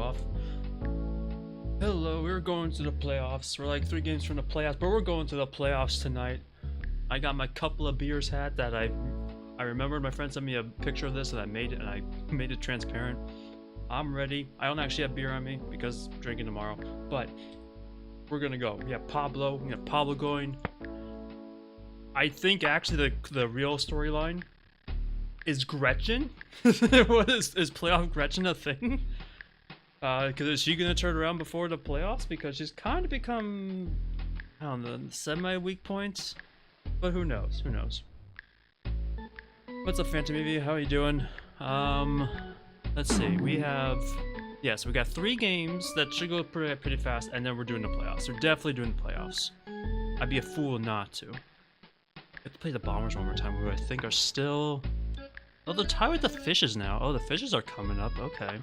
off. Hello, we're going to the playoffs. We're like 3 games from the playoffs, but we're going to the playoffs tonight. I got my couple of beers hat that I remembered my friend sent me a picture of this and I made it transparent. I'm ready. I don't actually have beer on me because I'm drinking tomorrow, but we're gonna go. We have Pablo going. I think actually the real storyline is Gretchen. Is playoff Gretchen a thing? Because is she gonna turn around before the playoffs? Because she's kind of become, I don't know, semi-weak points. But who knows? Who knows? What's up, Phantom EV? How are you doing? Let's see. We have, so we got 3 games that should go pretty fast, and then we're doing the playoffs. We're definitely doing the playoffs. I'd be a fool not to. We have to play the Bombers one more time, who I think are still. Oh, they're tied with the Fishes now. Oh, the Fishes are coming up. Okay.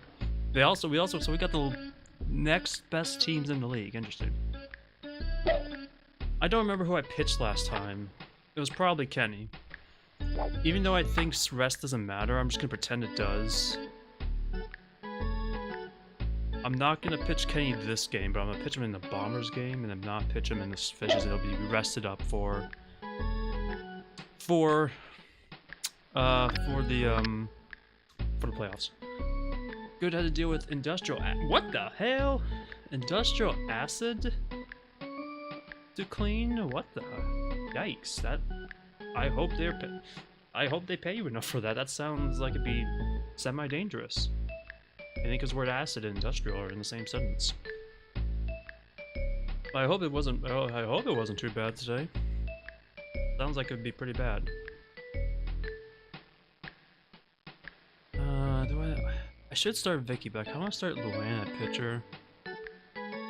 We got the next best teams in the league. Interesting. I don't remember who I pitched last time. It was probably Kenny. Even though I think rest doesn't matter, I'm just gonna pretend it does. I'm not gonna pitch Kenny this game, but I'm gonna pitch him in the Bombers game, and then not pitch him in the Fishes. It'll be rested up for the playoffs. Good how to deal with industrial. What the hell? Industrial acid to clean? What the? Yikes! That. I hope they pay you enough for that. That sounds like it'd be semi-dangerous. I think because word acid and industrial are in the same sentence. I hope it wasn't. I hope it wasn't too bad today. Sounds like it'd be pretty bad. I should start Vicky back. I want to start Luann at pitcher.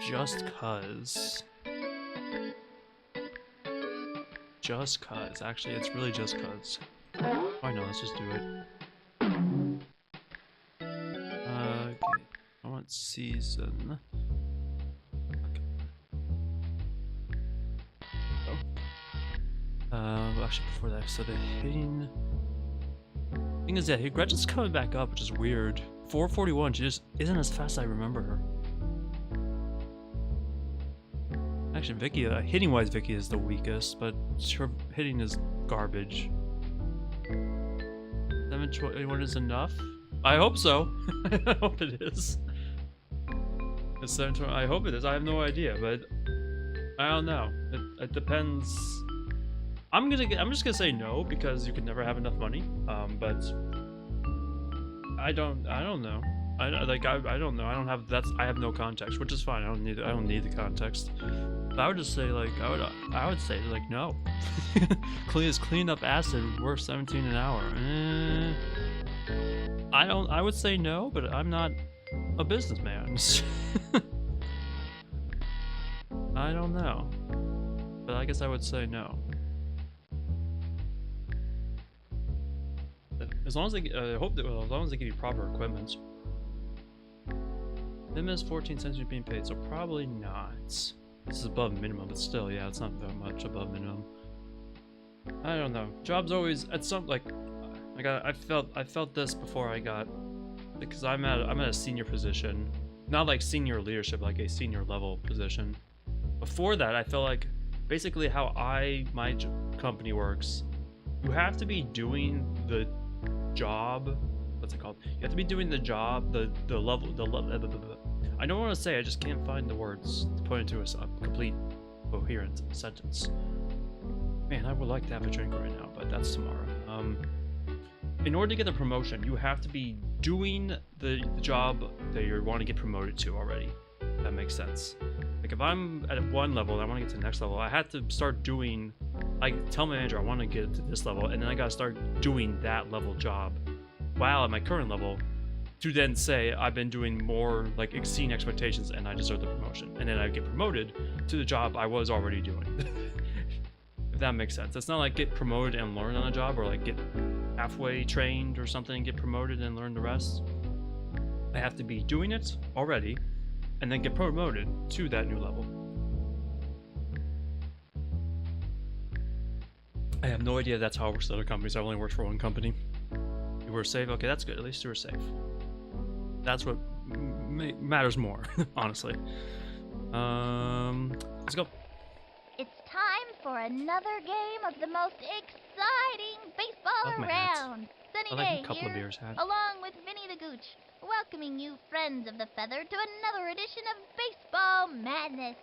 Just cuz. Just cuz. Actually, it's really just cuz. Why not? Let's just do it. Okay. I want season. Okay. Oh. Actually, before that, so the hitting. Thing is, yeah, Gretchen's coming back up, which is weird. 441, she just isn't as fast as I remember her. Actually, Vicky, hitting-wise, Vicky is the weakest, but her hitting is garbage. 721 is enough? I hope so. I hope it is. It's 720. I hope it is. I have no idea, but I don't know. It depends. I'm just gonna say no because you could never have enough money. But I don't know. I don't know. I have no context, which is fine. I don't need the context. But I would just say like I would say like no. Clean up acid worth 17 an hour. I would say no, but I'm not a businessman. I don't know. But I guess I would say no. As long as they, as long as they give you proper equipment. Them is 14 cents you're being paid, so probably not. This is above minimum, but still, yeah, it's not that much above minimum. I don't know. Jobs always at some I felt this before I got, because I'm at a senior position, not like senior leadership, like a senior level position. Before that, I felt like basically how my company works. You have to be doing the job. What's it called? You have to be doing the job, the level. I don't want to say. I just can't find the words to put into a complete, coherent sentence. Man, I would like to have a drink right now, but that's tomorrow. In order to get the promotion, you have to be doing the job that you want to get promoted to already. If that makes sense. Like if I'm at one level and I want to get to the next level, I had to start doing. I tell my manager I want to get to this level, and then I gotta start doing that level job while at my current level, to then say I've been doing more, like exceeding expectations, and I deserve the promotion, and then I get promoted to the job I was already doing. If that makes sense. It's not like get promoted and learn on a job, or like get halfway trained or something and get promoted and learn the rest. I have to be doing it already, and then get promoted to that new level. I have no idea that's how it works at other companies. I've only worked for one company. You were safe? Okay, that's good. At least you were safe. That's what matters more, honestly. Let's go. It's time for another game of the most exciting baseball Love my hats. around. Sunny I like day a couple here, of beers hat. along with Vinny the Gooch, welcoming you friends of the feather to another edition of Baseball Madness.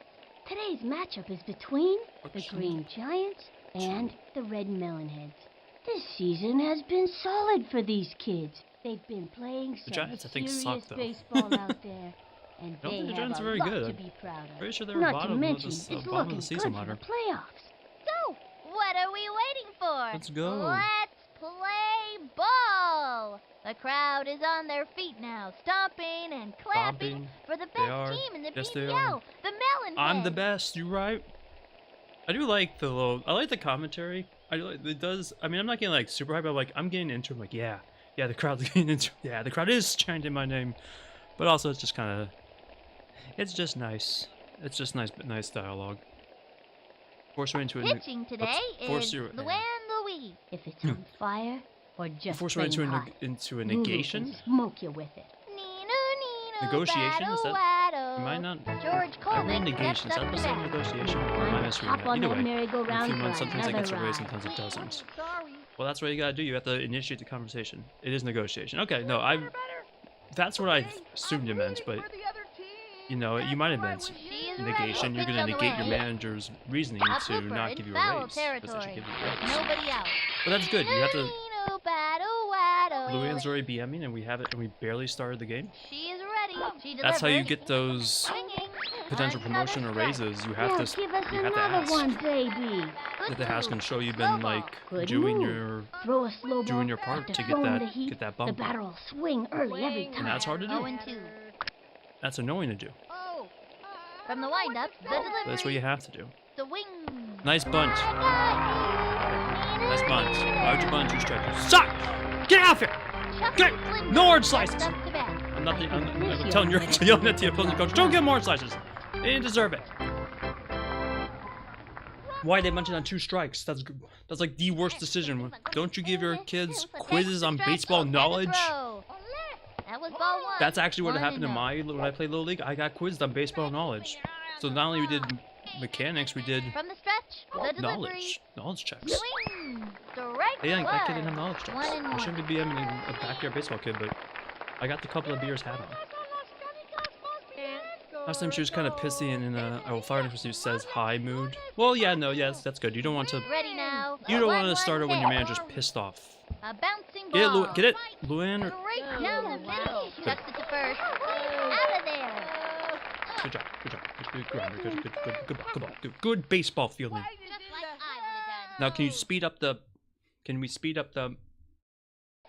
Today's matchup is between the Okay. Green Giants and the Red Melonheads. This season has been solid for these kids. They've been playing The some Giants, I think, serious suck, though. baseball out there, and I don't they think the have Giants are a very lot good. to be proud of. Pretty sure they were Not to bottom mention, of it's the bottom looking of the season good ladder. for the playoffs. So, what are we waiting for? Let's go. Let's play ball. The crowd is on their feet now, stomping and clapping Stomping. for the They best are. team in the Yes, they BBL, are. the Melonheads. I'm the best. You right? I do like the little. I like the commentary. I do like it does. I mean, I'm not getting like super hype, but like I'm getting into it. I'm like, yeah, the crowd's getting into. Yeah, the crowd is chanting my name, but also it's just kind of. It's just nice. It's just nice dialogue. Force you into a. Pitching today force is you- Luann Louise. If it's on fire or just Force you plain hot, into a Lulu negation. can smoke you with it. Negotiation? Is that- Am I not? George I Colvin read negation. Is that the same negotiation? Or am I misreading Hop that? on Either that way, in a merry-go-round few for months, sometimes it another gets a raise, ride. sometimes it doesn't. Sorry. Well, that's what you gotta do. You have to initiate the conversation. It is negotiation. Okay, no, I. That's what I assumed you meant, but you know, you might have meant negation. You're gonna negate your manager's reasoning to not give you a raise. Because they should give you a raise. Nobody out. But that's good. You have to. Luann's already BMing, and we have it, and we barely started the game. She is ready. She That's how you delivers. get those Swinging. potential promotion or raises. You have Now to. give us You have to another ask. one, baby. That the house can show you've been like Good doing move. your Throw a slow ball. doing your part after to get throwing the that heat, that The bump. batter will swing early every time. And that's hard to do. 0-2. That's annoying to do. From the windup, the delivery. That's what you have to do. The wing. Nice bunt. Nice bunt. Why would you bunt two strikes? Suck! Get out of here! Get no orange slices! I'm not. I'm telling you, yelling at the opposing coach. Don't give them orange slices. They didn't deserve it. Why are they bunching on two strikes? That's like the worst decision. Don't you give your kids quizzes on baseball knowledge? That was ball one. That's actually what happened in 1-0. when I played Little League. I got quizzed on baseball knowledge. So not only we did mechanics, we did From the stretch, the delivery. knowledge checks. Swing. Strike That kid didn't have one. knowledge checks. 1-1. I shouldn't be BMing a backyard baseball kid, but I got the couple of beers hat on. Last time she was kind of pissy and in a I will fire next who says hi mood. Well, yeah, no, yes, that's good. You don't want to. Ready now. You don't want to 1-1 start it when your pitch. manager's pissed off. A bouncing Get it, ball. Get it, Luann. Or, Straight down the middle. Chucks it to first. Out of there. good job. Good ground. Good baseball fielding. Just like I would have done. Now, can you speed up the? Can we speed up the?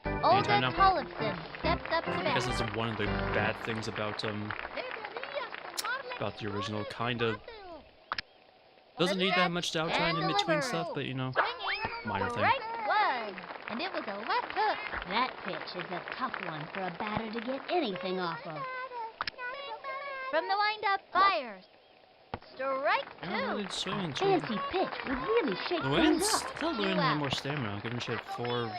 Olga time now? Tollefson steps up to I bat. guess it's one of the bad things about the original. Kind of doesn't need that much downtime in between stuff, but you know, Swinging. minor thing. Strike one. And it was a left hook. That pitch is a tough one for a batter to get anything off of. From the windup, fires. Strike I don't really two. swing too. Fancy pitch would really shake things Luann's. up. I thought Luann had more stamina, given she had four.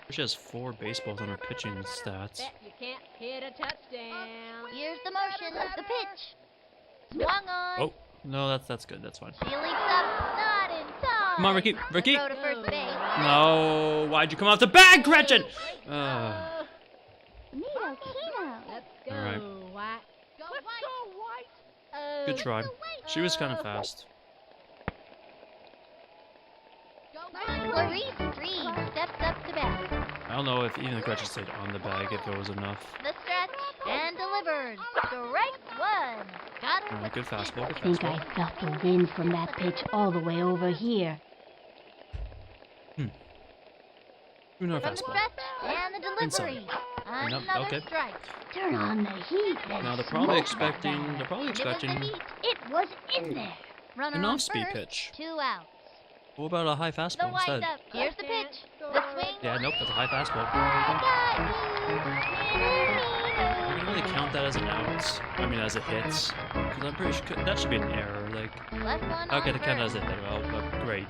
She has 4 baseballs on her pitching stats. You can't hit a touchdown. Here's the motion. The pitch. Swung on. Oh no, that's good. That's fine. She leaps up. Not in time. Come on, Ricky. Ricky. Throw to first base. No, why'd you come off the bag, Gretchen? Nito Kino. Let's go, All right. White. Let's go, White. Good try. She was kind of fast. Clarice Street steps up to bat. I don't know if even the Gretchen stayed on the bag if it was enough. The stretch and delivers. Strike one. Got her. Alright, good fastball. Good I think fastball. I felt the wind from that pitch all the way over here. Another From the fastball. stretch and the delivery. Inside. Nope, Another okay. strike. Turn on the heat. and Now they're probably smoke that expecting. batter. They're probably It was the expecting. heat. It was in there. Runner An on off-speed first, pitch. 2 outs. What about a high The fastball instead? windup. Here's the pitch. The swing. Yeah, nope, that's a high fastball. I You can really count that as an out. I mean, as a hit. Because I'm pretty sure that should be an error. Like, Left one okay, on to count that as first. a hit. Well, but great.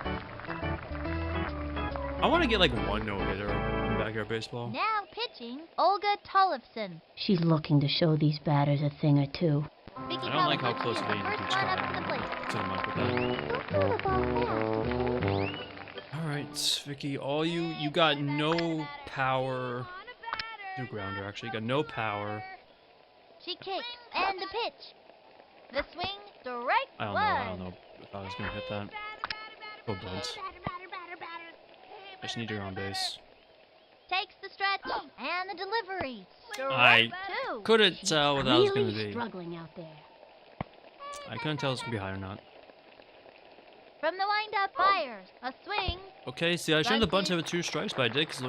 I want to get like one no hitter in backyard baseball. Now pitching. pitching, Olga Tollefson. She's looking to show these batters a thing or two. Vicky I don't like how Kawaguchi close is the Vane first keeps one up to the trying plate. to the mic with that. Don't throw the ball fast. Alright, Vicky, all you got no power. Do grounder, actually. You got no power. She kicks, and the pitch. The swing, strike I don't know if I was gonna hit that. Go bunt. I just need to go on base. Takes the stretch, and the delivery. I Strike two. couldn't tell what that was gonna Really be. struggling out there. I couldn't tell if it was gonna be high or not. From the windup, fires. A swing. Okay, see, I shouldn't have bunted with 2 strikes, but I did, because,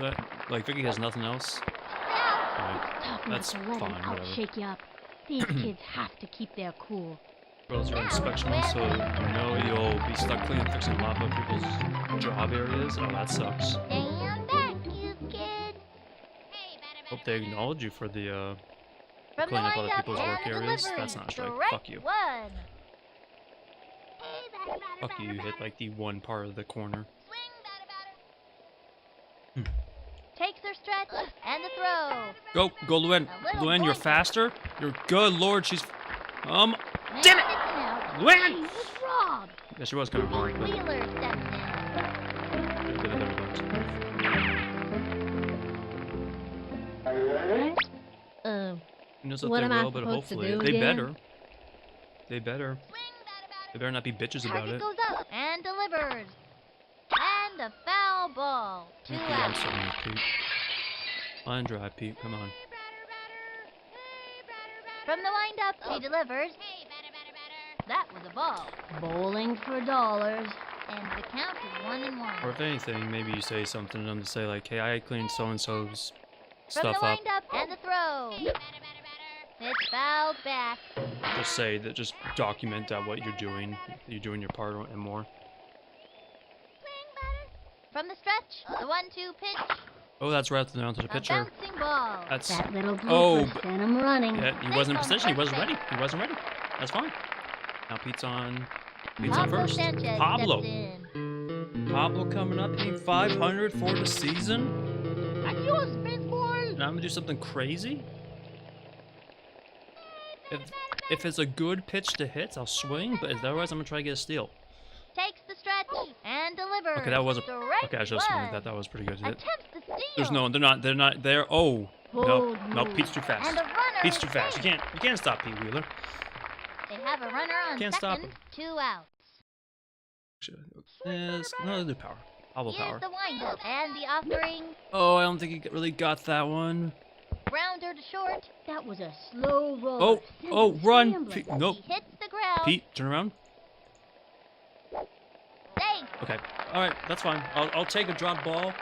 like, Vicky has nothing else. Alright, Tough not that's to let fine, him whatever. outshake you up. These kids have to keep their cool. Rolls your inspection, so you know you'll be stuck cleaning and fixing a lot of other people's job areas. Oh, that sucks. Stand back, you kid. Hope they acknowledge you for the, From cleaning the up other windup, people's and work the areas. delivery. That's not a strike. Strike Fuck you. one. Fuck you, you hit, like, the one part of the corner. Takes her stretch, and the throw. Go, Luen. Luen, you're faster. You're good, Lord, she's... Damn it! It's an out. Luen! He was robbed. Yeah, she was kind of wrong, but... Wheeler steps in. Bit of their butt. Who knows if What they am I will, but supposed to hopefully do they again? better. They better. They better not be bitches about Target it. goes up and delivers. And a foul ball. 2 Pete, I'm outs. starting with Pete. Line drive, Pete. Come on. From the windup, she delivers. That was a ball. Bowling for dollars. And the count is 1-1. Or if anything, maybe you say something to them to say like, "Hey, I cleaned so and so's From the stuff up." windup and the throw. It's fouled back. Just say that. Just document that what you're doing. You're doing your part and more. From the stretch, the 1-2 pitch. Oh, that's right down to the A pitcher. bouncing ball. That's. That little Oh, blooper sent him running. Yeah, he wasn't in position. He wasn't ready. He wasn't ready. That's fine. Now Pete's on. Pete's on Pablo first. Sanchez Pablo. steps in. Pablo coming up, hitting 500 for the season. Adios, big boy. And I'm gonna do something crazy. If it's a good pitch to hit, I'll swing. But otherwise, I'm gonna try to get a steal. Takes the stretch and delivers. Okay, that wasn't. Strike Okay, I should have swung at one. that. That was pretty good to hit. Attempts to steal. There's no. They're not there. Oh. Bold No, move. Pete's too fast. And a runner Pete's is too fast. You safe. can't stop Pete Wheeler. They have a runner on Can't stop second. him. 2 outs. No, do power. Pablo power. Here's the windup and the offering. Oh, I don't think he really got that one. Grounder to short. That was a slow roll. Oh, Sent oh, him run. scrambling. Pete, nope. He hits the ground. Pete, turn around. Safe. Okay. All right, that's fine. I'll take a drop ball.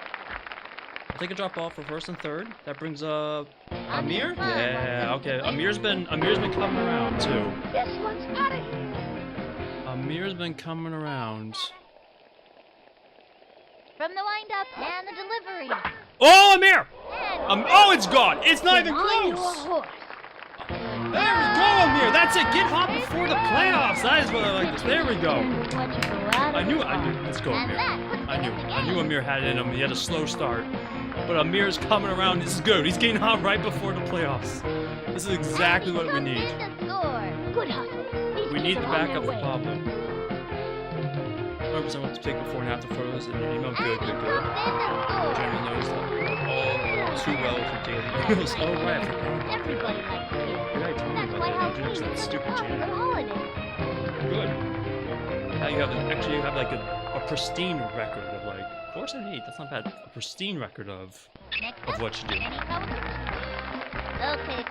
I'll take a drop ball for first and third. That brings Amir. Yeah. Okay. Amir's been coming around too. This one's out of here. Amir's been coming around. From the windup and the delivery. Oh, Amir! And Oh, it's gone. It's not even On your close. horse. There we go, Amir. That's it. Get hot before the playoffs. That is what I like. There we go. Let you go out I of knew. the Let's go, And Amir. that puts I them knew. in the I knew game. Amir had it in him. He had a slow start, but Amir's coming around. This is good. He's getting hot right before the playoffs. This is exactly what we need. Good hustle. These We kids need the are on backup their for way. Pablo. 100% what to take before and after photos in your email. Good. Jeremy knows that all too well for daily emails. Oh, right. I forgot. Everybody likes kids. You're right, tell me That's about why that. how You introduced that stupid for channel. holidays. Good. Now you have like a pristine record of like 478. That's not bad. A pristine record of what you do. Okay,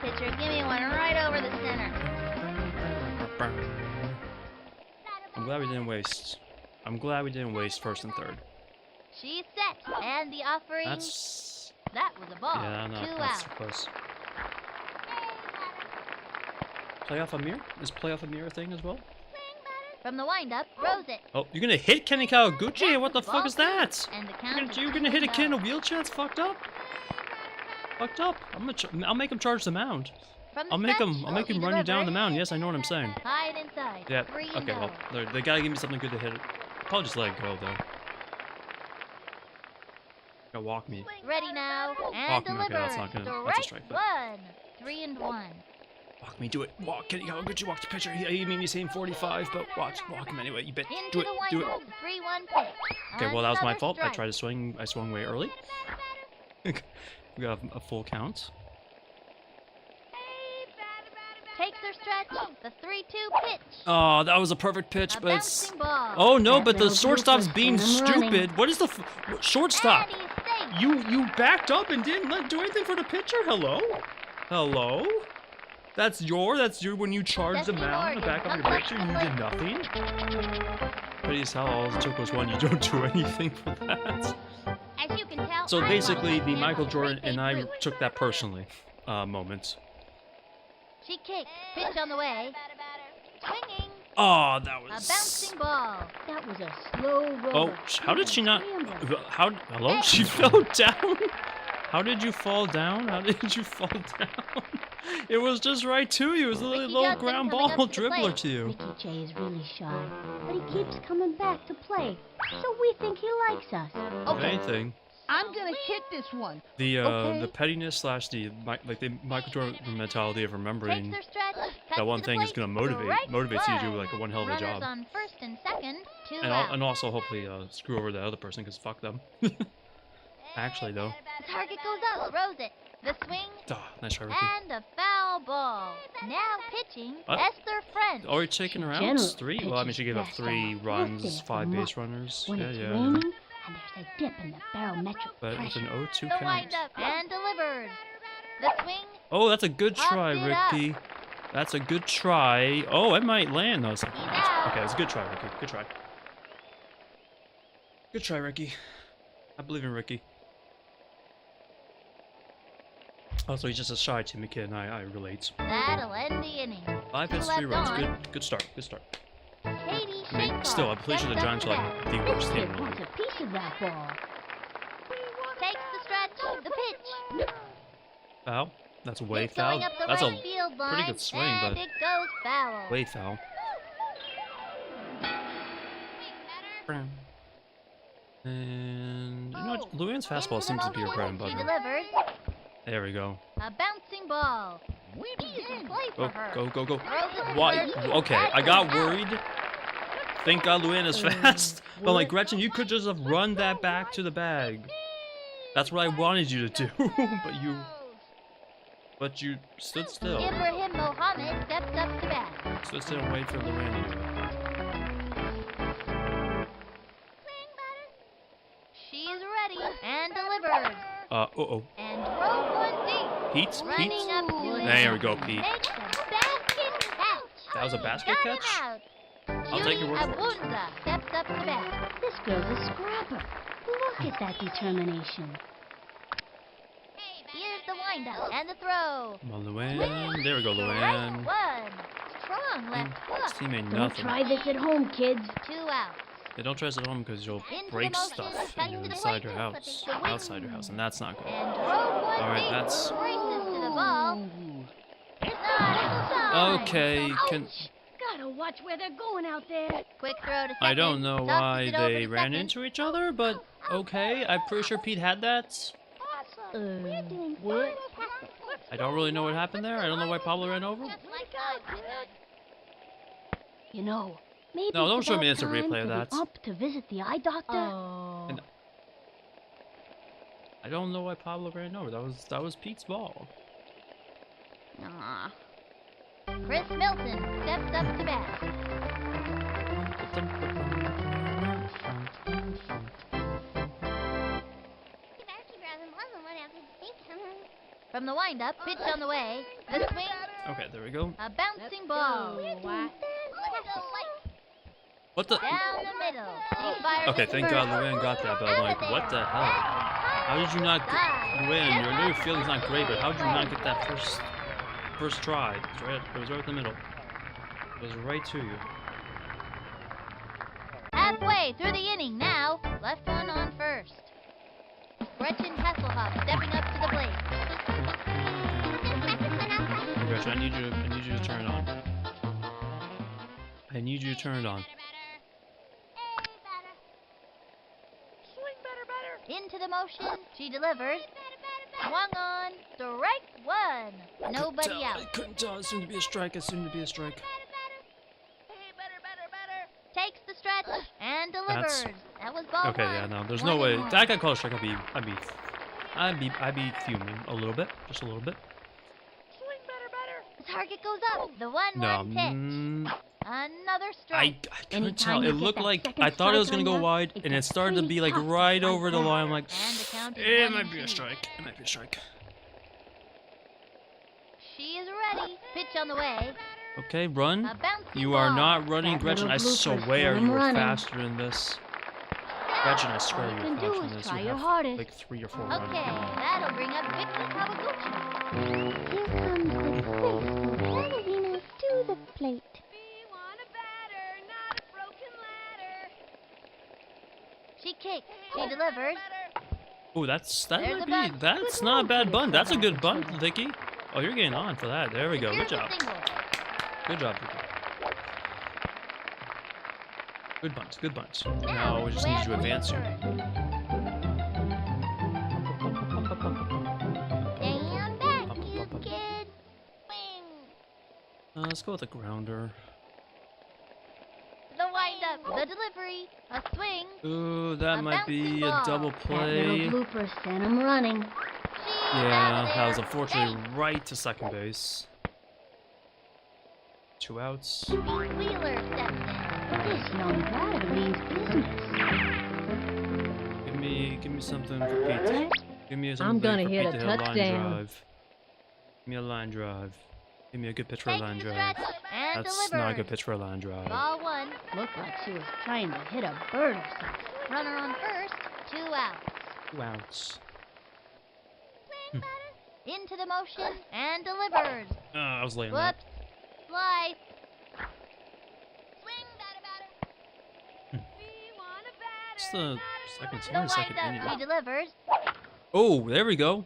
pitcher, give me one right over the center. I'm glad we didn't waste. I'm glad we didn't waste first and third. She's set, and the offering. That's That was a ball. yeah, no, 2 that's outs. too close. Playoff Amir? Is playoff Amir a thing as well? From the windup, throws it. Oh, you're gonna hit Kenny Kawaguchi? What the fuck is that? And the count You're gonna hit a kid in a wheelchair? That's fucked up. Fucked up. I'll make him charge the mound. I'll make him run you down the mound. Yes, I know what I'm saying. Tied inside. Yeah. 3 Okay. Well, they gotta give me something good to hit it. Probably just let it go though. Gotta walk me. Ready now, and Walk me. Okay, delivered. that's not gonna. That's a Strike strike. But one. 3 and 1. walk me. Do it. Walk. How could you walk the pitcher? You mean you're saying 45, but watch. Walk him anyway. You bet. Into Do it. the Do it. windup. 3-1 pitch. Okay. Well, that was my Another fault. I strike. tried to swing. I swung way early. We got a full count. Takes her stretch. The 3-2 pitch. Oh, that was a perfect pitch, A but it's. bouncing ball. Oh no! That But the little shortstop's blooper being sent him running. stupid. What is the shortstop? And he's safe. You backed up and didn't do anything for the pitcher? Hello? Hello? That's you when you charged the Jesse mound to Morgan back up your comes pitcher up and to you the did plate. nothing? Pity as hell all it took was one, you don't do anything for that. As you can tell, So I'm basically on the left Michael hand Jordan straight and I through. took that personally moment. She kicks. Pitch on the way. Swinging. Oh, that A was... bouncing ball. That was a slow roll. Oh, how did she not... Scramble. Hello? She fell down? How did you fall down? How did you fall down? It was just right to you. It was a Ricky little Johnson ground coming ball up to the dribbler plate. to you. Ricky J is really shy, but he keeps coming back to play, so we think he likes us. If anything, I'm gonna hit this one. the Okay. the pettiness / the Michael Jordan mentality of Takes remembering her stretch. that Cuts one to the thing is plate. gonna Strike motivates you to do one. like one hell of a Runners job, on first and second. 2 and out. also hopefully screw over the other person because fuck them. Actually though, The target goes up. Throws it. The swing. nice try, Ricky. And a foul ball. Now pitching, What? Esther French. Already taking her out? General 3? Well, I mean, she gave up pitches 3 fast runs, off. 5 Look base there. runners. When Yeah, it's yeah. raining, and there's a dip in the barometric But it's pressure. an 0-2 The count. windup and delivers. The swing. Oh, that's a good Popped try, it up. Ricky. That's a good try. Oh, it might land though. Something. He's out. Okay, it's a good try, Ricky. Good try. Good try, Ricky. I believe in Ricky. Also, he's just a shy, timid kid, and I relate. That'll end the inning. 5 hits, Two 3 runs. left on. Good start. Good start. Katie I mean, Shankar still, I'm pretty sure the steps up Giants to are bat. like the worst team in Kid the wants league. a piece of that ball. Takes the stretch. The pitch. Foul? That's way It's foul. going up the That's right a field line, pretty good swing, and but it goes foul. way foul. And you know what? Luann's fastball Into the seems to be her motion. bread and She butter. delivers There we go. a bouncing ball. Easy play for Go, her. go, go, go. Throws it to Why? first. Okay, That's I got out. worried. Thank God Luann is fast. But like Gretchen, you could just have run that back to the bag. That's what I wanted you to do, but you stood still. Ibrahim Mohammed steps up to bat. Stood still and wait for Luann to do it. She's ready and delivers. Uh-oh. And throws one deep. Pete? Running Pete? up to it. There we go, Pete. Makes a basket catch. That was a basket Got him catch? out. I'll take your word for it. Abunza steps up to bat. This girl's a scrapper. Look at that determination. Here's the windup and the throw. Come on, Luann. There we go, Strike Luann. one. Strong left This hook. team ain't Don't nothing. try this at home, kids. 2 out. They don't try this at home because you'll Into the break motion, stuff tight to the inside plate. your house. The wing. Outside your house, and that's not good. And throw one Alright, deep. that's- Races to the ball. It's not inside. Okay, can... Ouch! Gotta watch where they're going out there. Quick throw to second. I don't know Tosses why it over they to ran second. into each other, but okay. I'm pretty sure Pete had that. What? I don't really know what happened there. I don't know why Pablo ran over. You know, maybe No, don't it's show me about instant time replay of for that. the ump to visit the eye doctor. And- I don't know why Pablo ran over. That was Pete's ball. Aw. Chris Milton steps up to bat. From the windup, pitch on the way. The swing, Okay, there we go. a bouncing ball. What the? Down the middle. He fires Okay, it thank first. God Luann got that, but I'm like, what the hell? How did you not? Luann, your new feeling's not great, but how did you not get that first try? It was right in the middle. It was right to you. Halfway through the inning now. Left one on first. Gretchen Hasselhoff stepping up to the plate. Hey, Gretchen, I need you to turn it on. I need you to turn it on. Into the motion. She delivers. Swung on. Strike one. Nobody out. I couldn't tell. It seemed to be a strike. It seemed to be a strike. Takes the stretch and delivers. That was ball Okay, one. yeah, no, there's One no way. and one. That got called a strike. I'd be fuming a little bit, just a little bit. The target goes up. The 1-1 No, pitch. Another I strike. couldn't Anytime tell. you It get looked that like second I thought it was strike gonna on go ya, wide, it's and a it started to pretty be like tough right fight over the back. line. I'm like, And the count is it 1 might and be a 2. strike. It might be a strike. She is ready. Pitch on the way. Okay, run. A bouncy You are ball. not running, That Gretchen. I little blooper swear said you I'm were running. faster than this. Gretchen, I swear All you you were can do faster is than this. try You your have hardest. like 3 or 4 Okay, runs. that'll bring up Vicky Kawaguchi. Here comes the graceful ballerina to the plate. She kicks. She delivers. Oh, that's There's a might bunt. be that's Good not a move bad for the bunt. That's a good Savage bunt, Vicky. Oh, you're getting on for that. There we go. Good Secures job. the single. Good job, Vicky. Good bunt. Good bunt. Now Now we it's just need you to Land advance you. Stand back, you kid. Swing. Let's go with a grounder. The windup. The delivery. A swing. Ooh, that A might be bouncing a ball. double That play. little blooper sent him running. She's Yeah, out that was there. unfortunately Safe. right to second base. 2 outs. Pete Wheeler steps in. This young batter means business. Give me something for Pete. Give me something gonna for hit Pete a to hit touchdown. line drive. Give me a line drive. Give me a good pitch for a Takes line the drive. stretch and That's delivers. not a good pitch for a line drive. Ball one. Looked like she was trying to hit a bird or something. Runner on first. 2 outs. 2 outs. Into the motion and delivers. I was laying that. Whoops. Slice. Swing, batter. It's the second, The only the second windup. She inning. delivers. Oh, there we go.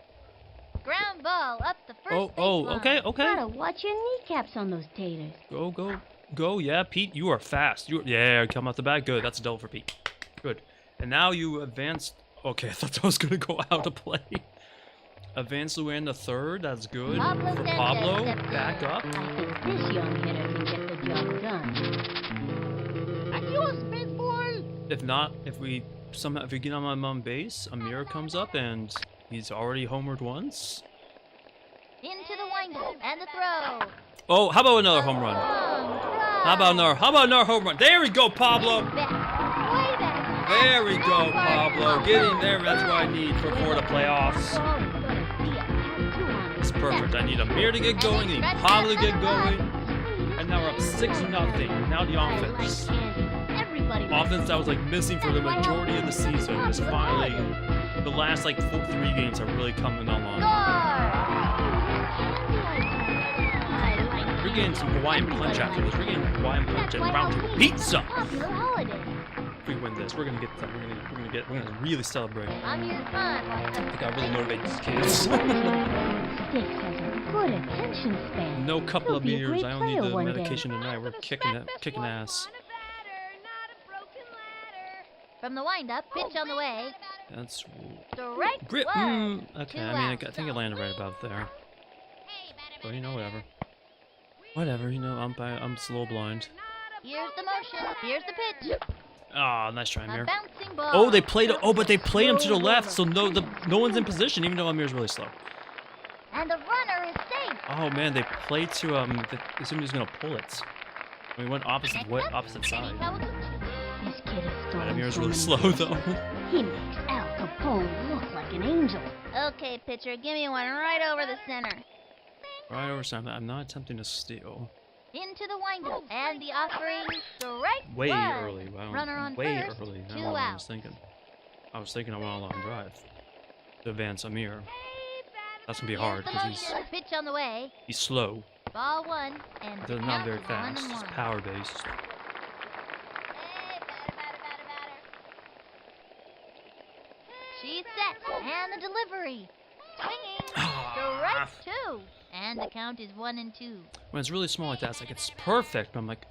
Ground ball up the first Oh, baseline. okay, okay. Gotta watch your kneecaps on those taters. Go. Yeah, Pete, you are fast. Yeah, come out the back. Good. That's a double for Pete. Good. And now you advanced. Okay, I thought that was gonna go out of play. Advance away in the third. That's good. Pablo For Sanchez Pablo, steps in. back up. I think this young hitter can get the job done. Adios, baseball! If not, if we get on my mom base, Amir comes up and he's already homered once. Into the windup and the throw. Oh, how about another home run? Long drive. How about another home run? There we go, Pablo. Back. Way back. There we go, Pablo. Get in there. That's what I need for the playoffs. It's perfect. I need Amir to get going. I need Pablo to get going. And now we're up 6-0. Now the offense. Offense that was like missing for the majority of the season is finally the last like 3 games are really coming online. We're getting some Hawaiian punch after this. We're getting Hawaiian punch and round table pizza. Popular holiday. If we win this, we're gonna get that. We're gonna really celebrate. I'm your fun. I gotta really motivate these kids. Sticks has a good attention span. No couple He'll of be a years. great I don't need player the one day. medication tonight. We're kicking ass. From the windup, pitch on the way. That's Strike grip. one. Okay, 2 I mean, outs. I think it landed right about there. But you know, whatever. Whatever, you know, I'm slow blind. Here's the motion. Here's the pitch. Ah, nice try, A Amir. bouncing ball. Oh, they played. Oh, but they played him to the left, so no one's in position, even though Amir's really slow. And the runner is safe. Oh man, they played to as soon as he's gonna pull it. We went opposite side. This kid is But stolen Amir's so really many slow bases. though. He makes Al Capone look like an angel. Okay, pitcher, give me one right over the center. Right over something. I'm not attempting to steal. Into the windup. And the offering. Strike Way one. early. Wow. Runner on Way first. early. That's 2 what I was outs. thinking. I was thinking I want a long drive to advance Amir. That's gonna be hard Here's the because motion. Pitch on the way. he's slow. Ball one. And They're the not count very is fast. 1 and It's 1. power based. Hey, batter. She's set. And the delivery. Swinging. Strike two. And the count is 1 and 2. When it's really small like that, it's like it's perfect. But I'm like,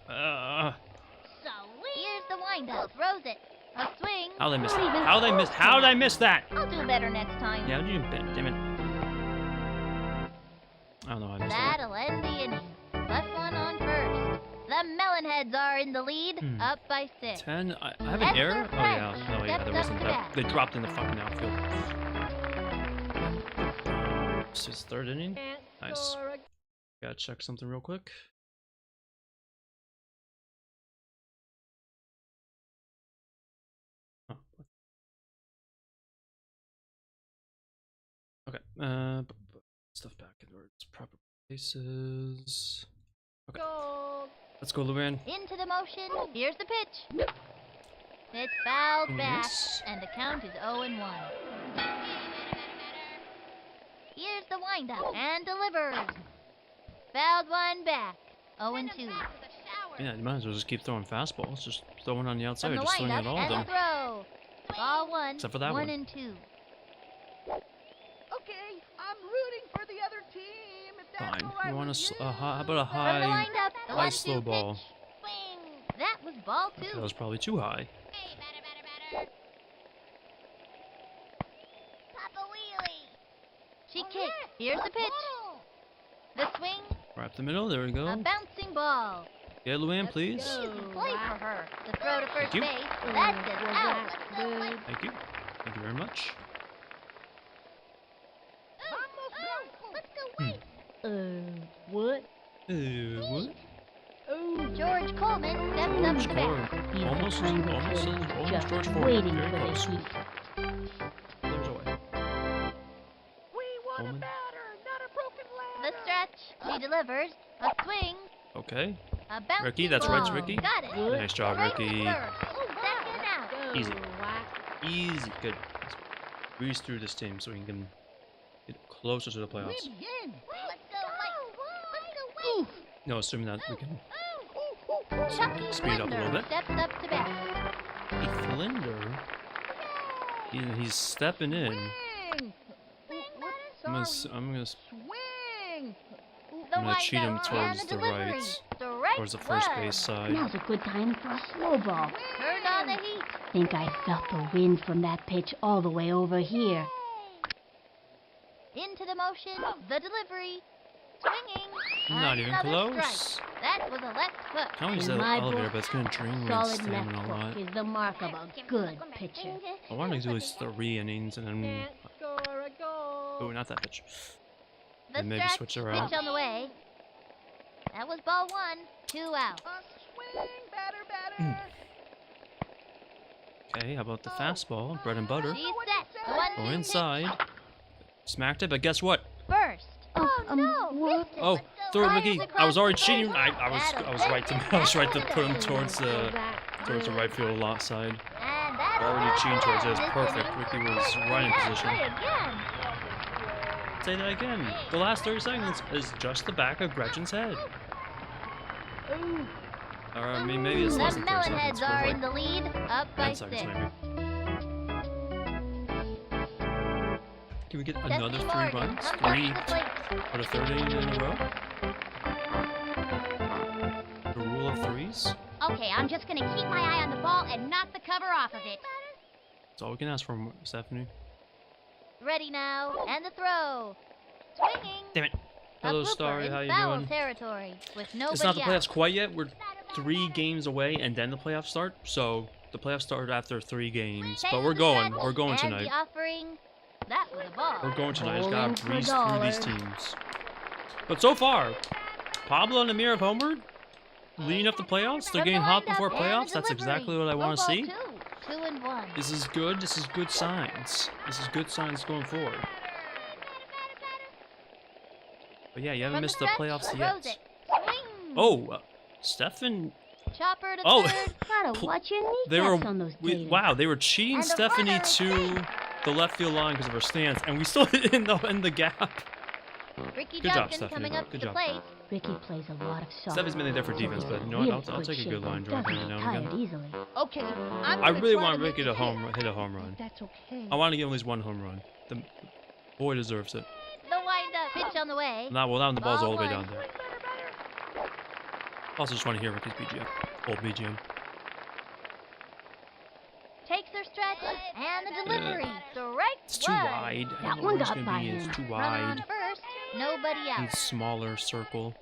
Here's the windup. Throws it. A swing. How did I miss that? How did I miss that? I'll do better next time. Yeah, you damn it. I don't know how I missed that. That'll end the inning. Left one on first. The Melonheads are in the lead, up by 6. 10. I have an error? Oh yeah. No, yeah, there wasn't that. They dropped in the fucking outfield. This is third inning. Nice. Gotta check something real quick. Oh. Okay. Stuff back in its proper places. Okay. Let's go, Luann. Into the motion. Here's the pitch. It's fouled back, and the count is 0-1. Here's the windup and delivers. Fouled one back. 0-2. Yeah, you might as well just keep throwing fastballs. Just throwing on the outside, From the just swinging at windup all of and them. the throw. Ball 1. Except for that one. 1-2. Okay, I'm rooting for the other team. If that's Fine. all right You want with a how about a From the high, windup, the high 1-2 slow ball? pitch. Swing. That was ball 2. That was probably too high. Papa Wheelie. She kicks. Here's the pitch. The swing. Right up the middle. There we A go. bouncing ball. Yeah, Luann, please. Easy play for her. The throw to first you. base. That's an out. Thank you. Thank you very much. Let's go wait. What? What? George Coleman steps up George to bat. Coleman. He's Almost the kind of almost kid just George Coleman. waiting Very for close. this week. There's away. We want Coleman. a batter, not a broken leg. The stretch. She delivers. A swing. Okay. A bouncing Ricky, that's ball. right, Ricky. Got it. Nice job, Right Ricky. first. Second out. Easy. Easy. Good. Let's breeze through this team so we can get closer to the playoffs. Let's go wait. No, assuming that we can Chucky speed up a little bit. steps up to bat. Hey, Flinder. He's stepping in. Swing. I'm gonna Swing. The I'm gonna cheat him windup towards and the delivery. right. Strike towards the first one. base side. Now's a good time for a slow ball. Turn on the heat. Think I felt the wind from that pitch all the way over here. Into the motion. The delivery. Swinging. Not even Another close. strike. That was a left hook. In Can't use that my elevator, book, but it's gonna drain my Solid left stamina a lot. hook is the mark of a good pitcher. I want to do at least 3 innings and then. Can't score a goal. Oh, not that pitch. The And maybe stretch. switch around. Pitch on the way. That was ball 1. 2 out. A swing, batter. Okay, how about the fastball? Bread and butter. She's set. The 1-2 Go inside. Smacked it, but guess what? First. Oh, no. what? Missed it. Oh, Let's go throw it, right Ricky. across I was already the cheating. plate. I was right to put him towards the right field lot side. And that's Already cheating towards it. It's this perfect. inning. Ricky was right in position. Play again. Say that again. The last 30 seconds is just the back of Gretchen's head. Or I mean, maybe it's The less than 30 seconds. Melonheads Feels are like in the lead, up by 10 seconds 6. maybe. Can we get another Stephanie 3 Morgan runs? comes 3 up to the plate. for the third inning in a row? The rule of 3s? Okay, I'm just gonna keep my eye on the ball and knock the cover off of it. That's all we can ask for, Stephanie. Ready now, and the throw. Swinging. Damn it. A Hello, blooper Starry. in How you foul doing? territory with nobody It's not the out. playoffs quite yet. We're 3 games away, and then the playoffs start. So the playoffs start after 3 games. But we're going. We're going And tonight. the offering. That was a ball. We're going tonight. Just Bowling gotta for breeze through these dollars. teams. But so far, Pablo and Amir have homered, leading up the playoffs. They're From getting the hot windup before and playoffs. the That's delivery. exactly what I want to Ball see. 2 and 1. This is good. This is good signs. This is good signs going forward. But yeah, you haven't From missed the the stretch, playoffs throws yet. it. Swing. Oh, Stefan. Chopper to Oh. third. Gotta watch your They were. kneecaps on those taters. Wow, they were cheating And the Stephanie runner is to the left field line because of her stance, and we still hit in the gap. Ricky Good job, Duncan Stephanie. coming up Good to the job. plate. Ricky plays a lot of softball. Stephanie's mainly there for defense, but you know what? I'll take a good line drive every now and again. Tired easily. Okay, I really want Ricky to hit a home run. That's okay. I want to give him at least 1 home run. The boy deserves it. The wind-up pitch on the way. Not well, now the ball's all the way Ball down there. Also, just want to hear Ricky's BGM, old BGM. Takes her stretch. And the delivery. Strike It's too one. wide. I That don't know one where it's got gonna by be. It's him. too Runner on wide. first. Nobody out. Need smaller circle.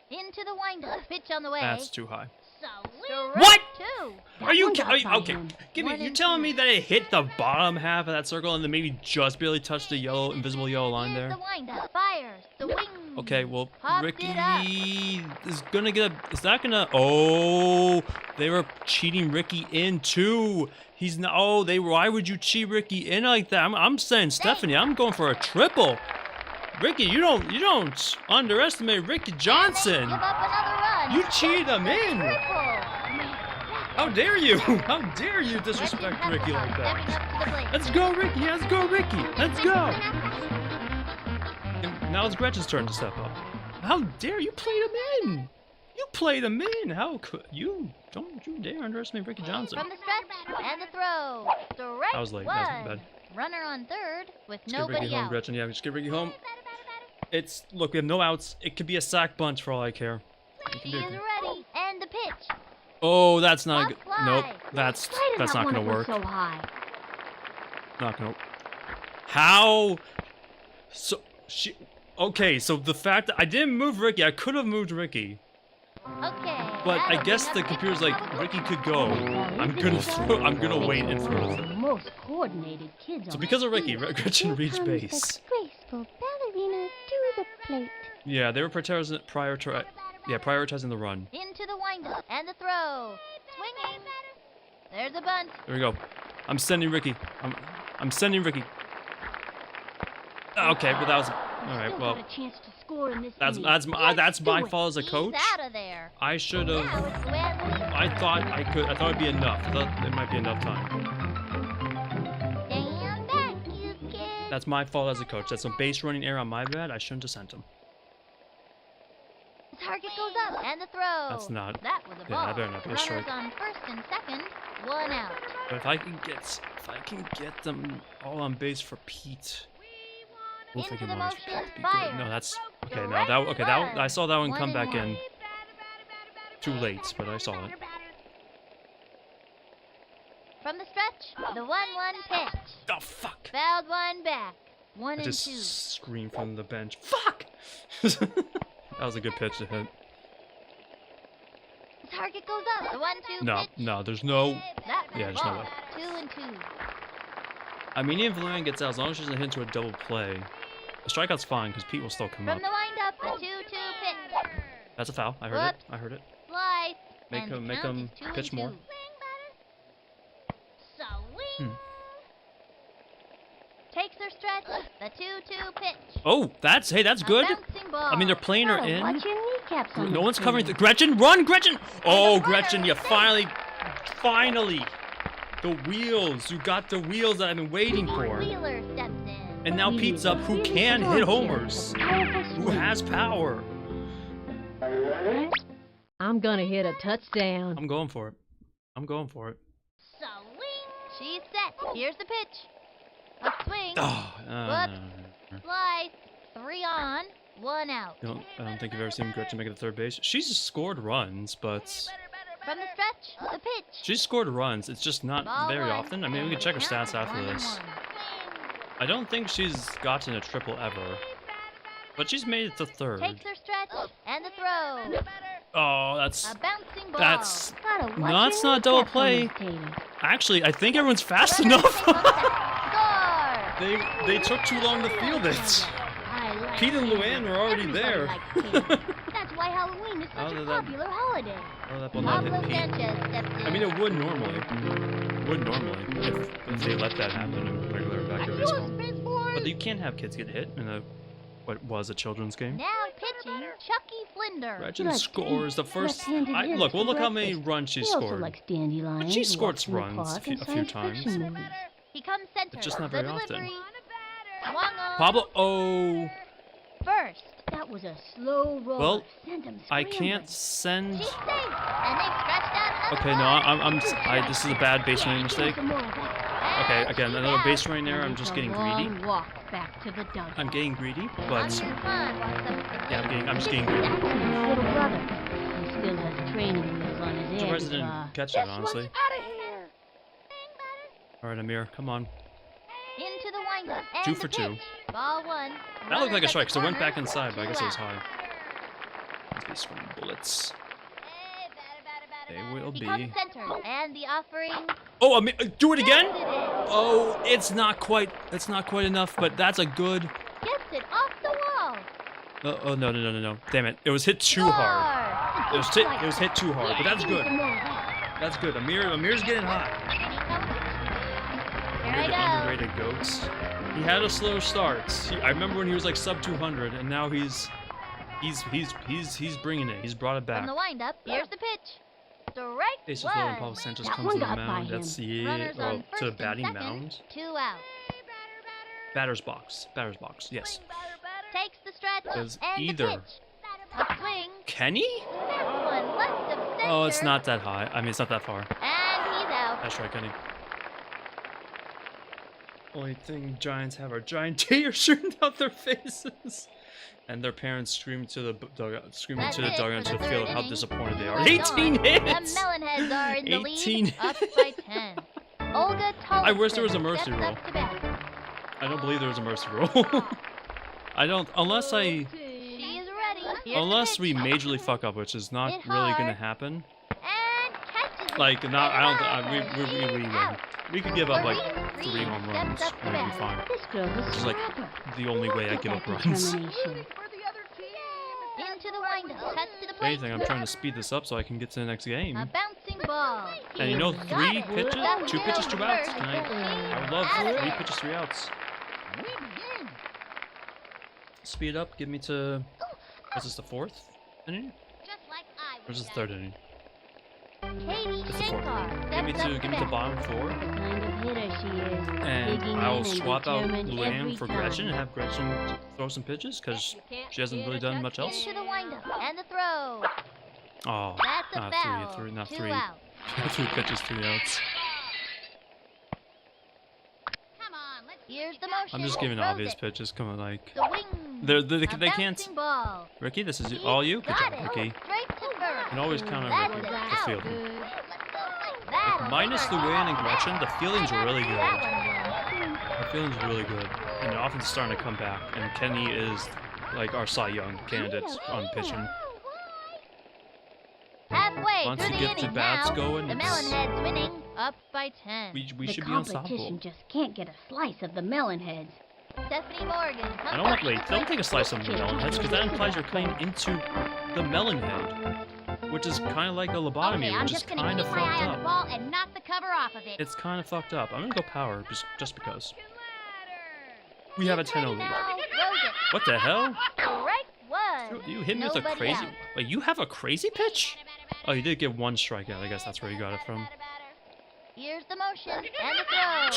Into the windup. Pitch on the way. That's too high. Strike What? two. Are you, one got by okay? him. Give me. One You're and telling two. me that it hit the bottom half of that circle and then maybe just barely touched the yellow, invisible yellow line Here's there? the windup. Fires. The wing. Okay, well, Popped Ricky it up. is gonna get a. Is that gonna? Oh, they were cheating Ricky in too. He's not. Oh, they. Why would you cheat Ricky in like that? I'm saying, Stephanie, I'm going for a triple. Ricky, you don't underestimate Ricky Johnson. Give up another run. You cheated him in. Triple. How dare you? How dare you disrespect Ricky like that? Let's go, Ricky. Let's go, Ricky. Let's go. And now it's Gretchen's turn to step up. How dare you played him in? You played him in. How could you? Don't you dare underestimate Ricky Johnson. From the stretch and the throw. Strike That was late. one. That was bad. Runner on third with Just get Ricky nobody home, out. Gretchen. Yeah, just get Ricky home. It's look. We have no outs. It could be a sack bunch for all I care. You She can do is it. ready. And the pitch. Oh, that's not Up good. fly. Nope. That's Why does that not one gonna go work. so high? Not gonna. How? So she. Okay, so the fact that I didn't move Ricky, I could have moved Ricky, Okay. but I that'll guess bring the up computer's Ricky like Johnson. Ricky could go. I'm gonna wait and throw The it. most coordinated kids So on because of Ricky, Here Gretchen reached comes base. the graceful ballerina to the plate. Yeah, they were prioritizing the run. Into the windup and the throw. Swinging. There's a bunt. There we go. I'm sending Ricky. I'm sending Ricky. Okay, but that was all right. Still Well, got a chance to score in this that's inning. that's my Let's do it. fault as a He's coach. out of there. I should Now have. it's Gwen. I thought I could. I thought it'd be enough. I thought it might be enough time. Stand back, you kids. That's my fault as a coach. That's a base running error on my bad. I shouldn't have sent him. The target goes up and the throw. That's not- That was a yeah, ball. that better not be a Runners strike. on first and second. One out. But if I can get them all on base for Pete. We'll Into figure the out motion. be Fire. good. No, that's okay. Direct Now that okay. That I saw that one One come and back one. in. Too late, but I saw it. From the stretch, the 1-1 pitch. Oh fuck! Fouled one back. One I and just two. screamed from the bench. Fuck! That was a good pitch to hit. The target goes up. The 1-2 No, pitch. no, there's no. That was Yeah, a there's no ball. way. 2-2. I mean, even if Luann gets out, as long as she doesn't hit into a double play, the strikeout's fine because Pete will still come From up. the windup, the 2-2 pitch. That's a foul. I heard it. I heard it. Slice. Make and the him count is 2 pitch and more. 2. Swing. Hmm. Takes her stretch. The 2-2 pitch. Oh, that's A good. bouncing ball. I mean, they're playing her Gotta in. watch your kneecaps on No that one's covering. thing. Gretchen, run, Gretchen! Oh, runner Gretchen, you is safe. finally, the wheels. You got the wheels that I've been waiting for. Wheeler steps in. And now He Pete's up, who really can strong hit here. homers, It's a powerful who swing. has power. I'm gonna hit a touchdown. I'm going for it. I'm going for it. Swing. She's set. Here's the pitch. A swing. Oh, Slice. 3 on. 1 out. I don't think you've ever seen Gretchen make it to third base. She's scored runs, but From the stretch, the pitch. she's scored runs. It's just not Ball very one, often. I mean, we and can check her the stats count is after 1 and this. 1. I don't think she's gotten a triple ever, but she's made it to third. Takes her stretch and the throw. Oh, that's A bouncing ball. that's. Gotta watch No, it's your not double kneecaps on play. this thing. Actually, I think everyone's fast Runner enough. takes on second. Score. They took too long to field it. I like Pete and candy. Luann were already Everybody there. likes candy. That's why Halloween is How such a did that- popular holiday. Oh, that ball not Pablo hit Pete. Sanchez steps in. I mean, it would normally. If they let that happen in regular backyard baseball. But you can't have kids get hit in what was a children's game. Now pitching, Chucky Flinder. Gretchen Like scores the first. left-handed Look, we'll hitters look how for many breakfast. runs she He also scored. likes dandelions. But she scored walks in the runs park, a and few science times. fiction movies. He comes center. But just not The very often. delivery. Swung on. Pablo. Oh, First. That was a slow roll. Well, Sent him I scrambling. can't send. She's safe. And they've stretched out another Okay, no, ball. this is a bad base running Give us mistake. some more of that. Okay, And again, she's another out. base running error. I'm It's just a getting long greedy. walk back to the dugout. I'm getting greedy, but Uncle Khan wants them to yeah, win. I'm just getting greedy. That's his little brother. He still has training wheels on his I'm head. surprised I didn't catch that, honestly. Out of here. All right, Amir, come on. Into the windup. And 2 the for 2. pitch. Ball 1. That looked like a Runners strike, at so it the went back corner, inside, but I guess it was 2 out. high. Let's be swinging bullets. They will Become be. center. And the offering. Oh, Amir, do it again? Gets it in. Oh, it's not quite enough, but that's a good. Gets it off the wall. Oh no. Damn it. It was hit too hard. It was hit too hard, but that's good. That's good. Amir's getting hot. Here Amir, the I underrated goats. He had a slow start. I remember when he was like sub 200, and now he's bringing it. He's brought it go. back. From the windup, here's the pitch. Strike Aces low and 1. Pablo Sanchez That comes one to the got by mound. him. That's it. Runners Oh, on to the first and batting second, mound. 2 out. Batter's box. Yes. Takes the stretch Does and either. the pitch. A swing. Kenny? Next one left of center. Oh, it's not that high. I mean, it's not that far. And he's out. That's right, Kenny. Only thing Giants have are giant tears shooting out their faces. And their parents screaming to the dugout, That's it into for the the field third how inning. disappointed they are. Hold 18 on. hits! The Melonheads are in the 18 lead, up by 10. Olga I wish there was a Tollefson mercy steps rule. up to bat. I don't believe there was a mercy rule. I don't, unless She's ready. Here's the unless pitch. we majorly fuck up, which is not Hit really gonna hard. happen. And catches it. Like, not, I don't, we She's win. out. We could give up like Marie 3 home steps runs up to and it'd be bat. fine. This girl's a Which is like scrapper. the only way I Look give at up that runs. determination. Rooting for the other team. Into the windup. Cuts to the If plate. anything, I'm trying to speed this up so I can get to the next game. A bouncing ball. And you know, Got 3 it. pitches, Got 2 pitches, 2 outs. first. And I would love Out of 3 there. pitches, 3 outs. We begin. Speed up, give me to. Was this the 4th inning? Just like I Or is this the 3rd inning? Katie It's the 4th. Shankar Give me steps up to to the bat. bottom 4. The kind of hitter she is. And Digging I'll in and swap out determined Luann every for time. Gretchen and have Gretchen throw some pitches because she hasn't really done much else. Into the windup and the throw. Oh, That's a not foul. 3, not 2 3. out. 3 pitches, 3 outs. Come on, here's the motion. I'm just giving Throws obvious it. pitches. Come on, like. The wing. They A can't. bouncing ball. Ricky, this is He's all you. Good got job, it. Ricky. Straight to first. And always count on That's Ricky, it. the Out. fielding. That'll Minus work. Luann and Gretchen, the feelings are really good. That one The feelings are really good. And the offense is starting to come back. And Kenny is like our Cy Young candidate on pitching. halfway Once through you the get inning the bats now, going, the it's- Melonheads winning, up by 10. We The should be competition unstoppable. just can't get a slice of the Melonheads. Stephanie Morgan comes I don't want up wait. to the Don't plate. take a slice of the melon heads because that implies you're cutting into the melon head, which is kind of like a lobotomy, Okay, I'm which is just gonna kind keep of my fucked eye on the up. ball and knock the cover off of it. It's kind of fucked up. I'm gonna go power just because. We have a 10-0 lead. Now, throws it. What the hell? Strike one. You hit me with a Nobody crazy. out. Wait, you have a crazy pitch? Oh, you did get 1 strikeout. I guess that's where you got it from. Here's the motion and the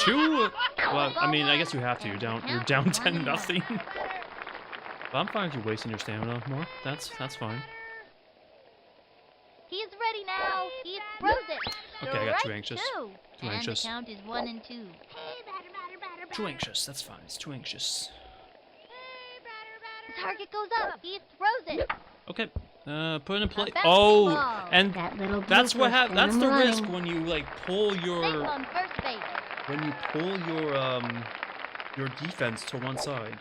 throw. 2. Well, I mean, I guess you have to. You're down 10-0. But I'm fine with you wasting your stamina more. That's fine. He's ready now. He throws it. Okay, I got too Strike anxious. 2. Too and anxious. the count is 1 and 2. Too anxious. That's fine. It's too anxious. The target goes up. He throws it. Okay. Put it in play. A bouncing Oh, ball. and That little that's what blooper happens. sent That's him the risk running. when you like pull Safe your on first base. your defense to one side.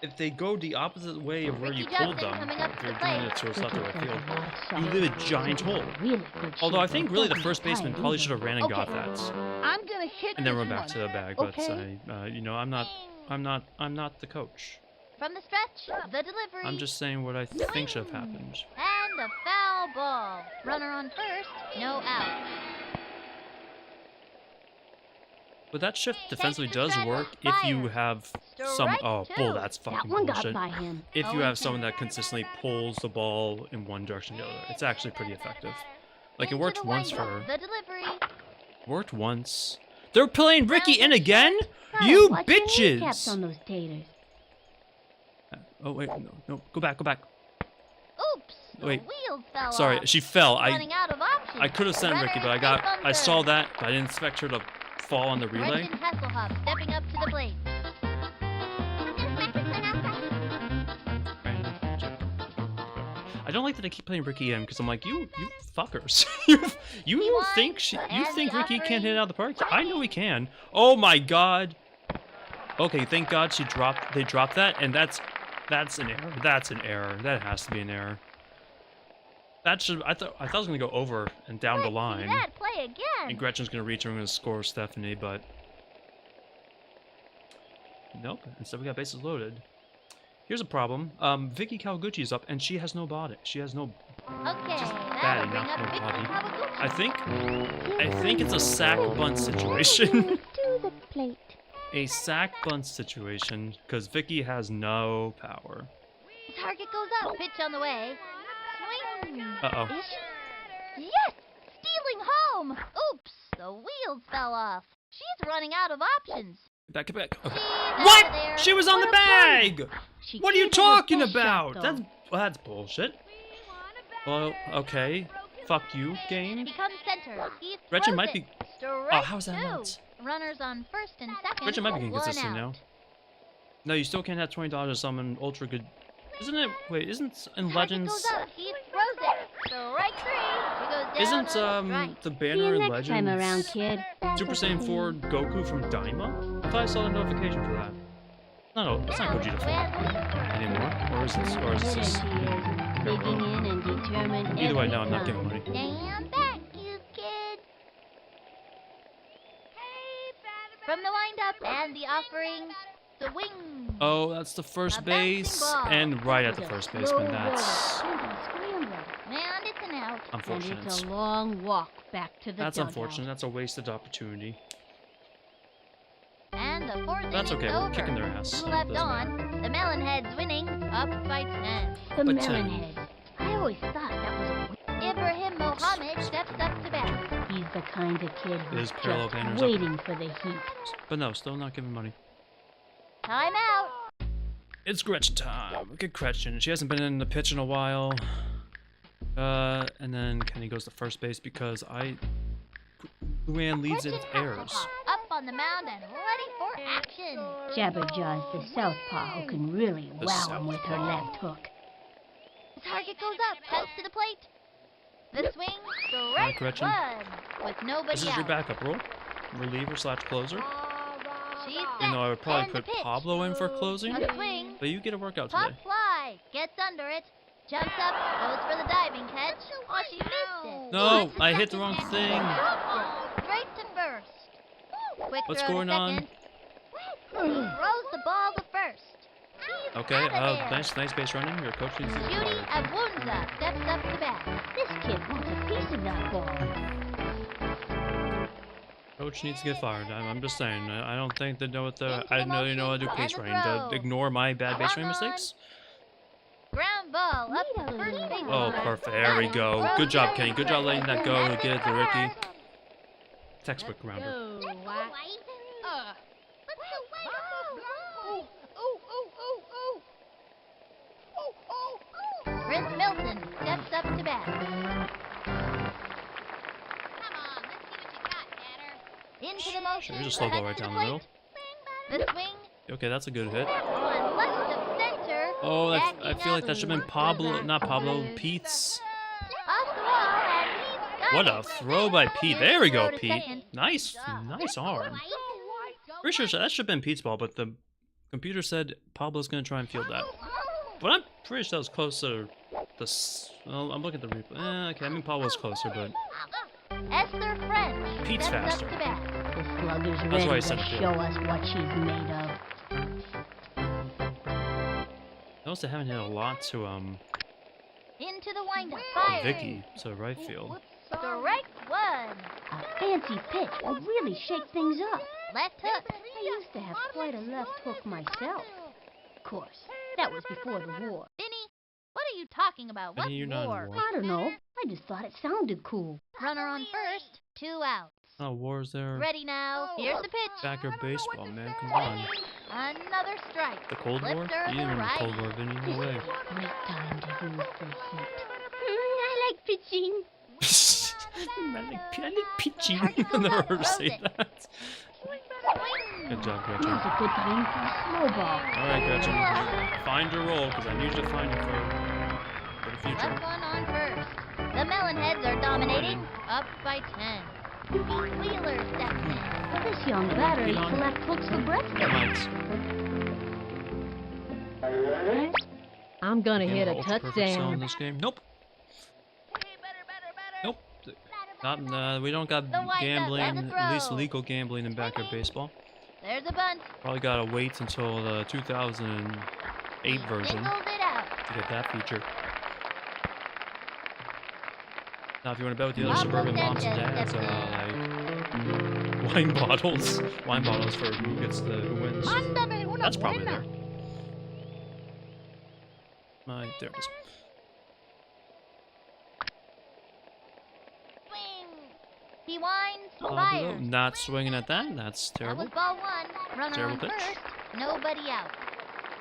If they go the opposite way of where you Ricky pulled Johnson them, coming up if to you're the doing plate. it towards left or right Ricky field, does a lot of you solid leave a work. giant hole. Really good Although I shape. think really the Doesn't first baseman retire probably should either. have ran and got that, I'm gonna hit and then this run back one. to the bag. But Okay. you know, I'm not the coach. From the stretch, the delivery. I'm just saying what I think should have happened. And a foul ball. Runner on first, no out. But that shift defensively does work if you have some. Strike Oh, two. bull, that's That fucking one got bullshit. by him. If you Oh, have someone that consistently pulls the ball in one direction or the other, it's actually pretty effective. Like it Into worked the once for windup, her. The delivery. Worked once. They're playing Ricky in again? Try You watching handicaps bitches! on those taters. Oh wait, no, go back. Oops. The Wait. wheels fell Sorry, off. she fell. Running out of options. I could have sent Runner Ricky, but safe on I saw third. that, but I didn't expect her to fall on the relay. Brendan Hasselhoff stepping up to the plate. don't like that I keep playing Ricky in because I'm like, you fuckers. you think Ricky can't hit it out of the park? I know he can. Oh my god. Okay, thank God they dropped that, and that's an error. That's an error. That has to be an error. I thought it was gonna go over and down the line. Play again. And Gretchen's gonna reach and we're gonna score Stephanie, but nope. Instead we got bases loaded. Here's a problem. Vicky Kawaguchi's up and she has no body. She has no Okay, just that'll batty, bring not up no Vicky body. Kawaguchi. I think it's a sack bunt situation. To the plate. A sack bunt situation, because Vicky has no power. Target goes up. Pitch on the way. Swing. Uh-oh. Yes! Stealing home! Oops! The wheels fell off. She's running out of options. Back. Okay. She's What? out of there. She was on the What a play. bag! She What are you gave it her talking best about? shot, though. That's bullshit. Well, okay. Fuck you, game. Becomes center. He Gretchen throws might it. be... Strike Oh, how's that two. not? Runners on first and second. Gretchen might be getting one consistent out. now. No, you still can't have $20 to summon ultra good... Isn't it... Wait, isn't in Target Legends... goes up. He throws it. Strike three. She goes down Isn't, on a strike. the See banner you in next Legends... time around, kid. Super Saiyan 4 Goku from Daima? I thought I saw a notification for that. No, it's not Gogeta 4 anymore. Or is this? Good as he is, digging in and determined. Either way, every no, I'm not time. giving money. Stand back, you kid. From the wind-up and the offering, the wing. Oh, that's the first A bouncing base, ball. and right at It's the a first slow baseman. roll. That's And a scrambler. And it's an out. And unfortunate. it's a long walk back to the That's dugout. unfortunate. That's a wasted opportunity. And the fourth That's inning's okay. We're over. kicking their ass. Two It left doesn't on. matter. The Melonheads winning up by 10. The But, Melonhead. I always thought that was Ibrahim Mohammed steps up to bat. He's the kind of kid who's His parallel just banners up. waiting for the heat. But no, still not giving money. Time out. It's Gretchen time. Look at Gretchen. She hasn't been in the pitch in a while. And then Kenny goes to first base because Luann leads in errors. Up on the mound and ready for action. Jabberjaw's the southpaw who can really The wow him with her southpaw. left hook. The target goes up, heads to the plate. The swing, Alright, strike Gretchen. one, with nobody This is out. your backup role. Reliever slash closer. She's You know, I would probably and the put pitch. Pablo in for closing. A swing, But you get a workout pop today. fly, gets under it, jumps up, goes for the diving catch. Oh, she missed it. No, Goes to I hit the second wrong and thing. drops it. Straight to first. Quick What's throw to going on? second. He throws the ball to first. He's Okay, outta there. nice base running. Your coach needs to get Judy fired. Abunza steps up to bat. This kid wants a piece of that ball. Coach needs to get fired. I'm just saying. I don't think they know what the. Into I the didn't know they know how to do motion pace and the running. throw. To ignore my bad base running Come on. mistakes. Ground ball up to first base. Oh, perfect. There we go. Good job, Kenny. Good job letting that go to get it to Ricky. Textbook rounder. Prince Milton steps up to bat. Into the motion. Here's a slow ball right heads to down the middle. plate. The swing. Okay, that's a good hit. On left of center. Oh, I backing feel like up that should have been Pablo, not Pablo, Pete's. off the wall, and he's got What it. a throw by Pete. There we go, Throw to Pete. second. Nice arm. Pretty sure that should have been Pete's ball, but the computer said Pablo's going to try and field that. But I'm pretty sure that was closer. Well, I'm looking at the replay. Okay, I mean Pablo's closer, but Esther French Pete's steps faster. up to bat. The slugger's That's why I ready said to it, show us what she's made of. notice they haven't hit a lot to Into the windup. Fire. Vicky to right field. Strike one. A fancy pitch will really shake things up. Left hook. I used to have quite a left hook myself. Of course, that was before the war. Vinny, what are you talking about? What Vinny, you're not in war? war. I don't know. I just thought it sounded cool. Runner on first. 2 outs. Oh, War's there. Ready now. Here's the pitch. Backer baseball, man. Come on. Another strike. The Cold War? Lifter You didn't to remember the right. Cold War, Vinny? No way. Great time to use the heat. I like pitching. I like pitching. Target I've goes never up, heard her say throws it. that. Swing. Good job, Here's Gretchen. a good time for a slow ball. Alright, Gretchen. Find your role, because I need you to find it for For the future. Left one on first. The Melonheads are dominating, up by 10. Pete Wheeler steps in. This young batter Get eats on. left hooks for breakfast. Mites. I'm gonna hit a Ultra perfect cell in touchdown. this game. Nope. Hey, better. Nope. Not, we don't got The wind up gambling, and the at least throw. legal gambling in backyard baseball. There's a bunt. Probably gotta wait until the 2008 version Singles it out. to get that feature. Now, if you want to bet with the other Pablo suburban moms and Sanchez dads, steps like wine bottles for who gets who wins. Mándame una That's probably buena. there. There it is. Swing. He winds, Below, fires. not swinging at that. That's That terrible. was ball one. Runner Terrible on pitch. first. Nobody out.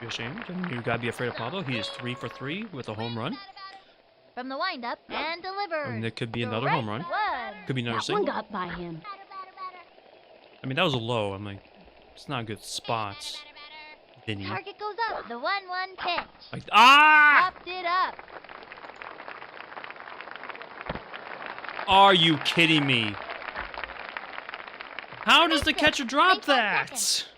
Be ashamed. And you gotta be afraid of Pablo. He is 3 for 3 with a home run. From the windup and delivers. And it could be another home run. One. Could be another That one single. got by him. I mean, that was a low. I'm like, it's not a good spot. Vinny. Target goes up. The 1-1 pitch. Like, ah! Popped it up. Are you kidding me? How does the catcher drop Take 1 that? second.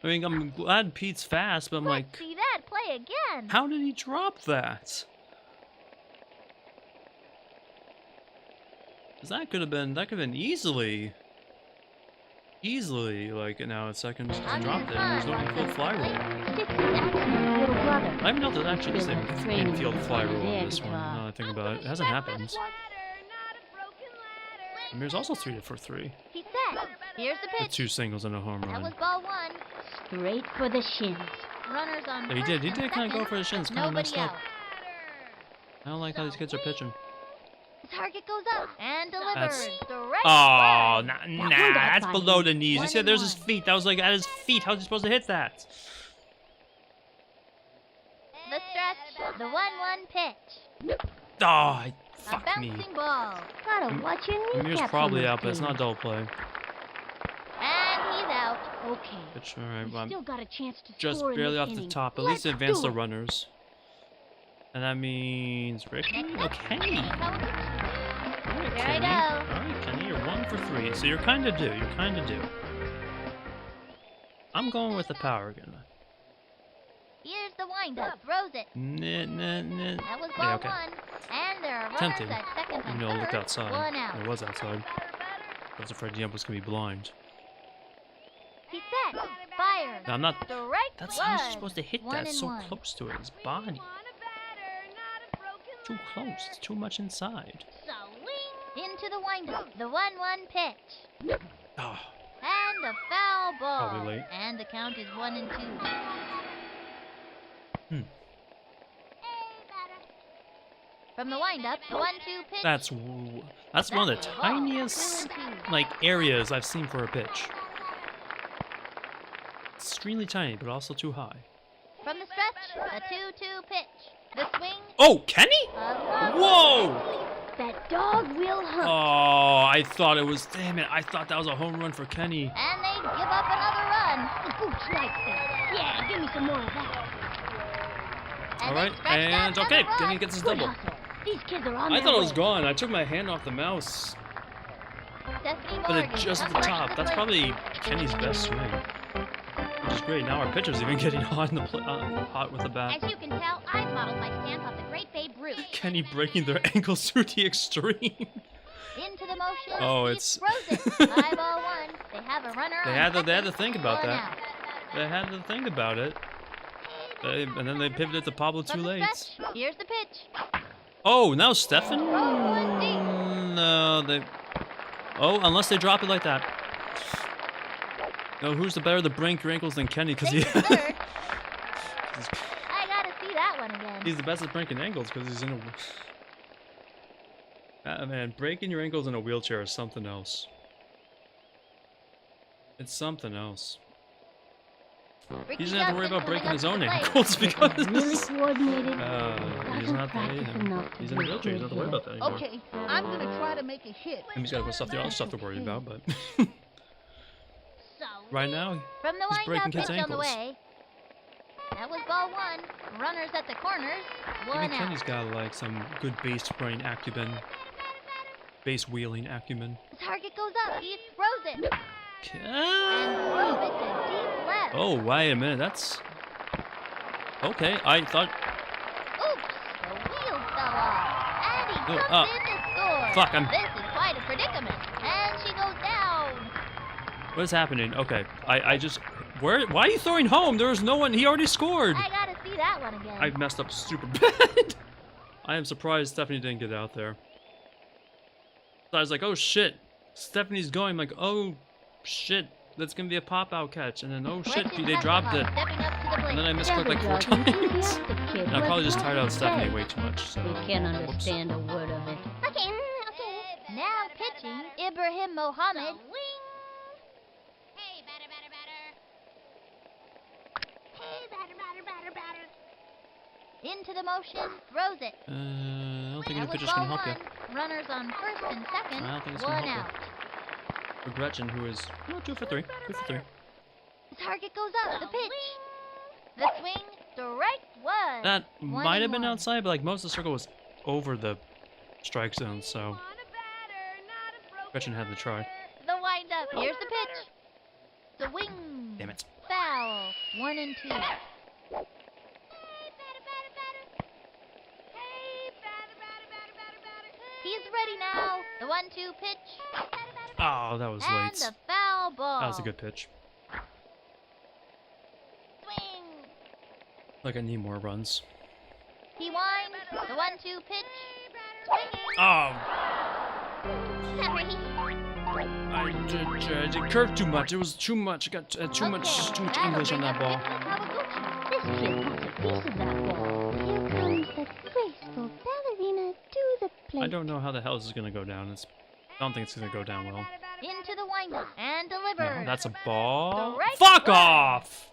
I mean, I'm glad Pete's fast, but I'm like, Let's see that play again. how did he drop that? 'Cause that could have been easily, like an out second just On dropped his it. There's no line. infield fly rule. Six Jackson's little brother. I even know there's actually this Still has training infield fly rule there on this to one. draw. Now that I think about it, it hasn't happened. And there's also 3 for 3 He's set. Here's the with pitch. 2 singles and a home That was run. ball one. Straight for the shins. Runners on Yeah, he first did. He and did kind of go second. for the shins. Kind of Nobody messed up. out. I don't like how these kids are pitching. The target goes up and delivers. That's- Straight Oh, one. nah, That one got that's by below him. the knees. You One see, and there's his one. feet. That was like at his feet. How's he supposed to hit that? The stretch. The 1-1 pitch. Oh, A fuck me. bouncing ball. Gotta watch your Amir's kneecaps probably on this out, but it's game. not double play. And he's out. Okay. Pitch, all right, We well, still got a chance to just score in barely this off the inning. top. At Let's least advance do the it. runners. And that means Ricky? Next up, Okay. Kenny All Cohen. right, Here I Kenny. go. All right, Kenny, you're 1 for 3. So you're kind of due. You're kind of due. I'm going with the power again. Here's the windup. Throws it. That was ball Yeah, okay. one. And there are runners Tempting. at second and You know, look third. outside. One out. It was outside. I was afraid the ump was going to be blind. He's set. Fires. Now, I'm not... Strike That's one. how you're supposed to hit One that. and So one. close to it. His body. Too close. It's too much inside. Swing into the windup. The 1-1 pitch. Oh, And a foul ball. Probably late. And the count is 1 and 2. From the windup, the 1-2 pitch. that's one of the Ball. tiniest 2 and 2. like areas I've seen for a pitch. Extremely tiny, but also too high. From the stretch, a 2-2 pitch. The swing. Oh, Kenny! A Whoa! That dog will hunt. Oh, I thought it was. Damn it! I thought that was a home run for Kenny. And they give up another run. The boots like that. Yeah, give me some more of that. All they right, scratch down and another okay, run. Kenny gets his Good double. hustle. These kids are on I their thought it was way. gone. I took my hand off the mouse, Stephanie but it Morgan just at the comes top. to That's plate. probably Kenny's best swing, which is great. Now our pitcher's even getting hot in the hot with the bat. As you can tell, I've modeled my stance off the great Babe Ruth. Kenny breaking their ankles to the extreme. Into the motion. Oh, he it's- throws it. 5-0-1. They have a runner They on had to second. think about One that. out. They had to think about it. And then they pivoted to Pablo too From the late. stretch, here's the pitch. Oh, now Stefan? one deep. No, they... Oh, unless they drop it like that. No, who's the better to break your ankles than Kenny? Because he... Take the third. I gotta see that one again. he's the best at breaking ankles because he's in a... man, breaking your ankles in a wheelchair is something else. It's something else. Ricky He doesn't have to worry Johnson about breaking his own coming up to the ankles plate. Really because... coordinated. he Doesn't doesn't have to... practice enough to He's be in a a wheelchair. He doesn't have to worry good about that anymore. Okay, I'm gonna try to make a hit. And he's got to stuff the other stuff to worry about, but... So, right now, from the he's windup breaking pitch kids' on the ankles. way. That was ball one. Runners at the corners. Even One Kenny's out. got like some good base running acumen, base wheeling acumen. The target goes up. He throws it. Okay. And throws it to deep left. Oh, wait a minute. That's okay. I thought. Oops. The wheels fell off. And he Oh, comes in to score. fuck, I'm- This is quite a predicament. And she goes down. What is happening? Okay, I just. Why are you throwing home? There was no one. He already scored. I gotta see that one again. I messed up super bad. I am surprised Stephanie didn't get out there. So I was like, oh shit, Stephanie's going. I'm like, oh shit, that's gonna be a pop out catch. And then oh shit, Gretchen they dropped it. stepping up to the plate. And then I misclicked like 4 Devil dog, times. the kid And I probably was just tired out not Stephanie dead. way too much. So. We can't whoops. understand a word of it. Okay. Now pitching, Ibrahim Mohammed. Hey, batter, batter, batter. Hey, batter, batter, batter, batter. Into the motion, throws it. I don't think any That was pitcher's gonna ball help you. one. Runners on first and second. I don't think it's gonna One help out. For Gretchen, who is 2 for 3. 2 for 3. The target goes up. The pitch. The swing. Strike one. That One might and have been one. outside, but like most of the circle was over the strike zone, so Gretchen had to try. The wind up. Here's the pitch. The wing. Damn it. Foul. 1 and 2. He's ready now. The 1-2 pitch. Oh, that was And late. the foul ball. That was a good pitch. swing. Like I need more runs. He winds. The 1-2 pitch. Swinging. Oh, Sorry. I did curve too much. It was too much. I got too much English on that ball. This kid wants a piece of that ball. Here comes the graceful ballerina to the plate. I don't know how the hell this is gonna go down. I don't think it's gonna go down well. Into the windup and No, delivered. that's a ball. Strike Fuck one. off!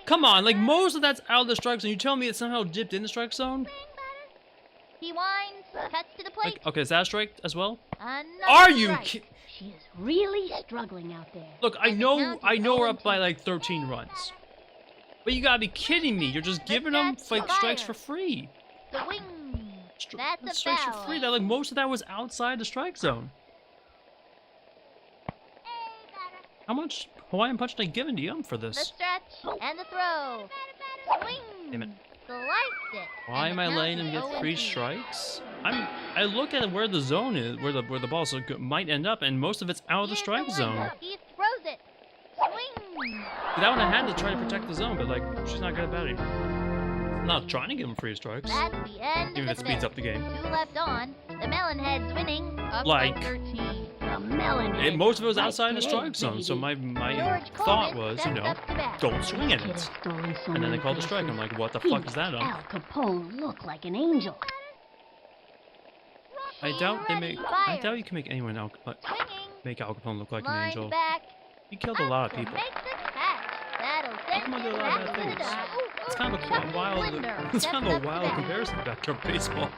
Come on, like most of that's out of the strike zone. You tell me it somehow dipped in the strike zone? He winds. Cuts to the plate. Like, okay, is that a strike as well? Another Are you strike. ki- She is really struggling out there. Look, I And the know count is we're up by 0-2. like 13 runs. But you gotta be kidding me. You're just giving them That's like fire. strikes for free. The wing. That's a Strikes for foul. free. That like most of that was outside the strike zone. How much Hawaiian punch did I give into you for The this? stretch and the throw. Swing. Damn it. Sliced it. Why And am the I count letting him is get 0-2. 3 strikes? I look at where the zone is, where the ball might end up, and most of it's out of the Here's strike the zone. windup. He throws it. Swing. That one I had to try to protect the zone, but like she's not good about it. I'm not trying to give him 3 strikes. That's the end Even if of it the speeds fifth. up the game. 2 left on. The Melonheads winning up Like- by 13. The melon. Most of it was Right outside the today, strike zone, so baby. my George thought Coleman was, steps up to bat. don't swing at Kid it. has stolen so And then many they called the strike. I'm bases. like, what the He fuck is that makes on? Al Capone look like an angel. I doubt they make. I Fire. doubt you can make anyone Swinging. make Al Capone look like an Line angel. back. He killed a lot of Up people. to make the catch. That'll send Capone did a him lot of back bad to the things. dugout. It's kind of a wild. Linder It's steps kind of up a to wild bat. comparison to backyard baseball.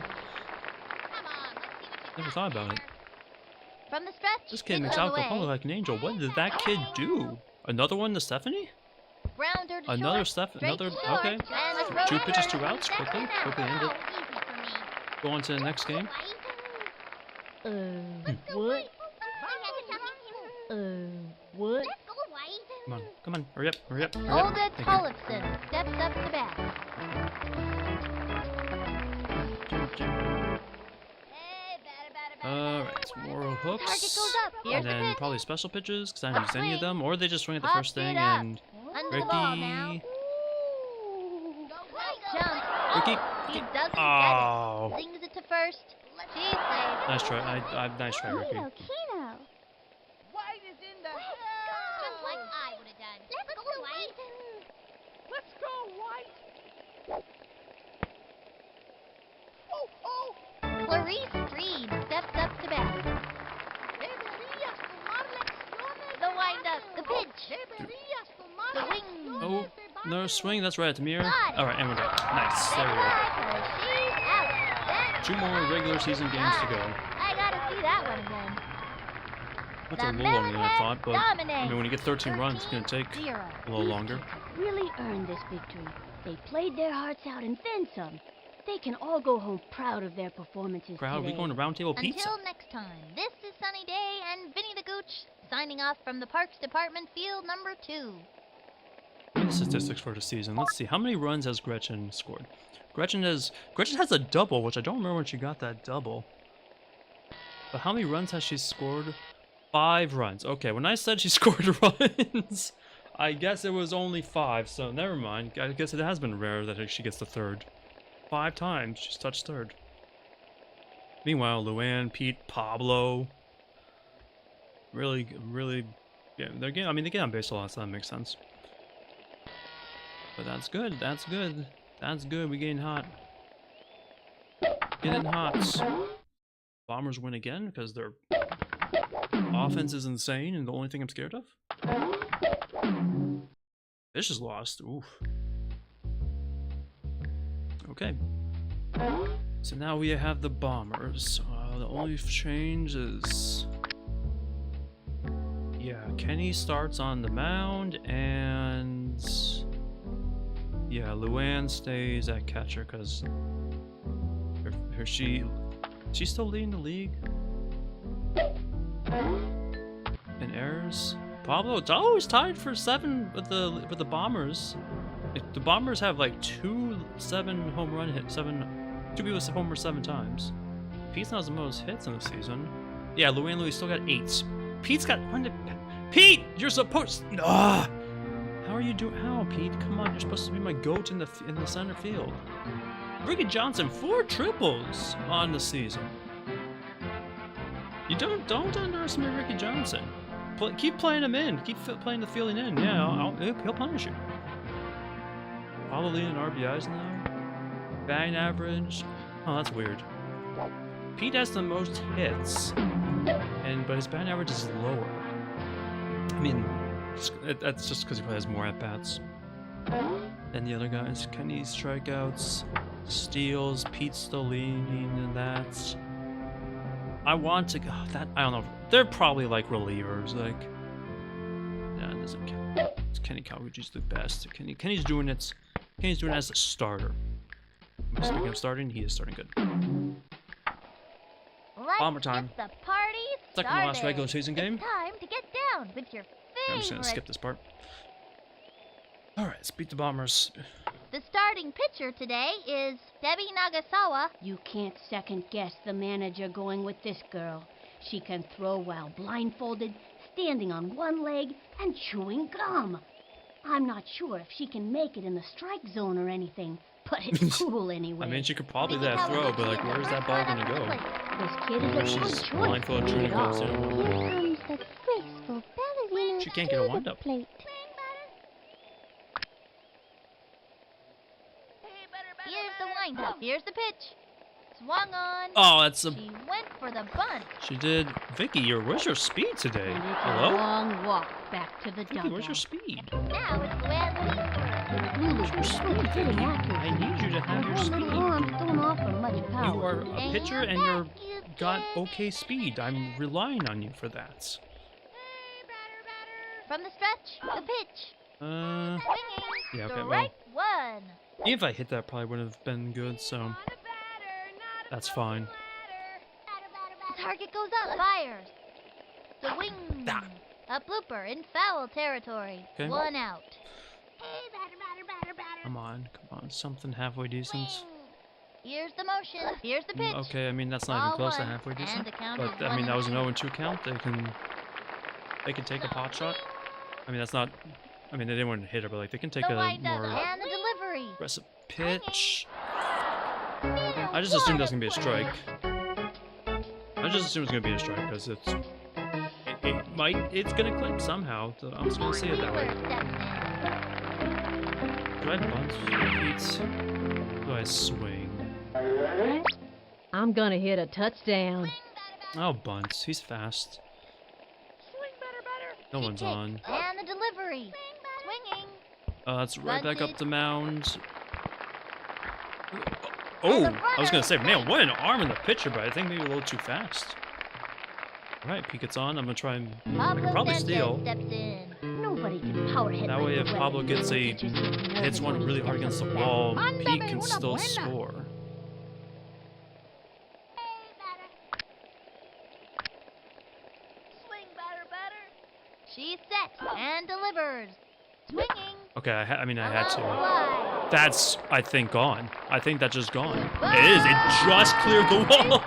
Never thought about it. From the stretch. This kid hits makes on Al the way. Capone look like an angel. What did that kid do? Another one to Stephanie? Grounder to Another short. Steph. Straight Another. to short. Okay. And a throw 2 to pitches, third. 2 outs. Quickly end it. Go on to the next game. What? What? Come on, hurry up. Olga Thank you. Tollefson steps up to bat. Alright, more Target hooks. goes up. Here's And the then pitch. probably special pitches, because I haven't used any of them. Or they just swing at the Pops first thing it up. and Under the ball now. Ricky. Jump. Ricky. He doesn't Oh. get it. Sings it to first. She's safe. Nice try. Nice try, Ricky. Kino, Kino. White is in the Just like I would have done. Let's go, White. Let's go, White. Oh, oh. Clarice Freed steps up to bat. Deberías tomar lecciones. The windup. The pitch. Deberías tomar The wing. Oh, no swing. That's right at the mirror. Got it. Alright, and we're done. Nice. There we go. She's out. That's 2 more regular season games to go. I gotta see that one again. That's The a little longer than I Melonheads thought, but I dominate. mean, when you get 13 runs, it's going to take 13-0. a little longer. really earned this victory. They played their hearts out and then some. They can all go home proud of their performances Crowd, today. we going to round table pizza. Until next time, this is Sunny Day and Vinny the Gooch signing off from the Parks Department Field number 2. The statistics for the season. Let's see. How many runs has Gretchen scored? Gretchen has a double, which I don't remember when she got that double. But how many runs has she scored? 5 runs. Okay, when I said she scored runs, I guess it was only 5, so never mind. I guess it has been rare that she gets the third. 5 times she's touched third. Meanwhile, Luann, Pete, Pablo, really, yeah, they get on base a lot, so that makes sense. But that's good. That's good. That's good. We getting hot. Getting hot. Bombers win again because their offense is insane, and the only thing I'm scared of. Fish is lost. Oof. Okay. So now we have the Bombers. The only change is... yeah, Kenny starts on the mound, and... yeah, Luann stays at catcher, because... she's still leading the league? In errors? Pablo, it's always tied for 7 with the Bombers. The Bombers have like 2 home run hits, 2 people with homer 7 times. Pete's not the most hits in the season. Yeah, Luann Louis still got 8. Pete's got 1. Pete, you're supposed. Ah, how are you doing? How, Pete? Come on, you're supposed to be my goat in the center field. Ricky Johnson 4 triples on the season. You don't underestimate Ricky Johnson. Keep playing him in. Keep playing the fielding in. Yeah, he'll punish you. Pablo leading RBIs now. Batting average. Oh, that's weird. Pete has the most hits, but his batting average is lower. I mean, that's just because he probably has more at bats than the other guys. Kenny's strikeouts, steals. Pete's still leading in that. I want to go. I don't know. They're probably like relievers. Like, nah, it doesn't count. Kenny Kawaguchi's the best. Kenny's doing it. Kenny's doing it as a starter. Speaking of starting, he is starting good. Let's Bomber time. get the party Second to last regular season game. It's time to get down with your I'm just gonna skip this part. Alright, let's beat the Bombers. The starting pitcher today is Debbie Nagasawa. You can't second guess the manager going with this girl. She can throw while blindfolded, standing on one leg, and chewing gum. I'm not sure if she can make it in the strike zone or anything, but it's cool anyway. I mean, she could probably that throw, but like, where's that ball gonna go? This kid is a She's good choice. blindfolded chewing gum too. Here comes the graceful ballerina She can't get a to wind the up. plate. Here's the windup. Here's the pitch. Swung on. Oh, that's a. She went for the bunt. She did. Vicky, where's your speed today? And it's a Hello? long walk back to the Vicky, dugout. where's your speed? Now it's Luann Lulu Where's your is speed, hitting Vicky? accurately. I need you to have your Her little speed. arms don't offer much power. You are a pitcher and you're got okay speed. I'm relying on you for that. From the stretch, the pitch. Yeah, Swinging. okay, well. Strike one. Even if I hit that, probably wouldn't have been good, so that's fine. The target goes up. Fires. Swing. Ah. A blooper in foul territory. Okay. 1 out. Come on, something halfway decent. Here's the motion. Here's the pitch. Okay, I mean that's not even Ball close to one, halfway and decent. the count But is I mean that was an 1-2. 0-2 count. They can take a pot shot. I mean that's not. I mean they didn't want to hit her, but like they can take The a windup more and the delivery. aggressive pitch. I just assumed that's gonna be a strike. I just assumed it's gonna be a strike because it's gonna click somehow. So I'm just gonna say it that way. Do I bunt Pete? Do I swing? I'm gonna hit a touchdown. Oh, bunt. He's fast. No one's on. And the delivery. Swinging. That's right back up Bunted. the mound. Oh, I was gonna say, man, what an arm in the pitcher, but I think maybe a little too fast. All right, Pete gets on. I'm gonna try and I can Pablo probably Sanchez steal. steps in. No Nobody can power hit That like way, the if weather. Pablo gets a It just gets nervous hits one when he really hard steps against the up to bat. wall, Mándame Pete can una still buena. score. Swing, batter. She's set and delivers. Swinging. Okay, I mean, I had Along the to. line. That's, I think, gone. I think that's just gone. It is. It just cleared the wall.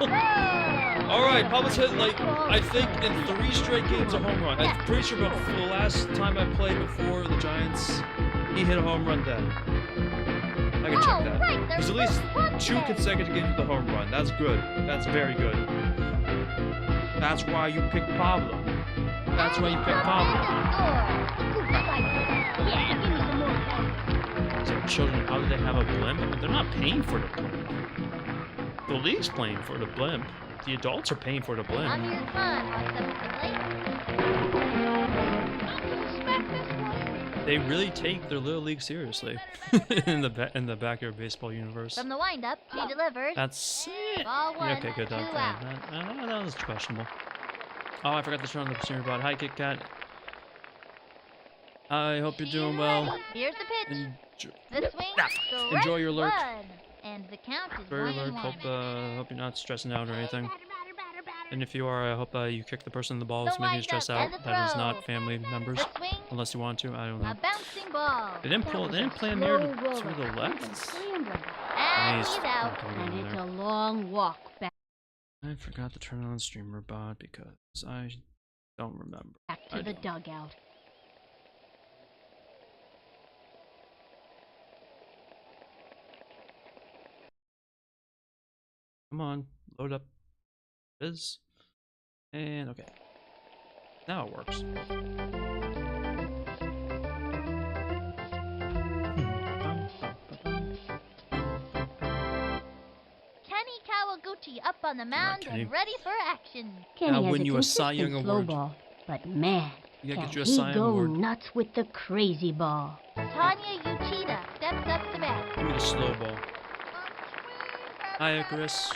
All right, Pablo's hit, like, I think in 3 straight games a home run. I'm pretty sure before the last time I played before the Giants, he hit a home run then. I can check that. Right, There's at least 2 consecutive games with a home run. That's good. That's very good. That's why you picked Pablo. That's why you picked Pablo. Yeah, give me some more of that. So children, how do they have a blimp? They're not paying for the blimp. The league's paying for the blimp. The adults are paying for the On blimp. your fun, what's up with the plate? They really take their little league seriously in the backyard baseball universe. From the windup, she delivers. That's Ball yeah, one, okay, good. 2 That out. that was questionable. Oh, I forgot to turn on the streamer bot. Hi, Kit Kat. I hope you're doing well. Here's the pitch. Enjoy, The swing. Strike enjoy your lurk. one. And the count is Very 1-1. alert. Hope you're not stressing out or anything. And if you are, I hope you kick the person in the ball The that's making you windup stress out. and the That is throw. not family members, The swing. unless you want to. I don't know. A bouncing ball. They didn't pull. They didn't play him near to the left. Scrambling. And Nice. he's out. And it's a long walk back I forgot to turn on streamer bot because I don't remember. to the dugout. Come on, load up. It is. And okay. Now it works. Kenny Kawaguchi up on the mound Kenny. and ready for action. Kenny Now has win a you a Cy consistent Young slow award. ball, but man, You gotta can get you a he Cy Young go award. nuts with the crazy ball. Tanya Uchida steps up to bat. Give me the slow ball. Hiya, Chris.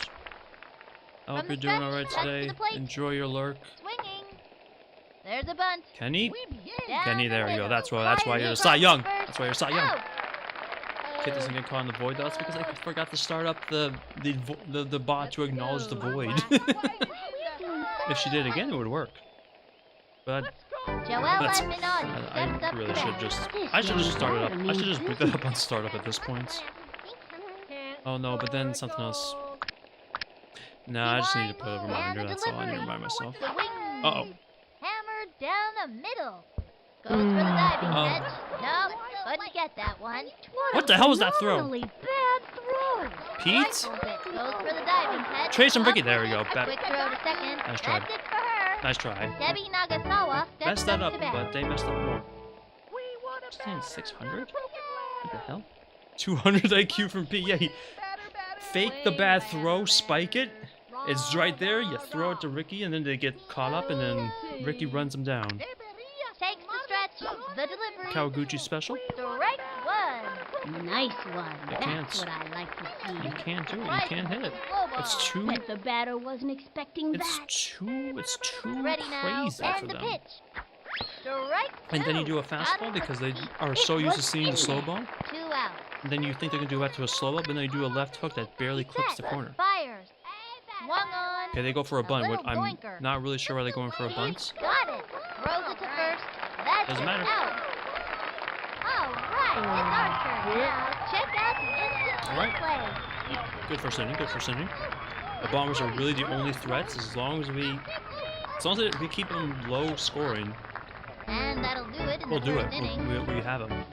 I hope From the you're doing stretch, alright up to today. the plate. Enjoy your lurk. Swinging. There's a bunt. Kenny? Down Kenny, the there you go. middle. That's why you're the He Cy goes Young. first. That's why you're Cy Young. Out. Kid doesn't get caught in the void. That's because I forgot to start up the bot to acknowledge the void. If she did again, it would work. But Joel That's- Minardi steps I up really to should bat. just. This I should just young start it up. batter I should means just boot that up on startup at this point. Oh no, but then something else. Nah, I just need to put a And reminder. the That's all. I need to delivery. remind myself. The wing. Uh-oh. Hammered down the middle. Goes for the diving Oh. catch. No, couldn't get that one. What the hell was that throw? Phenomenally bad throw. Pete? Rifles it. Goes for the diving catch. Trace and Ricky. Up There we with go. it. Back. Quick throw to second. Nice try. That's it for her. Nice try. Debbie Nagasawa steps Messed that up up, to bat. but they messed up more. Just saying 600? What the hell? 200 IQ from P. Yeah, he fake the bad throw, spike it. It's right there. You throw it to Ricky, and then they get caught up, and then Ricky runs them down. Takes the stretch. The delivery. Kawaguchi special? Strike one. Nice one. You can't. That's what I like to see. You can't do it. You Right can't hit it. slow ball. It's too. Bet the batter wasn't expecting It's that. too Ready now. crazy And for the them. pitch. Strike And then you two. do a Got fastball it. because they are so used to seeing the slow ball. 2 out. And then you think they're gonna do that to a slow up, and then they do a left hook that barely clips the Set. corner. Fires. Swung on. Okay, they go for a bunt, which little I'm boinker. not really sure why they're going for a bunt. Got it. Throws it to first. That's Doesn't it. matter. Out. All right, it's our turn now. Check out the instant All right. play. Good first inning. Good first inning. The Bombers are really the only threats as long as we keep them low scoring. And that'll do it in We'll the do it. first inning. We have them.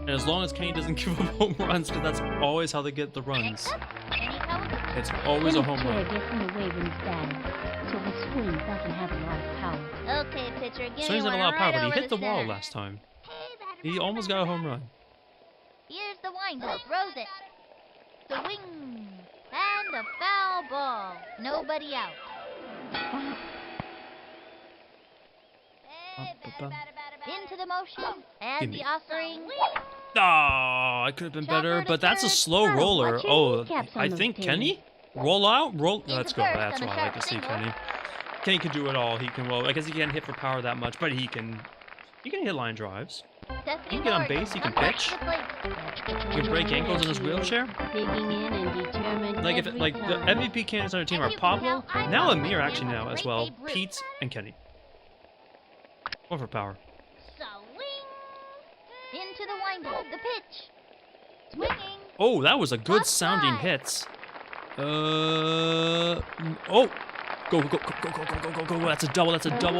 And as long as Kenny doesn't give up home runs, because that's always how they get the runs. Kenny Kawaguchi. It's always a home chair run. gets in the way when he's batting, so his swing doesn't have a lot of power. Okay, pitcher, give So me he's one not a lot of power, right but he over hit the wall center. last time. He almost got a home run. Here's the windup. Throws it. The wing. And a foul ball. Nobody out. Into the motion. And Gimme. the offering. Oh, I could have been better, Chopper to but that's a third. slow Wow, roller. watch your Oh, kneecaps on I those think pins. Kenny? Roll out? Roll. Into Let's go. first That's on a what I like to sharp see, single. Kenny. Kenny can do it all. He can, well, I guess he can't hit for power that much, but he can You can hit line drives. Stephanie You can get on Morgan base, you can comes pitch. to the plate. You can break ankles in his wheelchair. Digging in and determined Like if every like the time. MVP candidates on our team are Thank you. Pablo, Now now I'm Amir with actually you. now as Great well, Babe Ruth. Pete and Kenny. Overpower. Swing. Into the windup. The pitch. Swinging. Oh, that was a good Offside. sounding hit. Oh. Go, go, go, go, go, go, go, go, go. That's a double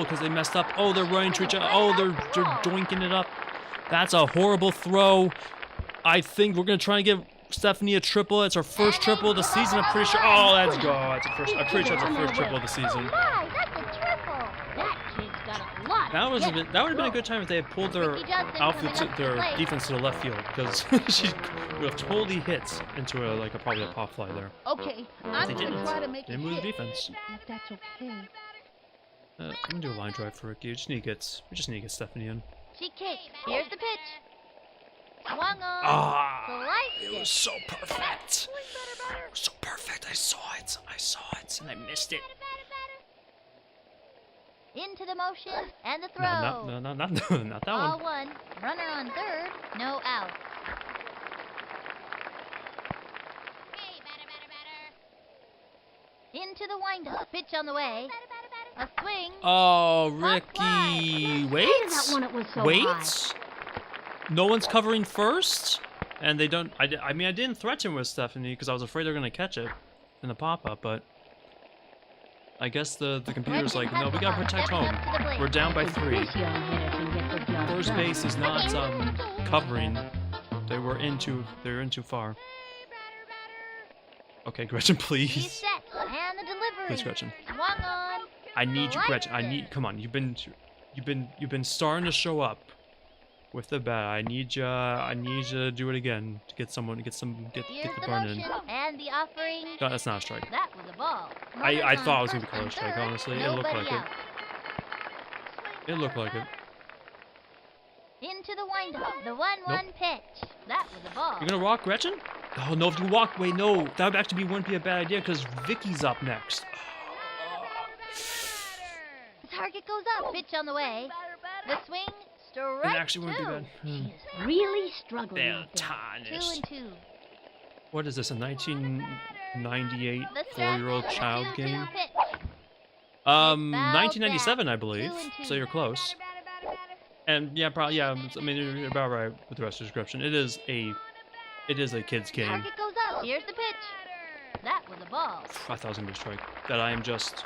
because they messed up. Oh, they're running to each other. Oh, they're doinking it up. That's a horrible throw. I think we're going to try and give Stephanie a triple. It's her first triple of the season, I'm pretty sure. Oh, let's go. That's a first. I'm pretty sure it's her first triple of the season. My, that's a triple. That kid's got a lot. That would have been a good time if they had pulled their Ricky Johnson outfit, coming up to their the plate. defense to the left field, because she would have totally hit into probably a pop fly there. Okay, But I'm they gonna didn't. try to make They it didn't move the hit. defense. If that's okay. I'm gonna do a line drive for Ricky. We just need to get Stephanie in. She kicks. Here's the pitch. Swung on. Ah, Sliced it was so perfect. So perfect. I saw it, and I missed it. Into the motion and the throw. No, not that Ball one. one. Runner on third. No out. Into the windup. Pitch on the way. A swing. Oh, Pop Ricky, wait. Hated that one, it was so Wait. high. No one's covering first, and they don't. I mean, I didn't threaten with Stephanie because I was afraid they were gonna catch it in the pop-up, but I guess the computer's like, no, we gotta protect home. We're down by 3. This young hitter can get the job First done. base is not covering. They're in too far. Okay, Gretchen, He's please. set. And the delivery. Please, Gretchen. Swung on. I need you, Gretchen. Come on. You've been starting to show up with the bat. I need you to do it again to get Here's the the burn motion in. and the offering. No, that's not a strike. That was a ball. I Runners thought on it was gonna be first color and strike, third. honestly. It looked Nobody like it. out. It looked like it. Into the windup. The 1-1 pitch. That was a ball. You're gonna walk, Gretchen? Oh no! If you walk, wait, no. That would actually wouldn't be a bad idea because Vicky's up next. The target goes up. Pitch on the way. The swing. Strike It actually wouldn't be two. bad. She is really struggling They're out there. 2 and 2. What is this? A 1998 The set. 4-year-old The child 2-2 game? pitch. 1997, I back. believe. 2 and 2. So you're close. And yeah, probably yeah. I mean, you're about right with the rest of the description. It is a kid's game. Target goes up. Here's the pitch. That was a ball. I thought it was gonna be a strike. That I am just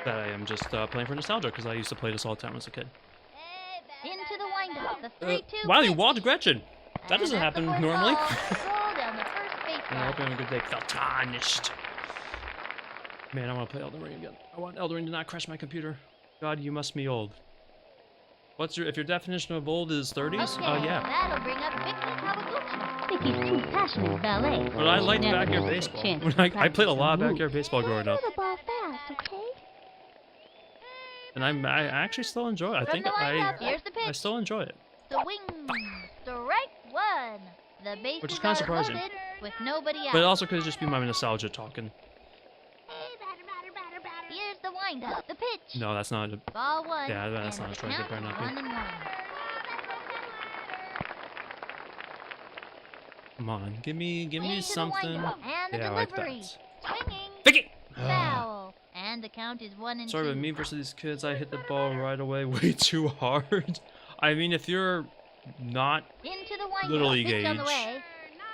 playing for nostalgia because I used to play this all the time as a kid. Into the windup. The 3-2 Wow, you pitch. walked Gretchen. That doesn't And that's the happen fourth normally. ball. Roll down the first base And I hope line. you're having a good day. Felt tarnished. Man, I want to play Elden Ring again. I want Elden Ring to not crash my computer. God, you must be old. If your definition of old is 30s? Okay, Yeah. that'll bring up Vicky Kawaguchi. Vicky's too passionate ballet. But I liked Never backyard gets a baseball. chance When to I played a practice lot of moves. backyard baseball growing up. Throw the ball fast, okay? And I actually still enjoy it. I From think the windup, here's the I pitch. still enjoy it. The wing. Strike one. The bases Which is kinda are surprising. loaded with nobody out. But it also could just be my nostalgia talking. Here's the windup. The pitch. No, that's not. Ball one. Yeah, that's and not a strike. It count better not be. 1-1. Come on, give me Into the something. windup and the Yeah, I like delivery. that. Swinging. Vicky. Foul. And the count is 1 and 2. Sorry, but me versus these kids, I hit the ball right away way too hard. I mean, if you're not, Into the windup. Little league pitch on the age. way.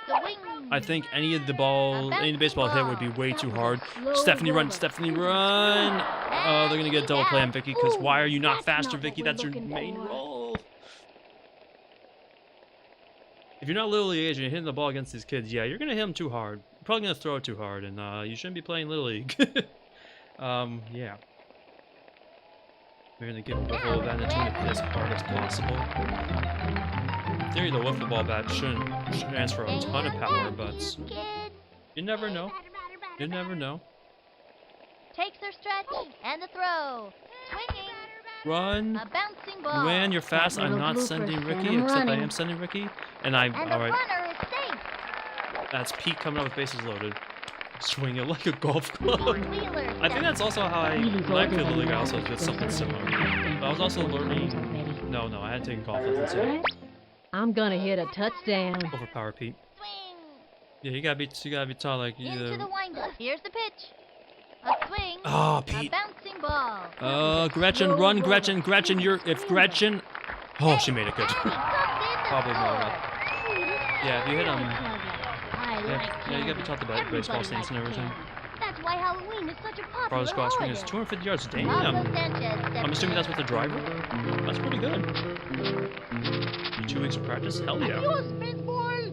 The wing. I think any of the baseball hit would be way too hard. Slow Stephanie run, roller. Stephanie run. Oh, they're gonna get a double play on Vicky because Ooh, why are you not that's faster, not what Vicky? we're That's your looking main for. role. If you're not Little League age and you're hitting the ball against these kids, yeah, you're gonna hit them too hard. You're probably gonna throw it too hard, and you shouldn't be playing Little League. Yeah. We're gonna give them the whole advantage and hit as hard as possible. In theory, the wiffle ball bat shouldn't transfer a ton of power, but Kid you never know. You never know. takes her stretch and the throw. Swinging. Run. A bouncing ball. Luann, you're fast. That I'm little not blooper sending sent Ricky, him except I running. am sending Ricky. And I, And the alright, runner is safe. that's Pete coming up with bases loaded. swing it like a golf club. Wheeler I think that's also how I, when I played the league, I also did something similar. But I was also learning. No, I had taken golf lessons too. I'm gonna hit a touchdown. Go for power, Pete. swing. Yeah, you gotta be taught like Into either. the windup. Here's the pitch. A swing. Oh, A Pete. bouncing ball. Gretchen, run, Gretchen, Gretchen. If Gretchen. Oh, she made it good. And he comes in to Probably more. score. Yeah, if you hit I him. like Yeah, you gotta be taught the baseball Everybody stance and likes everything. candy. That's why Halloween is such a popular Farthest cross swing is holiday. 250 yards. Pablo Damn. Sanchez I'm steps assuming in. that's with the driver. That's pretty good. 2 weeks of practice? Hell yeah. Adios, big boy.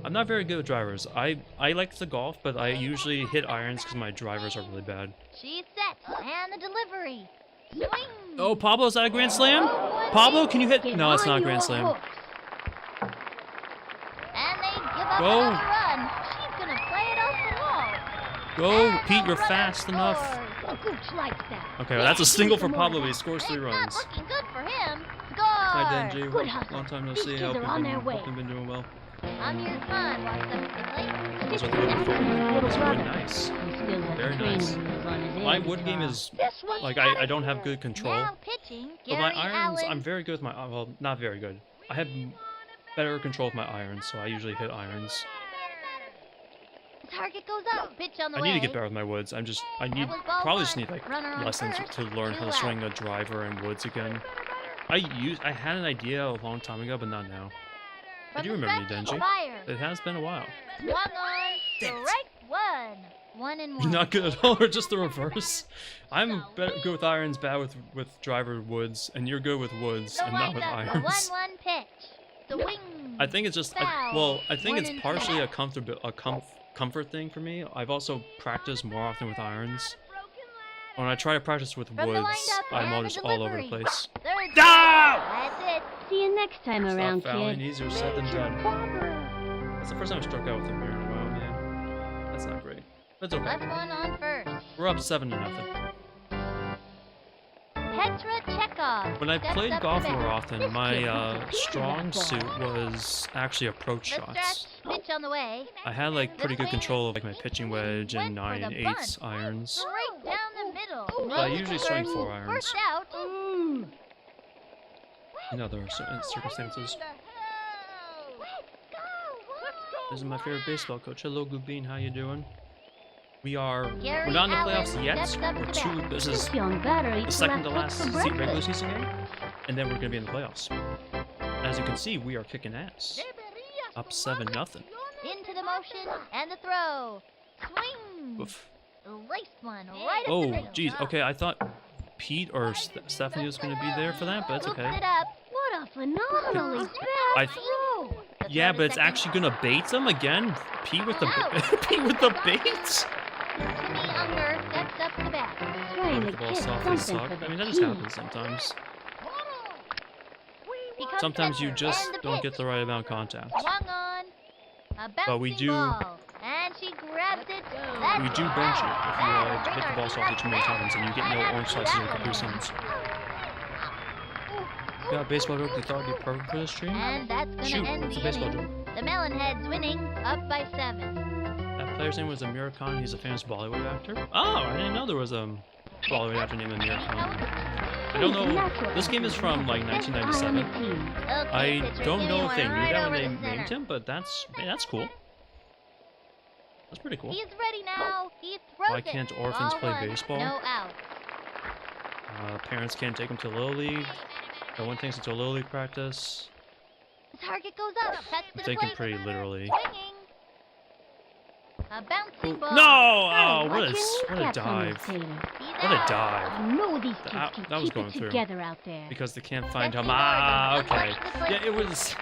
I'm not very good with drivers. I like the golf, but I usually hit irons because my drivers are really bad. She's set. And the delivery. Swing. Oh, Pablo, is that a grand slam? Oh, Pablo, can you hit? Get No, it's on not a your grand slam. horse. And they give up Go. another run. She's gonna play it off the wall. Go, And Pete, the you're runner fast enough. scores. The gooch likes that. Okay, well, that's a single for Pablo. He scores 3 It's runs. not looking good for him. Score. Hi, Denji. Good hustle. Long time no These see. kids Hope are you've on their been, way. hope you've been doing well. Amir Khan walks up to the plate. That's what they did before. That was really nice. He still has Very training nice. wheels on his My hands, wood game though. is This one's like outta I don't have here. good control. Now pitching. But Gary my irons, Allen. I'm very good with my well, not very good. I have better control with my irons, so I usually hit irons. The target goes up. Pitch on the I way. need to get better with my woods. I need was ball probably one. just need like Runner on lessons first, to learn how to 2 swing out. a driver and woods again. I had an idea a long time ago, but not now. From Do you the remember me, stretch, Denji? fire. It has been a while. Swung on. Strike one. 1 and 1. You're not good at all, or just the reverse. I'm good with irons, bad with driver woods, and you're good with woods The and not with windup. A irons. 1-1 pitch. The wing. I think it's just Foul. well, I think 1 it's and 2. partially a comfort thing for me. I've also practiced more often with irons. When I try to practice with From the woods, windup I'm all and just the all over the delivery. place. Third Ah! That's it. See you next time around, Stop fouling, kid. easier said than done. That's the first time I struck out with a mirror in a while, man. That's not great. That's okay. Left one on first. We're up 7-0. Petra Chekhov. When I steps played up golf to bat. more often, This my kid has a strong ball. suit was actually approach The shots. stretch. Pitch on the way. I had like pretty good swing. control of like my pitching wedge and Went for 9 the and 8 bunt. irons. Straight down the middle. But I usually swing 4 irons First out. in other circumstances. This is my favorite baseball coach. Hello, Gubin. How you doing? We're Gary not in the Allen playoffs yet. steps up We're to two. bat. This is This young batter the eats second to left last hook for regular breakfast. season game, and then we're gonna be in the playoffs. As you can see, we are kicking ass. Up 7-0. Into the motion and the throw. Swing. Oof. Laced one right up the Oh, middle. geez. Okay, I thought Pete or Stephanie was gonna be there for that, but that's Loops okay. it up. What a phenomenally I fast th- throw. The throw Yeah, to but it's second. actually gonna bait them again. Pete with the Out. Pete with the bait. Jimmy Unger steps up to bat. Trying The to ball get softly something sucked. for I the mean, that just team. happens sometimes. He comes Sometimes you catcher, just and the don't pitch. get the right amount of contact. Swung on. A But we bouncing do- ball. And she grabs it. That's We do bench it out. if you That'll hit the bring ball our softly too many team up times, and you get no right orange after slices that or one. Capri Suns. Yeah, baseball joke they thought would be perfect for this stream. And that's gonna Shoot, end what's a the baseball inning. joke? The Melonheads winning, up by 7. That player's name was Amir Khan. He's a famous Bollywood actor. Oh, I didn't know there was a Bollywood actor named Amir Khan. I don't know. This game is from like 1997. I don't know if they knew that when they named him, but that's cool. That's pretty cool. He's ready now. He throws Why it. can't orphans Ball play one, baseball? No out. Parents can't take him to Little League. No one takes him to Little League practice. The target goes up. Cuts to I'm the thinking plate. pretty literally. Swinging. A bouncing ball. No! Oh, Watch what your a kneecaps on dive. this tater. He's What a out. dive. I know these kids That- can that was keep going it through. together out there. Because they can't find him. Stephanie Ah, Morgan okay. upright to the plate. Yeah, it was.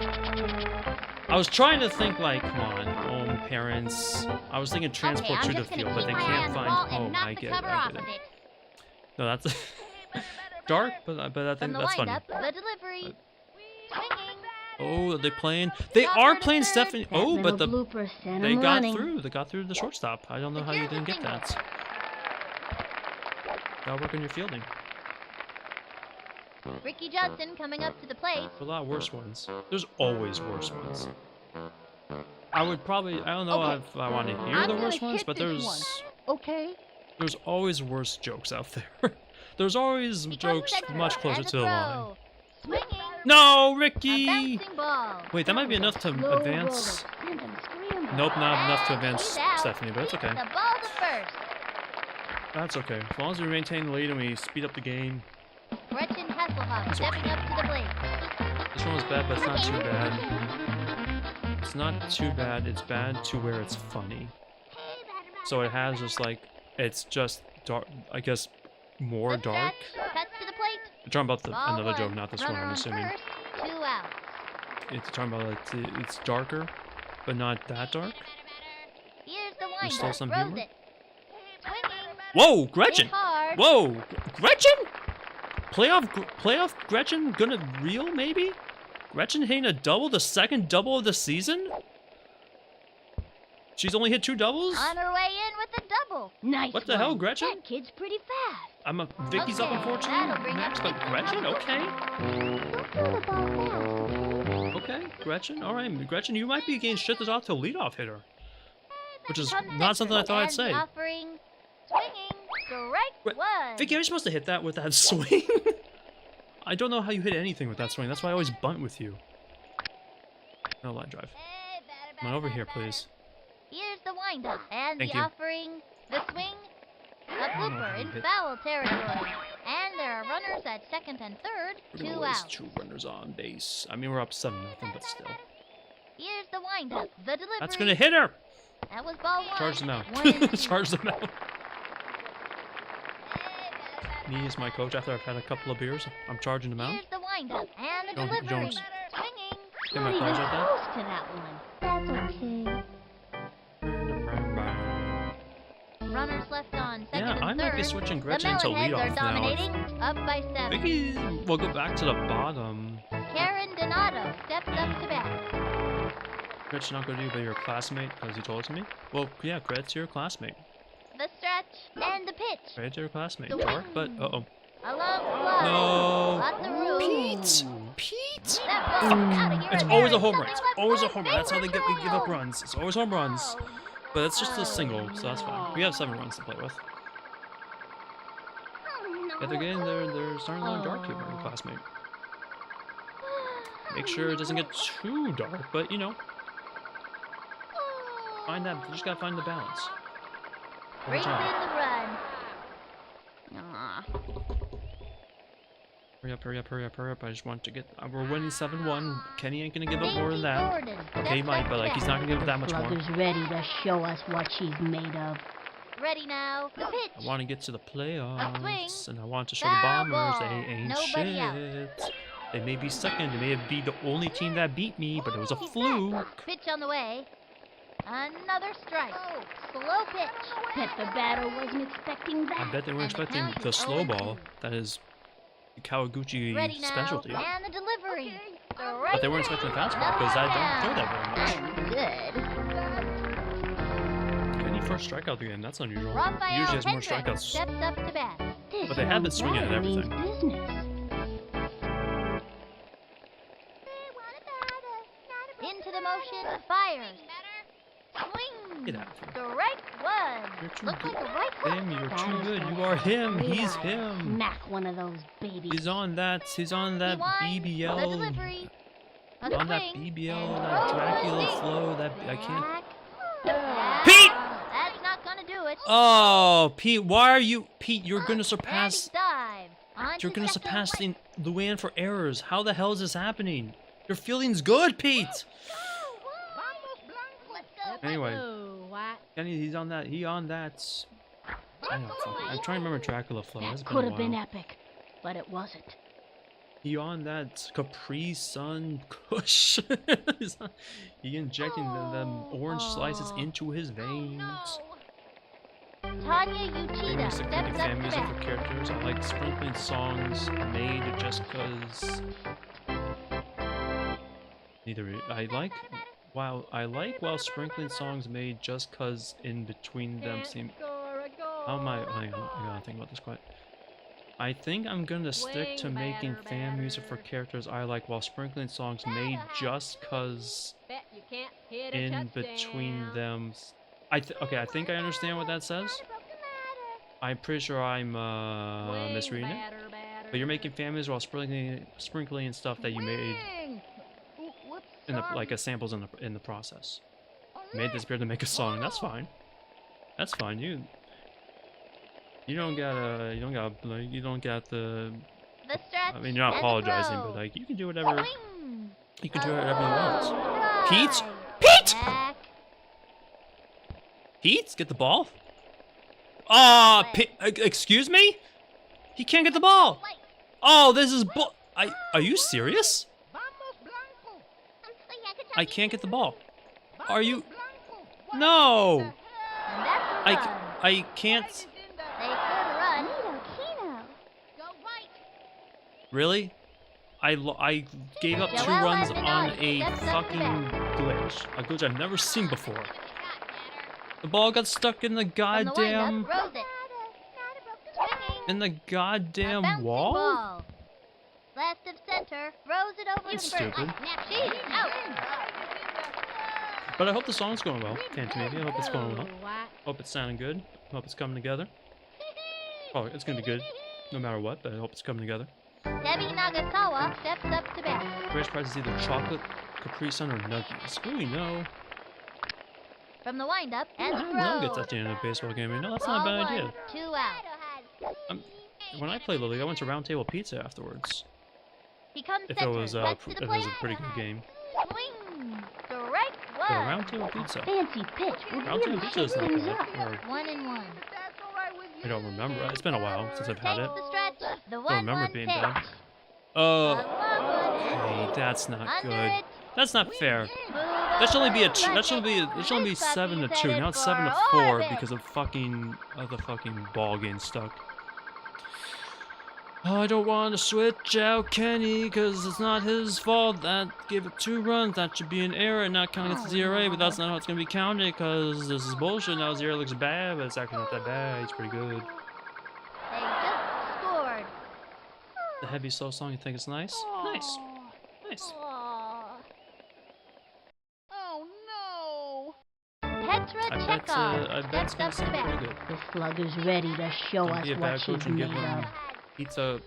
I was trying to think like, come on, home parents. I was thinking transport Okay, to I'm the just gonna field, but keep they my eye can't on the find ball and home. knock I the get cover it. I off get of it. it. No, that's dark, but I From think the that's funny. windup, the delivery. Swinging. Oh, are they playing? They are playing Stephanie. That Oh, but little the blooper sent they 'em got running. through. They got through the shortstop. I don't know how you didn't get that. Gotta work on your fielding. Ricky Judson coming up to the plate. A lot worse ones. There's always worse ones. I would probably, I don't know Okay. if I want to hear I'm the gonna worst ones, hit but this one. Okay. there's always worse jokes out there. There's always jokes Center much closer and a to the line. throw. Swinging. No, A Ricky! bouncing ball. Wait, that might be enough to Slow advance. roller, sprint and scramble. Nope, not enough to And advance he's out. Stephanie, but it's Keep okay. The ball to first. That's okay. As long as we maintain the lead and we speed up the game. Gretchen Hasselhoff stepping up to the plate. This one was bad, but it's not too bad. It's not too bad. It's bad to where it's funny. So it has just like, it's just dark, I guess, more Good dark. stretch. Cut to the plate. You're talking about Ball another joke, one. not this Runner one, I'm on assuming. First, 2 out. It's talking about like, it's darker, but not that dark. Here's the You stole windup. some Throws humor? it. Swinging. Whoa, Gretchen! Hit hard. Whoa, Gretchen! Playoff Gretchen gonna reel maybe? Gretchen hitting a double, the second double of the season? She's only hit 2 doubles? On her way in with the double. Nice What the hell, one. Gretchen? That kid's pretty fast. Vicky's up Okay, unfortunately that'll bring next, up but Gretchen, okay. Don't throw the ball fast, okay? Okay, Gretchen, alright. Gretchen, you might be getting shifted off to a leadoff hitter. Which is Comes not something I thought I'd and say. Offering. Swinging. Strike one. Vicky, you're supposed to hit that with that swing. I don't know how you hit anything with that swing. That's why I always bunt with you. No line drive. Come on over here, please. Here's the windup and Thank the you. offering. The swing. A how blooper you in hit. foul territory. And there are runners at second and third. 2 Always out. 2 runners on base. I mean, we're up 7-0, but still. Here's the windup. The delivery. That's gonna hit her! That was ball 1. Charge them out. 1 and 2. Charge them out. Me as my coach after I've had a couple of beers, I'm charging them out. Here's the windup and the Don't- delivery. don't- Swinging. Get my Not claws even like that. close to that one. That's okay. Runners left on second Yeah, and I might be third. switching The Gretchen to Melonheads are leadoff now. dominating. Up by 7. Vicky will go back to the bottom. Karen Donato steps up to bat. Gretchen, not gonna do, but you're a classmate because you told it to me. Well, yeah, Gret's your classmate. The stretch and the pitch. Gret's your classmate. The Dark, wing. but A long fly. No. Lots of room. Pete! Pete! That ball's out of here. It's and always there a home is run. It's something always a left home on run. That's how we give up field. runs. It's always home runs. But it's just a single, so that's fine. We have 7 runs to play with. Yeah, they're starting to look dark here, my classmate. Make sure it doesn't get too dark, but you know, find that. You just gotta find the balance. Brings in the run. Hurry up, hurry up, hurry up, hurry up. I just want to get. We're winning 7-1. Kenny ain't gonna give up more than Daisy that. Gordon Okay, he steps might, up but to like he's bat. not gonna give up that much more. Slugger's ready to show us what she's made of. Ready now. The I pitch. want to get to the playoffs, and I want to show the Foul Bombers they ball. ain't Nobody out. shit. They may be second, they may be the only team that beat me, but it was a He's fluke. back. Pitch on the way. Another strike. Slow pitch. Bet the batter wasn't expecting that. I bet they were And the expecting count the is slow 0-2. ball. That is Kawaguchi Ready now. specialty. And the delivery. But they weren't expecting the fastball because I don't throw that very much. Good. Any first strikeout of the game, that's unusual. He Raphael usually has more Hendricks strikeouts. steps up to bat. This But they have been young swinging at batter means everything. business. Into the motion. Fires. Swing. Get out of here. Strike one. You're too Looks good. like a right hook. Him, you're That too is good. gonna You are him. Great He's eye. him. Smack one of those babies. He's on that. He's on He that winds. The BBL. delivery. A On that swing, BBL, and that throws Dracula deep. flow. That I can't. Back. Pete! That's not gonna do it. Oh, Pete, why are you, Pete? You're gonna Randy surpass. dive. On You're to gonna second. surpass the Luann for errors. How the hell is this happening? Your feeling's good, Pete. Let's go. Anyway, Oh, what? Kenny, he's on that. He on that. I don't know. I'm trying to remember Dracula flow. It's That been could a have been while. epic, but it wasn't. He on that Capri Sun Kush. He injecting them orange slices into his veins. Tanya Uchida Music steps and up fan to music for bat. characters. I like sprinkling songs made just cause. Neither while sprinkling songs made just cause in between them seem. How am I? Hang on, I gotta think about this quite. I think I'm gonna stick to Swing, making batter, fan music for batter. characters I like while sprinkling songs made just cause Bet you can't hit hit a in touchdown. between them. Okay, I think I understand what that says. I'm pretty sure I'm misreading it. But you're making families while sprinkling in stuff that you made in the like as samples in the process. Made this beer to make a song. That's fine. That's fine. You don't gotta the. The stretch. I mean, you're not and apologizing, throw. but like you can do whatever. Swing. You can do whatever you want. Drive. Pete? Pete! Back. Pete, get the ball. Excuse me? He can't get the ball. Oh, this is bull. Are you serious? I can't get the ball. Are you? No. And that's a run. I can't. They could run. Kino. Really? I gave up 2 Joel runs Lebanon on a steps up to fucking bat. glitch. A glitch I've never seen before. The ball got stuck in the From the goddamn windup, throws it. Swinging. in the A goddamn bouncing wall. ball. Left of center. Throws it over That's the first. stupid. She's out. But I hope the song's going well. Fantasy, I hope it's going well. What? Hope it's sounding good. Hope it's coming together. Oh, it's gonna be good, no matter what. But I hope it's coming together. Debbie Nagasawa steps up to bat. Greatest prize is either chocolate, Capri Sun, or Nuggies. Ooh, you know. From the windup and the throw. Nuggets at the end of the baseball game. You know, that's not a Ball bad idea. 1, 2 out. When I played Little League, I went to Round Table Pizza afterwards. He comes If center. it was Left to if the it plate. was a pretty good game. Swing. Strike But one. Round Table Pizza. Fancy pitch would Round Table really Pizza shake is not things bad. up. Or 1-1. I don't remember. It's been a while since I've had Takes it. the stretch. The Don't remember 1-1 it being pitch. bad. A long one. Hey, that's not Under good. it. That's not fair. Move That should only be a over, that should be right it should only be This puppy's 7-2. headed Now it's for 7-4 orbit. because of the fucking ball getting stuck. Oh, I don't want to switch out Kenny because it's not his fault. That gave it 2 runs. That should be an error and not counted as ZRA, but that's not how it's gonna be counted because this is bullshit. Now ZRA looks bad, but it's actually not that bad. It's pretty good. They just scored. The heavy slow song, you think it's nice? Nice. Nice. Oh no! Petra I bet it's Chekhov gonna steps up to sound pretty bat. good. The slugger's ready to show Don't us be a what bad she's coach and give made them of. pizza,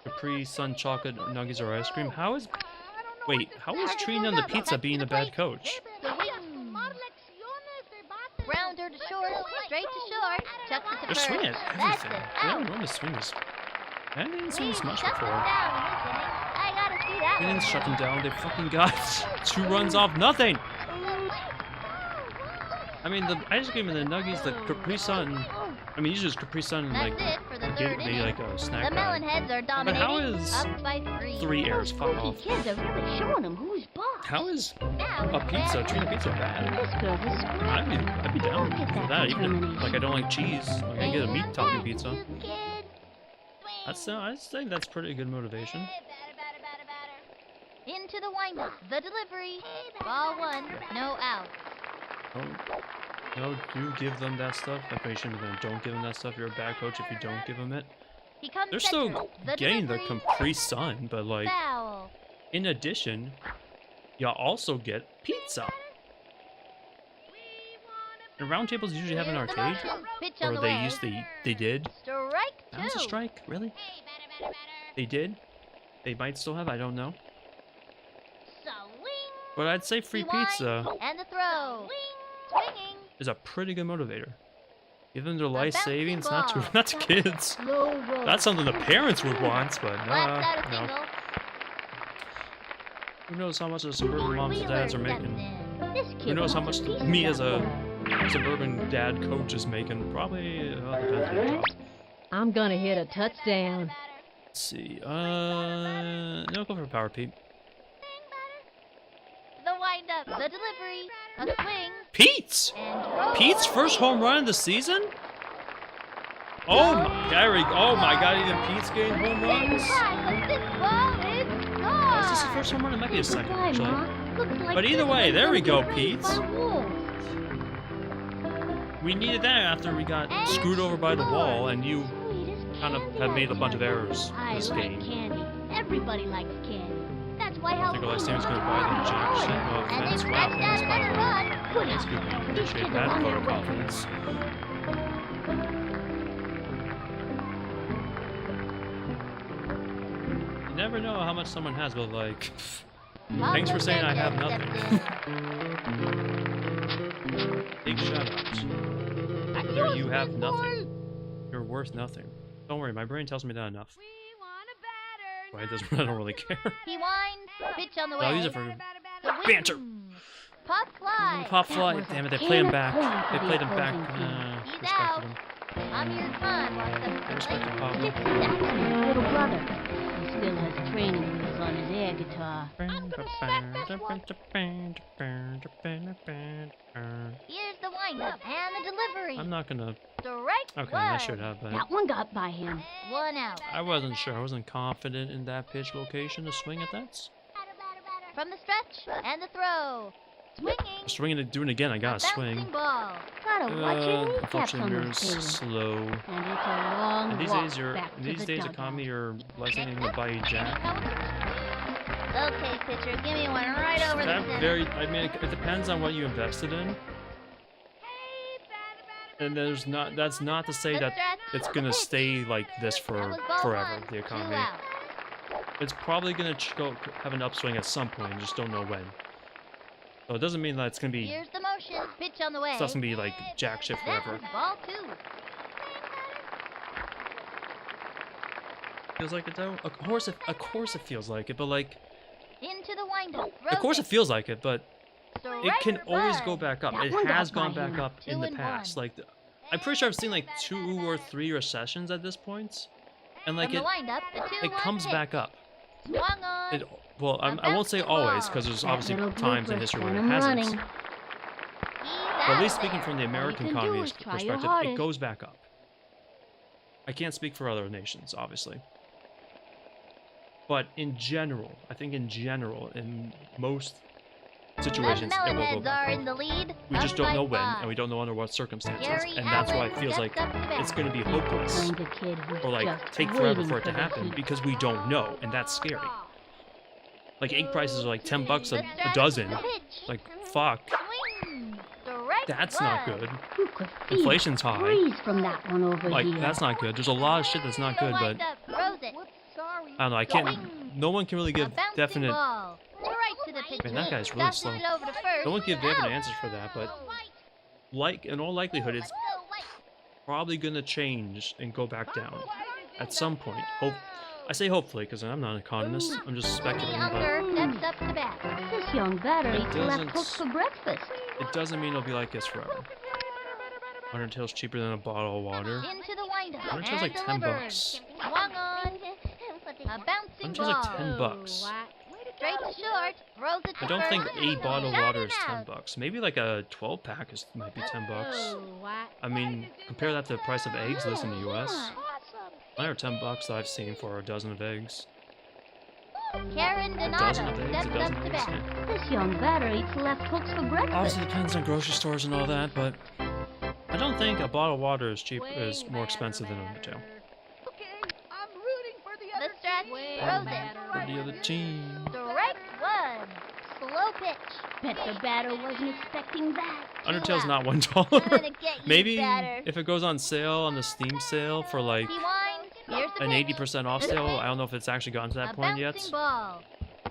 Capri Sun, chocolate, nuggies, or ice cream. How is... Wait, how is treating them the pizza being a bad coach? The wing. Rounder to short. Straight to short. Chucks it to They're first. swinging at That's everything. it. They Out. don't normally swing this. I didn't swing He this much shuts them before. down in this inning. I gotta see that They one. didn't shut them down. They fucking got 2 runs off nothing. I mean, the ice cream and the nuggies, the Capri Sun. I mean, usually it's Capri Sun and That's like it for the give third maybe inning. like a snack The bag. Melonheads are But dominating. how is Up by 3. 3 errors? Fuck Those off. kids are really showing him who's boss. How is Now a pizza treating a pizza bad? This girl's a scrap. I'd be down Look at for that that. Even determination. like I don't like cheese. Like I get a meat topping pizza. Two kids. Swing. I think that's pretty good motivation. Hey, batter. Into the windup. The delivery. Ball 1. No out. No, do give them that stuff. I think you shouldn't have done. Don't give them that stuff. You're a bad coach if you don't give them it. He comes They're center. still The getting the delivery. Capri Sun, but like Foul. in addition, you also get pizza. And round tables usually have an Here's the arcade, motion. Pitch on or the they way. they did. Strike That was a 2. strike, really? They did. They might still have. I don't know. Swing. But I'd say free He winds, pizza And the throw. Swinging. is a pretty good motivator. Give them their life bouncing savings, ball. not to kids. Low roll. That's something the parents would want, but Blasts out a no. single. Who knows how much the suburban moms and dads are Wheeler making? steps in. This kid Who knows how wants much a piece of me that as a girl. suburban dad coach is making? Probably depends on the job. I'm gonna hit a touchdown. Let's see. No, go for power, Pete. The windup. The delivery. A swing. Pete's! And drove Pete's one first in. home run of the season? Oh my, oh my god, even Pete's getting home runs? But this ball is gone. Is this his first home run? It might be his second, Goodbye, actually. Ma. Looks like But either this way, one's there we gonna go, get Pete. raised by wolves. We needed that after we got screwed over by the wall, and you Sweet as kind of candy, have made a I bunch of tell you. errors I this like game. candy. Everybody likes candy. That's why why I think our last team is going to buy them jack shit. No And they offense. Wow, scratched thanks, out by another the way. run. Good Thanks, effort. Goopy. These Appreciate kids that are on vote their of way. confidence. You never know how much someone has, but like, thanks for saying I have nothing. Big shout out. There you have nothing. You're worth nothing. Don't worry, my brain tells me that enough. Right, it doesn't, I don't really care. He winds. Pitch on the way. I'll use it for The banter. wings. Pop fly. Pop That fly. was a Damn it, they can play him of back. corn They for the played him back. opposing team. He's Respected out. him. Amir's son wants them I to respected play. Pop. This is actually his little brother. He still has training wheels on his air guitar. Here's the windup and the delivery. I'm not gonna. Strike Okay, one. I should have, but That one got by him. One out. I wasn't sure. I wasn't confident in that pitch location to swing at that. From the stretch and the throw. Swinging. Swinging it, doing it again. I gotta A swing. bouncing ball. Gotta watch your kneecaps Unfortunately, on mirrors those tables. slow. And it's a long And these walk days, back to these the days, dugout. economy, you're less anything to buy you jack. Okay, pitcher, give me one right over the That center. very. I mean, it depends on what you invested in. And there's not. That's not to say that it's gonna stay like this That for was ball forever. one, The 2 economy. out. It's probably gonna have an upswing at some point. You just don't know when. So it doesn't mean that it's gonna be. Here's the motion. Pitch on the way. It's not gonna be like jack shit That forever. was ball 2. Feels like it though. Of course it feels like it, but like, Into the windup. of course it feels like it, but it can Strike always one. go back up. That It one has got gone by back him. up in 2 the and past. 1. Like, I'm pretty sure I've seen like 2 or 3 recessions at this point, and like From the windup, the 2-1 it comes pitch. back up. Swung on. It well, I won't say always because there's That obviously little times in blooper history where sent it him hasn't. running. He's But at out least there. speaking from the American can do economy is try your perspective, it hardest. goes back up. I can't speak for other nations, obviously. But in general, I think in general, in most situations, The it will go Melonheads back are up. in the lead. We just up don't by know when, 5. and we don't know under what circumstances. Gary And that's why Allen it feels steps like up to bat. it's going to be hopeless. Finds a kid who's Or like just take forever waiting for it to the happen heat. because we don't know, and that's scary. Like egg prices are like $10 The a stretch, dozen. the pitch. Like fuck, Swing. Strike that's not one. good. You could feel Inflation's the high. breeze from that one over Like here. that's not good. There's a lot of shit that's not good, but Windup, throws it. Whoops, sorry. I don't know. I can't. No one can really A give bouncing definite. ball. Right to the pitcher. Man, that guy's really Dusted slow. it over to first. No one can give definite Out. answers for that, but like in all likelihood, it's probably gonna change and go back down at some point. I say hopefully because I'm not an economist. I'm just The speculating, but umpire steps up to bat. This young batter It eats left doesn't- hooks for breakfast. it doesn't mean it'll be like this forever. Undertale's cheaper than a bottle of water. Into the windup. Undertale's like and delivered. $10. Swung on. A bouncing Undertale's ball. like $10. Straight to short. Throws it to I don't first. think a bottle of Shut water it is out. $10. Maybe like a 12 pack might be $10. I mean, compare that to the price of eggs this in the US. Mine are $10 that I've seen for a dozen of eggs. Karen A Donato dozen of eggs, steps a up dozen to of eggs. bat. Yeah. This young batter eats left hooks for breakfast. Obviously depends on grocery stores and all that, but I don't think a bottle of water is more expensive than Undertale. Okay, I'm rooting for the The other stretch. team. Throws it. For the other team. Strike one. Slow pitch. Bet the batter wasn't expecting that. Undertale's out. not $1. I'm gonna get you, Maybe batter. if it goes on sale on the Steam sale for like He winds. Here's the an pitch. 80% off sale, I don't know if it's actually gotten to that A point yet. bouncing ball.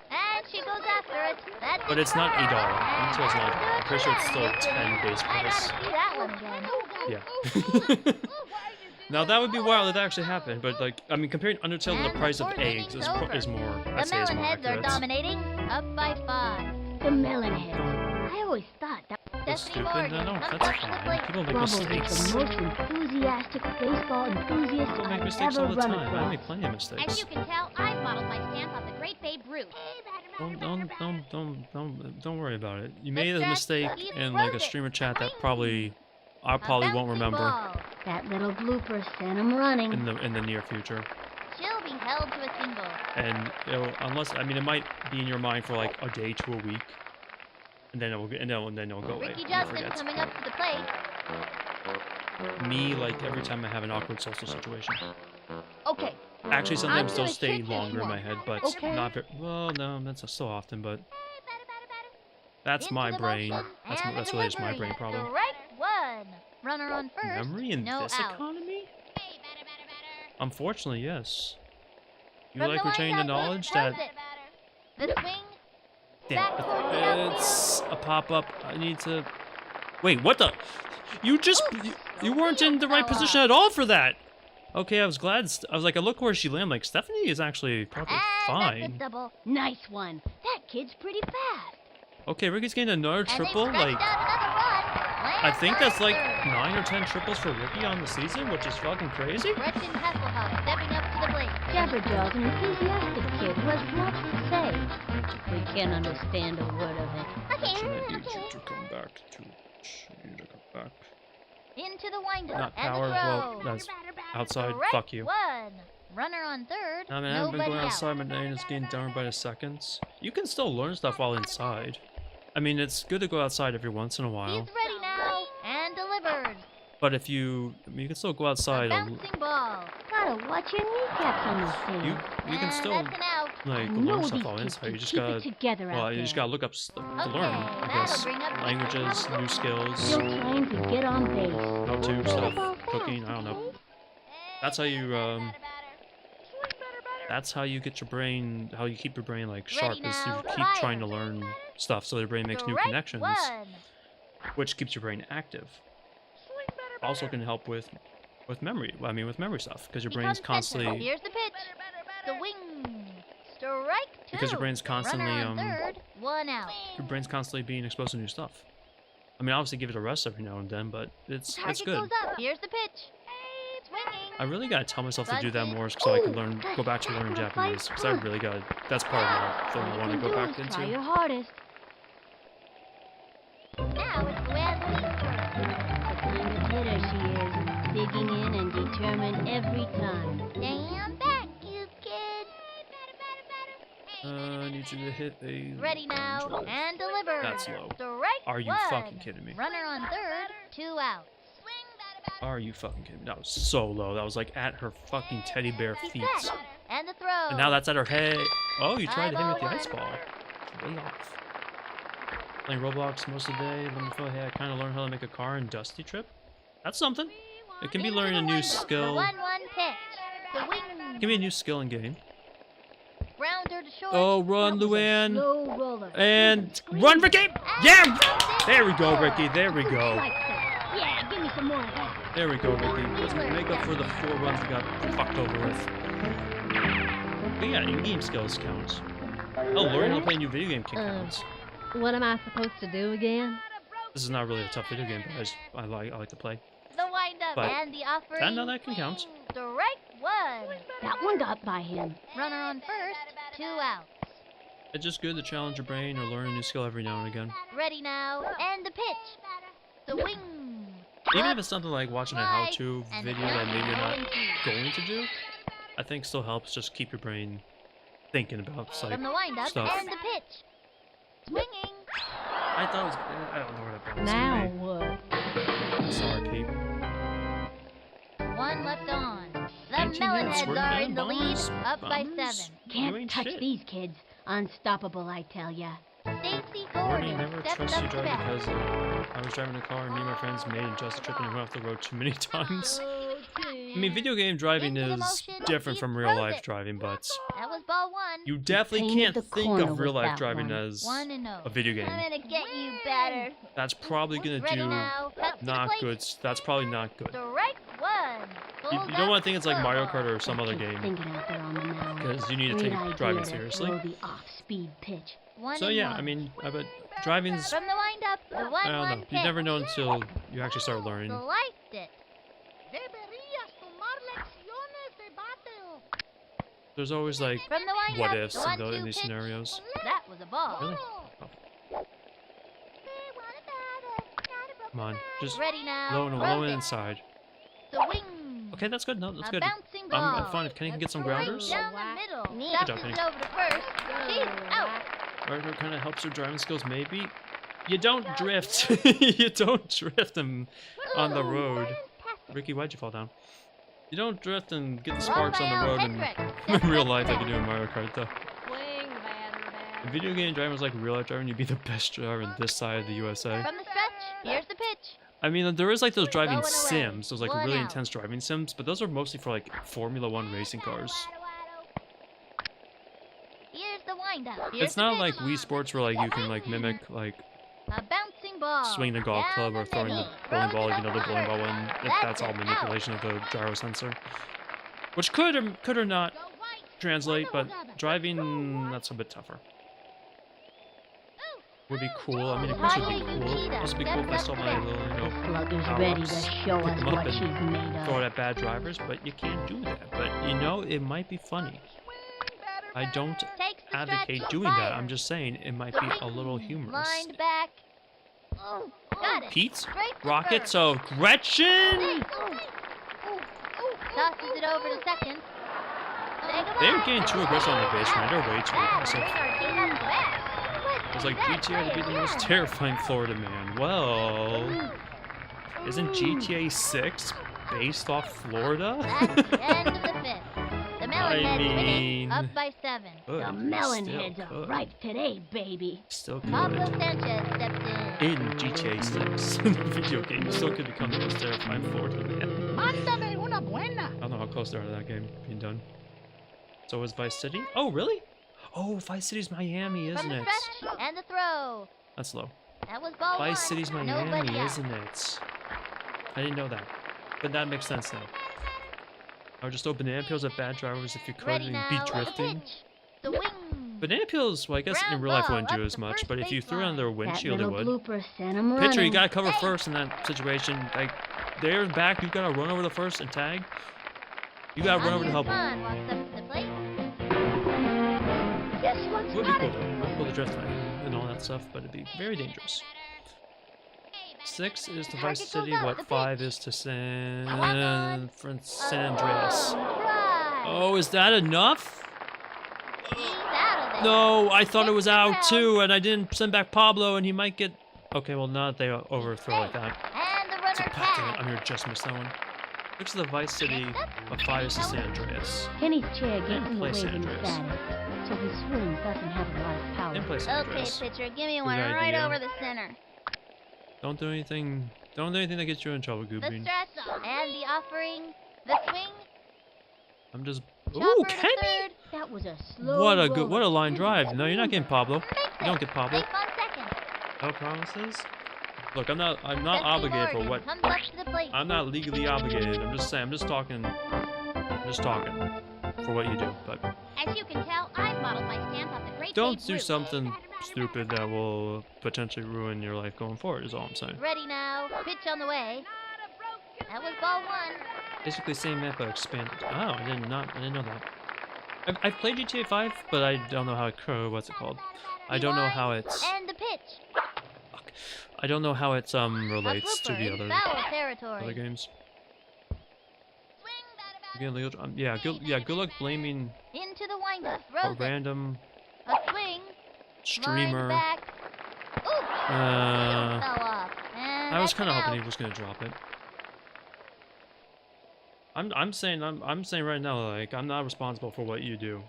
And she goes after it. That's But it's not $8. Undertale's not $8. I'm pretty sure it's still Good 10 base I price. gotta see that one again. Yeah. Now that would be wild if that actually happened, but like, I mean, comparing Undertale to the And price of the fourth eggs inning's is over. more, The I'd say is more Melonheads are accurate. dominating. Up by 5. The Melonheads. I always thought that That's Destiny stupid. Morgan, No, that's unfortunately. fine. People make Bubbles is mistakes. the most enthusiastic baseball enthusiast People make I've mistakes ever all the run time. I across. make plenty of As mistakes. you can tell, I've modeled my stance on the great Babe Ruth. Don't worry about it. You made a Let's mistake just keep in like a rolling. streamer chat that probably I A probably won't bouncing remember ball. That little blooper sent him running. in the near future. She'll be held to a single. And unless I mean it might be in your mind for like a day to a week, and then it'll go away. Ricky You'll Justin forget. coming up to the plate. Me like every time I have an awkward social situation. Okay. Actually, sometimes I'm they'll gonna stay shake this longer in my one. head, but Okay. not very. Well, no, that's so often, but that's Into my the brain. motion and That's the really just my delivery. brain problem. Strike one. Runner on first. Memory in no this out. economy? Unfortunately, yes. You From like the retaining the windup, knowledge throws that. it. The swing. Damn, Back toward the outfield. it's a pop-up. I need to. Wait, what the? You just you weren't in the right position at all for that. Okay, I was glad. I was like, I look where she landed. Like Stephanie is actually probably And that's a fine. double. Nice one. That kid's pretty fast. Okay, Ricky's getting another And triple. they stretched Like out another run. I think that's like Third. 9 or 10 triples for Ricky on the season, which is fucking crazy. Gretchen Hasselhoff stepping up to the plate. Jabberjaw's an enthusiastic kid who has much to say. We can't understand a word of it. Gretchen, I need you to come back to. You need to come back. Into the windup Not and power. the Well, throw. that's outside. Strike Fuck you. one. Runner on third. I mean, I haven't been Nobody going out. outside. My name is getting down by the seconds. You can still learn stuff while inside. I mean, it's good to go outside every once in a while. He's ready now and delivered. But if you, I mean, you can still go A outside. bouncing ball. Gotta watch your kneecaps on this thing. You can And still that's an out. like I learn know stuff these while kids inside. You can just keep gotta. it together out Well, you just there. gotta look up stuff to Okay, learn. I that'll guess bring up languages, new skills, Still trying to get on base. how to stuff, cooking. I don't know. That's how you That's how you get your brain. How you keep your brain like sharp Ready is now, to keep fire. trying to learn stuff, so your brain makes new Strike connections, one. which keeps your brain active. Also can help with memory. I mean, with memory stuff, because your brain's Becomes center. constantly Here's the pitch. The wing. Strike two. because your brain's constantly Runner on third. One out. your brain's constantly being exposed to new stuff. I mean, obviously give it a rest every now and then, but it's Target good. goes up. Here's the pitch. Swinging. I really gotta tell myself to do that more so I can go back to learning Japanese. Because I really got that's part of my thing I want to go back Try into. your hardest. Now it's Luann's The kind of hitter she is, digging in and determined every time. Stand back, you kid. I need you to hit a Ready now drive. and deliver. That's low. Strike Are you one. fucking kidding me? Runner on third. Two outs. Are you fucking kidding me? That was so low. That was like at her fucking teddy bear He's feet. set. And the throw. And now that's at her head. Oh, you tried to hit me with the Eyeball ice one. ball. It's way off. Playing Roblox most of the day. Let me feel, hey, I kind of learned how to make a car in Dusty Trip. That's something. It can be Into learning a the new windup. skill. 1-1 pitch. The wing. It can be a new skill in game. Grounder to short. Oh, run, That was a Luann. slow roller. And Scream. run, Ricky! Yeah! There we go, Ricky. There we I go. like that. Yeah, give me some more of that. There we go, Ricky. Let's make up for the 4 runs we got fucked over with. But yeah, in-game skills count. Oh, learning how to play a new video game can count. What am I supposed to do again? This is not really a tough video game, but I like to play. The windup But and the offering. I know that can count. swing. Strike one. That one got by him. Runner on first. Two outs. It's just good to challenge your brain or learn a new skill every now and again. Ready now and the pitch. The wing. Even if Up, it's something like watching a slide, how-to and video down that maybe you're not and two. going to do, I think still helps just keep your brain thinking about like From the windup stuff. and the pitch. Swinging. I thought it was. I don't know where that ball was Now gonna what? be. Sorry, Kate. One left on. The 19 minutes, Melonheads we're are done, in the lead, bombers. up by Bombers. 7. You Can't ain't touch shit. these kids. Unstoppable, I tell ya. Stacey Warning, Gordon never stepped trust up you to drive bat. because I was driving a car and me and my friends made it just a trip and we went off the road too many times. I mean, video game driving Into the is motion, different he from real throws life it. driving, but That was ball one. you definitely painted can't the think corner of real with life that driving one. as 1-0. a video game. I'm gonna get you better. That's probably gonna Ready do now. Cuts to the not plate. good. That's probably not good. Strike one. You Pulls don't up want to think it's like Mario football. Kart or some other Keep game, thinking out there on the mound. because you need to Great take idea driving to seriously. throw the off-speed pitch. 1-1. So yeah, I mean, I bet driving's. From the windup, the 1-1 I don't know. pitch. You never know until you actually start learning. Sliced it. Deberías tomar lecciones de bateo. There's always like From the windup, what ifs the in 1-2 these pitch. scenarios. That was a ball. Really? Oh, come on, just Ready now. low and throws low and it. inside. The wing. Okay, that's good. No, that's A good. bouncing ball. I'm fine if Kenny can get some grounders. Right down the middle. Neat. Good Bounces job, it Kenny. over to first. She's out. Or it kind of helps your driving skills, maybe. You don't drift. You don't drift them on the road. Ricky, why'd you fall down? You don't drift and get the Wrong sparks on the rail, road in Hendrick. in real life like you do in Mario Kart, though. Swing that. If video game driving was like real life driving, you'd be the best driver in this side of the USA. From the stretch, here's the pitch. I mean, there is like those driving Going away. sims, those like One really out. intense driving sims, but those are mostly for like Formula 1 racing cars. Here's the windup. Here's It's the not pitch. like Wii Sports where like you can like mimic like A bouncing ball. swinging a golf Down club or the throwing the middle. bowling Throws ball, it like, you know, the over bowling ball first. one. That's That's all it. manipulation of the gyro sensor. Which could or not translate, but driving, that's a bit tougher. Would be cool. I mean, of course it would be cool. This would be cool if I saw my little, you know, Slugger's power ready ups, to show pick us them up what and she's made throw it of. at bad drivers, but you can't do that. But you know, it might be funny. I don't Takes the advocate stretch. doing that. Fire. I'm just saying it might The be a little wing. humorous. Lined back. Oh, got it. Pete, Straight to Rocket, first. so Gretchen. Hey. Tosses it over to second. Say goodbye. They're getting too aggressive on the base running. They're way too That'll aggressive. bring our team up to bat. It's like That's GTA to be the most right. terrifying Florida man. Well, isn't GTA 6 based off Florida? That's the end of the fifth. The Melonheads winning, mean, up by 7. Good, The still Melonheads are good. right today, baby. Still Pablo good. Sanchez steps in. In GTA 6, the video game, you still could become the most terrifying Florida man. Mándame una buena. I don't know how close they are to that game being done. So is Vice City? Oh, really? Oh, Vice City's Miami, From isn't the it? stretch and the throw. That's low. That was ball Vice 1. City's Nobody Miami, out. isn't it? I didn't know that. But that makes sense now. I would just throw banana peels at bad drivers if you could Ready and now. be The drifting. pitch. The wing. Banana peels, well, I guess in Ground real life ball wouldn't do up as the much, first but if you threw it on their baseline. windshield, it That would. little blooper sent him Pitcher, you running. gotta cover Hey. first in that situation. Like, they're back, you gotta run over the first and tag. You gotta run over to help him. Khan walks up to the plate. This one's Would be got cool it. though. Would be cool to drift and all that stuff, but it'd be very dangerous. 6 is to Vice Target City, goes out, what the 5 pitch. is to San San Andreas. Try. Oh, is that enough? He's out of there. No, I thought it was out Round. too, and I didn't send back Pablo, and he might get. Okay, well, not that they overthrow like that. And the So, runner damn it, I'm tags. gonna just miss that one. 6 is the Vice City, but 5 is to San Andreas. Kenny's chair gets Didn't in the play way San when he's Andreas. static, so his swing doesn't have a lot of power. Didn't play San Okay, Andreas. pitcher, give me Good one right idea. over the center. Don't do anything. Don't do anything that gets you in trouble, The Goobin. stretch and the offering. The swing. I'm just. Chopper Ooh, to Kenny! third. That was a slow What a good, roller. what a line drive. No, you're not getting Pablo. Makes You don't it. get Pablo. Safe on second. No promises. Look, I'm not Spencer obligated for Morgan what. comes up to the plate. I'm not legally obligated. I'm just saying. I'm just talking for what you do. But As you can tell, I've modeled my stance off the great don't Babe do Ruth. something stupid that will potentially ruin your life going forward. Is all I'm saying. Ready now. Pitch on the way. That was ball 1. Basically, same map but expanded. Oh, I didn't know that. I've played GTA 5, but I don't know how it. What's it called? I don't know how it's. And the pitch. I don't know how it's relates A to blooper the in other foul territory. games. Again, legal. Yeah. Good luck blaming Into the windup. a Throws it. random A swing. streamer. Lined back. Ooh. Fell off. And I was that's kind of an hoping out. he was gonna drop it. I'm saying right now, like, I'm not responsible for what you do.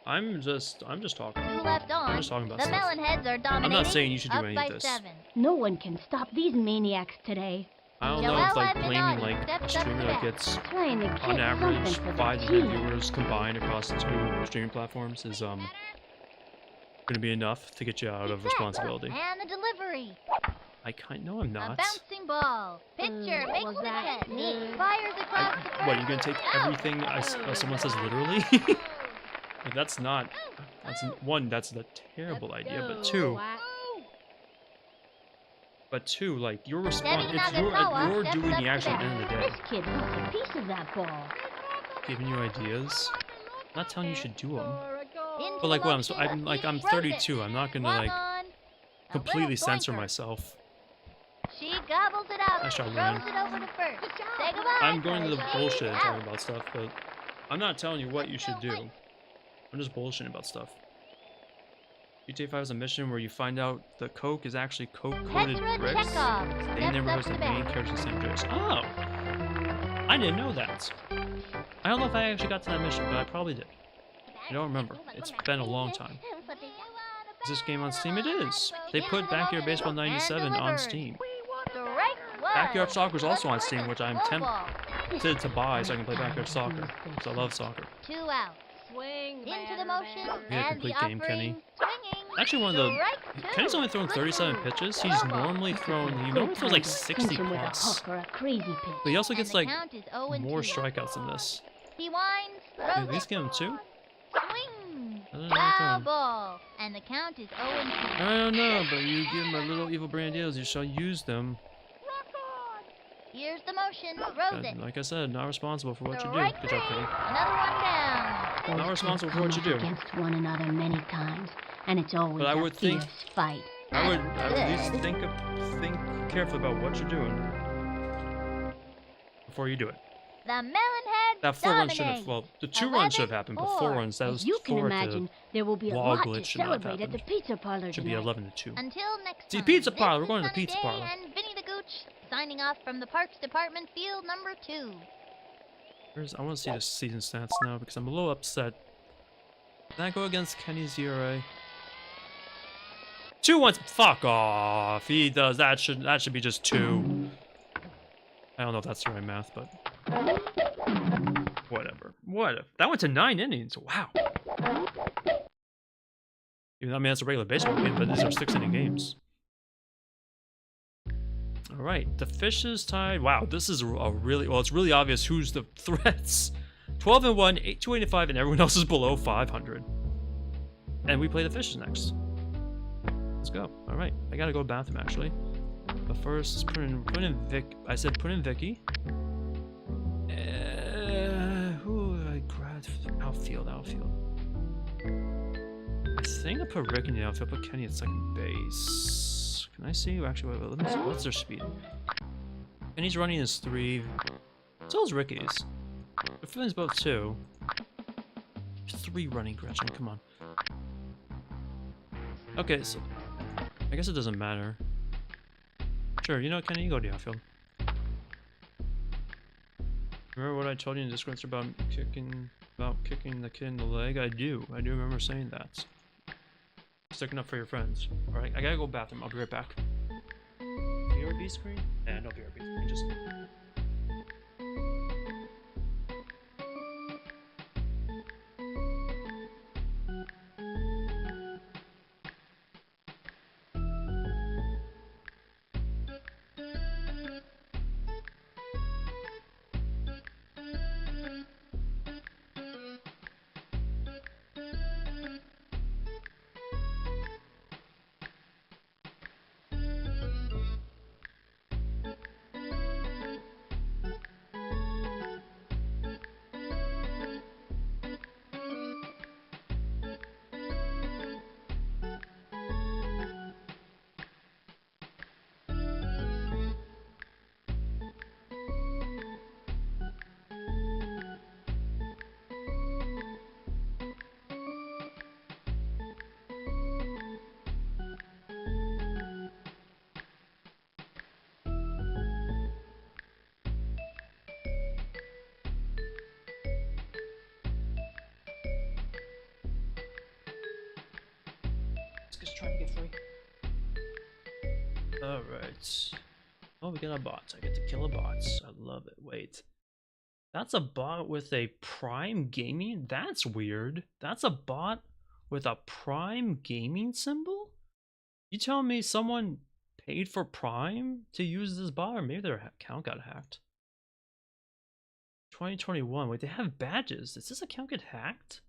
I'm just talking. 2 left on. I'm just talking about the stuff. Melonheads are dominating. saying you should do up any by of this. 7. No one can stop these maniacs today. I don't Joel know if like Levinati blaming like a steps up streamer to that bat. gets Trying to get on average something for 5 the to 10 team. viewers combined across the 2 streaming platforms is gonna be enough to get you out of responsibility. And the delivery. No, I'm A not. bouncing ball. Pitcher makes was the that catch. good? Fires across the first. What, you gonna take Out. everything someone says literally? Like, that's not. That's a terrible idea. But two, like, you're Setting it's Nagasawa you're steps doing up the to actual bat. end of the day. This kid wants a piece of that ball. Giving you ideas. I'm not telling you should do them. Into But like, what motion. I'm Throws 32. it. I'm not gonna Walk like on. A completely little censor doinker. myself. She gobbles it up. Nice job, Throws Ryan. it over to first. Say goodbye. I'm going to the She's bullshit and out. talking about stuff, but I'm not telling you what you should do. I'm just bullshitting about stuff. GTA 5 is a mission where you find out the coke is actually coke-coated Petra bricks. Chekhov They steps never up was to the bat. main character in San Andreas. Oh! I didn't know that. I don't know if I actually got to that mission, but I probably did. I don't remember. It's been a long time. Is this game on Steam? It is. They put Backyard Baseball 97 on Steam. Backyard Soccer is also on Steam, which I'm tempted to buy so I can play Backyard Soccer, because I love soccer. 2 out. Swing, Into the motion Yeah, and complete the game, offering, Kenny. swinging. Actually, one of the... Strike Kenny's 2. only thrown 37 pitches. He's normally thrown... He normally throws like 60 Pinch him with a plus. hook or a crazy pitch. But he also And gets the like count is 0-2. more strikeouts than this. He winds, Dude, throws at least it. give him 2? Swing. I don't know Foul what ball. And the count is 0-2. I don't know, but you give him a little evil brand deals, you shall use them. Here's the motion. Throws it. Like I said, not responsible for what you do. Strike Good job, 3. Kenny. Another one down. Those Not two responsible for come what you up do. against one another many times, and it's always But I a would think- fierce fight. I would at least think carefully about what you're doing before you do it. The Melonhead That 4 runs should dominates. have, well, the 2 runs should have happened, but 4 runs, that As was you can 4 imagine, there will be a wall lot glitch to should not have celebrate at the happened. pizza parlor should be tonight. 11 to 2. Until next See, time. pizza this parlor, we're is going to the Sunny pizza Day parlor. And Vinny the Gooch signing off from the Parks Department, field number 2. I want to see the season stats now because I'm a little upset. Can I go against Kenny's ERA? 2 once. Fuck off. He does. That should be just 2. I don't know if that's the right math, but whatever. What? That went to 9 innings. Wow. Even though, I mean, that's a regular baseball game, but these are 6-inning games. All right, the Fishes tied. Wow, this is a really well. It's really obvious who's the threats. 12-1, 285, and everyone else is below 500. And we play the Fishes next. Let's go. All right, I gotta go to the bathroom actually. But first, let's put in Vic. I said put in Vicky. Who I grabbed? Outfield. I think I put Rick in the outfield. Put Kenny at second base. Can I see? Actually, wait, let me see. What's their speed? Kenny's running is 3. So is Ricky's. Their fielding's both 2. 3 running, Gretchen. Come on. Okay, so I guess it doesn't matter. Sure, you know what, Kenny, you go to the outfield. Remember what I told you in Discord about kicking the kid in the leg? I do remember saying that. Sticking up for your friends. Alright, I gotta go bathroom. I'll be right back. BRB screen? Yeah, no BRB screen, just... Just trying to get free. Alright. Oh, we got a bot. I get to kill a bot. I love it. Wait. That's a bot with a Prime Gaming? That's weird. That's a bot with a Prime Gaming symbol? You telling me someone paid for Prime to use this bot? Or maybe their account got hacked. 2021. Wait, they have badges. Does this account get hacked?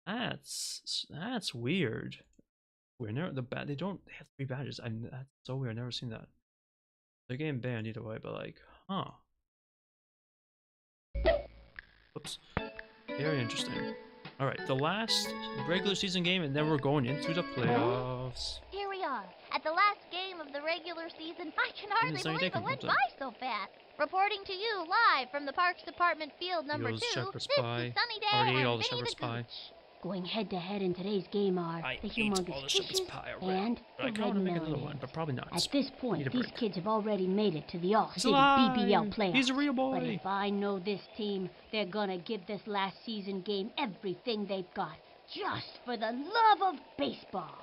That's weird. They don't have 3 badges. That's so weird. I've never seen that. They're getting banned either way, but like, huh? Oops. Very interesting. All right, the last regular season game, and then we're going into the playoffs. Here we are, at the last game of the regular season. I can hardly Sunny believe Day it went comes by so fast. Reporting to you live from the Parks Department, field number Fields, 2. Shepherd's This Pie. is Sunny Day Already ate and all the Vinny the Shepherd's Pie. Gooch. Going head-to-head in today's game are I the ate humongous all the shepherd's fishes pie already, and but I the kinda red wanna make another one, melons. but probably not. At this Need point, a these break. kids have already made it to the He's All-City alive! BBL playoffs. He's a real But boy! if I know this team, they're gonna give this last season game everything they've got, just for the love of baseball.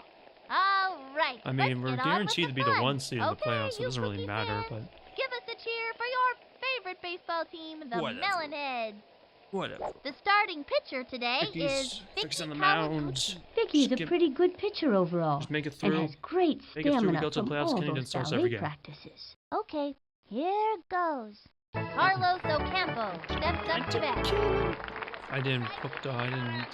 All right. I mean, let's we're get on with guaranteed to be the fun. 1 seed in the Okay, playoffs, so it you doesn't really cookie matter, fans, but give us a cheer for your favorite baseball team, the Whatever. Melonheads. whatever. The starting pitcher today Vicky's is fixing Vicky the mound. Kawaguchi. Vicky's Just a give- pretty good pitcher overall, Just make it and through. has great Make it through, we stamina go to the from playoffs, all Kennedy those starts every ballet game. practices. Okay, here goes. Carlos Ocampo steps up to bat. I didn't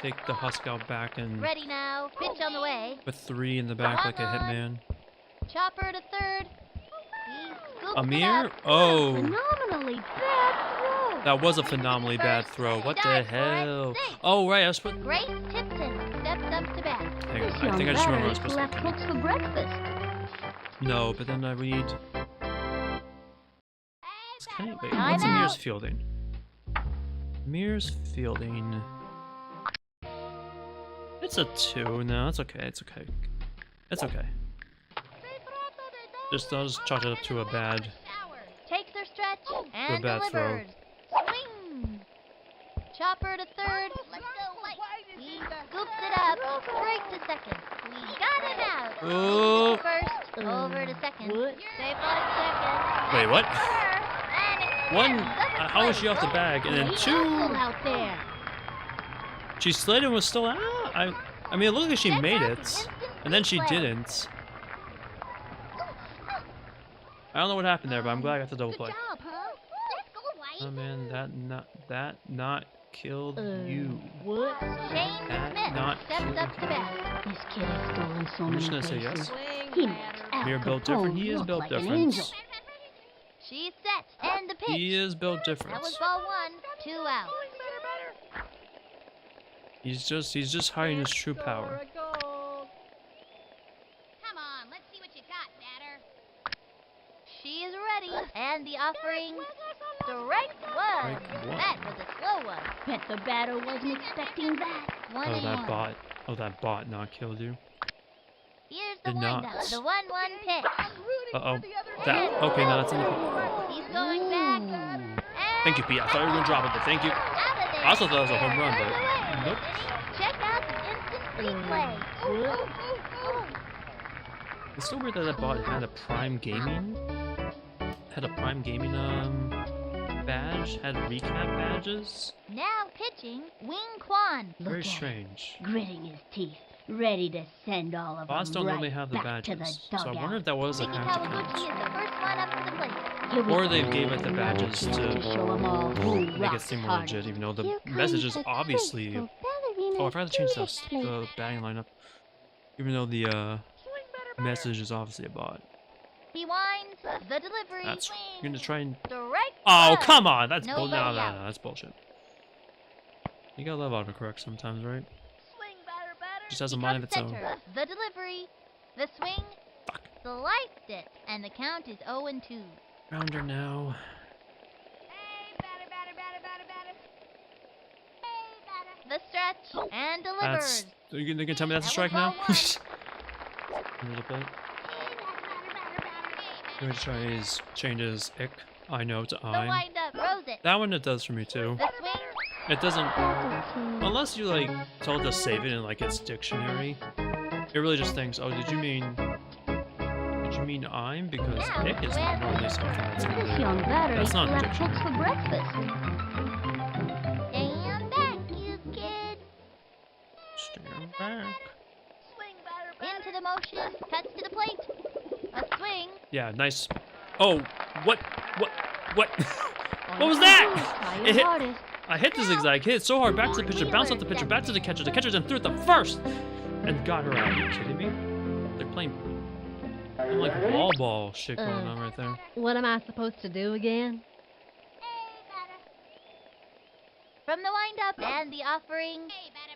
take the husk out back and Ready now. Pitch on the way. put 3 in the back like a hitman. Chopper to third. He scoops Amir? it up. Oh, Phenomenally bad throw. that was a phenomenally bad throw. What the hell? Oh, right, I was putting... Grace Tipton steps up to bat. Hang on, This I young think I just remember batter I was eats supposed to left put hooks for breakfast. No, but then I read... Wait, Time what's Amir's out. fielding? Amir's fielding... It's a 2. No, it's okay, it's okay. It's okay. I'll just chalk it up to a bad... Takes her stretch and bad throw. delivers. Swing. Chopper to third. Let's go light. He scoops it up. Break to second. We got him out. Oh. First. Over to second. Safe on second. Wait, what? And One, extends how was the she off the play. bag? And then Great 2, hustle out there. she slid and was still out? I mean, it looked like she Check made out the it. instant And then she replay. didn't. I don't know what happened there, but I'm glad I got the double play. Good job, huh? Let's go, Oh man, that not killed you. What? Shane That Smith not steps killed up to you. bat. This kid has stolen so I'm many just gonna say bases. yes. He makes Al Amir built different. Capone He is look built like an different. angel. She's set. And the pitch. He is built different. That was ball 1. 2 out. He's just hiding his true power. Come on, let's see what you got, batter. She is ready. And the offering. Strike 1. Strike 1. That was a slow one. Bet the batter wasn't expecting that. 1 Oh, and that 1. bot. Oh, that bot not killed you. Here's the Did not. windup. The 1-1 pitch. Uh-oh. That, okay, now that's in the... He's going back. And Thank you, Pete. I thought you were going to drop it, but thank you. out of there. I also thought it was a home run, Turned but away. nope. Check out the instant replay. It's so weird that that bot had a Prime Gaming. Had a Prime Gaming, badge. Had recap badges. Now pitching, Wing Kwan. Look Very at him, strange. gritting his teeth, ready to send all of Bots them don't right normally have the back to the badges. So I dugout. wonder if that was a Vicky count to Kawaguchi count. is the first one up to the plate. Here we Or go. they gave it the Another badges chance to show 'em all who make it rocks seem more hardest. legit, even though the Here comes message is the obviously... graceful ballerina Oh, I forgot to change this place. the batting lineup. Even though the message is obviously a bot. He winds the delivery. That's... You're gonna try and... Strike Oh, one. come on! That's bull. Nobody No, no, out. no, that's bullshit. You gotta love autocorrect sometimes, right? Swing, batter, batter. Just has a He mind of comes its own. center. The delivery. The swing. Fuck. Sliced it. And the count is 0-2. Rounder now. Hey, batter, batter, batter, batter, batter. The stretch. And That's... delivers. Are you gonna tell me that's a That was strike now? ball A little bit. I'm gonna try his changes ick. I know to The I'm. windup. Throws it. That one it does for me too. The swing. It doesn't... Double team. Unless you like told to save it in like its dictionary. It really just thinks, oh, did you mean I'm? Because Yeah, ick is well- normally something that's in This there. young batter That's eats not left dictionary. hooks for breakfast. Stand back, you kid. Stand back. Swing, batter, batter. Into the motion. Cuts to the plate. A swing. Yeah, nice. Oh, what? What? What? All What was you can that? do is try It your hit- hardest. I hit the zigzag, hit it so hard, back to the pitcher, bounced off the pitcher, back to the catcher. The catcher then threw it the first and got her out. Are you kidding me? They're playing some, like wall ball shit going on right there. What am I supposed to do again? From the windup and the offering.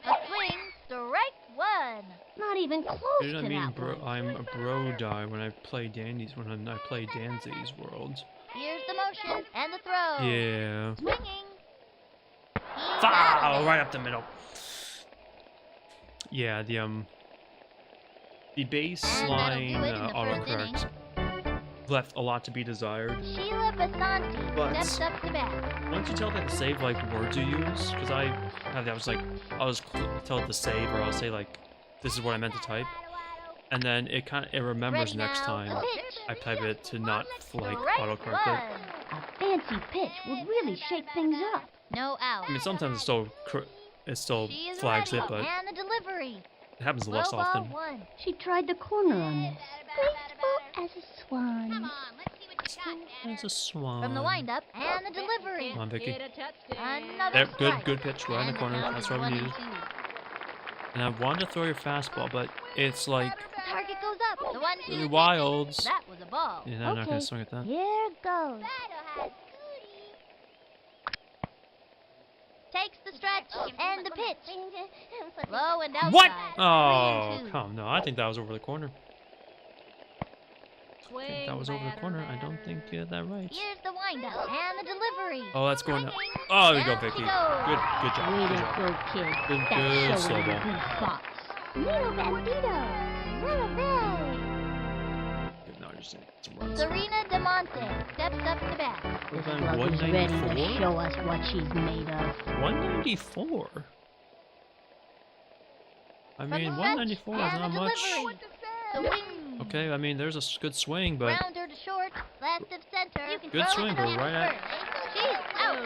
A swing. Strike 1. Not even close You know to what I mean? that Bro, one. I'm a bro die when I play Dandy's when I play Danzy's World. Here's the motion and the throw. Yeah. Swinging. He's out of Foul there. right up the middle. yeah, the And that'll do baseline it in the first inning. autocorrect left a lot to be desired. Sheila Basanti But- steps up to bat. Once you tell it to save like words you use, because I have that was like tell it to save, or I'll say like this is what I meant to type, and then it remembers Ready next now, time the pitch. I type it to not like Strike autocorrect it. one. A fancy pitch would really shake things up. No out. I mean sometimes it still She is flags ready. it, but And the delivery. it happens Low less ball often. one. She tried the corner on this. Graceful as a swan. There's a swan. From the windup and the delivery. Come on, Vicky. Another There, strike. good pitch, right in the And corner. count That's is what we 1 needed. and 2. And I wanted to throw your fastball, but it's like The target goes up. The 1-2 really pitch. wild. That was a ball. Yeah, I'm not gonna Okay. swing at that. Here goes. Takes the stretch and the pitch. Low and outside. What? 3 Oh, and 2. come no! I think that was over the corner. I think that was over the corner. I don't think you had that right. Here's the windup and the delivery. Oh, that's going up. Oh, there you go, Down Vicky. she goes. Good job. Way Good to job. go, kid. Good That's slow showing ball. good thoughts. Little bandito. MitherVt. Good, now you're just some runs. Serena DeMonte steps up to bat. Well, This then, slug is ready to 194? show us what she's made of. 194. I From mean, the 194 is and not the much. delivery. Swing. Okay, I mean, there's a good swing, but Grounder to short, left of center. You can Good throw swing, it but over right at- first. She's out.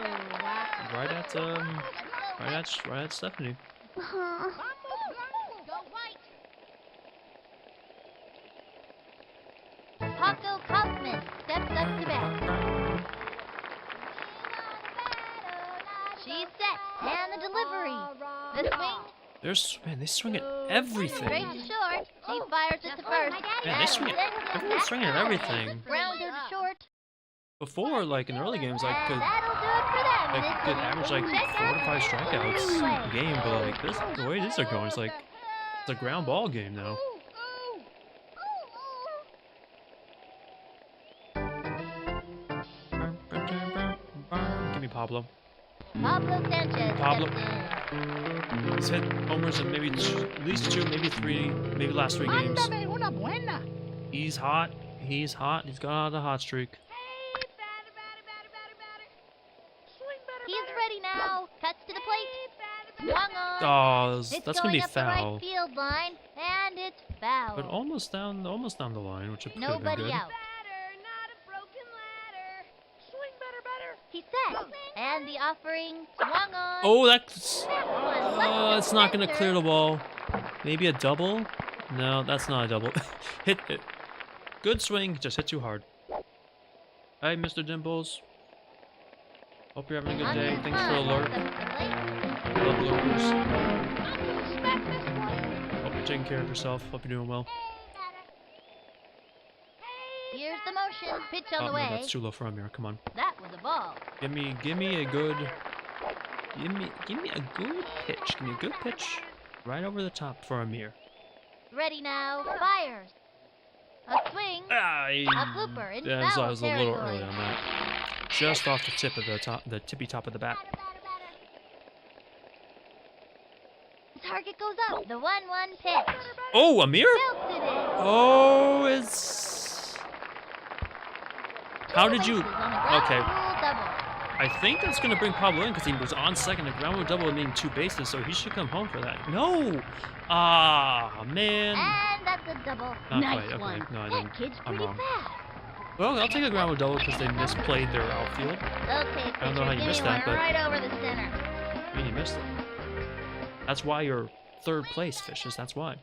right at Stephanie. Aw. Paco Kaufman steps up to bat. She's set, and the delivery. The swing, They swing at everything. straight to short. She fires it to first. Man, they swing at, everyone's swinging at everything. Grounder to short. Before, like in early games, I And could that'll do it for them. like could average like 4 to 5 strikeouts a game, but like this, the way these are going, it's like it's a ground ball game now. Give me Pablo. Pablo Sanchez Pablo. steps in. He's hit homers in maybe at least 2, maybe 3, maybe last 3 games. Mándame una buena. He's hot. He's hot. He's got out of the hot streak. He's ready now. Cuts to the plate. Swung on. Oh, It's that's gonna be going up the right foul. field line, and it's foul. But almost down the line, which could have been Nobody good. out. He's set, and the offering swung on. Oh, that's That one left it's of not gonna center. clear the ball. Maybe a double? No, that's not a double. Hit it. Good swing, just hit too hard. Hey, Mr. Dimples. Hope you're having a good day. Thanks for the alert. Love lurkers. Hope you're taking care of yourself. Hope you're doing well. Here's the motion. Pitch on Oh, the no, way. that's too low for Amir. Come on. That was a ball. Give me a good give me a good pitch. Give me a good pitch right over the top for Amir. Ready now. Fires. A swing. A blooper in Yeah, I foul was a little territory. early on that. Just off the tip of the tippy top of the bat. The target goes up. The 1-1 pitch. Oh, Amir? Belted it. Oh, it's. How did you? Bases on a ground Okay. rule double. I think that's gonna bring Pablo in because he was on second. The ground rule double meaning 2 bases, so he should come home for that. No. Ah, man. And that's a double. Not Nice quite. Okay. one. No, I That didn't. kid's I'm pretty wrong. fast. Well, I'll take a ground rule double because they misplayed their outfield. Okay, I don't know pitcher, how you give missed me one that, but- right over the center. I mean, you missed it. That's why you're 3rd place, Fishes. That's why.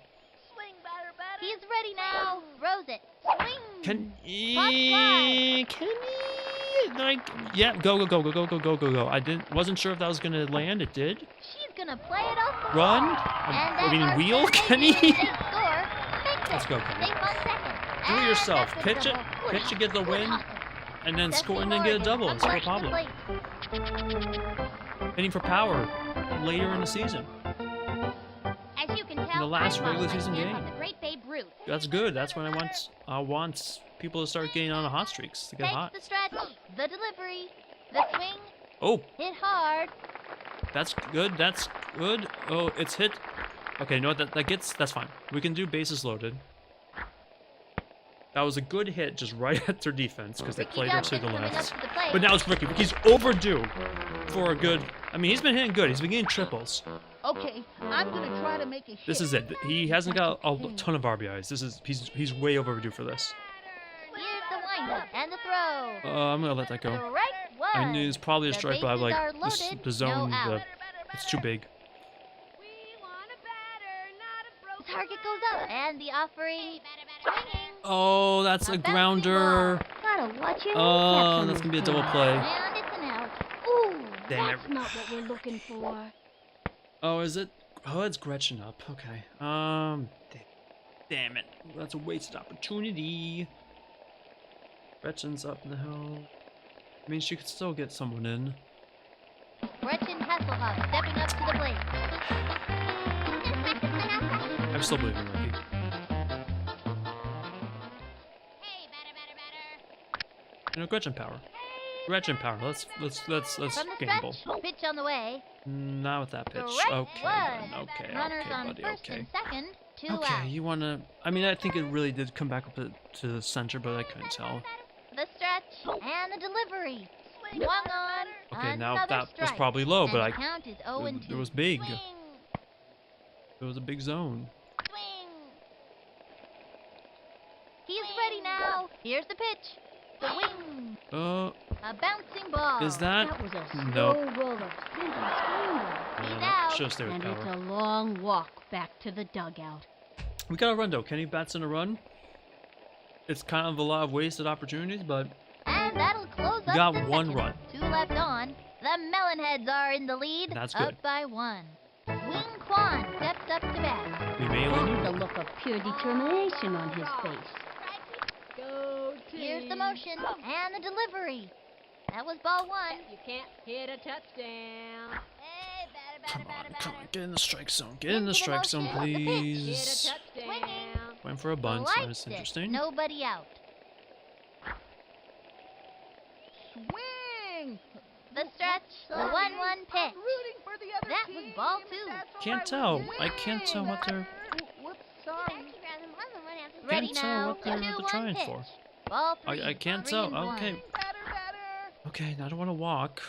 He's ready now. Throws it. Swing. Can fly. can he like yeah go. I wasn't sure if that was gonna land. It did. She's gonna play it off the Run. wall. I And mean that's wheel. our Can he? They score. Fix Let's it. go, Kenny. Safe on second. Do it And yourself. that's a Pitch it. double. Pitch to get the win, Awesome. and then Stephanie score, and then get a Morgan double and score across the Pablo. plate. Hitting for power later in the season. As you can tell, the last I follow regular my season champ game. on the great Babe Ruth. That's good. That's when I want people to start getting on the hot streaks to get Takes hot. the stretch, the delivery, the swing, Oh, hit hard. that's good. That's good. Oh, it's hit. Okay, you know what? That's fine. We can do bases loaded. That was a good hit, just right at their defense, because they Ricky played it to Johnson's the coming up left. to the plate. But now it's Ricky. Ricky's overdue for a good... I mean, he's been hitting good. He's been getting triples. Okay, I'm gonna try to make a hit. This is it. He hasn't got a ton of RBIs. He's way overdue for this. Here's the windup and the throw. I'm gonna let that go. Strike one. I mean, it's probably a The strike, but I'm bases like are loaded, the zone. no out. It's too big. The target goes up, and the offering swinging. Oh, that's a grounder. Gotta watch your Oh, steps on that's gonna be a this double one. play. And it's an out. Ooh, Dang that's it. not what we're looking for. Oh, is it? Oh, it's Gretchen up. Okay. Damn it. That's a wasted opportunity. Gretchen's up now. I mean, she could still get someone in. Gretchen Hasselhoff stepping up to the plate. I'm still believing Ricky. You know, Gretchen power. Gretchen power. Let's From the gamble. stretch, pitch on the way. Not with that pitch. Strike Okay, one. then. Okay, Runners okay, on buddy. first Okay. and second, two Okay, out. you wanna? I mean, I think it really did come back up to the center, but I couldn't tell. The stretch and the delivery. Swung on. Okay, now another that was strike. probably low, And but the I count is 0 and 2. it was big. Swing, It was a big zone. swing. He's ready now. Here's the pitch. The wing. A bouncing ball. Is that? That was a slow Nope. roller. Screamer. He's out. Should have stayed with And it's power. a long walk back to the dugout. We got a run though. Kenny bats in a run. It's kind of a lot of wasted opportunities, but And that'll close We up got the one second. run. 2 left on. The Melonheads are in the lead. That's Up good. by 1. Wing Quan steps up to bat. we may only That's the need look of pure determination on his face. Go team. Here's the motion and the delivery. That was ball 1. You can't hit a touchdown. Hey, batter, Come batter, on, batter, come on, batter. get in the strike zone. Get in the Into the strike zone, motion, the pitch. Hit a please. touchdown. Went for a bunt, so that's Liked it. interesting. Nobody out. Swing. The stretch, the 1-1 pitch. I'm rooting for the other That was team. ball if 2. that's all Can't I tell. was I can't tell what they're. Whoops, sorry. Ready Can't tell now. what they're 2-1 trying pitch. for. Ball 3. I can't 3 tell. and 1. Okay. Batter, batter. Okay, I don't want to walk.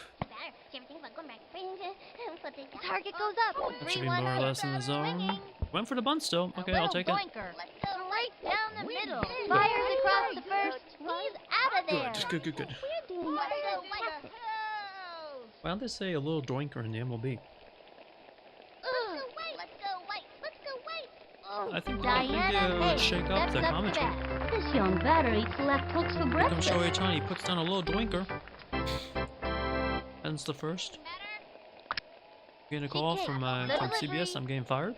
The target goes up. That should be 3-1 more or out. less in the zone. Swinging. Went for the bunt still. Okay, A I'll little take it. doinker. Straight down the middle. Fires across the first. He's out of there. Good, good, good. We're doing fantastic. Why don't they say a little doinker in the MLB? I think Diana it would Hayes shake up steps the to commentary. bat. This young batter eats left hooks for Here comes breakfast. Shohei Ohtani. He puts down a little doinker. Ends the first. Getting a call from from CBS. I'm getting fired.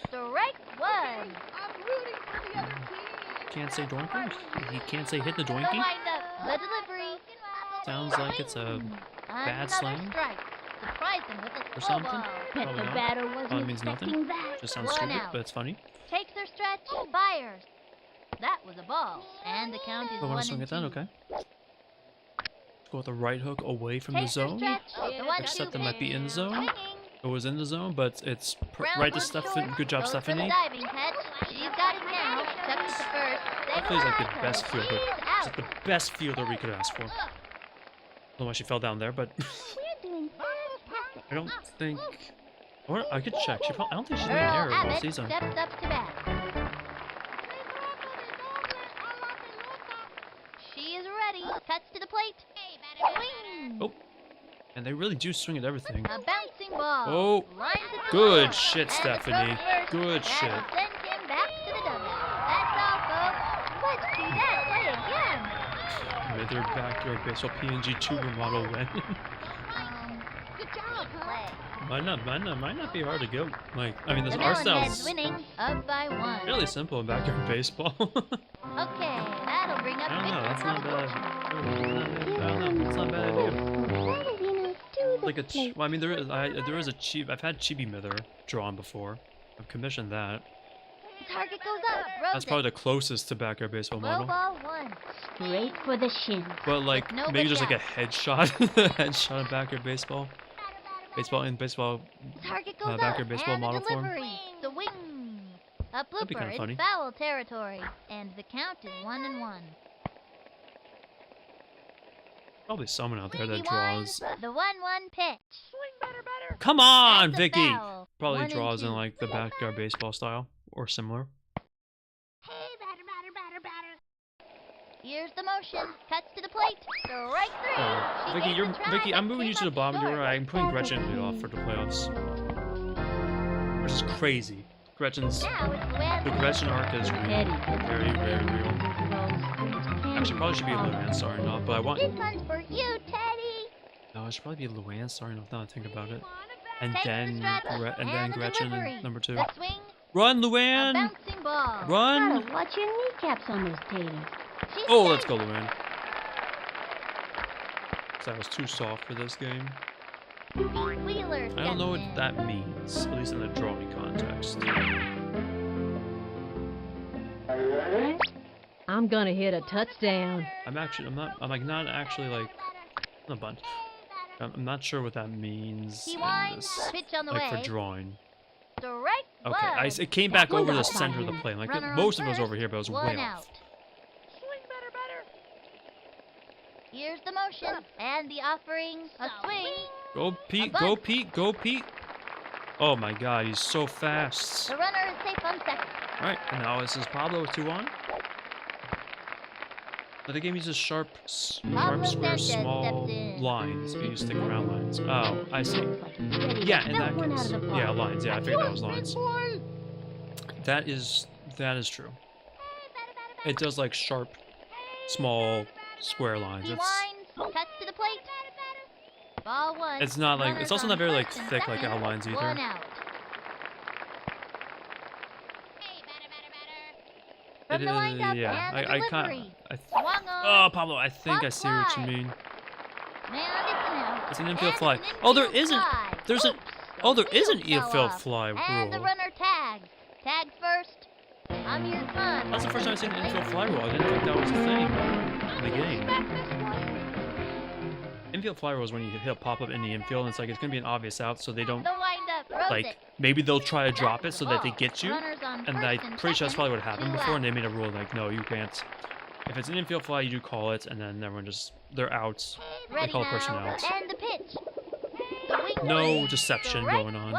Strike 1. I'm rooting for the other team. Can't say doinker. He can't say hit the The doinky. windup. The delivery. Sounds like it's a bad Another slang strike. Surprise him with a or throw something. ball. Bet Probably the not. batter wasn't Probably means nothing. expecting that. Just sounds One stupid, out. but it's funny. Takes her stretch. Fires. That was a ball. And the count is I 1 want to swing and it then. 2. Okay. Go with the right hook away from the Takes her zone. stretch. The 1-2 Except it might be in the zone. Swinging. It was in the zone, but it's Ground right to ball Stephanie. short. Good job, Goes for the Stephanie. diving catch. She's got it now. Tucks it to first. That feels like the best fielder. She's It's out. like the best fielder we could ask for. I don't know why she fell down there, but We're doing fantastic. I don't think. Or I could check. I don't think she's made an Earl error all Abbott season. steps up to bat. She is ready. Cuts to the plate. Swing. Oh, and they really do swing at everything. A bouncing ball. Oh, Lines it to good the shit, and the throw Stephanie. first. Good That'll shit. send him back to the dugout. That's all, folks. Let's see that play again. Mither backyard baseball PNG tuber model win. Good job, play. might not be hard to get. Like, I mean, this The art Melonheads style's winning up by 1. fairly simple in backyard baseball. Okay, that'll bring up I don't know. That's Victor not bad. Competition. I don't know. That's not a bad idea. Ballerina to the Like a, plate. well, I mean, there is a chibi. I've had chibi Mither drawn before. I've commissioned that. The target goes up. That's probably the closest to backyard baseball Low model. ball 1. Straight for the shins. But like Nobody maybe just like a out. headshot, headshot in backyard baseball. Baseball The target goes up. backyard baseball and the model form. delivery. The wing A That'd be blooper. kinda It's funny. foul territory, and the count is 1-1. Probably someone out there that He draws. winds the 1-1 pitch. Come on, That's a Vicky! foul. Probably 1 and draws in 2. like the backyard baseball style or similar. Here's the motion. Cuts to the plate. Strike 3. She Vicky, makes you're the try, Vicky. but I'm moving you came to the up bottom. You're short. right. I'm putting Gretchen in lead off for the playoffs, which is crazy. Gretchen's Now it's the Luann's Gretchen arc is real, Eddie. very real. Actually, probably should be Luann starting off, but I want. This one's for you, Teddy. No, it should probably be Luann starting off. Now that I think about it, and Takes the then stretch, and then the Gretchen delivery. in number 2. The swing. Run, A Luann! bouncing ball. Run! Gotta watch your kneecaps on those taters. She Oh, stays. let's go, Luann. That was too soft for this game. Wheeler I don't know what steps in. that means, at least in the drawing context. I'm gonna hit a touchdown. I'm not actually like a bunch. I'm not sure what that means. He in winds. this, Pitch on the like way. for drawing. Strike Okay, one. it came back That over the was center of the fine. plane. Like Runner on most of it was first, over here, but it was one way out. off. Here's the motion and the offering. A swing. Go Pete, bunt. go Pete, go Pete. Oh my God, he's so fast. The runner is safe on second. All right, and now this is Pablo with 2 on. But the game uses sharp, Pablo square, Sanchez small steps in. lines. If you use stick around lines. Oh, I see. Looks like he's ready to Yeah, in belt that one out case. of the Yeah, park. lines. Yeah, I figured that was lines. That is true. It does like sharp, small, square lines. He It's winds. Cuts to the plate. Ball 1. it's not like it's Runners also on not very like first and thick like second. outlines either. 1 out. From the windup yeah. and the I delivery. kind Swung Oh, on. Pablo, I think I see what you Fly. mean. Man, it's an out. It's an infield And fly. it's an Oh, there infield isn't. fly. There's an. Oops, Oh, there the is an field fell infield off. fly And the rule. runner tags. Tags first. I'm your fun. That's the first time I've seen an infield fly rule. I didn't think that was a thing in the game. Infield fly rule is when you hit a pop-up in the infield, and it's like it's gonna be an obvious out, so they don't The windup throws like. it. Maybe they'll try to drop it That's so the that they ball. get you. Runners on And first I'm pretty sure that's second, probably what happened 2 before, and they out. made a rule like, no, you can't. If it's an infield fly, you do call it, and then everyone just they're out. Ready call a person now. out. And the pitch. Swing No away. deception Strike going on.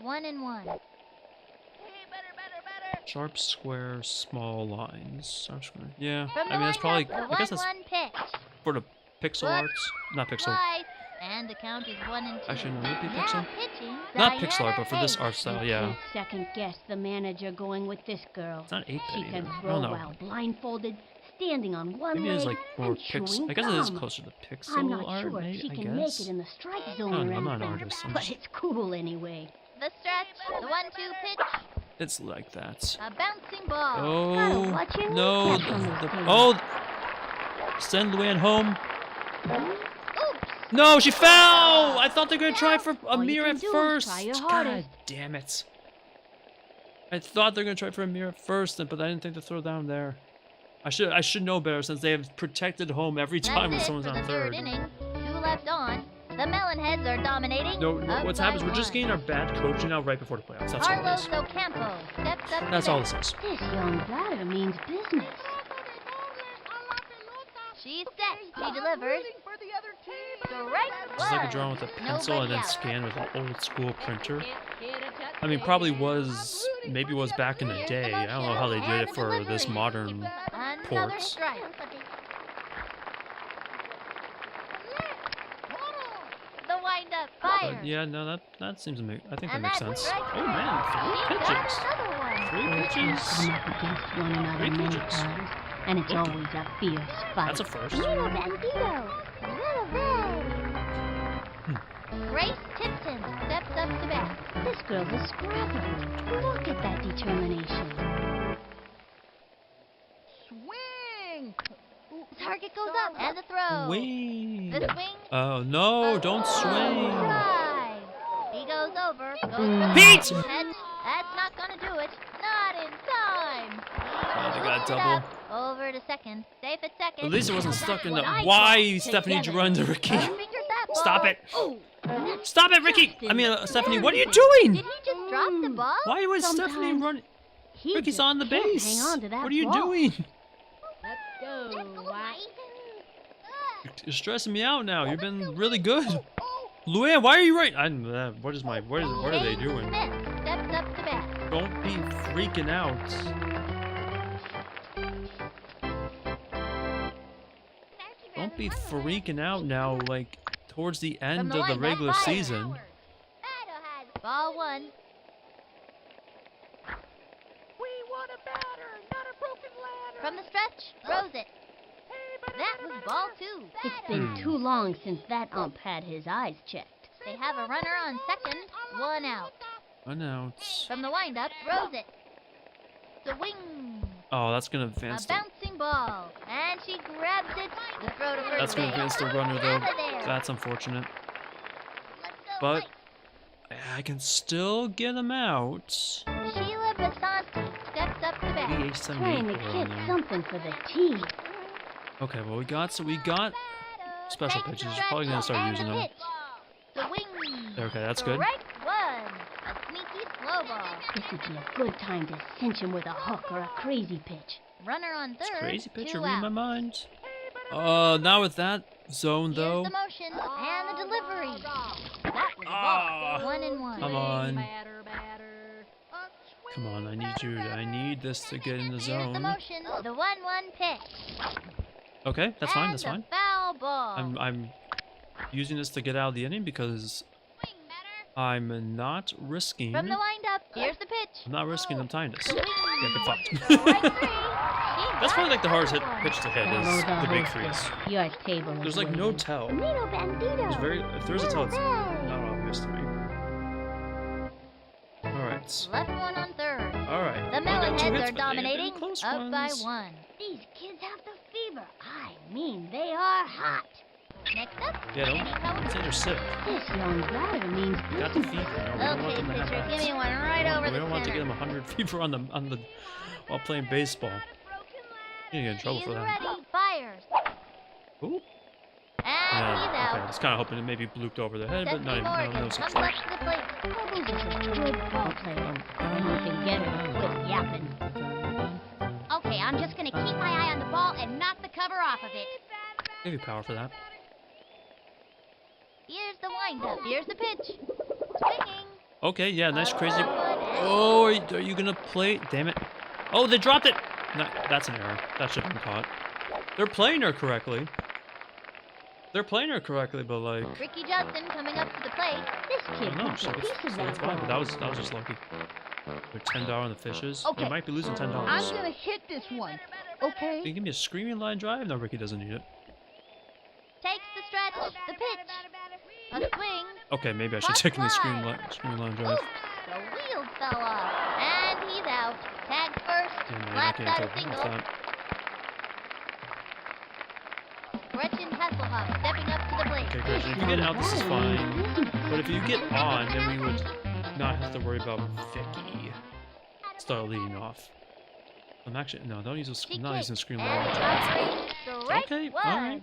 1-1. Sharp, square, small lines. Sharp, square. Yeah, From the I mean that's probably. windup, I guess that's 1-1 pitch. for the pixel Look. arts, not pixel. Slice. And the count is 1 and 2. Actually, no, would it be Now pixel? pitching. Not Diana pixel art, but for this Hayes. art style, You yeah. can't second guess the manager going with this girl. It's not 8-bit She either. can I throw don't know. while blindfolded, standing on one Maybe leg it's like more and pixel. chewing I guess it is gum. closer to pixel I'm not art. sure Maybe, if she I can make guess. it in the strike zone I'm or not an anything, artist. I'm but just- it's cool anyway. The stretch. The 1-2 pitch. It's like that. A bouncing ball. Oh Gotta watch your no! kneecaps on those taters. Oh, send Luann home. Oops. No, she fell! I thought they were gonna try for All you Amir can at do is first. try your God hardest. damn it! I thought they were gonna try for Amir at first, but I didn't think to throw down there. I should know better since they have protected home every time when That's it someone's for on the third inning. 2 left on. The Melonheads are dominating. No, Up what's by happened is we're just 1. getting our bad coaching out right before the playoffs. That's all it Carlos is. Ocampo steps up. That's to all bat. this is. This young batter means business. She's set. She delivers. For the other team. Strike Just like a 1. drawing with a pencil and Nobody then out. scan with an old school printer. Hit a touchdown. I mean, probably was, maybe was back in the day. I don't know how they did it for this modern. Another ports. strike. The windup fire. Yeah, no, that seems to make. I think that And makes that's sense. strike Oh 3. man, She 3 got pitches. another one. 3 Those teams pitches. come up against one another 3 many pitches. times, and it's always a fierce fight. That's a first. Grace Tipton steps up to bat. This girl's a scrapper. Look at that determination. Swing. Target goes up and the throw. Wait. The swing. Oh no! Don't swing. Drive. He goes over. Goes for the Pete! catch. That's not gonna do it. Not in time. Oh, they got a Lifts it double. up. Over to second. Safe at second. At least it wasn't stuck in the. What I Why, call Stephanie? Did you run into Ricky? Fingers up. Stop it! Oh, Stop it, Ricky! I mean, Stephanie, what are you Did doing? he just drop the ball? Why was Stephanie Sometimes running? He Ricky's just on the can't base. hang on to that What are you ball. doing? Let's go, White. You're stressing me out now. You've been really good. Luann, why are you right? What are they doing? Smith steps up to bat. Don't be freaking out. Don't be freaking out now, like, towards the end of the windup, regular fire. season. Ball one. We want a batter, not a broken ladder. From the stretch, throws it. That was ball two. It's been too long since that ump had his eyes checked. They have a runner on second, one out. Announce. From the windup, throws it. Swing. Oh, that's gonna A advance the, bouncing ball. And she grabs it. The throw to first that's gonna base. advance the runner though. Out of there. That's unfortunate. Let's go, But Mike. I can still get him out. Sheila Basanti steps up to bat. Trying to BH78 get there. something for the team. Okay, well we got special pitches. You're probably gonna start using them. Swing. Okay, that's good. Strike one. A sneaky slow ball. This would be a good time to cinch him with a hook or a crazy pitch. Runner on It's third. crazy pitch. Two You're reading my outs. mind. Not with that zone though. Here's the motion and the delivery. That was a Ah. ball. 1-1. Come on. Batter, batter. Come on, I need this to get in the Here's the zone. motion. The 1-1 pitch. Okay, that's fine, And that's the fine. foul ball. I'm using this to get out of the inning because I'm not risking. From the windup, here's the pitch. I'm not risking them tying this. Swing. Yeah, get fucked. Strike three. That's probably like the hardest pitch to hit Follow is the big hostess. threes. Your table is There's like no waiting. tell. Nino Bandito. If there's a tell, it's not obvious to me. Alright. Left one on third. Alright. The Well, I got two Melonheads hits, are but they've been dominating, close up by ones. one. These kids have the fever. I mean, they are hot. Next up, Yeah, Andy don't Cohen. say they're sick. This young batter means You got the fever. No, we don't want Okay, them to have pitcher, that. give me one right over We the don't want to center. get them 100 fever on the while playing baseball. You're gonna get in trouble He's for that. ready, fires. Ooh. And Yeah, he's okay. I out. was kind of hoping it maybe blooped over the head, but Sesame no, no Morgan such comes thing. up to the plate. Bubbles is a good ball player. And you can get her to quit yapping. Okay, I'm just gonna keep my eye on the ball and knock the cover off of it. Give you power for that. Here's the windup. Here's the pitch. Swinging. Okay, yeah, nice crazy. Oh, Oh, are you gonna play? Damn it! Oh, they dropped it. No, that's an error. That should have been caught. They're playing her correctly. They're playing her correctly, but like, Ricky Justin coming up to the plate. This I kid don't know. wants So a piece it's, of so it's that fine. But ball. that was just lucky. With $10 on the fishes, Okay. they might be losing $10. I'm gonna hit this one, okay? Can you give me a screaming line drive? No, Ricky doesn't need it. Takes the stretch. The pitch. A swing. Okay, maybe I should take in the screaming line drive. Oof, the wheels fell off. And he's out. Tagged first. Yeah, man, I Flat can't side tell single. that. Gretchen Hasselhoff stepping up to the plate. Okay, Gretchen, if you get out, this is fine. But if you get on, then we would not have to worry about Vicky start leading off. I'm actually don't use She I'm not using kicks. scream And line it's drive. offering strike Okay, one. alright.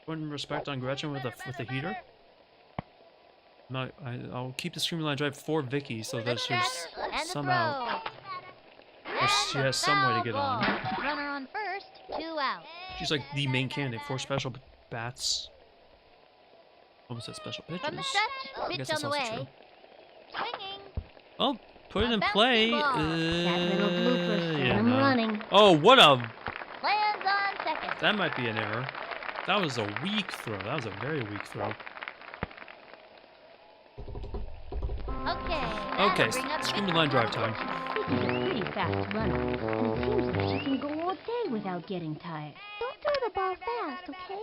Putting respect on Gretchen with the heater. I'll keep the screaming line drive for Vicky so The that stretch she's and the somehow throw. she And has the some way to foul get on. ball. Runner on first, 2 out. she's like the main candidate for special bats. Almost said special pitches. From the I stretch, guess pitch that's on the also way. true. Swinging. Oh, put it A in bouncing play. ball. That little blooper sent Yeah, him no. running. Oh, what a Lands on second. that might be an error. That was a weak throw. That was a very weak throw. Okay. Okay, that'll bring up screaming Vicky line drive Cohen. time. This is a pretty fast runner. And it seems like she can go all day without getting tired. Don't throw the ball fast, okay?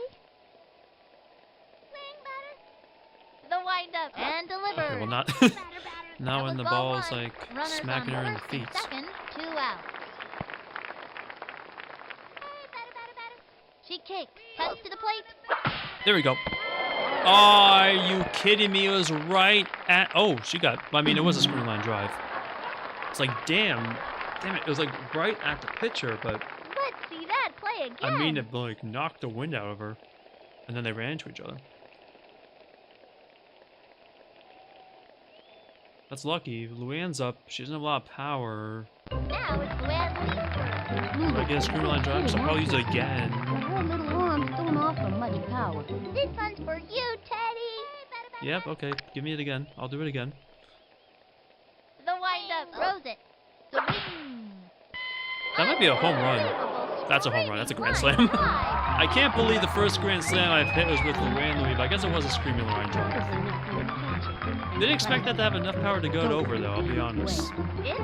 The windup and delivered. Okay, well, not now That when the was ball ball's one. like Runners smacking on her in the first and feet. Second, 2 out. She kicks, cuts to the plate. There we go. Are you kidding me? It was right at. Oh, she got. I mean, it was a screen line drive. It's like, damn it. It was like right at the pitcher, but Let's see that play again. I mean, it like knocked the wind out of her, and then they ran into each other. That's lucky. Luann's up. She doesn't have a lot of power. Now it's Luann's turn. If I get a screamer line drive, I'll probably use it again. Her little arms don't offer much power. This one's for you, Teddy. Yep, okay. Give me it again. I'll do it again. The wind-up throws it. Swing. That might be a home run. That's a home run. That's a grand slam. I can't believe the first grand slam I've hit was with Luann Louie, but I guess it was a screaming line drive. Didn't expect that to have enough power to go it over, though, I'll be honest. Is it? Yes,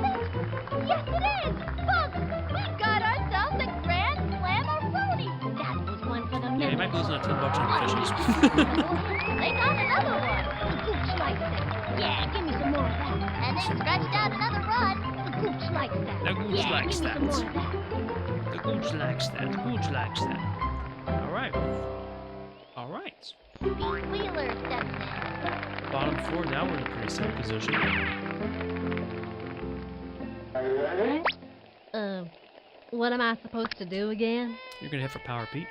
it is. Folks, we got ourselves a grand slam-a-rooney. That was one for the Yeah, you might be losing that $10 on fishes. They got another one. The gooch likes that. Yeah, give me some more of that. And they stretched out another run. The gooch likes that. The gooch yeah, likes give me some that. more of that. The gooch likes that. The gooch likes that. Alright. Alright. Pete Wheeler steps in. Bottom four, now we're in a pretty safe position. What am I supposed to do again? You're gonna hit for power, Pete.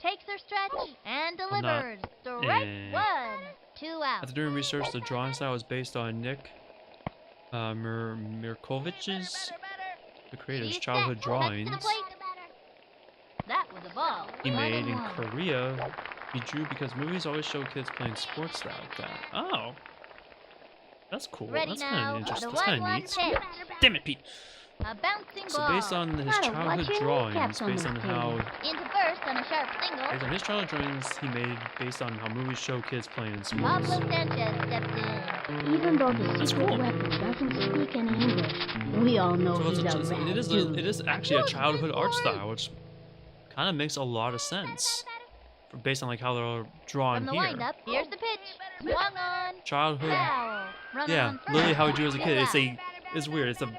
Takes her stretch and I'm not- delivers. Strike Eh. one. 2 out. After doing research, the drawing style was based on Nick Mirkovich's, the creator's She's childhood set. Back to the drawings plate. That was a ball. he made in 1-1. Korea. He drew because movies always show kids playing sports like that. Oh. That's cool. Ready That's now. kind of interesting. The That's kind of 1-1 neat. pitch. Damn it, Pete. A bouncing So ball. based on his Gotta childhood watch your drawings, kneecaps on based on this how Into first on a sharp single. based on his childhood drawings he made based on how movies show kids playing in Pablo sports. Sanchez steps in. Even though the That's secret cool. weapon doesn't speak any English, we all know So he's a rad dude. it is actually a childhood art style, which kind of makes a lot of sense based on like how they're drawn From the here. windup, here's the pitch. Swung on. Childhood, Foul. Runner yeah, on first. literally how he drew as a Two kid. out. It's weird. It's a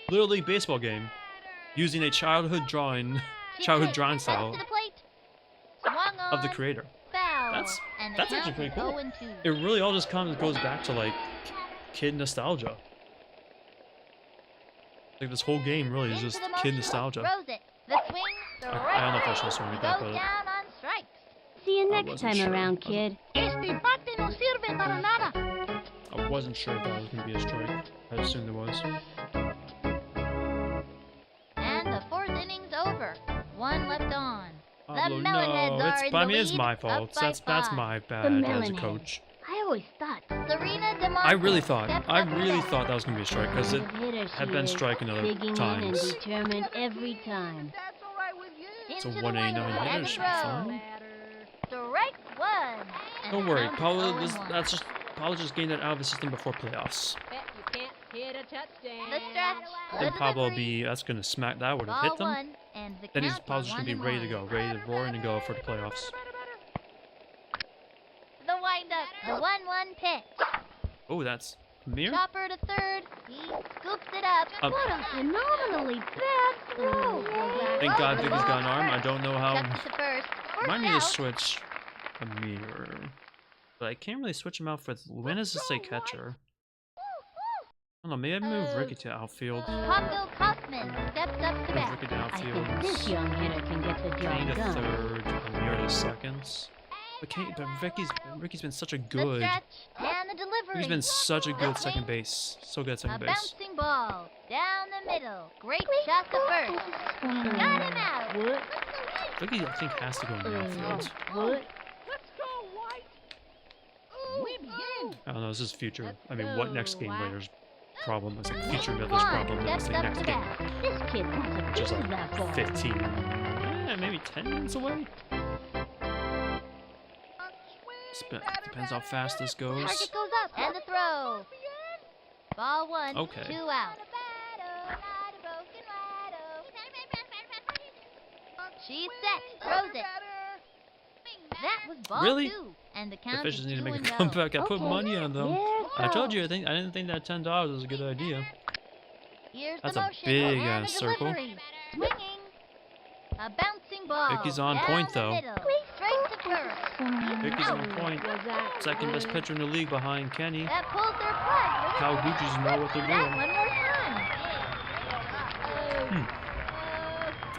Little League baseball game using a childhood drawing, She childhood pitched drawing back style to the plate. Swung on. of the creator. Foul. That's- And the that's count actually is pretty cool. 0-2. It really all just goes back to like kid nostalgia. Like this whole game really is Into just the kid motion, nostalgia. throws it. The swing, the I right don't know if I pitch should swing like goes that, but down on strikes. See you I next wasn't time sure. around, kid. Este bate no sirve para nada. I wasn't sure if that was gonna be a strike. I assumed it was. And the fourth inning's over. One left on. Pablo, Melonheads no, are it's in I the mean it's lead, my up fault. by That's 5. my The bad as a Melonheads. coach. I always thought Serena DeMarco I really thought steps I up to really bat. thought that was gonna be a strike because it kind of hitter had she been is, striking other digging in and times. determined every time. That's all right with you. It's a Into the 189 windup hitter, and should be throw. fine. Strike one. And Don't the worry, count is Paulo. 0-1. That's just Paulo just gained that out of his system before playoffs. Bet you can't hit a touchdan. The stretch. Then the Pablo delivery. that's gonna smack that would have Ball hit them. one, and the Then he's count Paulo's is just gonna be 1-1. ready to go, ready to roaring to go for the playoffs. The windup. The 1-1 pitch. Oh, that's Mir. Chopper to third. He scoops it up. What a phenomenally bad throw. Thank God Vicky's got an arm. I don't know how. Cuts it to first. I might First need to out. switch a mirror, but I can't really switch him out with Lynn as a say catcher. I don't know. Maybe I move Ricky to outfield. Paco Kaufman steps up to Move bat. Ricky to I outfield. think this young hitter can get the Kenny job to done. third. Amir to seconds. But Ricky's been such a The good. stretch and the delivery. He's been such a good The second swing. base. So good at A second base. bouncing ball down the middle. Great shot to first. Got him out. What? Ricky, I think, has to go in the outfield. What? Let's go, White. Muy bien. I don't know. This is future. Let's I mean, what next go, game Whack. later's problem? It's like future Miller's One problem. Then it's steps like up next to game. bat. This kid wants to Just beat like that ball. 15. Maybe 10 minutes away. Depends how fast this goes. Target goes up. And the throw. Ball one. Okay. 2 out. She's set. Throws it. That was ball Really? 2. And the The count is Fishes need to make a 2-0. comeback. I put Okay. money on them. Here I told goes. you. I didn't think that $10 was a good idea. Here's That's the a motion big and ass the circle. delivery. Swinging. A bouncing ball. Vicky's on down point, the though. middle. Straight to first. Vicky's on point. Was that Second best good? pitcher in the league behind Kenny. That pulls their plug. Cal Gucci's know what they're That doing. one more time.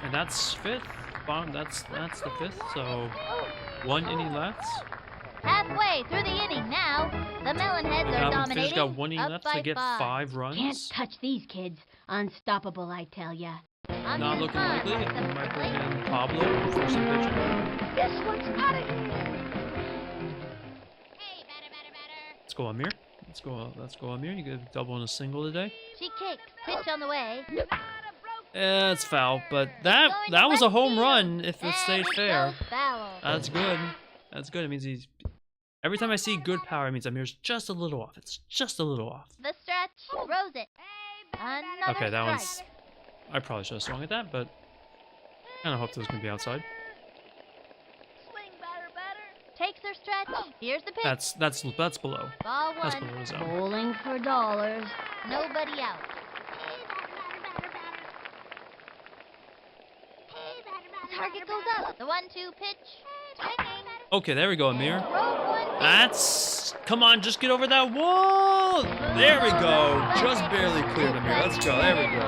And that's fifth. That's the fifth. So 1 inning left. Halfway through the inning now. The Melonheads are dominating. Fish got 1 inning up left by to get 5 runs. Can't touch these kids. Unstoppable, I tell ya. Not looking likely. We might bring in Pablo for some pitching. This one's out of here. Let's go, Amir. Let's go, Amir. You get a double and a single today. She kicks. Pitch on the way. Yeah, it's foul, but that was a home run if it stayed fair. Foul. That's good. That's good. It means he's. Every time I see good power, it means Amir's just a little off. It's just a little off. The stretch. Throws it. Another Okay, that strike. one's. I probably should have swung at that, but kind of hoped it was gonna be outside. Swing, batter. Takes her stretch. Here's the pitch. That's below. Ball That's one. below the zone. Bowling for dollars. Nobody out. Target goes up. The 1-2 pitch. Swinging. Okay, there we go, Amir. Road one. That's. Come on, just get over that wall. There we go. Just barely cleared, Amir. Let's go. There we go.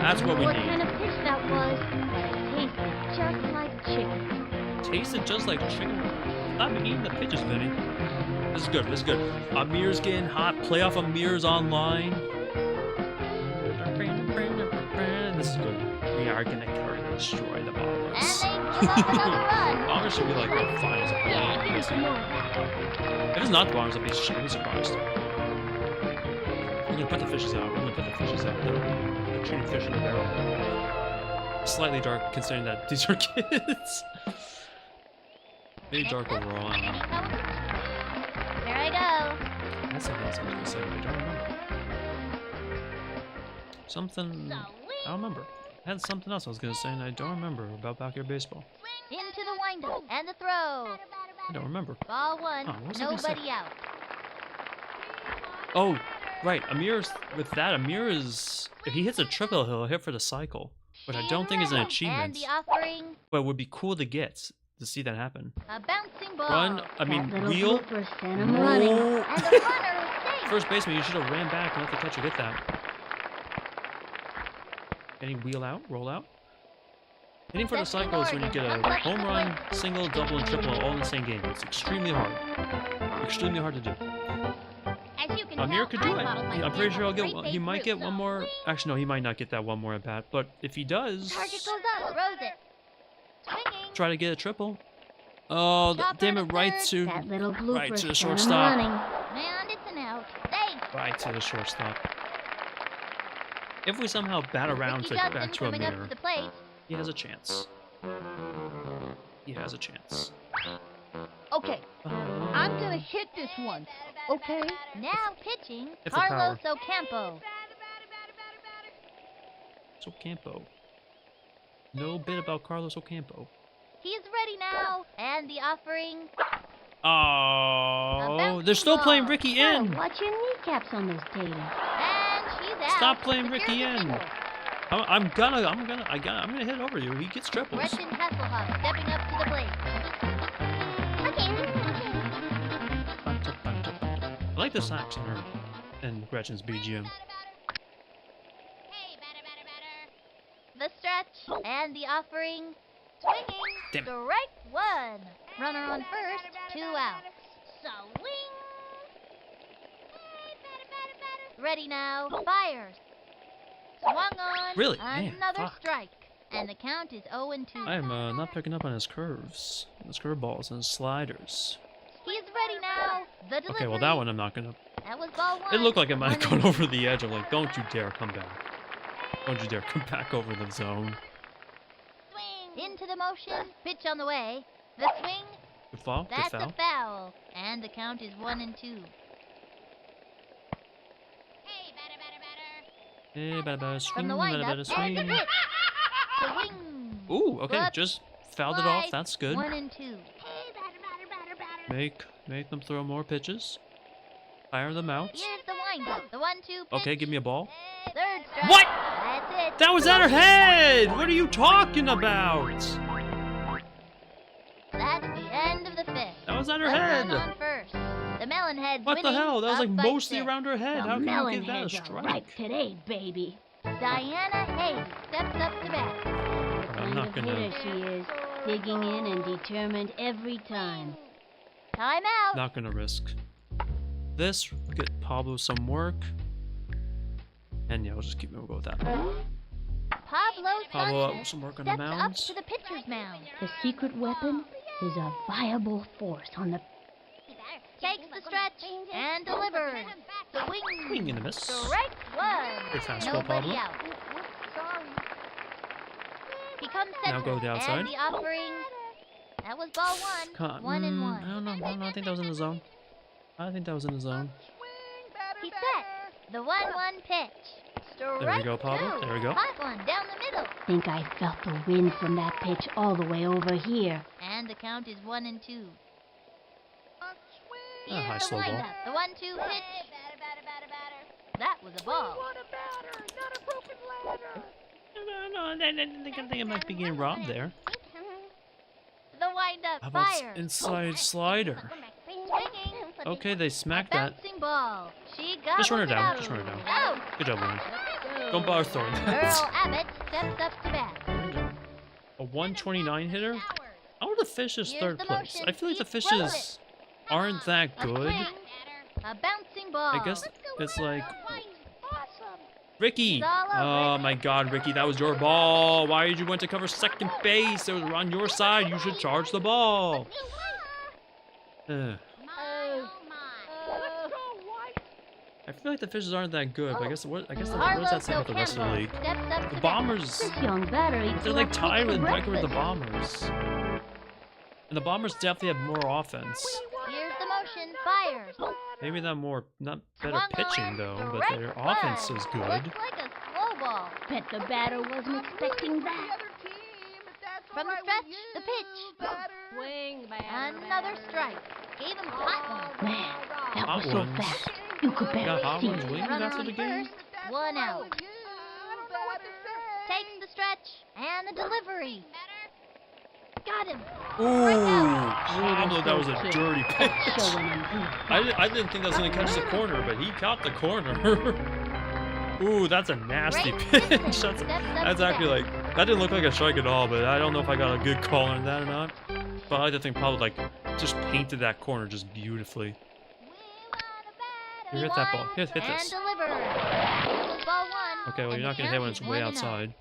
That's what we What kind need. of pitch that was? It tasted just like chicken. Tasted just like chicken. Stop eating the pitches, Vinny. This is good. This is good. Amir's getting hot. Playoff Amir's online. This is good. We are gonna destroy the Bombers. And they give up another run. Bombers should be like the finals of the Yeah, league. give us more of that. If it's not the Bombers, I'll be surprised. We're gonna put the fishes out. We're gonna put the fishes out. They're treating fish in the barrel. Slightly dark, considering that these are kids. Maybe dark overall. I don't know. Here I go. That's something else I was gonna say, but I don't remember. Something. I don't remember. I had something else I was gonna say, and I don't remember about backyard baseball. Into the windup and the throw. I don't remember. Ball one. Oh, what was I gonna say? Nobody out. Oh, right. Amir's with that. Amir is. If he hits a triple, he'll hit for the cycle, which I don't think is an And achievement, the offering. but would be cool to get to see that happen. A bouncing ball. Run. I mean, That little wheel. blooper sent him running. Roll. And the runner is safe. First baseman, you should have ran back and let the catcher get that. Any wheel out, roll out. Hitting for the cycle is when you get a home run, single, double, and triple all in the same game. It's extremely hard. Extremely hard to do. As you can Amir tell, could do I it. modeled my I'm pretty sure skill I'll on get. He might get one more. Actually, no, he might not get that one more at bat. But if he does, Target goes up. Throws it. Swinging. try to get a triple. Oh, damn it! Right to, That little blooper right to the sent him shortstop. running. And it's an out. Safe. Right to the shortstop. If we somehow bat around Ricky to Johnson back to coming up Amir, to the plate. he has a chance. He has a chance. Okay, I'm gonna hit this one. Okay? Now pitching, Hit for Carlos Ocampo. It's Ocampo. No bit about Carlos Ocampo. He's ready now. And the offering. Oh, they're still playing Ricky Oh, in. watch your kneecaps on those taters. And she's out. Stop playing Secures Ricky the in. single. I'm gonna hit over you. He gets triples. Gretchen Hasselhoff stepping up to the plate. I like the sax in her and Gretchen's BGM. The stretch and the offering. Swinging. Damn it. Strike one. Runner on first. 2 outs. Swing. Ready now. Fires. Swung on. Really? Man, Another fuck. strike. And the count is 0-2. I am not picking up on his curves, his curveballs, and his sliders. He's ready now. The delivery. Okay, well that one I'm not gonna. That was ball one. It looked like it might have 1 gone over the edge. I'm like, don't you dare come back. Don't you dare come back over the zone. Swing. Into the motion. Pitch on the way. The swing. Good foul. Good That's foul. a foul. And the count is 1-2. Hey, batter, From swing, the batter, windup, batter, there's a swing. pitch. Swing. Ooh, okay, Whoops. just fouled it off. That's good. 1-2. Make them throw more pitches. Fire them out. Here's the windup. The 1-2 pitch. Okay, give me a ball. Third strike. What? That's it. That was at her head! What are you talking about? That's the end of the fifth. That was at her The head! run on first. The Melonheads What the winning hell? That was up like by mostly 6. around her head. The How can you melon give that a heads are strike? ripe today, baby. Diana Hayes steps up to bat. I'm Kind not of gonna. hitter she is, digging in and determined every time. Time out. Not gonna risk this. Get Pablo some work. And yeah, we'll just we'll go with that. Pablo Pablo, Sanchez some work on the steps up mounds. to the pitcher's mound. The secret weapon is a viable force on the... Takes the stretch and delivers. Swing. Swing and a miss. Strike one. Good fastball, Nobody Pablo. out. He comes Now center. go to the outside. And the offering. That was ball one. 1-1. I don't know. I think that was in the zone. I think that was in the zone. He set the 1-1 pitch. Strike There we go, Pablo. two. There we go. Hot one down the middle. Think I felt the wind from that pitch all the way over here. And the count is 1-2. High Here's the slow ball. windup. The 1-2 pitch. That was a ball. No, I think I might be getting robbed there. The windup How about fires. inside slider? Swinging. Okay, they A smacked that. bouncing ball. She got Just run her it down. out. Just run her down. Out. Good job, Lauren. Don't bother throwing that. Earl Abbott steps up to bat. A 129 hitter? I want the fish is Here's third the place. motion. I feel like the Keep fishes rolling. aren't that A good. swing. A bouncing ball. I guess it's like Ricky. It's all Oh over. my God, Ricky, that was your ball. Why did you went to cover second base? It was on your side. You should charge the ball. I feel like the fishes aren't that good, but I guess what does that say about the rest of the league? Steps up to The bat. Bombers, This young batter eats they're more like tied with fruit for record with the breakfast. Bombers. And the Bombers definitely have more offense. Here's the motion. Fires. Maybe not better Swung pitching on. though, but Strike their one. offense is good. Looks like a slow ball. Bet the batter wasn't expecting that. From the stretch, the pitch. Swing, batter. Another strike. Gave him hot one. Man, that Hot was so ones. fast. You could Got barely hot see ones it. waiting Runner after on the game. first. One out. Takes the stretch and the delivery. Got him. Ooh, Pablo, that was a dirty pitch. Showing him who. I didn't think that was going to catch the corner, but he caught the corner. Ooh, that's a nasty Great pitch. distance. That's, Steps up that's to actually bat. like, that didn't look like a strike at all, but I don't know if I got a good call on that or not. But I like to think Pablo like just painted that corner just beautifully. Here, hit that ball. Hit And this. delivered. That was ball one. Okay, well and you're not the going to hit count when is it's way 1-0. outside.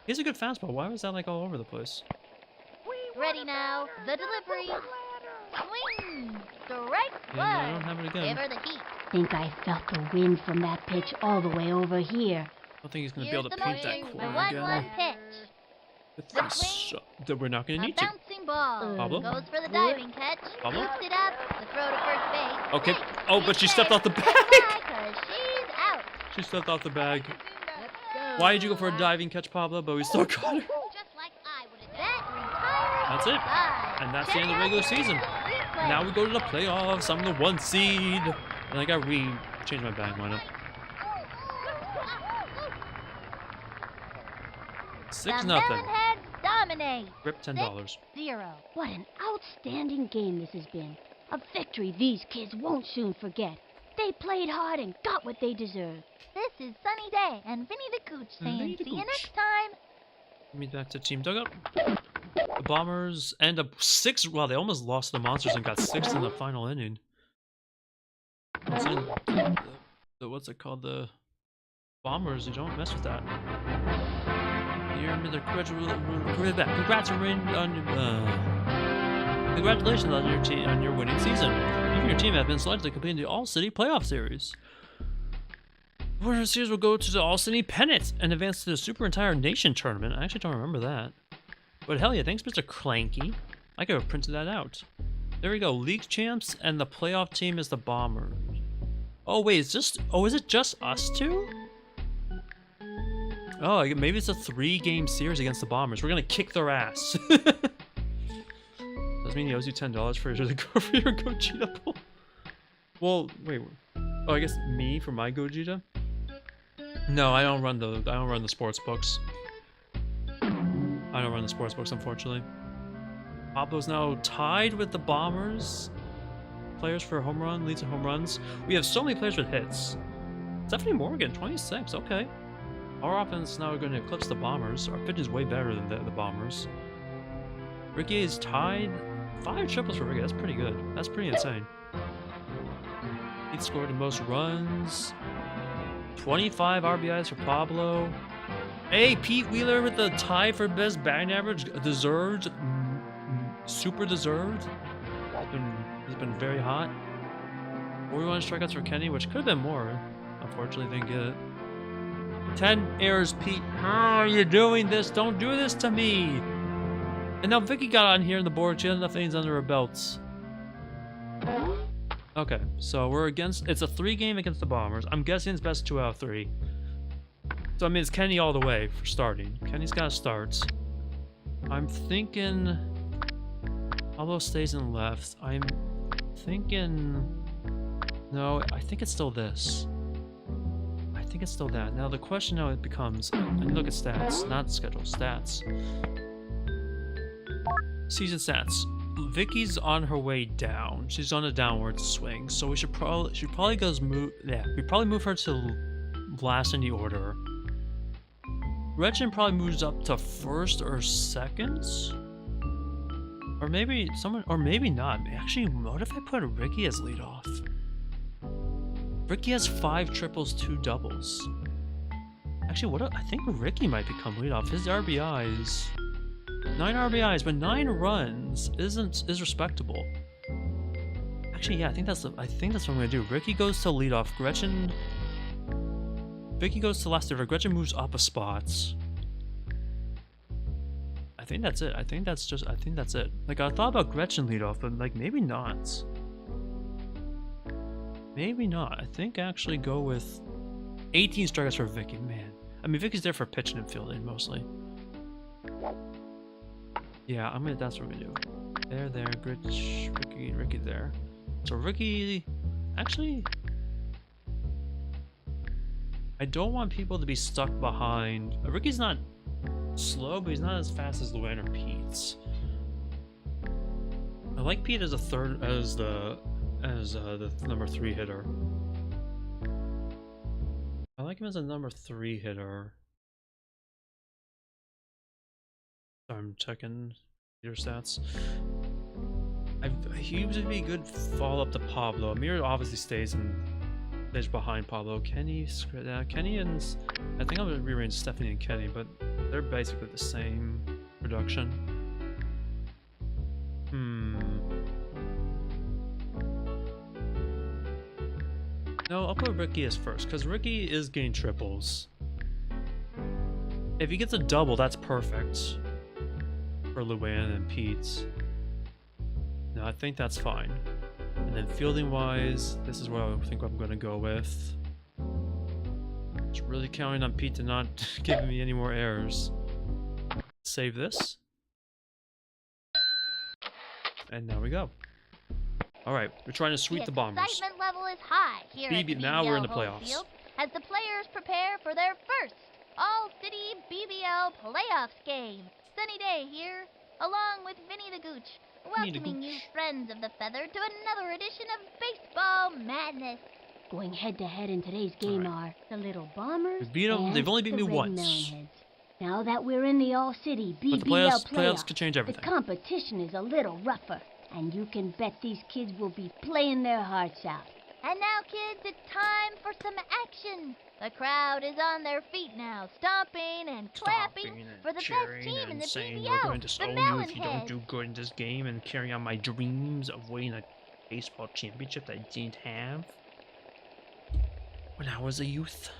He has a good fastball. Why was that like all over the place? Ready now. The delivery. Swing. Strike Yeah, I don't one. have it Give again. her the heat. Think I felt the wind from that pitch all the way over here. I don't think he's going to be Here's able to the paint that motion. The corner 1-1 again. pitch. With The this swing. that we're not going to A need to. bouncing ball. Pablo? Goes for the diving catch. Pablo? Scoops it up. The throw to first base. Okay. Hey, Oh, but she stepped off the Bye, bag. 'cause she's out. She stepped off the bag. Let's go. Why did you go for a diving catch, Pablo? But we still caught her. Just like I would have. That retires That's it. side. And that's the end of the regular season. Replay. Now we go to the playoffs. I'm the 1 seed. And I got changed my bag lineup. 6-0. The Melonheads dominate. Rip $10. 0. What an outstanding game this has been. A victory these kids won't soon forget. They played hard and got what they deserved. This is Sunny Day and Vinny the Cooch saying Vinny the see you Cooch. next time. Meet back to Team Dugout. The Bombers end up 6. Well, they almost lost to the Monsters and got 6th in the final inning. What's it called? The Bombers. You don't mess with that. Congratulations on your team on your winning season. You and your team have been selected to compete in the All-City Playoff Series. The winner of the series will go to the All-City Pennant and advance to the Super Entire Nation Tournament. I actually don't remember that. But hell yeah, thanks Mr. Clanky. I could have printed that out. There we go, League Champs, and the playoff team is the Bombers. Oh wait, is it just us two? Oh, maybe it's a 3-game series against the Bombers. We're gonna kick their ass. Does mean he owes you $10 for your Gogeta pull? Well, wait. Oh, I guess me for my Gogeta? No, I don't run the sports books. I don't run the sports books, unfortunately. Pablo's now tied with the Bombers. Players for home run, leads in home runs. We have so many players with hits. Stephanie Morgan, 26, okay. Our offense is now going to eclipse the Bombers. Our pitch is way better than the Bombers. Ricky is tied 5 triples for Ricky. That's pretty good. That's pretty insane. He scored the most runs. 25 RBIs for Pablo. Hey, Pete Wheeler with the tie for best batting average. Deserved. Super deserved. It's been very hot. 41 strikeouts for Kenny, which could have been more. Unfortunately, didn't get it. 10 errors, Pete. How are you doing this? Don't do this to me. And now Vicky got on here on the board. She has enough innings under her belts. Okay, so we're against. It's a 3-game against the Bombers. I'm guessing it's best 2 out of 3. So I mean, it's Kenny all the way for starting. Kenny's got starts. I'm thinking Pablo stays in left. I'm thinking. No, I think it's still this. I think it's still that. Now the question now it becomes. And look at stats, not schedule stats. Season stats. Vicky's on her way down. She's on a downward swing, so we should probably move. Yeah, we probably move her to last in the order. Gretchen probably moves up to first or second, or maybe someone, or maybe not. Actually, what if I put Ricky as leadoff? Ricky has 5 triples, 2 doubles. Actually, I think Ricky might become leadoff. His RBIs. 9 RBIs, but 9 runs is respectable. Actually, yeah, I think that's what I'm gonna do. Ricky goes to leadoff. Vicky goes to last hitter. Gretchen moves up a spot. I think that's it. I think that's it. Like I thought about Gretchen leadoff, but like maybe not. Maybe not. I think actually go with 18 strikeouts for Vicky. Man, I mean Vicky's there for pitching and fielding mostly. Yeah, that's what we do. There, Ricky there. So Ricky, actually, I don't want people to be stuck behind. Ricky's not slow, but he's not as fast as Luann or Pete's. I like Pete as the number 3 hitter. I like him as a number 3 hitter. I'm checking your stats. He would be a good follow up to Pablo. Amir obviously stays behind Pablo. Kenny and I think I'm gonna rearrange Stephanie and Kenny, but they're basically the same production. No, I'll put Ricky as first because Ricky is getting triples. If he gets a double, that's perfect. For Luann and Pete. No, I think that's fine. And then fielding wise, this is what I think I'm gonna go with. Just really counting on Pete to not give me any more errors. Save this. And now we go. Alright, we're trying to sweep the Bombers. Excitement level is high here at the now we're in the BBL playoffs. Field as the players prepare for their first All-City BBL Playoffs game. Sunny day here, along with Vinny the Gooch, welcoming you friends of the Feather to another edition of Baseball Madness. Going head-to-head in today's game are the Little Bombers We beat 'em, and they've only beat the me Red once. Melonheads. Now that we're in the All-City But the BBL playoffs could change the everything. competition is a little rougher, and you can bet these kids will be playing their hearts out. And now, kids, it's time for some action. The crowd is on their feet now, stomping and clapping for the best team in the saying BBL, we're going to the disown you if you don't Melonheads. do good in this game and carry on my dreams of winning a baseball championship that I didn't have when I was a youth.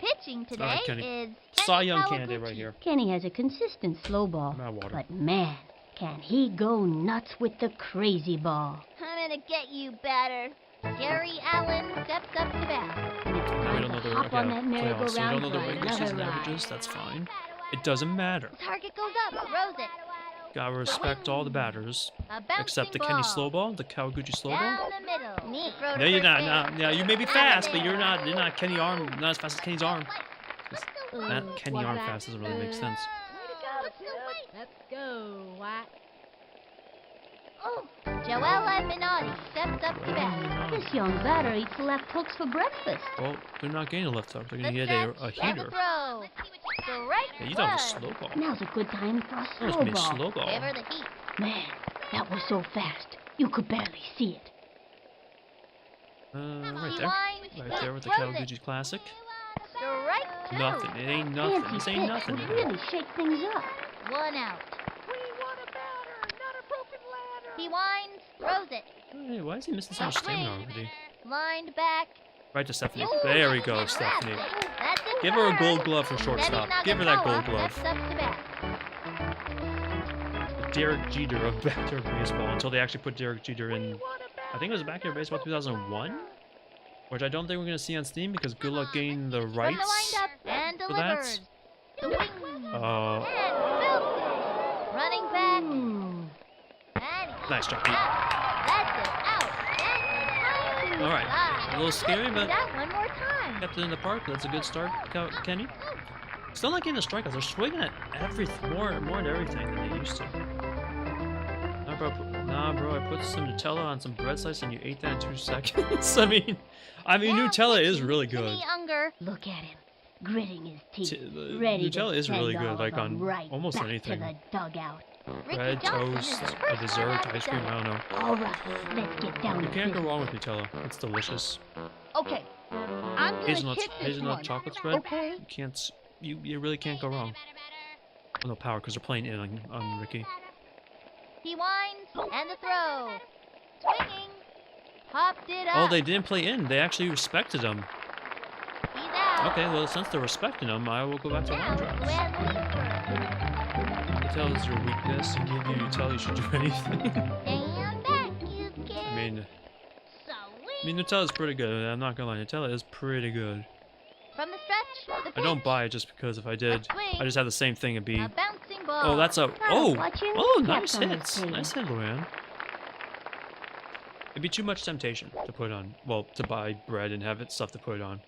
Pitching today Alright, Kenny. is Cy Kenny Young candidate Kawaguchi. right here. Kenny has a consistent slow ball, I'm out of water. but man, can he go nuts with the crazy ball. I'm gonna get you, batter. Gary Allen steps up to bat. And it's We time don't know to the hop on that playoffs, so we merry-go-round don't know the for regular another season ride. averages. That's fine. It doesn't matter. The target goes up, throws it. Gotta respect all the batters, A bouncing except the ball. Kenny slow ball, the Kawaguchi slow ball. Down the middle. Neat. Throw to No, you're first not. base. No, you may be Out of fast, but there. you're not Kenny arm. Not as fast as Kenny's arm. Uh, That Kenny what's arm that? fast doesn't really make sense. Let's go, White. Oh, Joella Minotti steps up to bat. This young batter eats left hooks for breakfast. Well, they're not getting a left hook. They're The gonna get a stretch and the heater. throw. Strike Yeah, you don't have a one. slow ball. Now's a good time for a That was slow me ball. slow ball. Favor the heat. Man, That was so fast, you could barely see it. Right He there. winds, Right there with the throws it. Kawaguchi Classic. Strike 2. Nothing. It ain't nothing. Fancy This ain't fish nothing. would really shake things up. 1 out. We want a batter, not a broken ladder. He winds, throws it. Hey, why is he missing so much stamina already? Lined back. Right to Stephanie. Ooh, There we go, that's Stephanie. it. That's it Give for her a gold glove for Steady shortstop. Give her that gold Nagakawa glove. steps up to bat. The Derek Jeter of backyard baseball until they actually put Derek Jeter in. I think it was backyard baseball 2001, which I don't think we're gonna see on Steam because good luck getting the From the rights. windup and for that? delivers. The wing. Oh, And fills. Running back. And he's nice job, out. Pete. That's it. Out. That's it. All right, a little scary, but That one more time. kept it in the park. That's a good start, Kenny. Still not getting the strikeouts. They're swinging at more at everything than they used to. Nah, bro. I put some Nutella on some bread slice and you ate that in 2 seconds. I mean, Now Nutella is pitching really Timmy good. Unger. Look at him, gritting his teeth, The ready Nutella to is really send good, all like of 'em on right almost back anything. to the dugout. Ricky Bread, Johnson toast, is the a first one dessert, out of ice cream. the I don't know. All right, let's get down You to can't go business. wrong with Nutella. It's delicious. Okay, I'm gonna Hazelnut, hit this hazelnut one. chocolate spread. Okay. You can't. You really can't go wrong. Oh, no power because they're playing in on Ricky. He winds and the throw. Swinging. Popped it up. Oh, they didn't play in. They actually respected him. He's out. Okay, well since they're respecting him, I will go back to Now line the drives. Grand League Nutella is your weakness. You give you Nutella, you should do anything. and back you get. I mean, Swing. Nutella is pretty good. I'm not gonna lie, Nutella is pretty good. From the stretch. The I don't pitch. buy it just because if I did, I just have the same thing and be. A bouncing ball. Oh, that's a. Gotta Oh, watch your oh, kneecaps nice on this hits. thing. Nice hit, Luann. It'd be too much temptation to put on. Well, to buy bread and have it stuff to put on.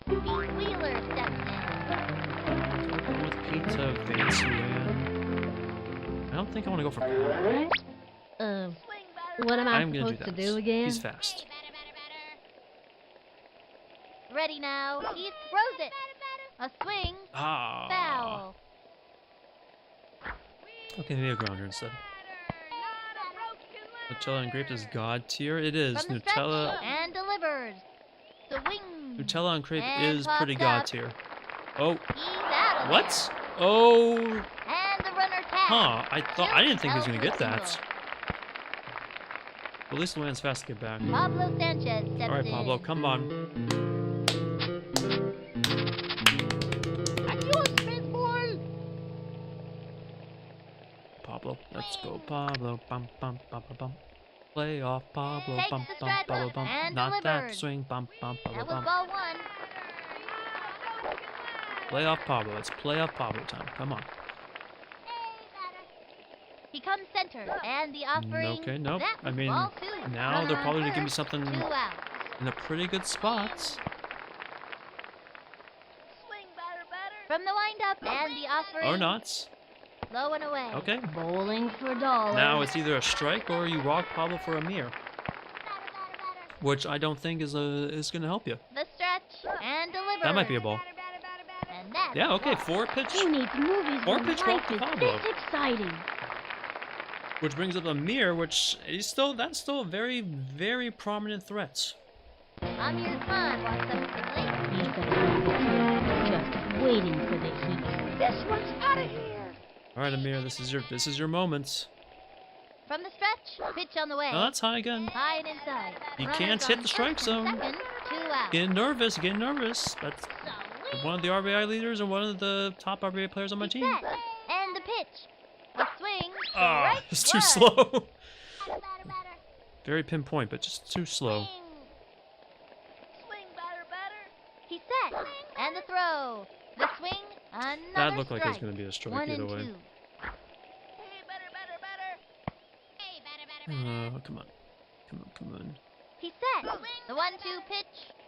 Pete Wheeler steps in. Go with pizza, Vance, Luann. I don't think I want to go for power. What am I I'm gonna do supposed that. to do again? He's fast. Ready now. He throws it. A swing. Ah. Foul. Okay, maybe a grounder instead. Nutella and grape is god tier. It is. From the Nutella. stretch and delivers. The wing. Nutella and crepe And is pretty popped god up. tier. Oh, He's out of what? Oh, there. And the runner tags. huh. I didn't think he was gonna get Elbow that. single. At least Luann's fast to get back. Pablo Sanchez steps All right, in. Pablo, come on. Are you a Smith boy? Pablo, let's go, Pablo. Bum bum bum bum bum. Play off, Pablo. Takes Bum the bum stride Pablo bum. and Not that delivers. swing. Bum bum Pablo That was bum. ball one. Play off Pablo. It's play off Pablo time. Come on. He comes center, and the offering. Okay, nope. That I was mean, ball two. now Runner they're on probably gonna give me first, something 2 outs. in a pretty good spot. From the windup and the offering. Or not. Low and away. Okay. Bowling for dollars. Now it's either a strike or you walk Pablo for a mirror, which I don't think is gonna help you. The stretch and deliver. That might be a ball. And that's Yeah. Okay. a ball. 4-pitch. Who needs movies Or when pitch life walk to is Pablo. this exciting? Which brings up a mirror, which is that's still a very, very prominent threat. Amir Khan walks up to the plate. He's the just waiting for the heat. This one's out of here. All right, Amir, this is your moment. From the stretch, pitch on the way. Oh, that's high again. High and inside. You Runners can't hit on the strike first and zone. Second, 2 outs. Getting nervous, getting nervous. That's one of the RBI leaders and one of the top RBI players on my He's team. set. And the pitch. A swing. Ah, Strike it's too one. slow. Very pinpoint, but just too slow. He's set. And the throw. The swing. Another That looked like it was strike. going to be a strike 1 either and way. 2. Come on. Come on. He's set. The 1-2 pitch.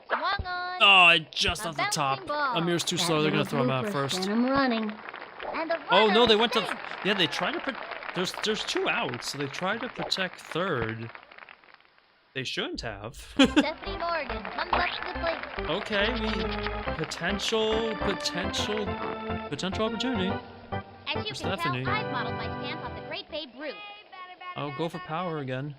Swung on. Oh, just A off the top. bouncing ball. Amir's too That slow. They're going to little throw him out blooper first. sent him running. And the Oh, no, runner they went to... safe. Yeah, they tried to... There's 2 outs, so they tried to protect third. They shouldn't have. Stephanie Morgan comes up to the plate. Okay, potential opportunity. As you For can Stephanie. tell, I've modeled my stance off the great Babe Ruth. I'll go for power again.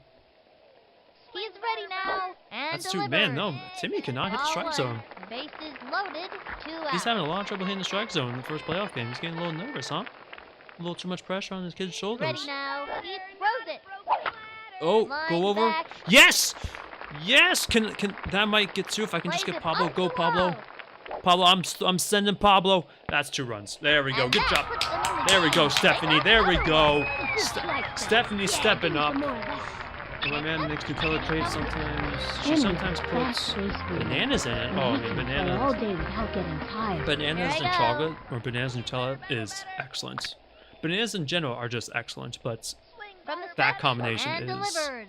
He's ready now. And That's too, man, no, delivered. Timmy cannot hit the Ball strike one. zone. Bases loaded. 2 out. He's having a lot of trouble hitting the strike zone in the first playoff game. He's getting a little nervous, huh? A little too much pressure on his kid's shoulders. Ready now. He throws it. Oh, Line go over. back. Yes! Yes! Can that might get two if I can just Plays get it Pablo. up Go, too Pablo. low. Pablo, I'm sending Pablo. That's 2 runs. There we go. And Good that job. puts them in the There we game. go, Stephanie. There we go. Just like that. Stephanie's Yeah, stepping give me up. some more of that. My man makes Nutella crepes sometimes. She Timmy, sometimes puts fast-paced food. bananas in it. And Oh, he I mean, can play all bananas. day without getting tired. Bananas There and you go. chocolate, or bananas and Nutella, is excellent. Bananas in general are just excellent, but From the that step, combination and is delivered.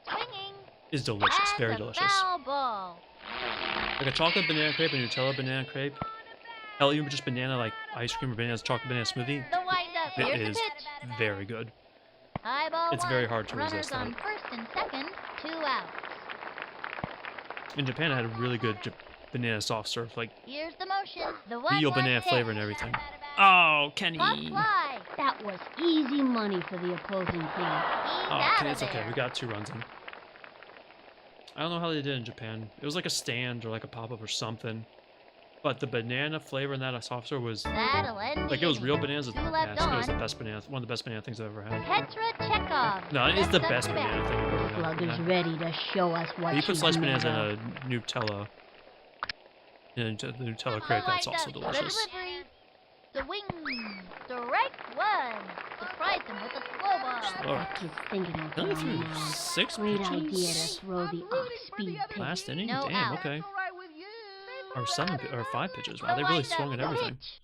Swinging. is delicious. And Very a delicious. foul ball. Like a chocolate banana crepe, a Nutella banana crepe. Hell, even just banana like ice cream or bananas, chocolate banana smoothie. The windup. It Here's is the pitch. very good. High ball It's one. very hard to Runners resist on that. first and second. 2 out. In Japan, I had a really good banana soft serve, like Here's the motion. The real 1-1 banana pitch. flavor and everything. Oh, Kenny. Pop fly. That was easy money for the opposing team. He's Oh, out okay, of it's okay. there. We got 2 runs in. I don't know how they did in Japan. It was like a stand or like a pop-up or something. But the banana flavor in that soft serve was That'll end like the it was inning. real bananas. It 2 left was the on. best banana, one of the best banana things I've ever had. Petra Chekhov. No, it's the sets up best the banana bat. thing I've ever had. Slugger's Yeah. ready to show us what You put she's sliced made bananas in of. a Nutella. In the Nutella The crepe, that's also windup. The delicious. delivery. The wing. Strike 1. Surprise him with a slow ball. Oh, Kid's thinking of only going threw now. 6 Great idea to pitches throw the off-speed pitch. last inning. No Damn, out. okay. All right with you. Or 5 pitches. Wow, The they really windup. swung at The everything. pitch.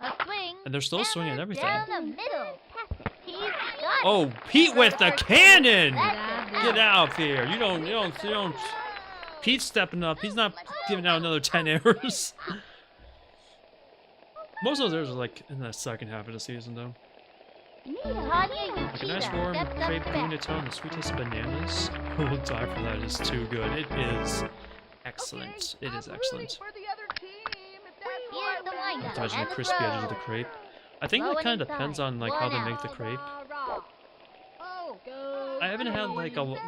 A swing. And they're still swinging at Hammered everything. Down the middle. He's got Oh, it. Pete with the cannon! That's it. Get out of here! You don't. Pete's stepping up. He's not giving out another 10 errors. Most of those errors are like in the second half of the season, though. Tanya Like a nice Uchida warm steps up crepe to cream bat. Nutella and the sweet taste of bananas. We'll die for that. It's too good. It is excellent. It is excellent. For the other team, if that's Here's what the I windup. Imagine the And the crispy edges of the throw. crepe. I think that Throwing kind of depends inside. on like how One they out. make the crepe. Oh, go. I haven't had like a lot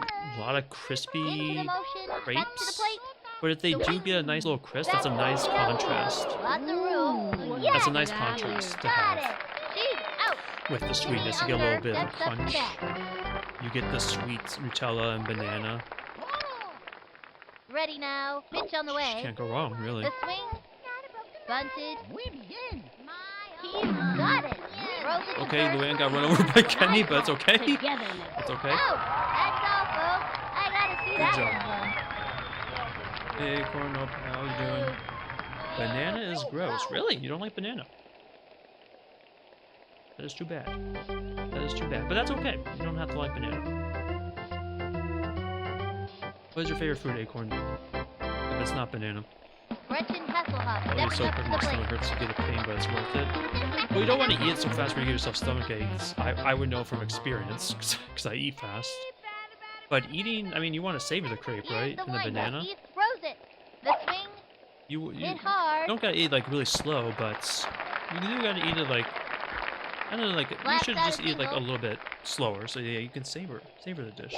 of Into crispy the motion. Cut to the crepes. plate. But if they do get a nice little crisp, that's a nice contrast. Lots of room. That's a Yes, nice contrast to got have it. She's out. with the sweetness. You get a little bit of a crunch. You get the sweet Nutella and banana. Ready now. Pitch on the Just way. can't go wrong, really. The swing. Bunted. Muy bien. He's got it. Throws it to Okay, first. Luann got run over by Kenny, but it's okay. Togetherness. It's okay. Out. That's all, folks. I gotta see Good that job. one. Hey, Corn, how you doing? Banana is gross. Really? You don't like banana? That is too bad. That is too bad. But that's okay. You don't have to like banana. What is your favorite food, Acorn? If it's not banana. Gretchen Hasselhoff Oh, it's steps so up quick, to my the stomach plate. hurts to get a pain, but it's worth it. Well, you don't want to eat it so fast where you get yourself stomach aches. I would know from experience, because I eat fast. But eating, I mean, you want to savor the crepe, Here's right? the And the windup. banana. He throws it. The swing. You Hit hard. don't gotta eat like really slow, but you do gotta eat it like, I don't know, like you Flat should side just eat like a single. little bit slower, so yeah, you can savor the dish.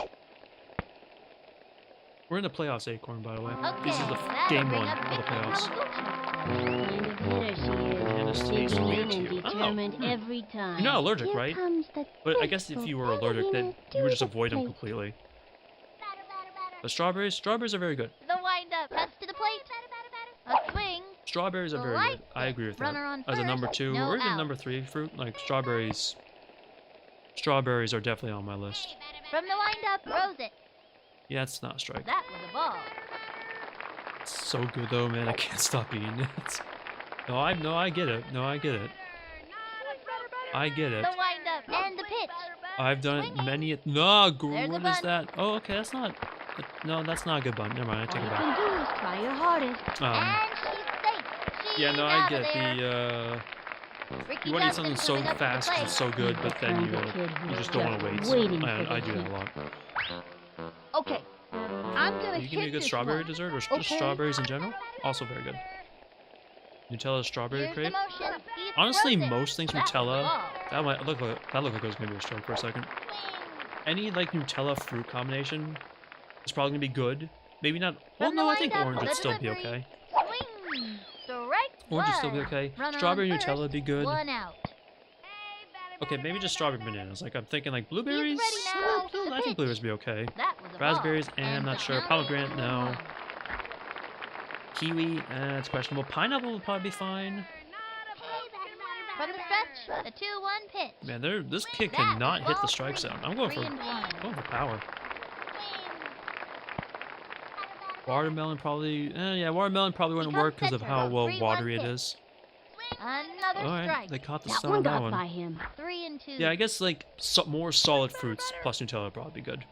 We're in the playoffs, Acorn, by the way. Okay. This is the that'll game bring 1 up of the Vicky playoffs. Kawaguchi. Kind of hitter she Bananas is. taste Digging sweet in to and you. Oh, determined hmm. every time. You're not allergic, Here right? comes the But I guess if faithful you were allergic, then ballerina you would to just the avoid them plate. completely. But strawberries are very good. The windup. Cuts to the plate. A swing. Strawberries are very good. I agree with that. Runner on As a number first, 2 no or even out. number 3 fruit, like strawberries. Strawberries are definitely on my list. From the windup. Throws it. Yeah, it's not a strike. That was a ball. It's so good though, man. I can't stop eating it. No, I get it. No, I get it. I get it. The windup. And the pitch. I've done it many. No, There's a what is bunt. that? Oh, okay, that's not. No, that's not a good bunt. Never mind. I All take you it can back. do is try your hardest. And she's safe. She's Yeah, no, I out get of there. the. Ricky You want to eat Johnson something so coming up to the fast 'cause it's plate. so good, but then Kind of kid you who's just don't want to wait. waiting for I the do that a heat. lot. Okay. I'm gonna You give me a hit good this strawberry one. dessert or just Okay. strawberries in general? Also very good. Nutella strawberry Here's the crepe. motion. He Honestly, throws it. most things That was a Nutella. ball. That looked like it was gonna be a strike for a second. any like Nutella fruit combination is probably gonna be good. Maybe not. Well, From the no, I think windup, orange would the still be delivery. okay. Swing! Strike Orange would still be one. okay. Runner Strawberry on Nutella would be good. One out. Okay, maybe just strawberry bananas. Like I'm thinking like blueberries. ready now. The I think pitch. blueberries would be okay. That was a Raspberries, ball. and I'm not the sure. count Pomegranate, is no. 2-1. Kiwi, it's questionable. Pineapple would probably be fine. From the stretch, the 2-1 pitch. Man, this kid That cannot was hit the ball strike three. zone. I'm going for 3-1. power. Watermelon probably, yeah, watermelon probably wouldn't Become work because of center. how well 3-1 watery it pitch. is. Another Alright, strike. they caught the That style one of that got one. by him. 3-2. Yeah, I guess like more solid fruits plus Nutella would probably be good.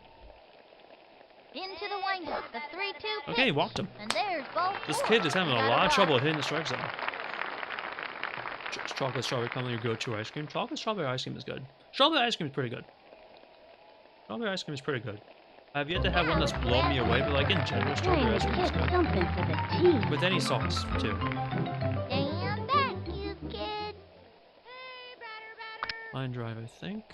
Into the windup, the 3-2 pitch. Okay, he walked him. And there's ball This 4. kid is having a Got lot of ball. trouble hitting the strike zone. Chocolate strawberry coming your go-to ice cream. Chocolate strawberry ice cream is good. Strawberry ice cream is pretty good. Strawberry ice cream is pretty good. I've yet to have one that's blown me away, but like in general, strawberry ice cream is Get good. something for the team. With any sauce, too. Stand back, you kid. Line drive, I think.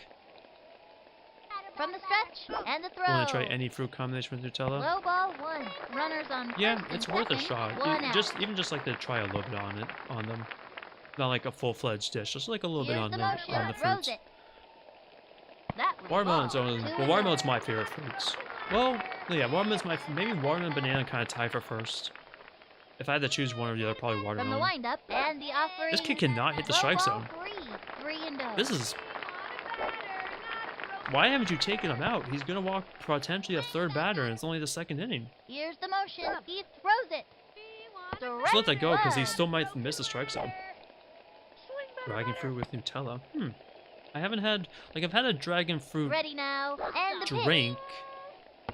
From the stretch, and the throw. Want to try any fruit combination with Nutella? Low ball 1. Runners on Yeah, first and it's worth a second. shot. One out. Even just like to try a little bit on them. Not like a full-fledged dish, just like a little bit Here's on the the motion. fruits. Throws it. That was Watermelon's ball. only, 2 well, watermelon's my favorite fruits. Well, yeah, watermelon's maybe watermelon and banana kind of tie for first. If I had to choose one or the other, probably From the watermelon. windup, and the offering. This kid cannot hit the low strike ball zone. 3-0. This is. Why haven't you taken him out? He's gonna walk potentially a third batter, and it's only the second inning. Here's the motion. He throws it. Just let that go, because he Strike still might miss the strike zone. Dragon fruit with Nutella. I haven't had, like, I've had a dragon fruit Ready now, and the pitch. drink.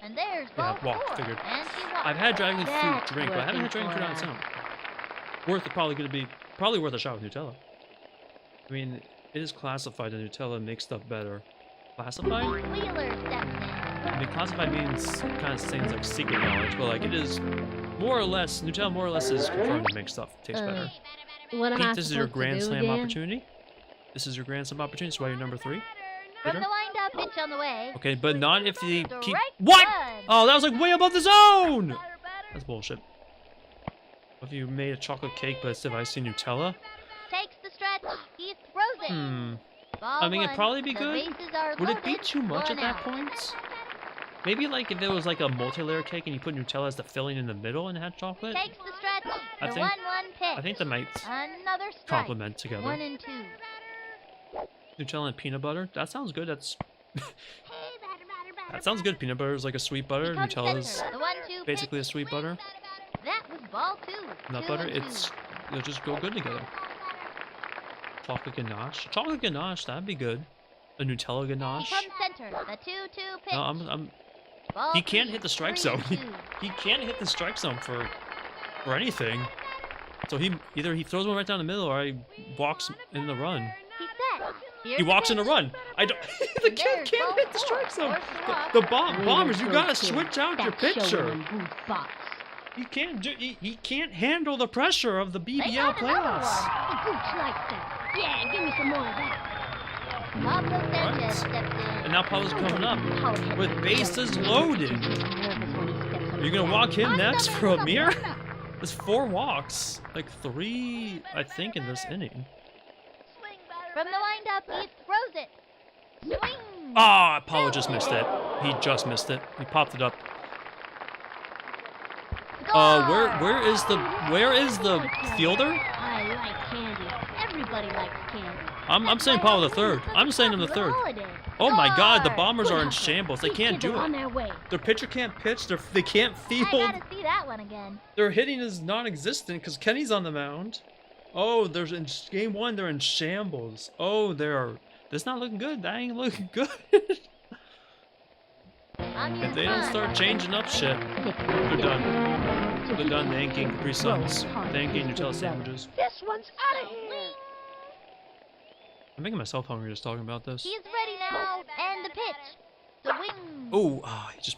And there's Yeah, ball walk, 4. figured. And she walks. I've had dragon fruit That's drink, but I haven't had working dragon fruit for on its us. own. Probably worth a shot with Nutella. I mean, it is classified that Nutella makes stuff better. Classified? Wheeler steps in. I mean, classified means kind of things like secret knowledge, but like it is more or less, Nutella more or less is confirmed to make stuff taste better. What am I Pete, this is your supposed to Grand do Slam again? opportunity. This is your Grand Slam opportunity, so why you're number 3. From Peter? the windup, pitch on the way. Okay, but not if you keep. Strike What? one. Oh, that was like way above the zone! That's bullshit. If you made a chocolate cake, but instead of icing Nutella? Takes the stretch. He throws it. Ball I mean, it'd 1. probably be The good. bases are Would it be loaded. too much at 1 that out. point? Maybe like if it was like a multi-layer cake and you put Nutella as the filling in the middle and had chocolate? Takes the stretch. I The think- 1-1 pitch. I think that might Another strike. complement together. 1-2. Nutella and peanut butter? That sounds good. That sounds good. Peanut butter is like a sweet butter. Becomes Nutella is center. The 1-2 basically a pitch. sweet butter. That was ball 2. Nut butter, they'll just go good together. Chocolate ganache. Chocolate ganache, that'd be good. A Nutella ganache. Becomes center. The 2-2 pitch. No, Ball he can't 3, hit the strike zone. 3-2. He can't hit the strike zone for anything. So he throws one right down the middle or he walks in the run. He's set. Here's He the walks in a pitch. run. I don't. The kid There's can't ball hit the 4. strike zone. Force the walk. The Way to bombers, you go, gotta kid. switch out your That's pitcher. showing who's boss. He can't do. He can't handle the pressure of the They BBL got another playoffs. one. The gooch likes that. Yeah, give me some more of that. Pablo Sanchez What? steps And in. now Pablo's coming up Powerhead with like bases Joe. loaded. Nervous when he steps on You're gonna the walk him next Another for a one. mirror? There's 4 walks, like 3, I think, in this inning. From the windup, he throws it. Swing. Ah, Pablo just missed it. He just missed it. He popped it up. Where is the fielder? I like candy. Everybody likes candy. I'm saying Pablo the third. I'm saying him the third. Oh my God, the Bombers are in shambles. They These can't kids do are on it. their way. Their pitcher can't pitch. They can't I field. gotta see that one again. Their hitting is non-existent because Kenny's on the mound. Oh, there's in game 1 they're in shambles. Oh, that's not looking good. That ain't looking good. If they don't start changing up shit, they're done. They're done. They ain't getting Capri Suns. They ain't getting Nutella sandwiches. This one's out of here. I'm making myself hungry just talking about this. He's ready now, and the pitch. Swing. Oh,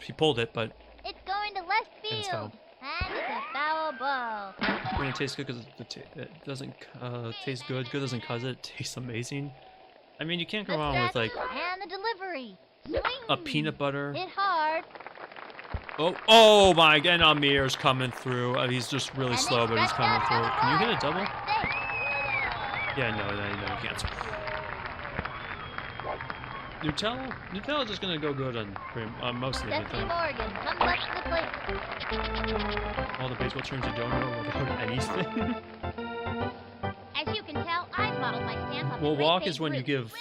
he pulled it, but It's going to left it's field. foul. And it's a foul ball. when it tastes good because it doesn't taste good. Good doesn't cause it. It tastes amazing. I mean, you can't go The wrong with stretch like and the delivery. Swing. a peanut butter. Hit hard. Oh my god, and Amir's coming through. He's just really And slow, but he's stretch coming out through. to the Can you hit a right. double? Safe. Yeah, no, you can't. Nutella's just gonna go good on mostly Stephanie everything. Morgan comes up to the plate. All the baseball terms you don't know about anything. As you can tell, I've modeled my stance on the Well, great walk Babe is when you Ruth. give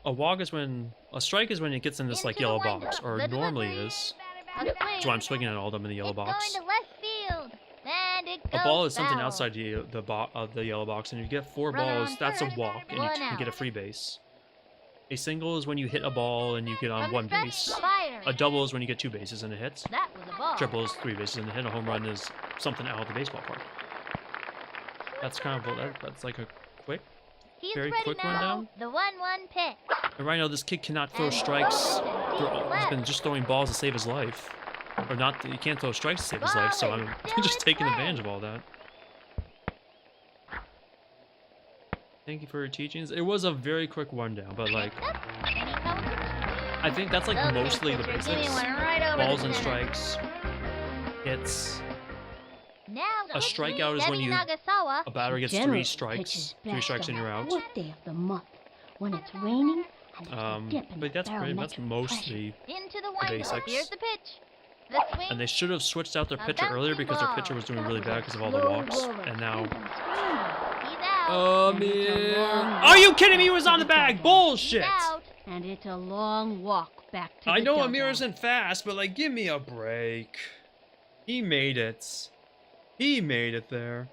a walk is when a strike is when it gets in this like Into the yellow windup. box, or The normally delivery. is. A swing. That's why I'm swinging at all of them in the yellow It's box. going to left field. And it A goes ball is something foul. outside the yellow box, and you get 4 Runner balls. on That's a first, walk, and you one can get a out. free base. A single is when you hit a ball and you get on From the 1 stretch, base. fire. A double is when you get 2 bases and it hits. That was a ball. Triple is 3 bases and a hit. A home run is something out of the baseball park. That's kind of that's like a quick. He's very ready quick now. rundown. The 1-1 pitch. And right now, this kid cannot throw And strikes. goes and deep He's left. been just throwing balls to save his life, or not. He can't throw strikes to save his life. So Ball I'm is still just in taking play. advantage of all that. Thank you for your teachings. It was a very quick rundown, but like Next up, Benny Cohen. I think that's like The big mostly the pitcher basics. getting one right over Balls the and center. strikes, hits. Now A strikeout is when Debbie you Nagasawa. a batter gets 3 Generally strikes, pitches 3 best strikes and on you're the out. fourth day of the month, when it's raining and it's a dip in But the that's barometric mostly. Into the windup. basics. Here's the pitch. The swing. And they should have switched out their A pitcher earlier bouncing because their ball. pitcher was doing That really was bad a because of all the slow walks. roller, And now, He's out. And it's a long are you walk kidding me? He back was to on the bag. dugout. Bullshit. He's out. And it's a long walk back to I the know dugout. Amir isn't fast, but like, give me a break. He made it. He made it there.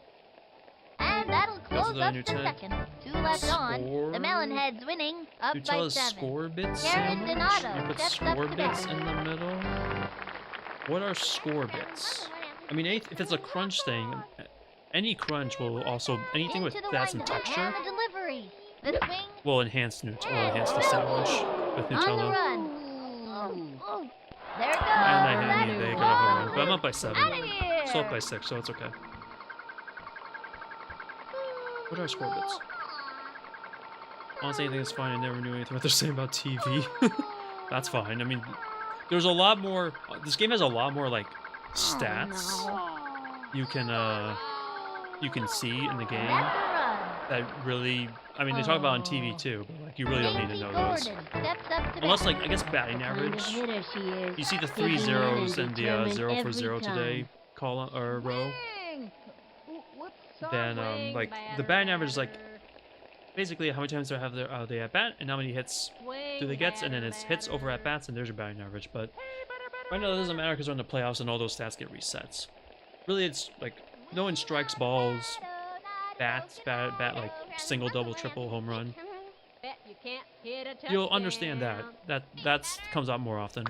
And that'll close the up the Nutella second. 2 left on. score. The Melonheads winning up You by tell us 7. score bits Karen sandwich? Donato You put steps up score to bits bat. in the middle. What are score bits? I mean, if it's a crunch thing, any crunch will also anything with Into the that some windup. texture And the delivery. The swing. will enhance the sandwich with On the Nutella. run. Oh, there it goes. And That they is got a home run, ball. but I'm up by 7. Outta here. Still up by 6, so it's okay. What are score bits? Honestly, anything is fine. I never knew anything what they're saying about TV. That's fine. I mean, there's a lot more. This game has a lot more like stats you can see in the game That's a run. that really. I mean, they talk about on TV too, but like you really don't need to know those. Gordon steps up to Unless bat. like I guess batting Kind of average. hitter she is. You see the Digging 3 in zeros and the determined 0 for every 0 today time. column or row. Swing. Whoops, Then swing, like the batter, batting average is like batter. basically how many times they at bat and how many hits do they get, and then it's hits over at bats and there's your batting average. But right now it doesn't matter because we're in the playoffs and all those stats get resets. Really, it's like no one strikes balls, bat like single, double, triple, home run. Bet you can't hit a touchdown. You'll understand that comes out more often.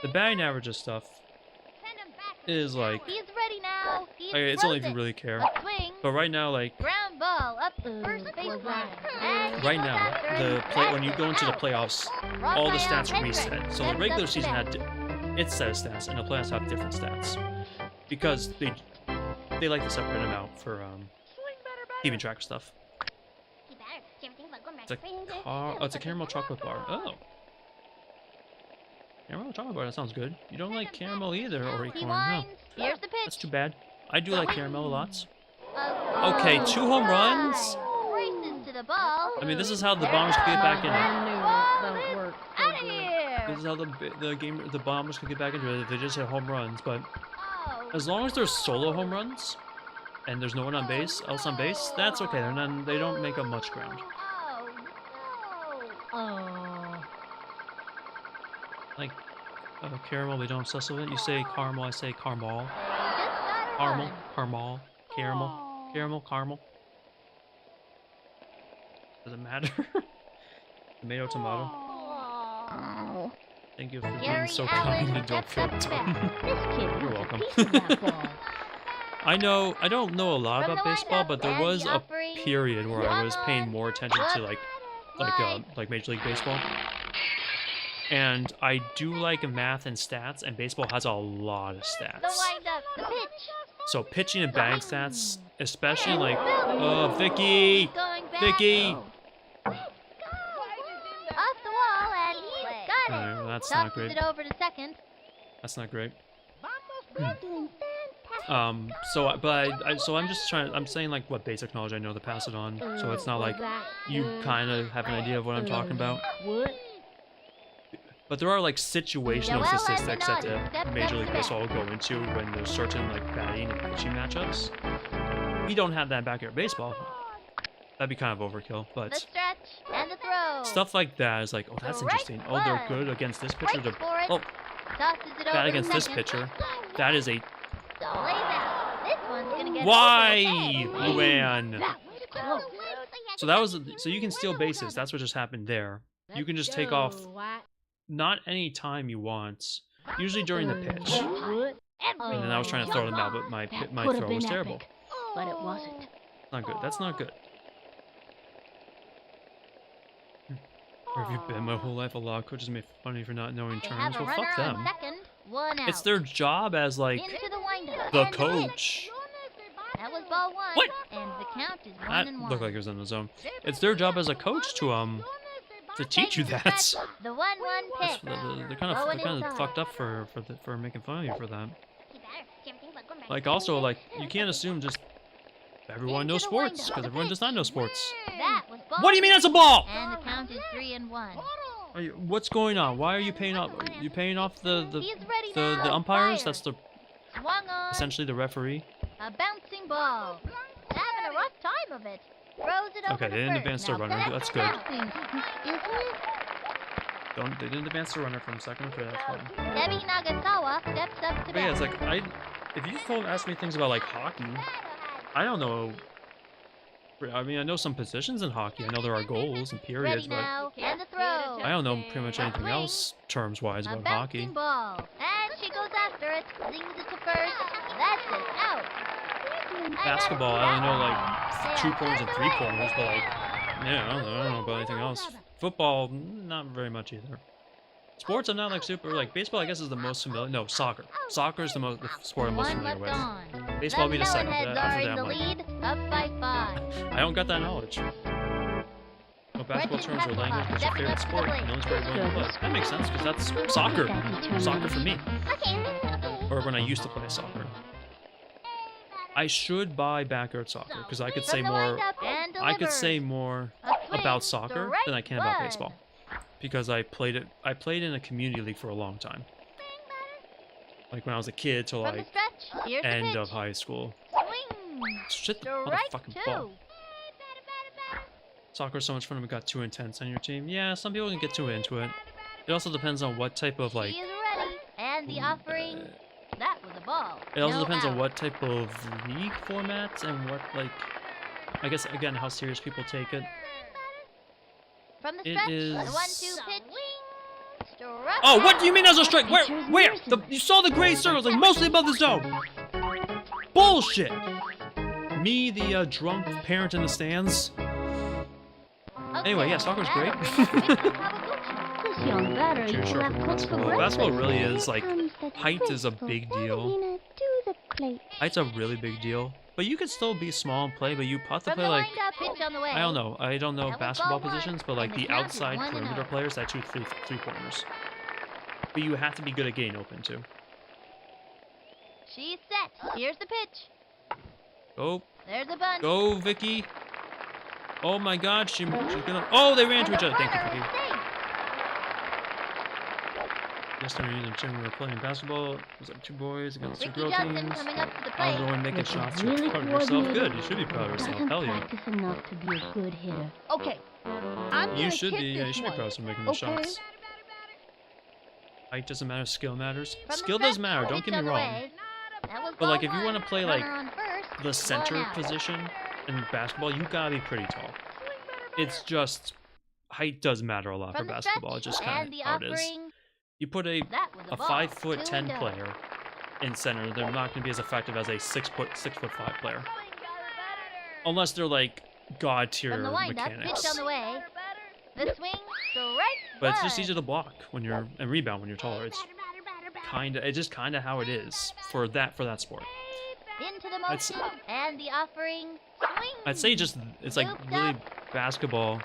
The batting average of stuff is like He's ready now. He it's only if throws you it. really care. A swing. But right now, like Ground ball up the first was baseline. that? And right goes now, after him. when you go into the Out. playoffs, Brought all the by stats Hendrick. reset. So the Steps regular up to season bat. had its set of stats, and the playoffs have different stats because they like to separate them out for keeping track of stuff. It's a caramel chocolate bar. Oh, caramel chocolate bar. That sounds good. You don't like caramel either, or He acorn? No, winds. Here's the pitch. that's too bad. I do like caramel a lot. Okay, 2 home runs? Races to the ball. I mean, this is how the Bombers could get back in it. I knew it. Don't work so Out of good. here. This is how the Bombers could get back into it if they just hit home runs. But Oh, as long as there's solo home runs and there's no one else on base, that's okay. They don't make up much ground. oh, no. Oh. Like caramel, we don't obsess with it. You say caramel, I say caramel. They just got a Caramel, run. caramel, caramel, caramel, caramel. Does it matter? Tomato, tomato. Oh. Thank you for being Gary so Allen kind and don't steps feel up to dumb. bat. This kid You're wants welcome. a piece of that ball. I don't know a lot From about the baseball, windup, but there and was the a offering. period where I was paying One, more attention to one, like Major League Baseball. And I do like math and stats, and baseball has a lot of The stats. windup, the pitch. So pitching and batting stats, especially like, He's Vicky, going back. Vicky. Off the wall, and he's got That's not Tosses great. it over to second. That's not great. You're doing fantastic. So I'm just trying. I'm saying like what basic knowledge I know to pass it on. So it's not like you kind of have an idea of what I'm talking about. What? But there are like situational Well, statistics that the step Major League back. Baseball will go into when there's certain like batting and pitching matchups. We don't have that in backyard baseball. That'd be kind of overkill, The but stretch and the throw. stuff like that is like, oh, that's interesting. Oh, they're good against this pitcher. They're oh, Tosses it over bad to against this second. pitcher. That is a Lays out. This one's gonna get why, over the fence. Luann? That was close. So that was so you can steal bases. That's what just happened there. You can just take off not any time you want. Usually during the pitch. What? And then I was trying to throw them out, but my That my could have throw been was terrible. epic, but it wasn't. Not good. That's not good. Where have you been my whole life? A lot of coaches make fun of me for not knowing They have terms. a Well, runner fuck on them. second. One out. It's their job as like Into the windup. the And coach. That was ball one. What? And the count is That 1-1. looked like it was in the zone. It's their job as a coach to teach you that. The 1-1 pitch. They're kind of fucked up for making fun of you for that. Like also like you can't assume just everyone knows sports because everyone does not know sports. That was ball. What do you mean that's a ball? And the count is 3-1. What's going on? Why are you paying off? You paying off the He's ready the now. umpires? Fire. That's the Swung on. essentially the referee. A bouncing ball. Having a rough time of it. Throws it over Okay, to they didn't first. advance their Now runner. That's good. Isn't They didn't advance the runner from second to third. That's fine. it? Debbie Nagasawa steps up to But yeah, bat. it's like if you ask me things about like hockey, I don't know. I mean, I know some positions in hockey. I know there are goals and periods, Ready but now. And the throw. I don't know pretty much anything else terms-wise A about bouncing hockey. ball. And she goes after it. Zings it to first. That's it. Out. Basketball, I only know like 2 pointers and 3 pointers, but like, yeah, I don't know about anything else. Football, not very much either. Sports, I'm not like super like baseball. I guess is the most familiar. No, soccer. Soccer is the sport I'm most One familiar left with. on. Baseball will be the second, but Melonheads after are that, in I'm the like, lead, up by 5. I don't got that knowledge. No basketball terms or language, what's your favorite sport? No one's very willing to play. That makes sense because that's soccer. Soccer for me. Or when I used to play soccer. I should buy backyard soccer because I could say From the more. windup and I could delivers. say more A swing, about soccer than I can about strike baseball one. because I played in a community league for a long time. Like when I was a kid till From the like stretch, here's the end pitch. of high school. Swing. Shit, the Strike motherfucking ball. 2. Soccer's so much fun if it got too intense on your team. Yeah, some people can get too into it. It also depends on what type of like. She is ready. And the offering. That was a ball. It also No depends out. on what type of league formats and what like. I guess again how serious people take it. From the It stretch, is- the 1-2 pitch. Struck Oh, what out. do you mean that's a strike? Where? You saw the gray circles, like mostly above the zone. Bullshit. Me, the drunk parent in the stands. Anyway, yeah, soccer's great. This young batter Sure, used sure. to have cooked for Well, breakfast. basketball really is like Comes the height is a graceful big deal. ballerina to the plate. Height's a really big deal. But you can still be small and play, but you have to From play the like windup, pitch on the way. I don't know. I don't know That was basketball ball one, positions, but and like the the count is outside 1-0. perimeter players that shoot three-pointers. But you have to be good at getting open too. She's set. Here's the pitch. Go, There's a bunt. go, Vicky. Oh my God, she's gonna. Oh, they ran into each other. Thank you, Vicky. Yesterday in the gym we were playing basketball. It was like 2 boys against 2 Ricky girl Johnson teams. coming up to the I was the plate. one making Ricky's shots. really You're proud of yourself. coordinated. Good. You should be proud of yourself. Doesn't Hell yeah. practice enough to be a good hitter. Okay. I'm You gonna should hit be. Yeah, you this should be one. proud of yourself making those Okay. shots. Height doesn't matter. Skill matters. From the Skill does stretch, matter. Don't pitch get me on the wrong. way. That was But like, ball if you want to one. play Runner like on first, the center one out. position in basketball, you gotta be pretty tall. It's just height does matter a lot From for the basketball. It's stretch, just kind and of the how it is. offering. You put a That was a ball. 5'10" 2-0. player in center, they're not going to be as effective as a 6'5" player, unless they're like god tier From the windup, mechanics. pitch on the way. The swing, strike But it's just one. easier to block when you're and rebound when you're taller. It's just kind of how it is for that sport. Into the I'd motion, and the offering. Swing. I'd say just it's like Looped really up. basketball.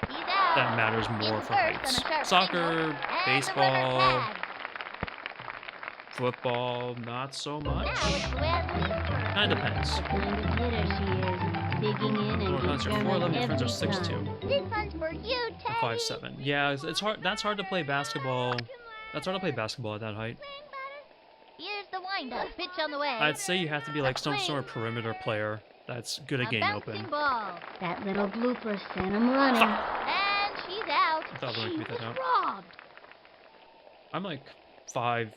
He's out. that matters more for heights. Soccer, And the baseball, runner tags. football, not so much. Now it's Gwen Leesburg. Kinda depends. The kind of hitter she is, digging in and Your friends are 4'11", your friends are every 6'2". time. This one's for you, Teddy. 5'7". Yeah, it's hard. That's hard to play basketball. That's hard to play basketball at that height. Here's the wind-up. Pitch on the way. I'd say you have to be like some sort of perimeter player that's good at A getting bouncing open. ball. That little blooper sent him running. And she's out. I thought I She would beat was that out. robbed. I'm like 5'9"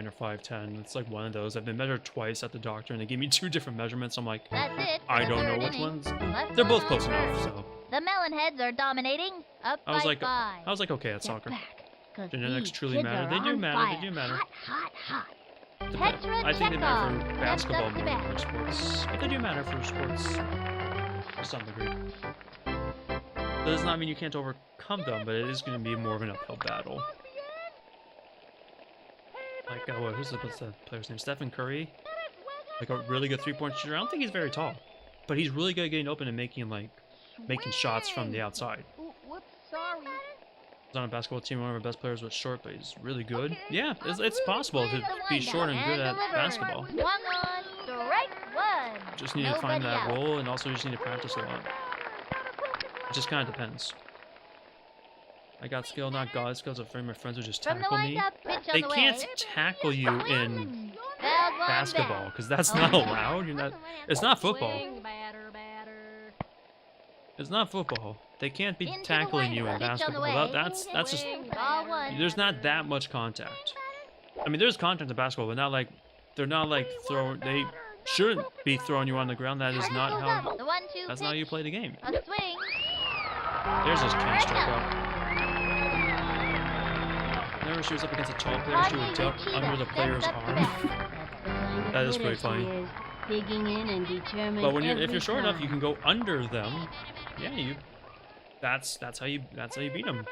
or 5'10". It's like one of those. I've been measured twice at the doctor, and they gave me 2 different measurements. I'm like, That's it. I for don't the know third which inning. ones. Let's They're both go close on enough, first. so The Melonheads are dominating. Up I was by like, 5. okay at Step soccer. back, 'cause Genetics these truly kids matter. are They do on matter, they fire. do matter. Hot, hot, hot. Tetra I think they matter Chekhov for basketball steps up to more than bat. for sports, but they do matter for sports to some degree. That does not mean you can't overcome them, but it is going to be more of an uphill battle. Like, who's the player's name? Stephen Curry? Like a really good three-point shooter. I don't think he's very tall, but he's really good at getting open and making shots from the outside. Whoops, sorry. He's on a basketball team, one of our best players was short, but he's really good. Yeah, it's possible to The be windup short and good at delivered. basketball. Swung on, strike one. Just need to find Nobody that out. role, and also just need to practice a lot. It just kind of depends. I got skill, not god skills. A friend of my friends would just From the tackle me. wind-up, pitch on They the can't way. tackle you in Fouled one basketball back. because that's Oh, not yeah. allowed. You're not. It's not football. Swing, batter, batter. It's not football. They can't be Into the tackling you in wind-up, pitch on the basketball. way. That's just. Swing, Ball batter, one. There's not that much contact. I mean, there's contact in basketball, but not like they're not like throwing. They shouldn't be throwing you on the ground. That is Target not goes how. up. The 1-2 That's not how you pitch. play the game. A swing. There's this Ken Right strikeout. Whenever she was up against a tall player, she would duck under the player's arm. That's the kind of That is hitter pretty she funny. is, digging in and determined But when if every you're short enough, time. you can go under them. Yeah, That's how you beat them.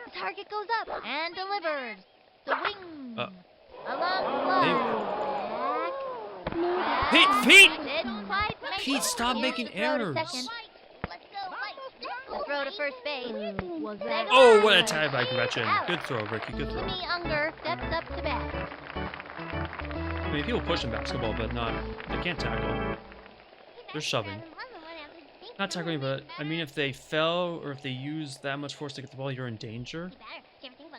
The target goes up and delivers. The wing. Uh, Along the back. Pete! Didn't quite make Pete, it. stop Here's making the throw to errors. second. Let's go, Mike. The throw to first base. Was Say that Oh, goodbye. what a tag by He's Gretchen. out. Good throw, Ricky. Good throw. Jimmy Unger steps up to bat. I mean, people push in basketball, but they can't tackle. They're shoving. Not tackling, but I mean, if they fell or if they use that much force to get the ball, you're in danger.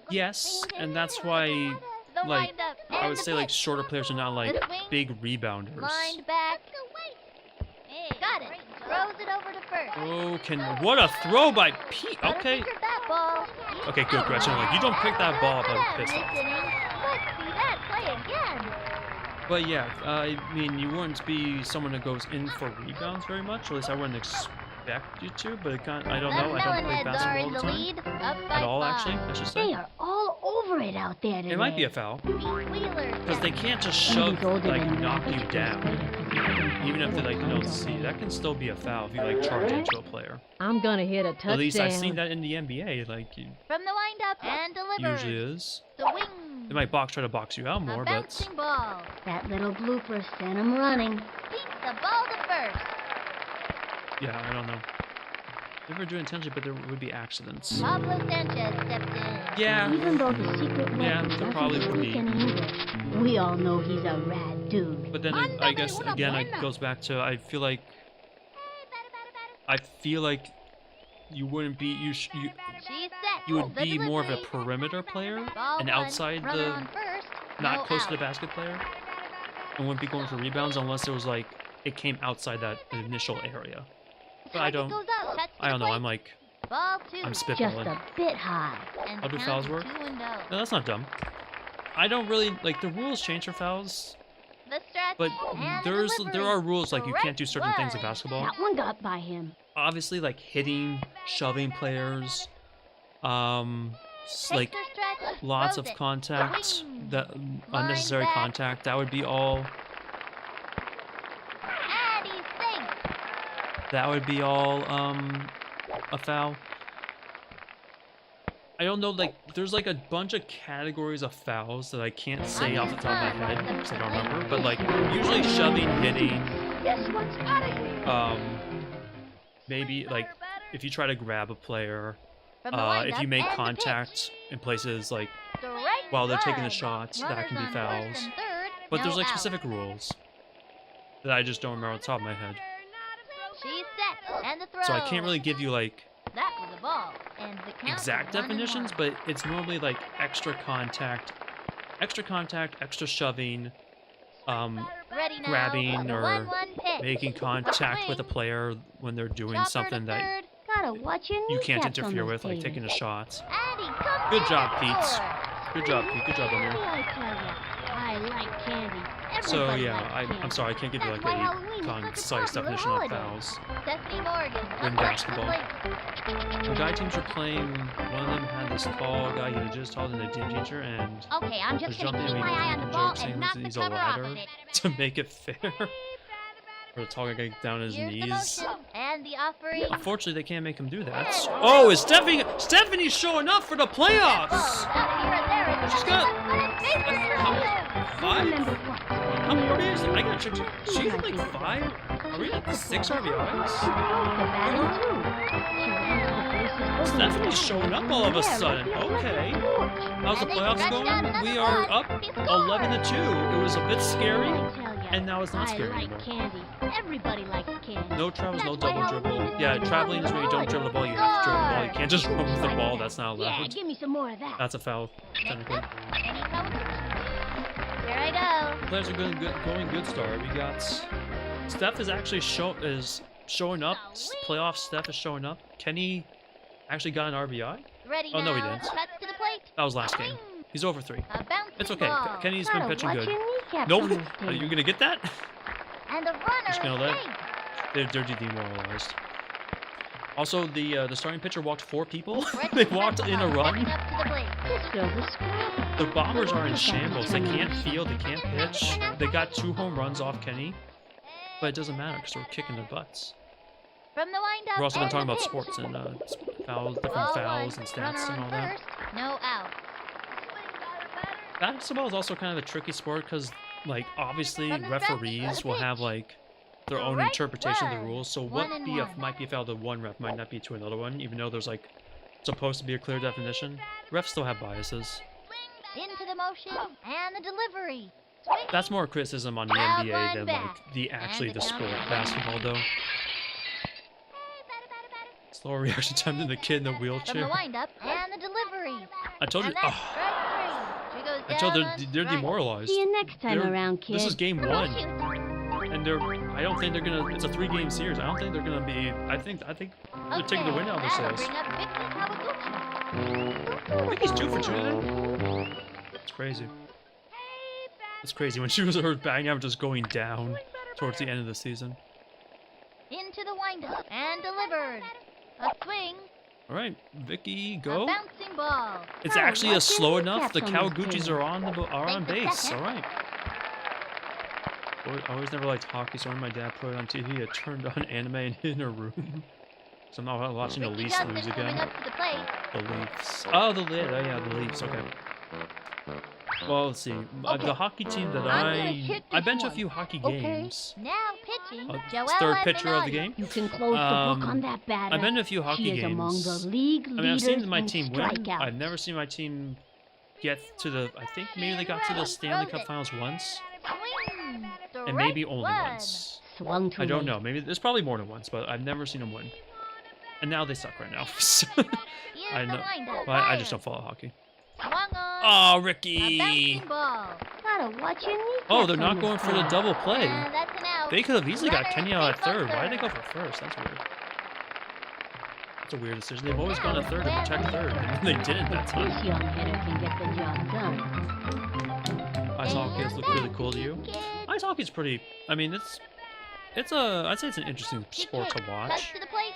Yes, and that's why, The like, wind-up I and would the say like pitch. shorter players are not like The swing. big rebounders. Lined back. Got it. Throws it over to first. Oh, what a throw by Pete. Gotta Okay. figure that ball. Okay, good, Gretchen. Like, you don't pick that ball up, I'm Touchdown pissed this off. inning. Let's see that play again. But yeah, I mean, you wouldn't be someone that goes in for rebounds very much. Or at least I wouldn't expect you to. But I don't know. I don't play Melonheads are basketball all in the the time. lead. Up by At all, 5. actually, I should They say. are all over it out there today. It might be a foul. Pete Wheeler Because they steps. can't just And shove, he's older like, than knock you average, down. but Even if they, like, don't see. That can still be a foul if you, like, charge into a player. I'm gonna hit a touchdown. At least I've seen that in the NBA. Like, it From the wind-up and delivers. usually is. The wing. They might try to box you out more, A but bouncing ball. That little blooper sent him running. Beats the ball to first. yeah, I don't know. Never do it intentionally, but there would be accidents. Pablo Sanchez steps in. Yeah. Even though the secret Yeah, weapon there doesn't probably would speak be. any English, we all know he's a rad dude. But then I guess again it goes back to I feel like you wouldn't be She's set. you would The be more of a delivery. perimeter player Ball and one. outside Runner the on first. not No close to the out. basket player and wouldn't be going for rebounds unless it was like it came outside that initial area. But I Target don't goes out. Cuts to I don't the know. plate. I'm like Ball 2. I'm Just spitballing. a bit high. And How do the fouls count work? is 2-0. No, that's not dumb. I don't really like the rules change for fouls, The stretch but and the there delivery. are rules like you can't do certain things in Strike basketball. one. That one got by him. Obviously like hitting, shoving players, like Takes her stretch, lots throws of it. contact, Swing. that unnecessary back. contact. That would be all. And he sinks. That would be all. A foul. I don't know. Like, there's like a bunch of categories of fouls that I can't say off the top of my head because I don't remember. But like, usually shoving, hitting, This one's out of here. maybe like if you try to grab a player, From the windup If you make and the contact in places like pitch. Strike while they're taking the one. shots, that Runners can be on fouls. first and third, But no there's like out. specific rules that I just don't remember on the top of my head. She's set, and the throw. So I can't really give you like That was a ball, and the count exact is 1-1. definitions, but it's normally like extra contact, extra shoving, Ready now. grabbing The or 1-1 pitch. making contact with a player when they're doing Chopper something to that third, Gotta watch your you can't kneecaps on interfere those with, like taters. taking a shot. and he comes Good in job, to Pete. score. Good job, Pete. Good job, Candy, Amir. I tell ya. I like candy. So Everybody yeah, likes I'm candy. sorry, I can't give you That's like why a Halloween is such a concise popular definition on holiday. fouls. Stephanie Morgan In comes up to the basketball. plate. The guy teams were playing, one of them had this tall guy, he was just taller than the team teacher, and Okay, I'm was just gonna jumping keep and my eye on the making ball jokes saying and knock he the needs a cover off ladder of it. to make it fair. For the tall guy down his Here's the knees. motion, and the offering. Unfortunately, they can't make him do that. Oh, is Stephanie's showing up for the playoffs! She's got five? Remember what? How old is it? I gotta check. She's like 5? Are we at 6 RBIs? The battle too. She ran to the places over Stephanie's showing up all of a sudden. Okay. How's the playoffs going? We are up 11-2. It was a bit scary, and now it's not scary I like anymore. candy. Everybody likes candy. No travels, no That's why double dribble. Halloween is Yeah, such a traveling is when you don't holiday. dribble the ball, you have to dribble the ball. You can't just run with the ball, that's not Yeah, allowed. give me some more of that. That's a foul, technically. Here I go. Players are going good start. We got Steph is actually showing up. Playoff Steph is showing up. Kenny actually got an RBI. Ready Oh, now. no, he didn't. Cuts to the plate. That was last game. He's over 3. A bouncing It's okay. ball. Kenny's been Gotta pitching watch good. your kneecaps Nope. on those Are you taters. gonna get that? And the runner Just gonna let- escapes. They're demoralized. Also, the starting pitcher walked 4 people. Ready They to walked stepping in a up run. to the plate. This girl's a scrapper. The Bombers are in shambles. They can't field, they can't pitch. They got 2 home runs off Kenny, but it doesn't matter because we're kicking their butts. From the windup. We're also going and to talk the about pitch. sports and fouls, different Ball fouls one. and Runner stats and on all that. first, no out. Basketball is also kind of a tricky sport because, like, obviously From the stretch, referees the will have pitch. like their own Strike interpretation of the one. rules. So 1-1. might be a foul to one ref might not be to another one, even though there's like supposed to be a clear definition. Refs still have biases. Into the motion and the delivery. Swing. That's more criticism on the Foul NBA line than back. like the actually And the the sport count of basketball though. Slower reaction time than the kid in the From wheelchair. the windup and the delivery. I told you. And that's Oh, strike 3. She goes I told down they're on they're strike. demoralized. See you next time They're- around, kid. This is game No 1, shoot. and I don't think they're gonna. It's a 3-game series. I don't think they're gonna be. I think they're taking the win out of their that'll sails. bring up Vicky Kawaguchi. I think he's 2 for 2 today. It's crazy. It's crazy when she was her batting average just going down towards the end of the season. Into the windup and delivered. A swing. All right, Vicky, A go. bouncing ball. It's Oh, actually what's your slow enough. The kneecaps on this Kawaguchis team? are on Take the base. second. All right. I always never liked hockey, so when my dad put it on TV, it turned on anime and hid in her room. So I'm not watching the Ricky Leafs Johnson lose moving again. up to the plate. The Leafs. Oh, the Leafs. Okay. Well, let's see. Okay. The hockey team that I'm gonna hit I've been this to a one. few hockey Okay. games. Now pitching. It's Joel third pitcher of the Empanadi. game. You can close the book on that batter. I've been to a few hockey she is games. among the league I mean, I've leaders seen my in team win. strikeouts. I've never seen my team get to the. I think maybe they got to the Stanley Cup Finals once, Swing. and maybe Strike only one. once. Swung too I don't late. know. Maybe there's probably more than once, but I've never seen them win. And now they suck right now. So, Here's I the know. windup. Well, I just don't follow hockey. Swung on. Oh, A Ricky! bouncing ball. Gotta watch your kneecaps Oh, they're on not this going for the thing. double play. And that's an out. They could have easily got Runner Kenny out at escapes on third. Why did they go third. for first? That's weird. That's a weird decision. They've always gone to third to protect third, and they didn't that time. This young hitter can get the job done. Ice hockey has looked really cool to you. Ice hockey's pretty. I mean, I'd say it's an interesting sport to Cuts watch. to the plate.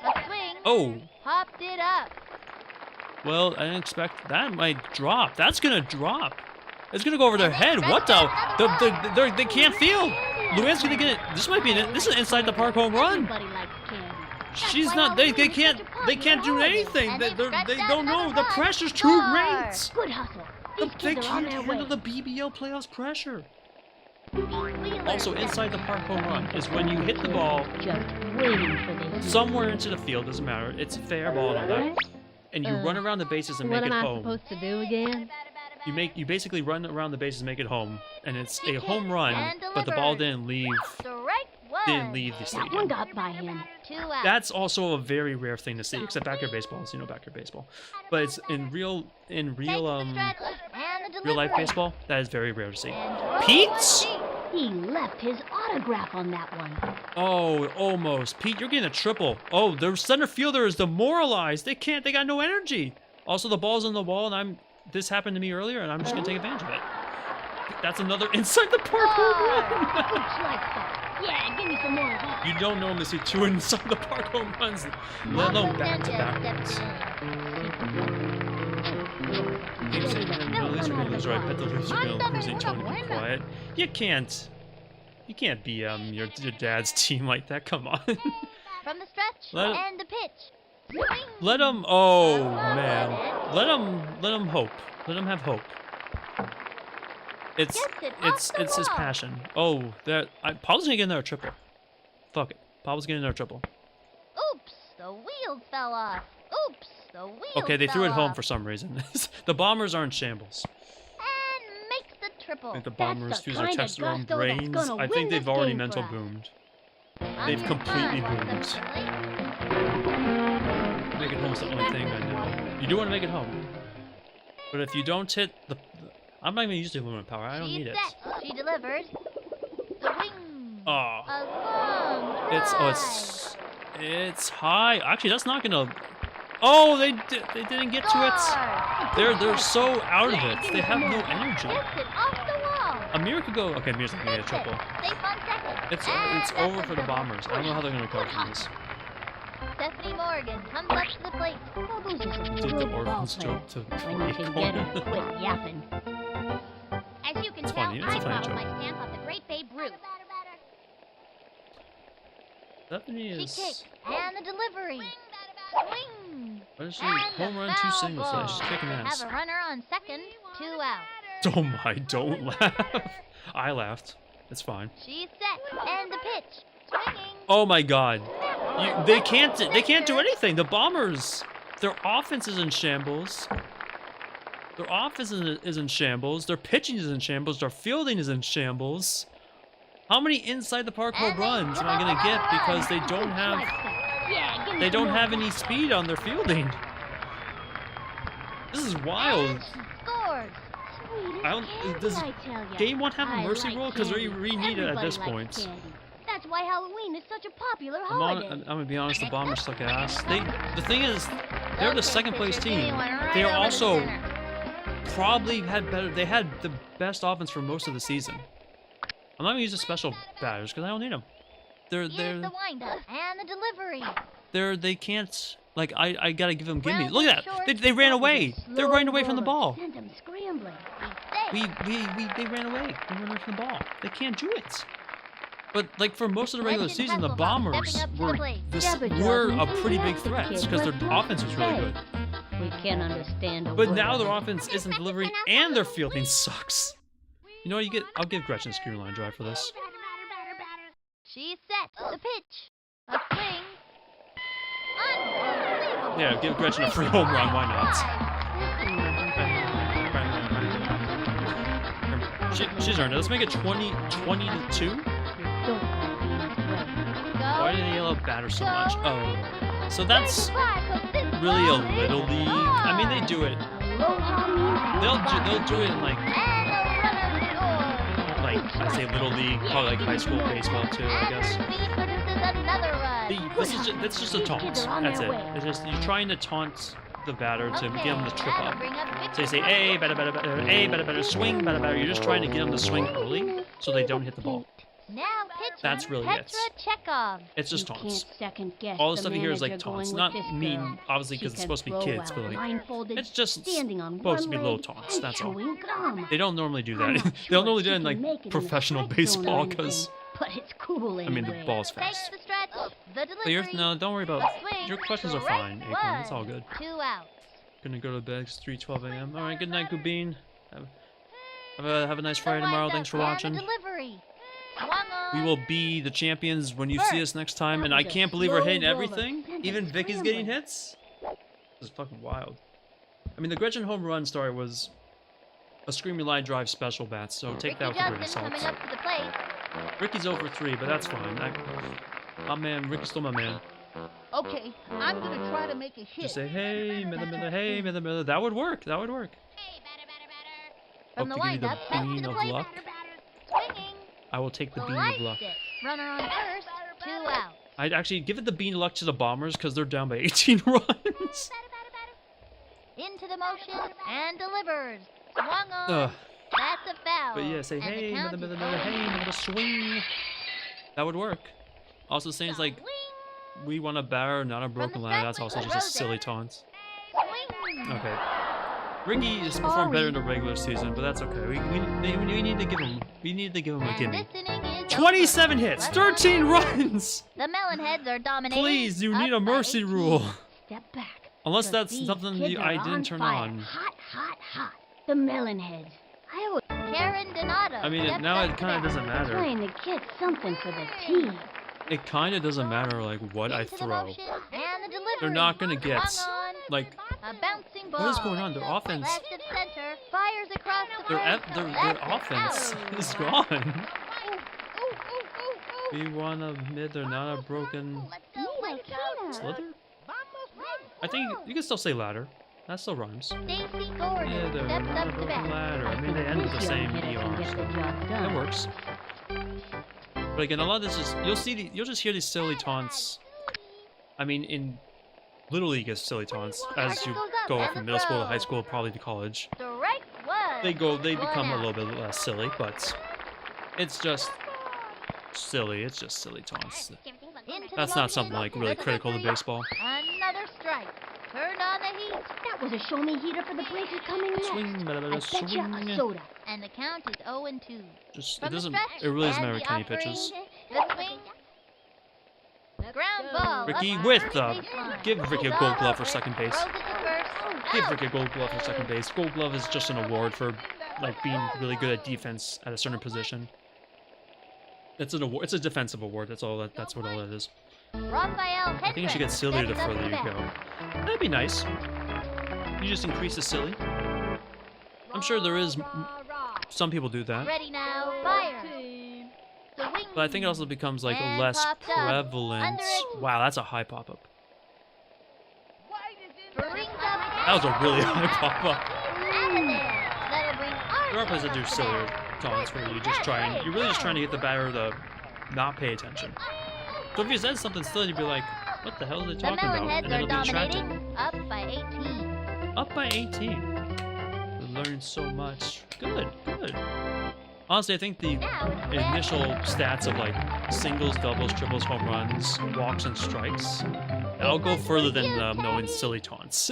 A swing. Oh, Popped it up. well, I didn't expect that might drop. That's gonna drop. It's gonna go over their head. What the? They can't field. Luann's gonna get it. This might be this is an inside the park home run. Everybody likes candy. She's not. They can't do anything. And They they've scratched they out don't know. another The run. pressure's too Score. great. Good hustle. These They kids are on can't their handle way. the BBL playoffs pressure. Wheeler Also, steps inside the in. park home run is when you hit the ball Just waiting for this. somewhere into the field. Doesn't matter. It's fair ball and all that. and you run around the bases and What make am it I home. supposed to do again? You basically run around the bases, make it home, and it's a home run, And but the ball delivered. didn't leave Strike one. the That one stadium. got by him. 2 out. That's also a very rare thing to see, except backyard baseballs. You know backyard baseball, but it's in real Takes the stretch and the real life delivery. baseball that is very rare to see. And throws Pete? one deep. He left his autograph on that one. Oh, almost. Pete, you're getting a triple. Oh, the center fielder is demoralized. They got no energy. Also, the ball's on the wall, and this happened to me earlier, and I'm just gonna take advantage of it. That's another inside the park home run. Looks like that. Yeah, give me some more of that. You don't normally see 2 inside the park home runs, let alone back to back ones. Game's saying that the Leafs are gonna lose, or I bet the Leafs are gonna lose. Ain't telling you to be quiet. You can't be your dad's team like that. Come on. From the stretch Let- and the pitch. Swing. Let him. Oh man. Let him hope. Let him have hope. It's Gets it off the his wall. passion. Oh, Paul's gonna get another triple. Fuck it. Paul's getting another triple. Oops, the wheels fell off. Oops, the wheels Okay, they threw it fell home off. for some reason. The Bombers are in shambles. And makes the triple. I think the That's Bombers the use their kind of testosterone gusto that's brains. gonna I win think this they've already game mental for us. boomed. They've completely boomed. Make it home's the only thing I know. You do want to make it home. But if you don't hit I'm not even gonna use the aluminum power. I don't need it. Set. She delivered. Swing. Oh. A long It's high. Actually, that's not gonna. Oh, they didn't get to it. They're so out of it. They have no energy. Gets it off the wall. Amir could go. Okay, Amir's not gonna get a triple. Safe on second. It's And over that's for a the triple. Bombers. I don't know how they're gonna recover from this. Stephanie Morgan comes up to the plate. Well, those are some Did good the ball orphans players. joke to When you can get 'em, quit yapping. As you can It's tell, funny, it's a I funny followed joke. my stamp on the great Babe Ruth. Stephanie She is. kicks, and the delivery. Swing. What is she? And Home the run, 2 foul singles today. She's ball. kicking They ass. have a runner on second, 2 out. Oh my! Don't laugh. I laughed. It's fine. She's set, and the pitch. Swinging. Oh my God! They can't do anything. The Bombers, their offense is in shambles. Their offense is in shambles. Their pitching is in shambles. Their fielding is in shambles. How many inside the park home runs am I gonna get because they don't have Yeah, give me they some don't more have of any that. speed on their fielding? This is wild. And she scores. Sweet as I don't- candy, does I tell ya. Game 1 have a I mercy like rule? Because we candy. need it at Everybody this likes point. candy. That's why Halloween is such a popular I'm holiday. gonna be honest, the Bombers suck ass. The thing is, they're the second place team. They are also probably they had the best offense for most of the season. I'm not gonna use the special batters because I don't need them. Here's the windup and the delivery. They can't, like, I gotta give them gimmies. Round Look at and that, short. they ran away. They're Slow running away from the roller ball. Sent 'em scrambling. He's safe. They ran away. They ran away from the ball. They can't do it. But like for most of the regular Legend season, the Hasselhoff Bombers stepping up to the were plate. Never a does. pretty big That's the threat kid. because their What can offense was you really say? good. We can't understand a But word now of their it. offense isn't delivering and their fielding sucks. You know what you get? I'll give Gretchen a screen line drive for this. She's set. The pitch. A swing. Unbelievable. Yeah, give Gretchen a free home run. Why not? She's earned it. Let's make it 20-2. Why did they yell at batter so much? Oh, so that's really a little league. I mean, they do it. They'll do it in like I say little league, probably like high school baseball too. I guess. That's just a taunt. That's it. It's just you're trying to taunt the batter to get him to trip up. So you say, hey, batter, batter, batter, hey, batter, batter, swing, batter, batter. You're just trying to get them to swing early so they don't hit the ball. Now pitching. That's really it. Petra Chekhov. It's just You taunts. can't second guess All the the stuff you hear is like manager taunts, going not with this mean, girl. obviously, She because it's can supposed to be throw kids, well but like blindfolded, it's just standing on supposed to one be little leg taunts. and That's all. chewing gum. They don't normally do I'm that. not They sure don't normally if do it she in can like make it in the professional strike zone or baseball anything, because but it's cool I anyway. mean the ball's Takes fast. the stretch. The But delivery. don't worry about A swing. your questions are Strike fine, Acorn. It's all one. good. 2 outs. Gonna go to bed. It's 3:12 a.m. All right. Good night, Gubin. Have a nice Friday tomorrow. Thanks for watching. Delivery. Swung We on. will be the champions when you see us next time, and I can't believe we're hitting everything. Even Vicky's getting hits. This is fucking wild. I mean, the Gretchen home run story was a Screaming Line Drive special bat, so take that with a grain of Johnson salt. coming up to the plate. Ricky's over 3, but that's fine. My man, Ricky's still my man. Okay, I'm gonna try to make a hit. Just say, hey, Mither, hey, Mither. That would work. That would work. From Hope the to give you windup, the back to bean the of plate. luck. Swinging. I will take the bean of Sliced luck. it. Runner on first. 2 out. I'd actually give it the bean of luck to the Bombers because they're down by 18 runs. Into the motion and delivers. Swung on. Ugh. That's a foul. But yeah, say, And the hey, count Mither, is hey, Mither, swing. That would work. Also, saying like, Swing. we want a batter, not a broken ladder. That's also just a silly taunt. Swing. Okay. Ricky has performed better in the regular season, but that's okay. We need to give him. We need to give him a And gimme. this inning is 27 over. hits, Runner on 13 first. runs. The Melonheads are dominating. Please, you need a Up by mercy 18. rule. Step back. Unless The that's these something kids I are didn't turn fire. on. Hot, hot, hot. The Melonheads. I was Karen Donato. I mean, steps now up it to kind of bat. doesn't matter. trying to get something for the team. It kind of doesn't matter like what I Into the throw. motion and the delivery. They're not gonna get Swung on. like A bouncing ball. what is going on? Their offense, Left of center. Fires across the their That's offense out. is gone. We want a mid, they're not a broken slither. I think you can still say ladder. That still rhymes. Stacy Gordon Yeah, they're steps not a up to broken bat. ladder. I mean, they end with the This young same hitter can ER, get the so job done. that works. But again, a lot of this is you'll just hear these silly taunts. I mean, in Little League is silly taunts as you go from middle school to high school, probably to college. Strike one. They become a One little out. bit less silly, but it's just silly. It's just silly taunts. Into the That's not motion, something like really the critical to delivery. baseball. Another strike. Turn on the heat. That was a show me heater for the breaker coming next. Swing, I bet you a swing. soda. And the count is 0-2. Just From it the doesn't. stretch, It really doesn't and matter the Kenny offering, pitches. The swing. Ground ball. Ricky up with first the baseline. give Ricky a Gold Glove for second base. Throws it to first. Give Out. Ricky a Gold Glove for second base. Gold Glove is just an award for like being really good at defense at a certain position. It's an award. It's a defensive award. That's all. That's what all that is. Raphael I think you should get sillier the steps up further to you bat. go. That'd be nice. You just increase the silly. I'm sure there is. Some people do that, Ready now. Fire. Swing. but I think it also becomes like And less popped up. prevalent. Under it. Wow, that's a high pop up. Brings up That was a really high pop up. out of there. That'll bring There are places that do Arthur sillier up to bat. taunts where you just try and you're really just trying to get the batter to not pay attention. So if you said something silly, you'd be like, "What the hell are they The talking about?" Melonheads And then are it'll be distracted. dominating. Up by 18. Up by 18. We learned so much. Good, good. Honestly, I think the Now it's the initial stats of like singles, doubles, triples, home runs, walks, and strikes, that'll go further than knowing silly taunts.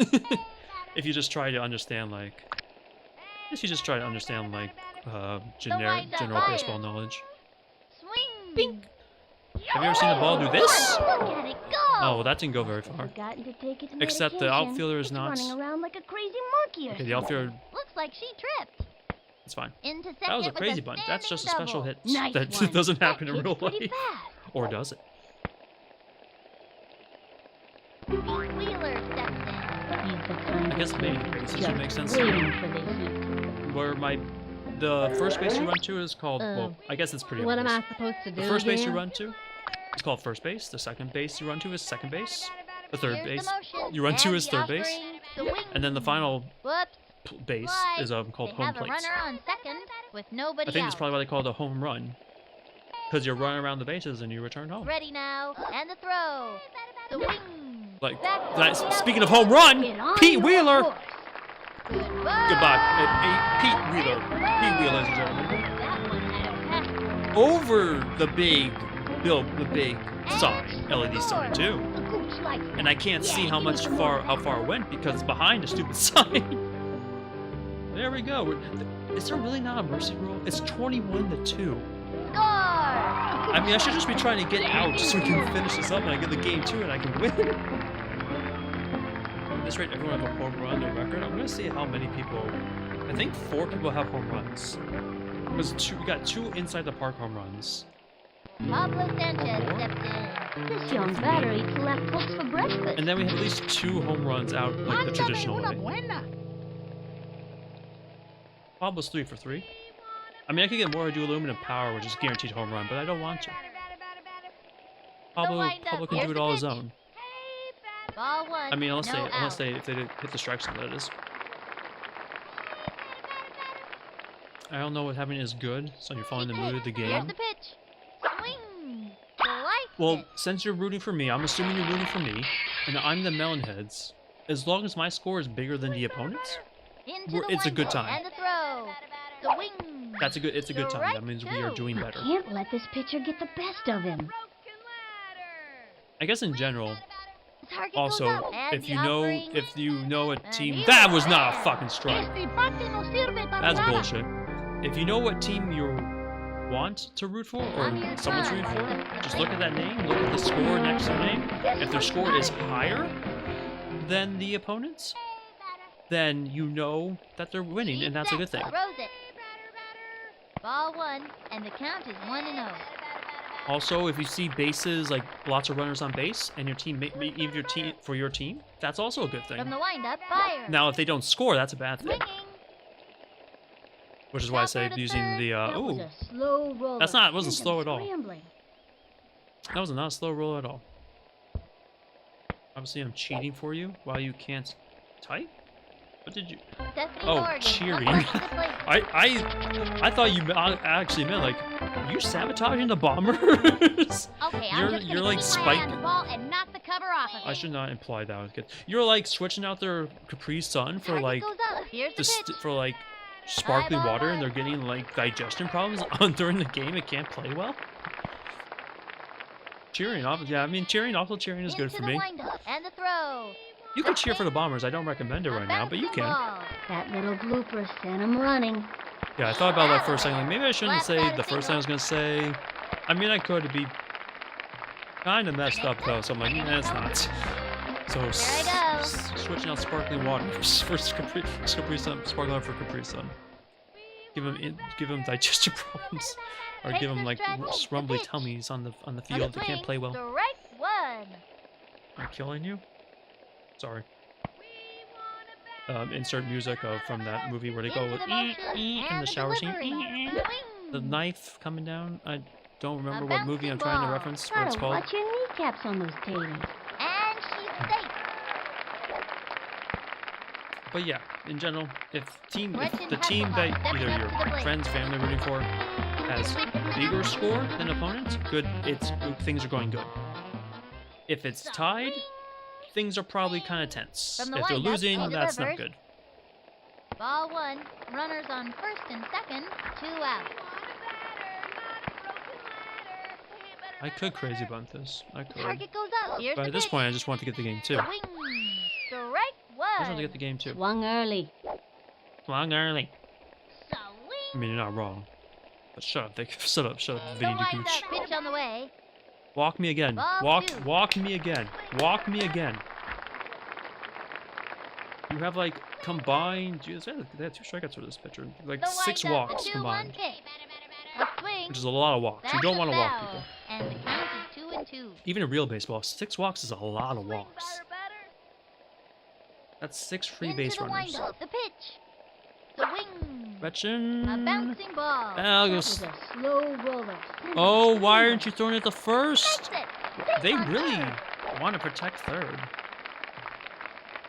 If you just try to understand like, if you just try to understand like general baseball knowledge. swing. Have you ever seen the ball do this? Look at it go. Oh, well, that didn't go very far. Forgotten to take its Except the medication. outfielder is It's not. running around like a crazy monkey or Okay, the something. outfielder, Looks like she tripped. it's fine. Into second That was a with crazy bunt. That's just a standing special double. hit Nice that one. doesn't happen in That real kid's pretty life. fast. Or does it? Pete Wheeler steps in. He's the kind I guess of maybe kid the bases just would make sense. waiting for this hit. Where the first base you run to is called, well, I guess it's pretty What am obvious. I supposed to do? The first base you again? run to is called first base. The second base you run to is second base. The third Here's base the motion. you run to And is the third base. offering. Swing. And then the final Whoops. base Slide. is called They home have a plate. runner on second with nobody I think out. that's probably why they call it a home run. Because you're running around the bases and you return home. Ready now. And the throw. Swing. Like, Back to that's, the speaking of double. home run, Get on Pete your Wheeler. horse. Goodbye. Pete Wheeler. Pete Wheeler, ladies and gentlemen. That one had a pass. Over the big sign, LED sign too. The gooch likes that. And I can't see Yeah, how give me much some more. how far it went because it's behind a stupid sign. There we go. Is there really not a mercy rule? It's 21-2. Score. I mean, I should just be trying to get out so we can finish this up and I get the game too and I can win. At this rate, everyone have a home run their record. I'm gonna see how many people. I think 4 people have home runs. Because we got 2 inside the park home runs. Pablo Sanchez steps in. This young batter eats left hooks for breakfast. And then we have at least 2 home runs out like the Mándame traditional una way. buena. Pablo's 3 for 3. I mean, I could get more. I do aluminum power, which is guaranteed home run, but I don't want to. Pablo can do it all his own. Ball 1. I mean, no unless out. they if they hit the strike zone, that is. I don't know what having is good, so you're following the mood of the Here's game. the pitch. Swing. Slice Well, it. since you're rooting for me, I'm assuming you're rooting for me, and I'm the Melonheads. As long as my score is bigger than the opponent's, Into the it's a good windup time. And the throw. Swing. it's a good time. That means we are doing better. Can't let this pitcher get the best of him. I guess in general, Target also, goes up, and if the you know offering. a team here that it was not a is. fucking strike. Este bate no sirve para That's nada. bullshit. If you know what team you want to root for, or On your someone's time. rooting for, just look at that name, look at the score next to their name. If their score is higher than the opponent's, then you know that they're winning, and that's a good thing. Throws it. Ball 1, and the count is 1-0. Also, if you see bases, like lots of runners on base, and your team, even your team for your team, that's also a good From thing. the windup, fire. Now, if they don't score, that's a bad thing. Swinging. Which is why I say Chopper to using third. the That was ooh, a slow roller. wasn't Sent him slow at all. scrambling. that was not a slow roll at all. Obviously, I'm cheating for you while you can't type. What did you? Stephanie Oh, Morgan cheering. upright to the plate. I thought you actually meant like you sabotaging the bombers. Okay, I'm You're- just you're gonna like keep my eye on spiking. the ball and knock the cover off of it. I should not imply that was good. You're like switching out their Capri Sun for Target like goes up. Here's the pitch. for like sparkling Bye, bye, water, and bye. they're getting like digestion problems on during the game. It can't play well. Cheering off, yeah. I mean, cheering is good Into for the me. windup and the throw. You can cheer for the Bombers. I don't recommend it right now, but you Bouncing can. ball. That little blooper sent him running. Yeah, I thought about that for a second. Like, maybe I shouldn't Left say side the first thing I was gonna say. I mean, I could be kind of messed up though, so I'm like, nah, it's not. So I go. switching out sparkling water for Capri Sun, sparkling water for Capri Sun. Give him digestion problems, or Takes give him the like stretch, the rumbly pitch. tummies on the On the field. They can't swing, play well. Strike 1. I'm killing you. Sorry. Insert music from that movie where they go Into with the motion in and the the shower scene. delivery. The Swing. knife coming down. I don't remember A what movie I'm trying to bouncing reference. What it's Gotta called. watch your kneecaps on those taters. And she's safe. But yeah, in general, if Gretchen the team that Hasselhoff stepping either up your to the plate. friends, family rooting for has bigger score than opponents, things are going good. If it's tied, things are probably kind of tense. From the If they're windup, losing, he that's not delivers. good. Ball 1. Runners on first and second. 2 out. I could crazy bunt this. I could. Target goes up. Here's But the at this pitch. point, I just want to get the game too. Swing. Strike I just want to 1. get the game too. Swung early. Long early. I Swing. mean, you're not wrong. But shut up, shut up, Vinny the Windup Gooch. pitch on the way. Walk me again. Ball 2. Walk me again. Walk me again. You have like combined. Geez, they had 2 strikeouts for this pitcher. Like The 6 windup, walks the 2-1 combined, kick. A swing. which is a lot of walks. You That's don't a want to walk foul. people. And the count is 2-2. Even in real baseball, 6 walks is a lot of walks. That's 6 free Into base the runners. windup, the pitch. Swing. Gretchen. A bouncing ball. I'll That go was a slow roller. Sent him Oh, why scrambling. aren't you throwing it the first? That's it. They On really third. want to protect third.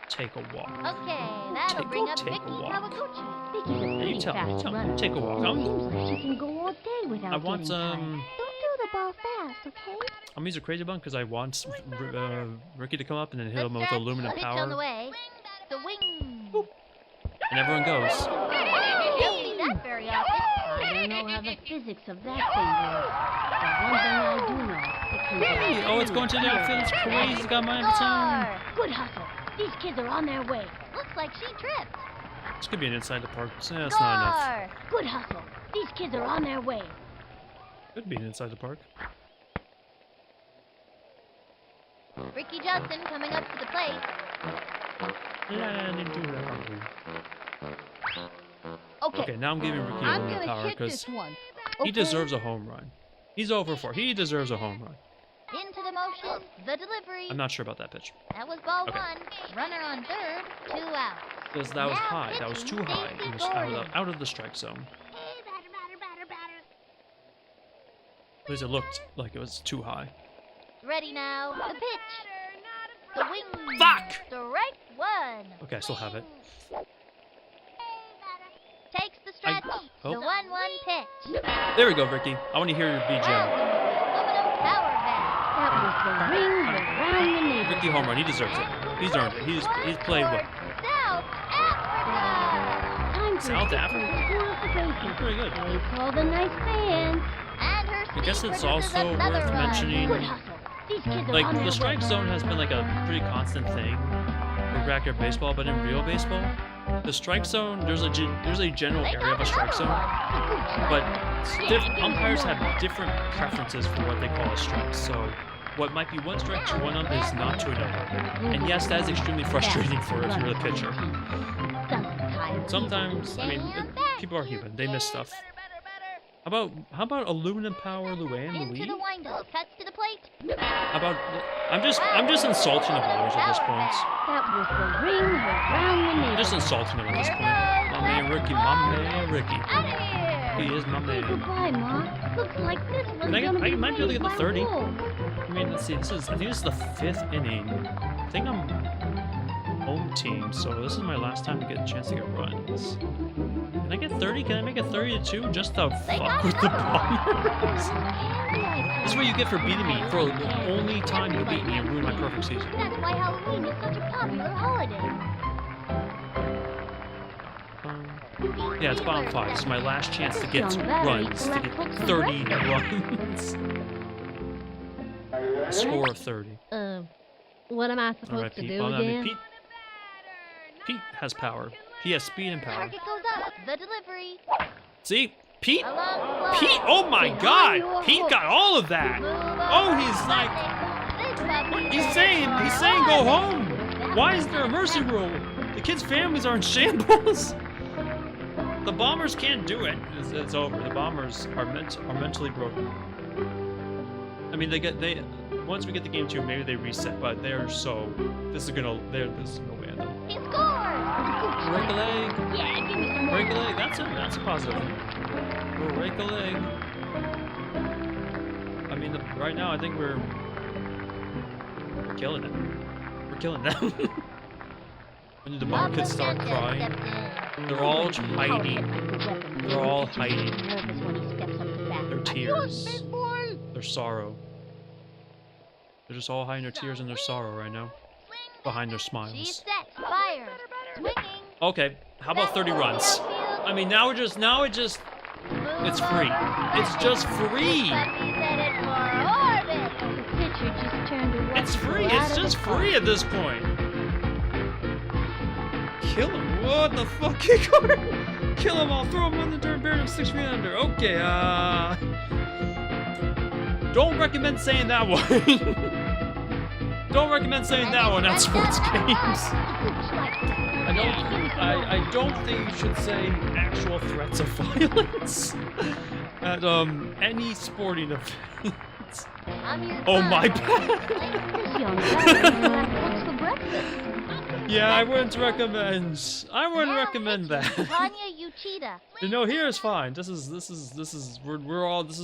Take a walk. Okay, that'll Take- bring go up take a Vicky walk. Kawaguchi. Vicky's a Yeah, pretty you tell me. fast Tell me. runner. Take a walk. Seems like she can go all day without I want getting tired. Don't do the ball fast, okay? I'm using crazy bun because I want Ricky to come up and then hit him with Stretch, aluminum pitch on the power, way. Swing. and everyone goes. Don't see that very often. I don't know how the physics of that thing works, but one thing I do know, it can Hey, oh, it's going to the outfield. It's crazy. It's got mine of its own. Score. Good hustle. These kids are on their way. Looks like she tripped. This could be an inside the park. That's not enough. Score. Good hustle. These kids are on their way. Could be an inside the park. Ricky Justin coming up to the plate. Land into the Okay, Okay, now I'm giving Ricky I'm aluminum gonna power hit because this one. he deserves a home run. He's over for. He deserves a home run. Into the motion, the delivery. I'm not sure about that pitch. That was ball Okay. 1. Runner on third, 2 outs. Because that was Now high. That was pitching too high. Stacey It was Gordon. out of the strike zone. At least it looked like it was too high. Ready now, the pitch. The wing. Fuck! Strike 1. Okay, I still have it. Takes the stretch. oh. The 1-1 pitch. There we go, Ricky. I want to hear your Round BGM. aluminum power bat. That was the ring around the neighborhood. Ricky home run. He deserves it. He's earned it. He's played well. South Africa. Time for South a Africa? score of the bases. Pretty good. They call the nice fans. And her I guess speed it's produces also another worth run. mentioning, Good hustle. These kids are like, on the their strike way. zone has been like a pretty constant thing for backyard baseball, but in real baseball, the strike zone, there's a general They area of a got strike zone, another one. but umpires have different preferences for what they call a strike. So what might be one strike to one ump is not to another. And yes, that is extremely frustrating for if you're the pitcher. Sometimes, I mean, people are human. They miss stuff. How about aluminum power Luann Into Louis? the windup, cuts to the plate. How about I'm just insulting the ballers at this point. That was the ring around the I'm neighborhood. just insulting them at this point. My man Ricky, my man Ricky. Out of here. He is my Say man. goodbye, Ma. Looks like this one's I gonna be might be able to get the raised 30. by wolves. I mean, let's see. I think this is the 5th inning. I think I'm home team, so this is my last time to get a chance to get runs. Can I get 30? Can I make it 30-2 just to fuck with the Bombers? This is what you get for beating me for the only time you beat me and ruin my perfect season. That's why Halloween is such a popular holiday. Yeah, it's bottom 5. This is my last chance to get Young Larry runs, to left get hook for 30 breakfast. runs. A score of 30. What am I supposed Alright, to Pete. do Oh, no, I mean, again? Pete has power. He has speed and power. Target goes up. The delivery. See? Pete? Along Pete? Oh my god! Pete got all of that! Oh, he's like... What? He's saying go home! Why is there a mercy rule? The kids' families are in shambles! The Bombers can't do it. It's over. The Bombers are mentally broken. I mean, once we get to game 2, maybe they reset, but this is no way. He scores. Break a leg. Yeah, give me some more. Break a leg. That's a positive. Break a leg. I mean, right now I think we're killing it. We're killing them. When the mom kids start crying, they're all hiding. They're all hiding their tears, their sorrow. They're just all hiding their tears and their sorrow right now, behind their She's smiles. set. Fires. Swinging. Okay, how about 30 runs? I mean, now it's it's free. It's just free. It's free. It's just free at this point. Kill him. What the fuck? Kill him all. Throw him on the turn. Bury him 6 feet under. Okay, don't recommend saying that one. Don't recommend saying that one at sports games. I don't think you should say actual threats of violence at any sporting event. Oh my bad. This young lady left for breakfast. Yeah, I wouldn't recommend that. Tanya Uchida. No, here is fine. This is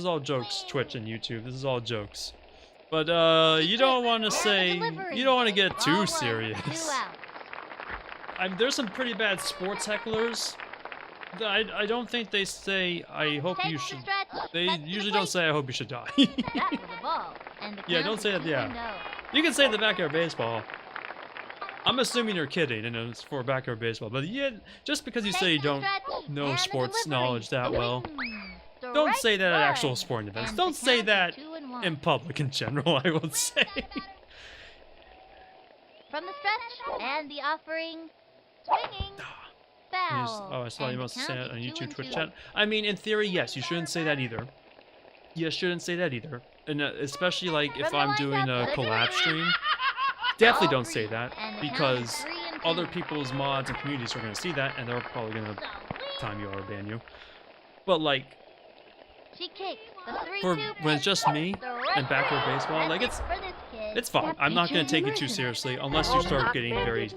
all jokes. Twitch and YouTube. This is all jokes. But you don't want to get too serious. There's some pretty bad sports hecklers. I don't think they say I hope you should. They usually don't say I hope you should die. That was a ball. And the Yeah, count don't is say that. Yeah. 2-0. You can say the backyard baseball. I'm assuming you're kidding, and it's for backyard baseball. But yeah, just because you say you don't know sports knowledge that well, don't say that at actual sporting events. Don't say that in public in general, I would say. From the stretch and the offering, swinging, foul. Oh, I saw you And the must say count it on is YouTube, 2-2. Twitch chat. I mean, in theory, yes, you shouldn't say that either. You shouldn't say that either. And especially like if From the I'm doing a windup, collab stream, definitely don't say that because other people's mods and communities are going to see that and they're probably going to time you or ban you. But like, She kicks the 3-2 For when it's just me the and backward baseball, like for this kid. it's fine. That I'm not gonna pitcher's take it too merciless. seriously unless you start getting very,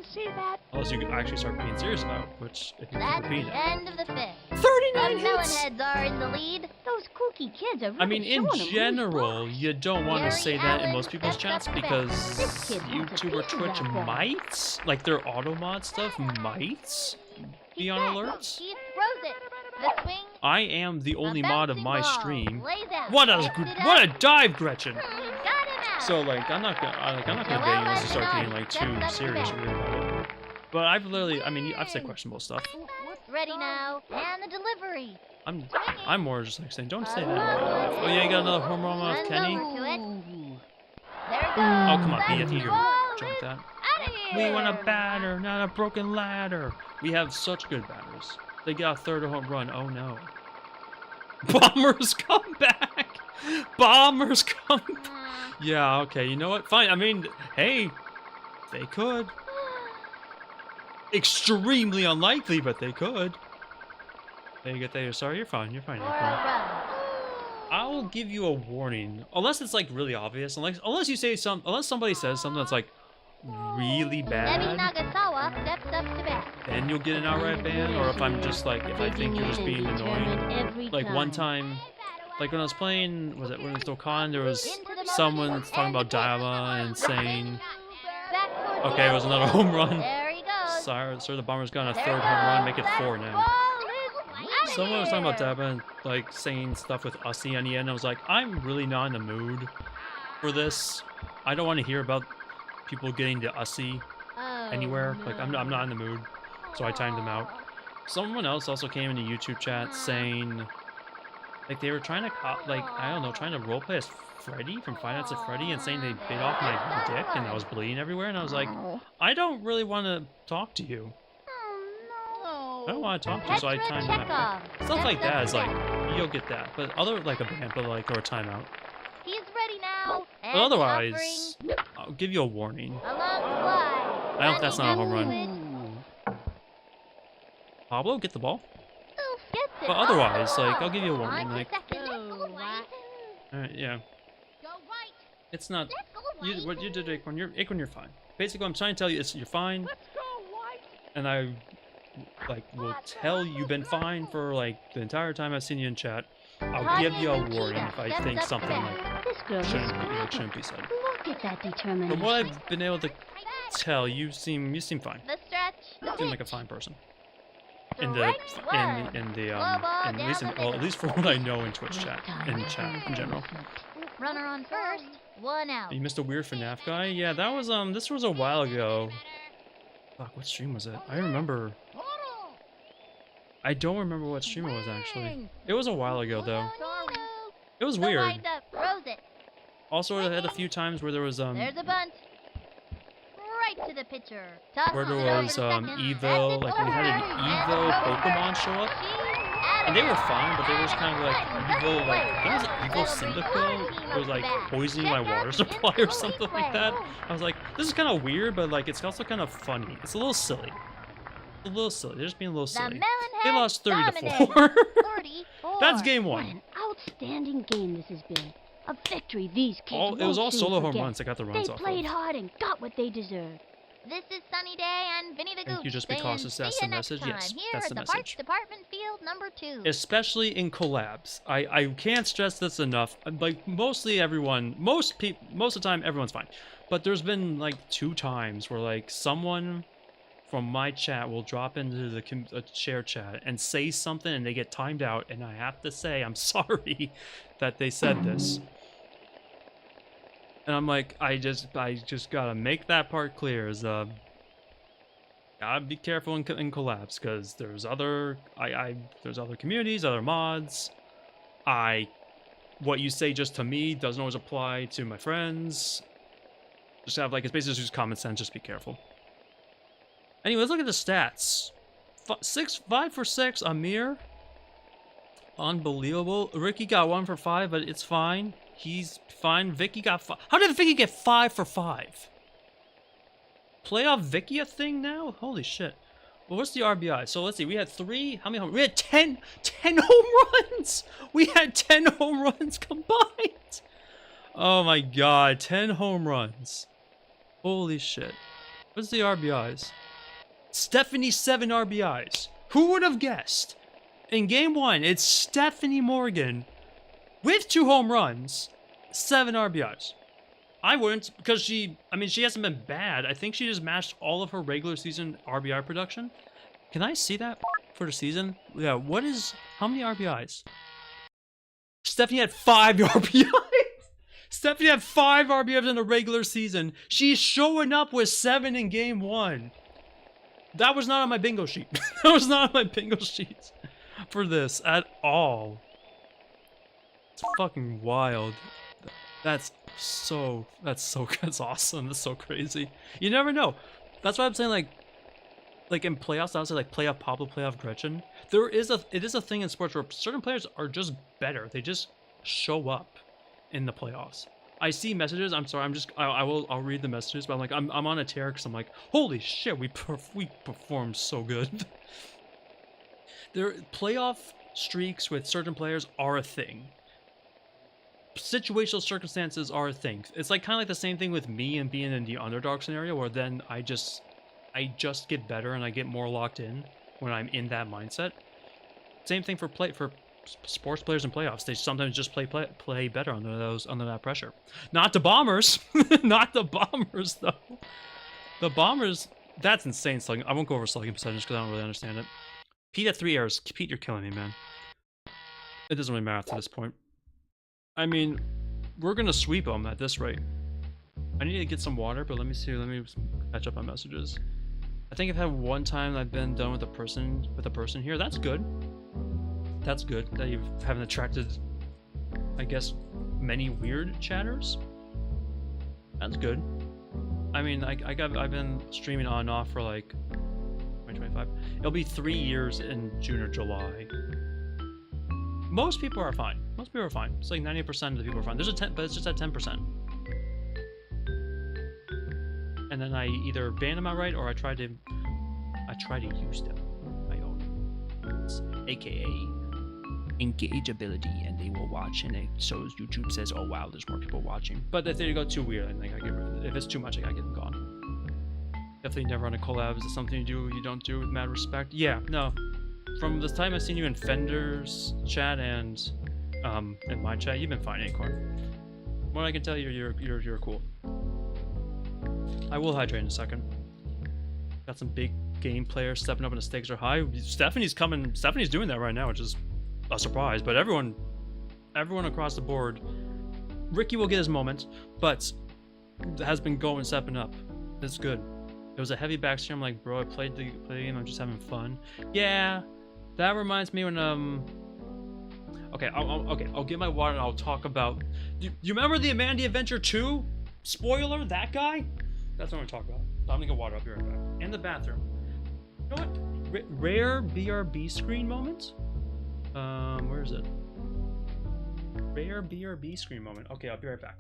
unless you actually start being serious about it, which if you keep That's repeating the it. end of the 5th. 39 The hits. Melonheads are in the lead. Those kooky kids are really I mean, in showing 'em who's general, boss. you don't want to Gary say that in Allen most people's steps chats up to bat. because This kid wants a YouTube or piece of Twitch that ball. might, like their auto mod stuff might be on alerts. He throws it. The swing. I am the only a mod of bouncing my ball. stream. Lays out. What a Gets it what a up. dive, Gretchen! Got him out. So like I'm not gonna get you unless you start getting like too serious with it about it. But I've literally, I mean, I've said questionable stuff. Ready now. And the delivery. I'm more just like saying, don't say that. Oh yeah, you got another home run off Runs Kenny. over to it. Ooh. There it goes. Oh come on, B, I think you Ball can jump is that. outta We here. want a batter, not a broken ladder. We have such good batters. They got a third home run. Oh no. Bombers come back. Bombers come. Yeah. Okay. You know what? Fine. I mean, hey, they could. Extremely unlikely, but they could. There you get there. Sorry, you're fine. You're fine. For You're a fine. run. I'll give you a warning, unless it's like really obvious. Unless you say unless somebody says something that's like really Debbie bad. Nagasawa steps up to bat. Then you'll get an outright ban, or if I'm just like, if I think you're just being annoying. Every Like one time, like when I was playing, was it when it was still con, there was Into the someone motion talking and about the pitch. Diama and saying, Back towards okay, it was another home run. There he goes. Sorry, the Bombers got a There third it home run, goes. make it That 4 now. ball is outta Someone was talking about here. Diama and like saying stuff with Ussy on the end. I was like, I'm really not in the mood for this. I don't want to hear about people getting to Ussy Oh, anywhere. Like I'm no. not in the mood. So I timed them out. Someone else also came into YouTube chat saying, like they were trying to, I don't know, trying to roleplay as Freddy from Five Nights at Freddy and saying they bit off my dick and I was bleeding everywhere. And I was like, I don't really want to talk to you. I don't want to talk to you, so I Petra timed them out. Chekhov Stuff like steps that up is to like, bat. you'll get that. But other, like a ban, but like, or a timeout. He's ready now. And But otherwise, offering I'll give you a warning. a long fly. I hope that's not a home run. Ooh. Pablo, get the ball. Gets it. But otherwise, Oh, like, I'll give you a warning. on to Like, second. Oh, what? alright, yeah. Go right. It's not. Let's go right. What you did, Acorn, you're fine. Basically, I'm trying to tell you, you're fine. Let's go, White. And I, like, will tell you've been fine for, like, the entire time I've seen you in chat. I'll give you a warning if I think something, like, This girl is shouldn't be said. Look at that determination. From what I've been able to tell, you seem fine. The stretch. You seem like a fine person. The In the right in one. the Slow ball in, at least down in, the well, at middle. least for what I know in Twitch chat, in general. Runner on first. 1 out. You missed a weird FNAF guy? Yeah, that was this was a while ago. Fuck, what stream was it? I remember. I don't remember what stream it was actually. It was a while ago though. It was The weird. windup throws it. Also, I had a few times where there was There's a bunt. Right to the pitcher. Tosses where there it over was to second. Evo, like we had an Evo Pokemon show up. And they were fine, but they were just kind of like evil, like, I think it was Evil Syndico. It was like poisoning my water supply or something like that. I was like, this is kind of weird, but like, it's also kind of funny. It's a little silly. It's a little silly. They're just being a little The silly. Melonheads They lost 30 to dominate. 4. 34. That's game What 1. an outstanding game this has been. A victory these kids It was won't all soon solo home forget. runs. I got the They runs off played of. hard and got what they deserved. This is Sunny Day and Vinny the Goose. Thank you, just saying, because that's "See the ya next message." time Yes, here that's at the the Parts message. Department Field number 2. Especially in collabs. I can't stress this enough. Like mostly everyone, most of the time everyone's fine. But there's been like 2 times where like someone from my chat will drop into the share chat and say something and they get timed out and I have to say I'm sorry that they said this. And I'm like, I just gotta make that part clear. Is gotta be careful in collabs because there's other there's other communities, other mods. What you say just to me doesn't always apply to my friends. Just have like, it's basically just common sense. Just be careful. Anyway, let's look at the stats. 5 for 6. Amir. Unbelievable. Ricky got 1 for 5, but it's fine. He's fine. Vicky got 5. How did Vicky get 5 for 5? Playoff Vicky a thing now? Holy shit. Well, what's the RBI? So let's see. We had 3. How many home? We had 10 home runs. We had 10 home runs combined. Oh my god, 10 home runs. Holy shit. What's the RBIs? Stephanie 7 RBIs. Who would have guessed? In game 1, it's Stephanie Morgan with 2 home runs, 7 RBIs. I wouldn't, because she hasn't been bad. I think she just matched all of her regular season RBI production. Can I see that for the season? Yeah, how many RBIs? Stephanie had 5 RBIs. Stephanie had 5 RBIs in the regular season. She's showing up with 7 in game 1. That was not on my bingo sheet. That was not on my bingo sheet for this at all. It's fucking wild. That's awesome. That's so crazy. You never know. That's why I'm saying like in playoffs, I would say like playoff Pablo, playoff Gretchen. It is a thing in sports where certain players are just better. They just show up in the playoffs. I see messages. I'm sorry. I'll read the messages, but I'm like I'm on a tear because I'm like, holy shit, we performed so good. Playoff streaks with certain players are a thing. Situational circumstances are a thing. It's like kind of like the same thing with me and being in the underdog scenario, where then I just get better and I get more locked in when I'm in that mindset. Same thing for sports players in playoffs. They sometimes just play better under that pressure. Not the Bombers, not the Bombers though. The Bombers, that's insane slugging. I won't go over slugging percentage because I don't really understand it. Pete at 3 errors. Pete, you're killing me, man. It doesn't really matter to this point. I mean, we're gonna sweep them at this rate. I need to get some water, but let me see. Let me catch up on messages. I think I've had one time I've been done with a person here. That's good. That's good that you haven't attracted, I guess, many weird chatters. That's good. I mean, I've been streaming on and off for like 2025. It'll be 3 years in June or July. Most people are fine. Most people are fine. It's like 90% of the people are fine. There's a 10, but it's just at 10%. And then I either ban them outright or I try to use them on my own. AKA engageability, and they will watch, and it shows YouTube says, oh wow, there's more people watching. But if they go too weird, I think if it's too much, I gotta get them gone. Definitely never on a collab. Is it something you don't do with mad respect? Yeah, no. From the time I've seen you in Fender's chat and in my chat, you've been fine, Acorn. What I can tell you, you're cool. I will hydrate in a second. Got some big game players stepping up and the stakes are high. Stephanie's doing that right now, which is a surprise, but everyone across the board. Ricky will get his moment, but has been stepping up. It's good. It was a heavy backstream. I'm like, bro, I played the game. I'm just having fun. Yeah, that reminds me when Okay, I'll get my water and I'll talk about. You remember the Amanda Adventure 2 spoiler? That guy? That's what I'm gonna talk about. I'm gonna get water. I'll be right back. And the bathroom. You know what? Rare BRB screen moment. Where is it? Rare BRB screen moment. Okay, I'll be right back.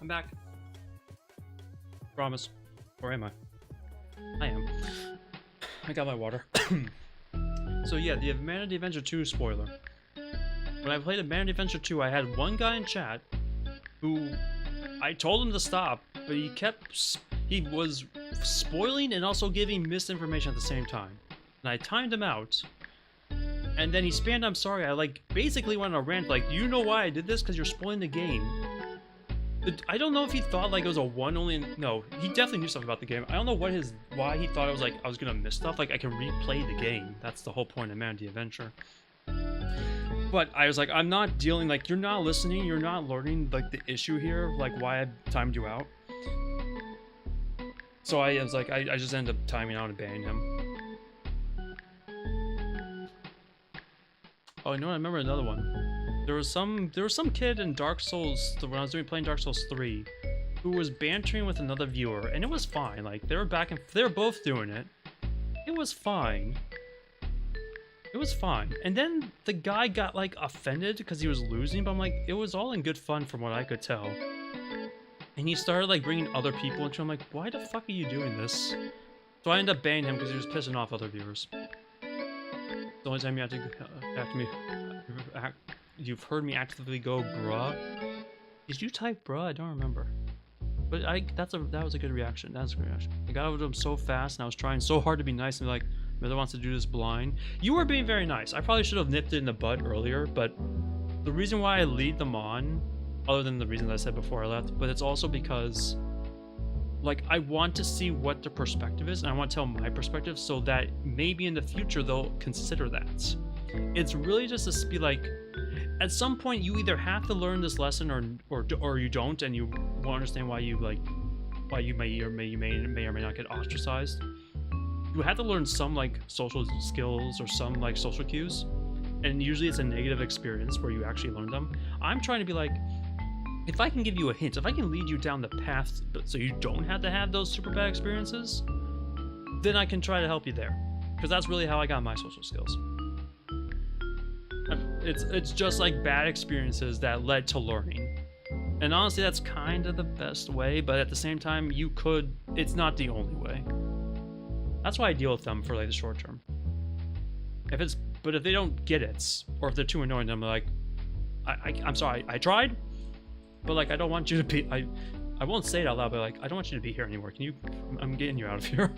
I'm back. Promise. Or am I? I am. I got my water. So yeah, the Humanity Adventure 2 spoiler. When I played Humanity Adventure 2, I had one guy in chat who I told him to stop, but he was spoiling and also giving misinformation at the same time. And I timed him out. And then he spammed, I'm sorry. I like basically went on a rant like, you know why I did this? Because you're spoiling the game. I don't know if he thought like it was a one only. No, he definitely knew stuff about the game. I don't know why he thought it was like I was gonna miss stuff. Like I can replay the game. That's the whole point of Humanity Adventure. But I was like, I'm not dealing, like, you're not listening, you're not learning, like, the issue here, like, why I timed you out. So I was like, I just ended up timing out and banning him. Oh, you know what? I remember another one. There was some kid in Dark Souls, when I was playing Dark Souls 3, who was bantering with another viewer, and it was fine. Like, they were both doing it. It was fine. It was fine. And then the guy got, like, offended because he was losing, but I'm like, it was all in good fun from what I could tell. And he started, like, bringing other people into it. I'm like, why the fuck are you doing this? So I ended up banning him because he was pissing off other viewers. The only time you have to after me, you've heard me actively go, bruh. Did you type bruh? I don't remember. But that was a good reaction. That's a good reaction. I got over to him so fast, and I was trying so hard to be nice and like, Mither wants to do this blind. You were being very nice. I probably should have nipped it in the bud earlier, but the reason why I lead them on, other than the reasons I said before I left, but it's also because, like, I want to see what their perspective is, and I want to tell my perspective so that maybe in the future they'll consider that. It's really just to be like, at some point you either have to learn this lesson or you don't, and you won't understand why you may or may not get ostracized. You have to learn some like social skills or some like social cues, and usually it's a negative experience where you actually learn them. I'm trying to be like, if I can give you a hint, if I can lead you down the path so you don't have to have those super bad experiences, then I can try to help you there, because that's really how I got my social skills. It's just like bad experiences that led to learning, and honestly that's kind of the best way, but at the same time it's not the only way. That's why I deal with them for like the short term. But if they don't get it, or if they're too annoying, I'm like, I'm sorry, I tried, but like I don't want you to be. I won't say it out loud, but like I don't want you to be here anymore. Can you? I'm getting you out of here.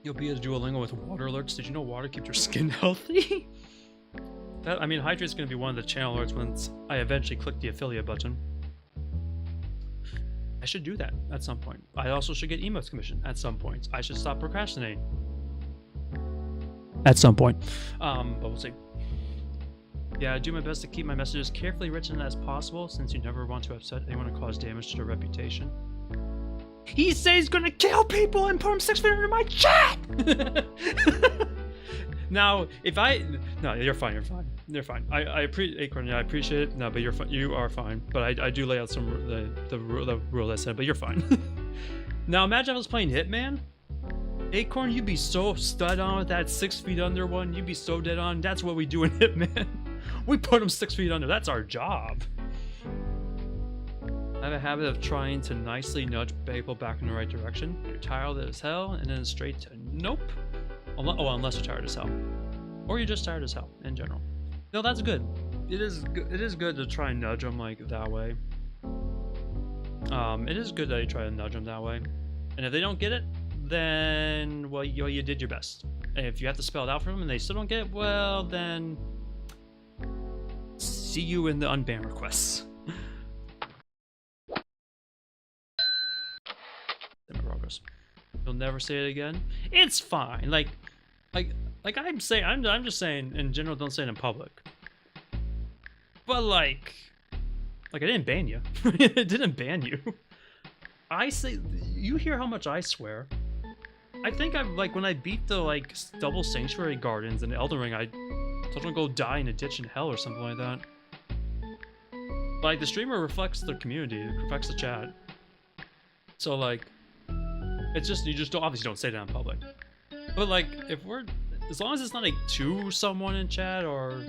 You'll be a Duolingo with water alerts. Did you know water keeps your skin healthy? I mean, hydrate's gonna be one of the channel alerts once I eventually click the affiliate button. I should do that at some point. I also should get emotes commission at some point. I should stop procrastinating at some point. But we'll see. Yeah, I do my best to keep my messages carefully written as possible, since you never want to upset anyone or cause damage to their reputation. He says he's gonna kill people and put them 6 feet under my chat! Now, no, you're fine, you're fine. I appreciate it. No, but you are fine. But I do lay out some the rule I said, but you're fine. Now imagine if I was playing Hitman. Acorn, you'd be so stud on with that 6 feet under one. You'd be so dead on. That's what we do in Hitman. We put them 6 feet under. That's our job. I have a habit of trying to nicely nudge people back in the right direction. You're tired as hell, and then straight to nope. Unless you're tired as hell, or you're just tired as hell in general. No, that's good. It is good to try and nudge them like that way. It is good that you try to nudge them that way, and if they don't get it, then well, you did your best. And if you have to spell it out for them and they still don't get it, well then, see you in the unban requests. Progress. You'll never say it again. It's fine. Like I'm saying, I'm just saying in general, don't say it in public. But like I didn't ban you. It didn't ban you. I say, you hear how much I swear. I think I've like when I beat the like double sanctuary gardens in Elden Ring, I told them to go die in a ditch in hell or something like that. Like the streamer reflects the community, it reflects the chat. So like, it's just you just obviously don't say that in public. But like, as long as it's not like to someone in chat or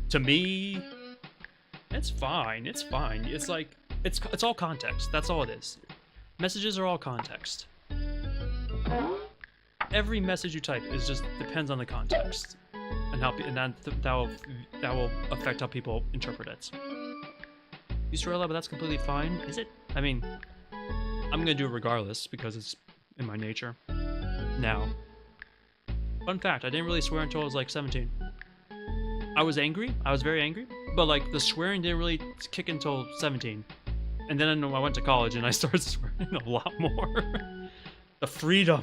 to me, It's fine. It's fine. It's like it's all context. That's all it is. Messages are all context. Every message you type is just depends on the context and how that will affect how people interpret it. You swear a lot, but that's completely fine. Is it? I mean, I'm gonna do it regardless because it's in my nature. Now, fun fact: I didn't really swear until I was like 17. I was angry. I was very angry, but like the swearing didn't really kick until 17. And then I went to college and I started swearing a lot more. The freedom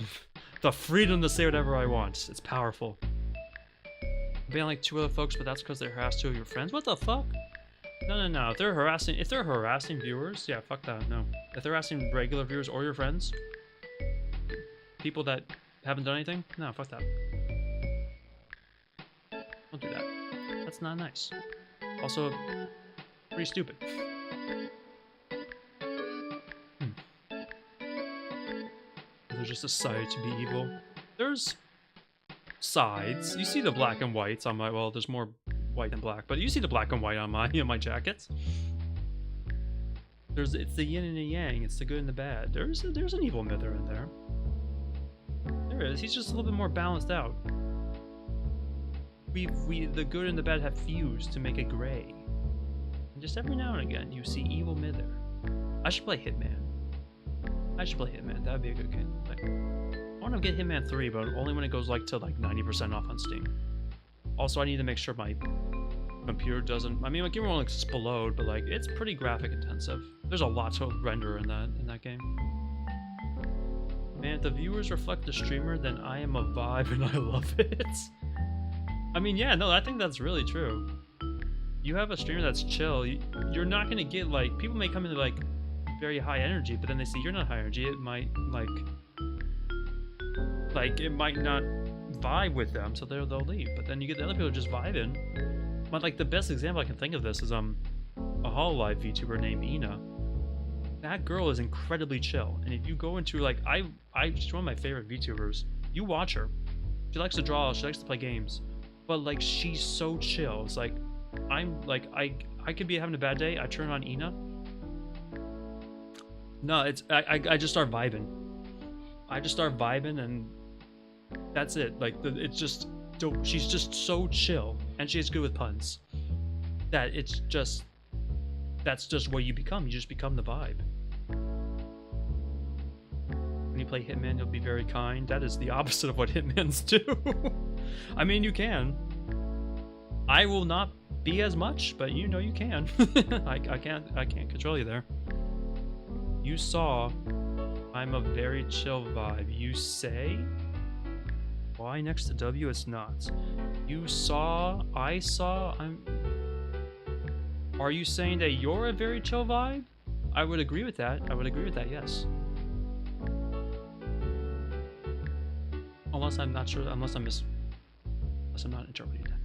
to say whatever I want. It's powerful. I'm being like 2 other folks, but that's because they harassed 2 of your friends. What the fuck? No. If they're harassing viewers, yeah, fuck that. No. If they're harassing regular viewers or your friends, people that haven't done anything, no, fuck that. Don't do that. That's not nice. Also, pretty stupid. There's just a side to be evil. There's sides. You see the black and whites on my, well, there's more white than black, but you see the black and white on my jackets. It's the yin and the yang. It's the good and the bad. There's an evil Mither in there. There is. He's just a little bit more balanced out. The good and the bad have fused to make a gray. And just every now and again, you see evil Mither. I should play Hitman. That would be a good game. Like, I want to get Hitman 3, but only when it goes like to like 90% off on Steam. Also, I need to make sure my computer doesn't. I mean, my game won't explode, but like it's pretty graphic intensive. There's a lot to render in that game. Man, if the viewers reflect the streamer, then I am a vibe and I love it. I mean, yeah, no, I think that's really true. You have a streamer that's chill. You're not gonna get like people may come into like very high energy, but then they see you're not high energy. It might like it might not vibe with them, so they'll leave. But then you get the other people just vibing. But like the best example I can think of this is a Hololive VTuber named Ina. That girl is incredibly chill, and if you go into like she's one of my favorite VTubers. You watch her. She likes to draw. She likes to play games, but like she's so chill. It's like I'm like I could be having a bad day. I turn on Ina. No, it's I just start vibing. I just start vibing and that's it. Like it's just she's just so chill and she's good with puns. That that's just what you become. You just become the vibe. When you play Hitman, you'll be very kind. That is the opposite of what Hitmans do. I mean, you can. I will not be as much, but you know you can. I can't control you there. You saw I'm a very chill vibe. You say? Why next to W it's not? You saw, I saw, Are you saying that you're a very chill vibe? I would agree with that. Yes. Unless I'm not sure, unless I'm not interpreting that.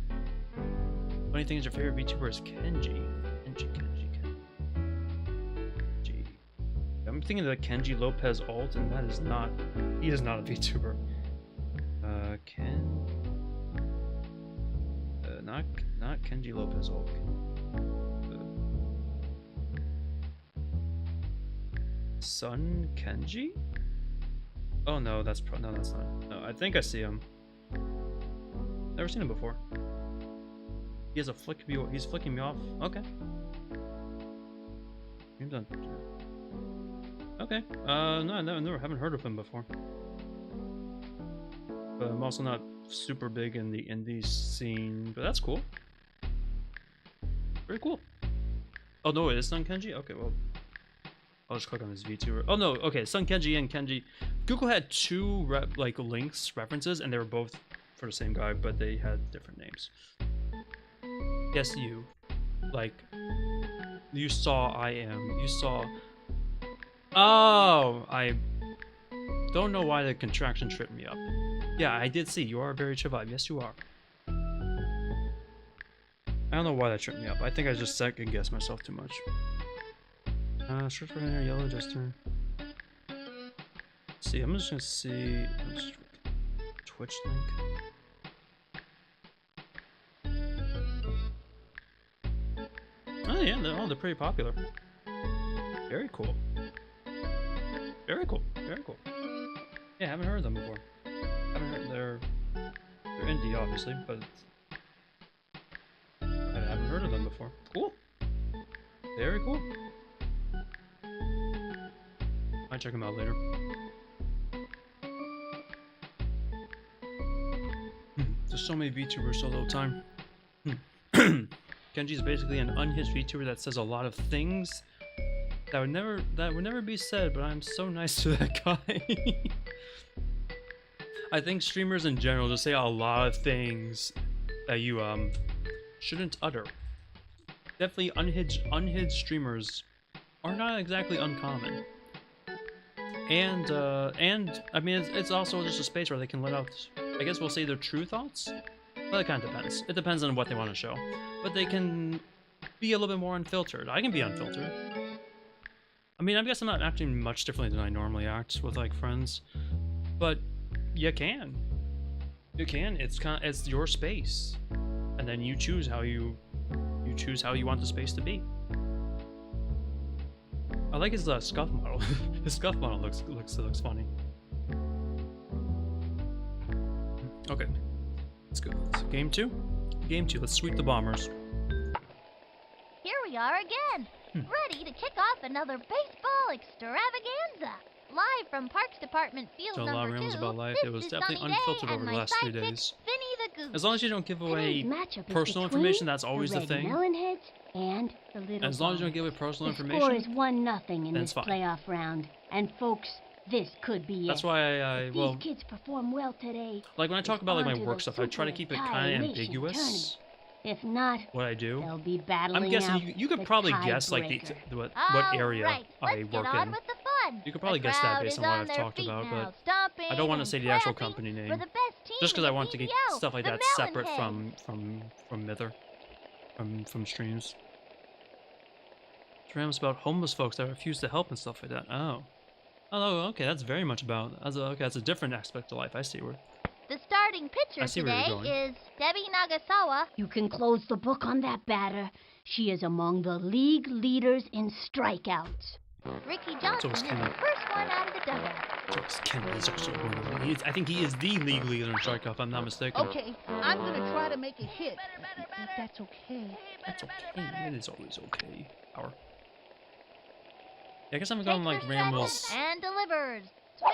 Funny thing is your favorite VTuber is Kenji. Kenji. I'm thinking of the Kenji Lopez alt, and that is not. He is not a VTuber. Not Kenji Lopez alt. Sun Kenji? Oh no, that's not. No, I think I see him. Never seen him before. He has a flick view. He's flicking me off. Okay. He's done. Okay. No, I haven't heard of him before. But I'm also not super big in the indie scene. But that's cool. Very cool. Oh no, it is Sun Kenji? Okay, well. I'll just click on his VTuber. Oh no, okay, Sun Kenji and Kenji. Google had two references, and they were both for the same guy, but they had different names. Yes, you. Like, you saw I am. You saw. Oh, I don't know why the contraction tripped me up. Yeah, I did see. You are a very chill vibe. Yes, you are. I don't know why that tripped me up. I think I just second guessed myself too much. Search for hair, yellow adjuster. Let's see, I'm just gonna see. Twitch link. Oh yeah, they're pretty popular. Very cool. Very cool. Very cool. Yeah, I haven't heard of them before. Haven't heard they're indie, obviously, but I haven't heard of them before. Cool. Very cool. Might check them out later. There's so many VTubers, so little time. Kenji is basically an unhinged VTuber that says a lot of things that would never be said, but I'm so nice to that guy. I think streamers in general just say a lot of things that you shouldn't utter. Definitely unhinged streamers are not exactly uncommon. And I mean it's also just a space where they can let out, I guess we'll say, their true thoughts. Well, it kind of depends. It depends on what they want to show. But they can be a little bit more unfiltered. I can be unfiltered. I mean, I guess I'm not acting much differently than I normally act with like friends, but you can. You can. It's your space, and then you choose how you want the space to be. I like his scuff model. His scuff model looks funny. Okay, let's go. Game 2. Game 2. Let's sweep the bombers. Here we are again, ready to kick off another baseball extravaganza. Live from Parks Department Field So a lot number of rambles 2, about life. this It was is definitely Sunny Day unfiltered over and the my last 3 sidekick, days. Vinny the Goose. As long as you don't give away Today's matchup is personal between information, that's always the red thing. Melonheads and the little As long as you don't Bombers. give away personal The score information, is 1-0 in then this it's fine. playoff round, and folks, this could be that's it. why If well, these kids perform well today, like when I talk it's about like on my to work the stuff, I try to Super keep it kind of Annihilation ambiguous. If not, What I do. they'll be battling I'm guessing out you could the probably guess like tiebreaker. what All area right, I let's work get on in. with the fun. You could probably The guess that crowd based is on what on I've their talked feet about, now, but stomping I don't want to and say the actual clapping company for name the best team just because I in want to get BBL, stuff like the that separate Melonheads. from streams. Rams about homeless folks that refuse to help and stuff like that. Oh, okay, that's very much about. That's a different aspect of life. I see where. The starting pitcher I see where today you're going. is Debbie Nagasawa. You can close the book on that batter. She is among the league leaders in strikeouts. Ricky Johnson is the Kenny. first one out of the dugout. George Kenny is actually one of the. I think he is the league leader in strikeout, if I'm not mistaken. Okay, I'm gonna try to make a hit. If that's okay. That's okay. It is always okay. Power. Yeah, I guess I'm going like rambles And delivers.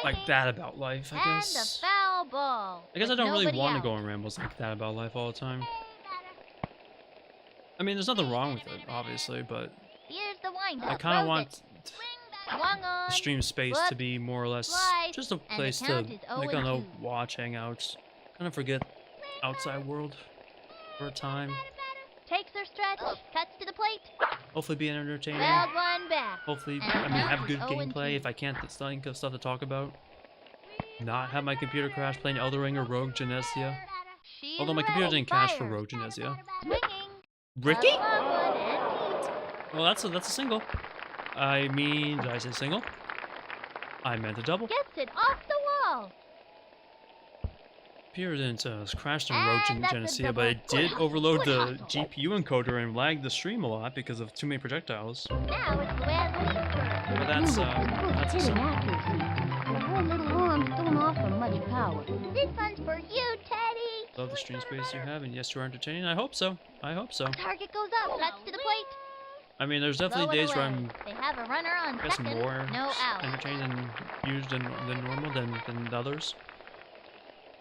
like Swinging. that about life. I And guess. a foul ball. I guess I with don't really nobody want to out. go on rambles like that about life all the time. I mean, there's nothing wrong with it, obviously, but Here's the windup. I kind of want Swung on. the stream space to be more or less Slice, just a and the place to, count is like, I don't know, 0-2. watch, hang out, kind of forget outside world for a time. Takes her stretch. Cuts to the plate. Hopefully be entertaining. Well one back. Hopefully, And I mean, have count good is gameplay 0-2. if I can't think of stuff to talk about. Not have my computer crash playing Elder Ring or Rogue Genesia. She's Although my computer ready. didn't crash for Fires. Rogue Genesia. Swinging. Ricky? A long one and deep. Well, that's a single. I mean, did I say single? I meant a double. Gets it off the wall. Computer didn't crash in And Rogue that's a Genesia, double. but it did Good overload hustle. the GPU encoder and lag the stream a lot because of too many projectiles. Now it's Luann's lead. But that's Good a hitting single. accuracy. But her little arms don't offer much power. This one's for you, Teddy. Love the stream space you have, and yes, you are entertaining. I hope so. I hope so. Target goes up. Cuts to the plate. I mean, there's Throw definitely it days where away. I'm They have a runner on I guess second. more No out. entertained and used than normal than others.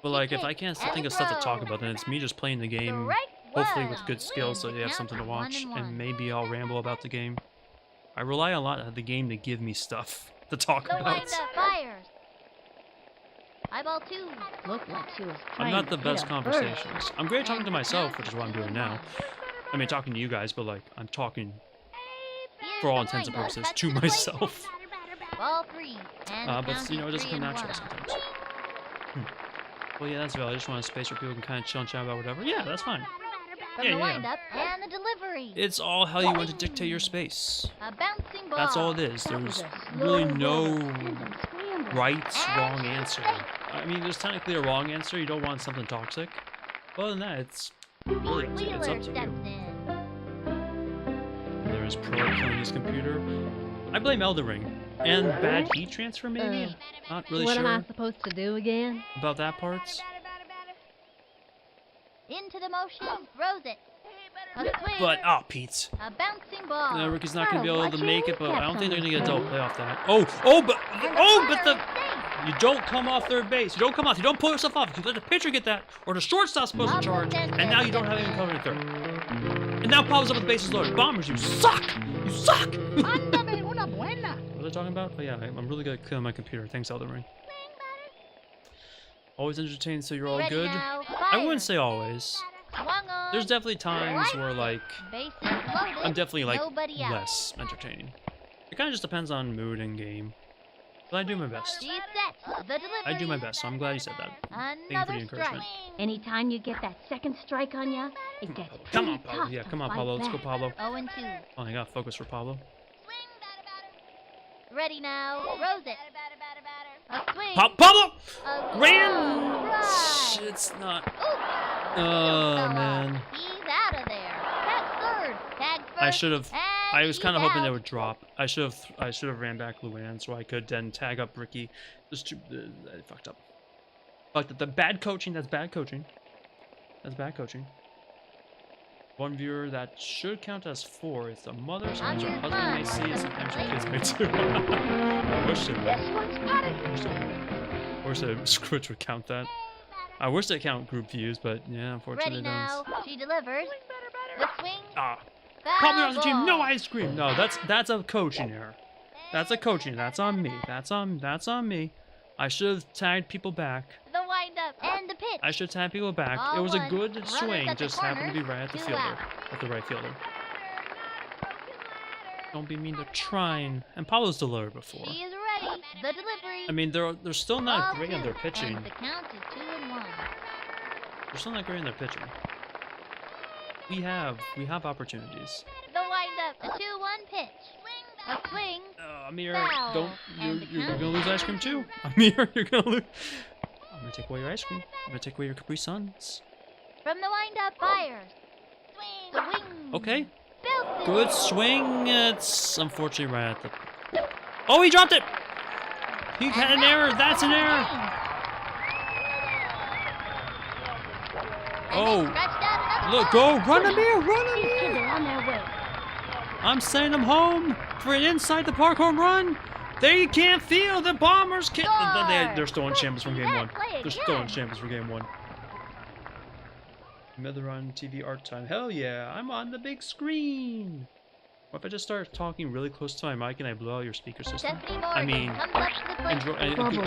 But like, if I can't And think of stuff to talk about, then it's me just playing the game, Strike hopefully one. with good skills, so Wins you have the something to count watch, at 1-1. and maybe I'll ramble about the game. I rely a lot on the game to give me stuff to talk The about. windup fires. Eyeball 2. Looked like she was I'm trying not to the hit best a conversations. I'm great talking to And myself, count which is is what I'm doing 2-1. now. I mean, talking to you guys, but like, I'm talking Here's for all the intents and windup. purposes Cuts to the plate. myself. Ball 3. And the But count you know, it is doesn't come 3-1. naturally sometimes. Well, yeah, that's valid. I just want a space where people can kind of chill and chat about whatever. Yeah, that's fine. From Yeah, the yeah. windup and the delivery. It's all how you want to dictate your space. A bouncing ball. That's all it is. That was There's a really slow no roller. And some scramble. right, And wrong answer. straight. I mean, there's technically a wrong answer. You don't want something toxic. Other than that, it's Pete really it's Wheeler up to steps you. in. There is probably killing his computer. I blame Elden Ring. And bad heat transfer, maybe? Not really What sure am I supposed to do again? about that parts. Into the motion, throws it. A swing. But, oh, Pete. A bouncing ball. Rookie's not going to be able Watch to your make it, but I don't kneecaps think they're on going to get a this double play off that. But the... You don't come off third base. You don't come off. You don't pull yourself off. You let the pitcher get that, or the shortstop's supposed to charge, and now you don't have anyone covering third. And now Pablo's up with the bases loaded. Bombers, you suck! You suck! Mándame una buena. What was I talking about? Oh yeah, I'm really good at killing my computer. Thanks, Elden Ring. Always entertained, so you're all Ready good. now, I wouldn't fire. say always. Swung on. There's definitely times where like Bases loaded. I'm definitely like Nobody out. less entertaining. It kind of just depends on mood and game. But I do my best. She's set. The delivery. I do my best, so I'm glad you said that. Thank you for the Another encouragement. strike. Anytime you get that second strike on you, it gets Come on, pretty Pablo. tough Yeah, to come on, fight Pablo. Let's go, back. Pablo. 0-2. Oh, I got focus for Pablo. Ready now. Throws it. A swing. Pablo! A Ran! strike. It's not. Ooh. Oh, Fell off. man. He's out of there. Tag third. Tag first. I should have. and I was kind of he's hoping they out. would drop. I should have ran back Luann so I could then tag up Ricky. Just too, I fucked up. But the bad coaching. That's bad coaching. That's bad coaching. One viewer that should count as 4 is the mother. Sometimes her husband may see it. Sometimes her kids may too. I wish it would. This one's potted. I wish the script would count that. I wish they count group views, but yeah, unfortunately Ready it now. does. She delivers. The swing. Ah. Foul Probably on the team. No ball. ice cream. No, that's a coaching error. That's a coaching. That's on me. That's on me. I should have tagged people back. The windup and the pitch. I should have tagged people back. Ball It was a one. good Runners swing. at the Just happened to be corners. right at the 2 fielder, out. at the right fielder. Don't be mean. They're trying. And Pablo's delivered before. She is ready. The delivery. I mean, they're still not Ball great on their 2, pitching. And the count is 2-1. They're still not great on their pitching. We have opportunities. The windup. The 2-1 pitch. A swing. Amir, Foul. don't. And the You're count gonna lose is ice cream 2-2. too. Amir, you're gonna lose. I'm gonna take away your ice cream. I'm gonna take away your Capri Suns. From the windup, fires. Swing. The wing. Okay. Belted. Good swing. It's unfortunately right at the. Oh, he dropped it. He had an error. That's an error. Oh, look, go run, Amir, run, These kids Amir. are on their way. I'm sending them home for an inside the park home run. They can't feel the Bombers. They're still in shambles from game 1. They're still in shambles for game 1. Another on TV art time. Hell yeah, I'm on the big screen. What if I just start talking really close to my mic and I blow out your speaker system? I mean,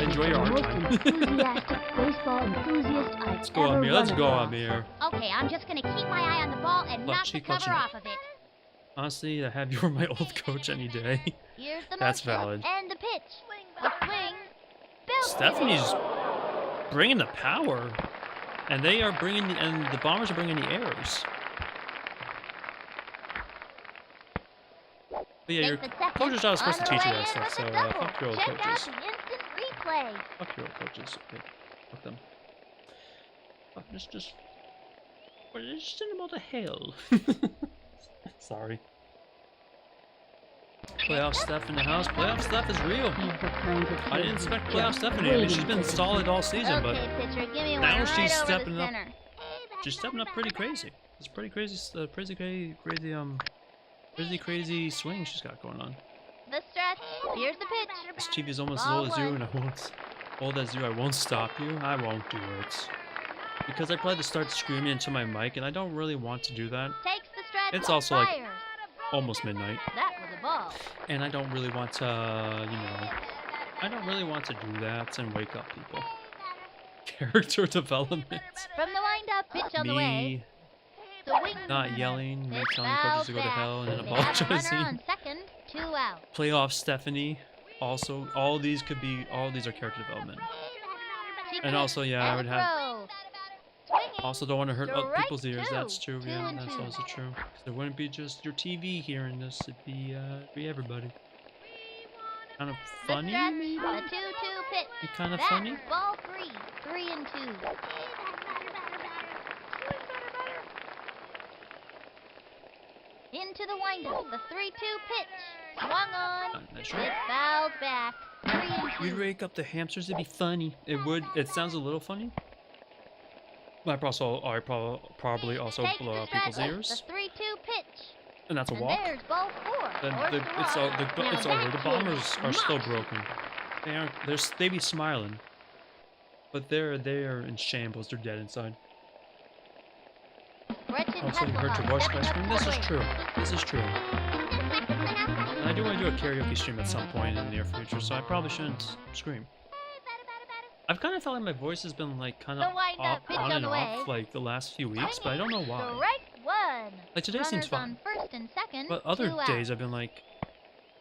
enjoy your art Most time. enthusiastic baseball enthusiast I've Let's go, ever Amir. Let's run go, across. Amir. Okay, I'm just gonna keep my eye on the ball and knock the Clutchy, cover off of it. Honestly, I have you for my old coach any day. Here's the That's motion valid. and the pitch. A swing. Belted. Stephanie's bringing the power, and they are bringing, and the Bombers are bringing the errors. But yeah, your Take the second. coach's not supposed to On teach you the way that in stuff, so with a double. fuck your old Check out coaches. the instant replay. Fuck your old coaches. Okay, fuck them. Fuck, just send them all to hell. Sorry. Playoff Steph in the house. Playoff Steph is real. These are the kinds of I didn't kids expect just playoff Stephanie. I mean, she's been waiting for solid all season, but Okay, pitcher, give me one now right she's over stepping the up. center. she's stepping up pretty crazy. It's pretty crazy, crazy swing she's got going on. The stretch. Here's the pitch. This TV's almost as Ball old as you, one. and I won't. Old as you, I won't stop you. I won't do it. Because I probably start screaming into my mic, and I don't really want to do that. Takes the stretch. It's also like fires. almost midnight, That was a ball. and I don't really want to, I don't really want to do that and wake up people. Character development. From the windup, pitch on the way. Me The wing. not yelling, me It's telling foul coaches to go to back. hell, and then They have a runner apologizing. on second, 2 out. Playoff Stephanie. Also, all these are character development. She And also, yeah, I and would the have. throw. Swinging. Also, don't want to hurt other Strike people's ears. two. That's true. Two Yeah, and that's two. also true. 'Cause it wouldn't be just your TV hearing this. It'd be everybody. Kind of The funny, stretch. maybe. A 2-2 pitch. Be kind of That's funny. ball 3. 3-2. Into the windup, the 3-2 pitch. Swung on. Nice It try. fouled back. 3-2. You'd rake up the hamsters, it'd be funny. It would. It sounds a little funny. But I probably also Takes blow the out people's strike. ears. The 3-2 pitch. And that's a And walk. there's ball 4. Then Or it's strike. it's over. The Bombers are still broken. They be smiling. But they are in shambles. They're dead inside. Gretchen Also, you heard your Hasselhoff voice stepping by up scream. to This the is plate. true. This is true. And I do want to do a karaoke stream at some point in the near future, so I probably shouldn't scream. I've kind of felt like my voice has been like kind of The wind-up pitch on on and the off way. like the last few weeks, but I don't know why. Strike 1. Like today seems Runners fine, on first and second. but other 2 out. days I've been like,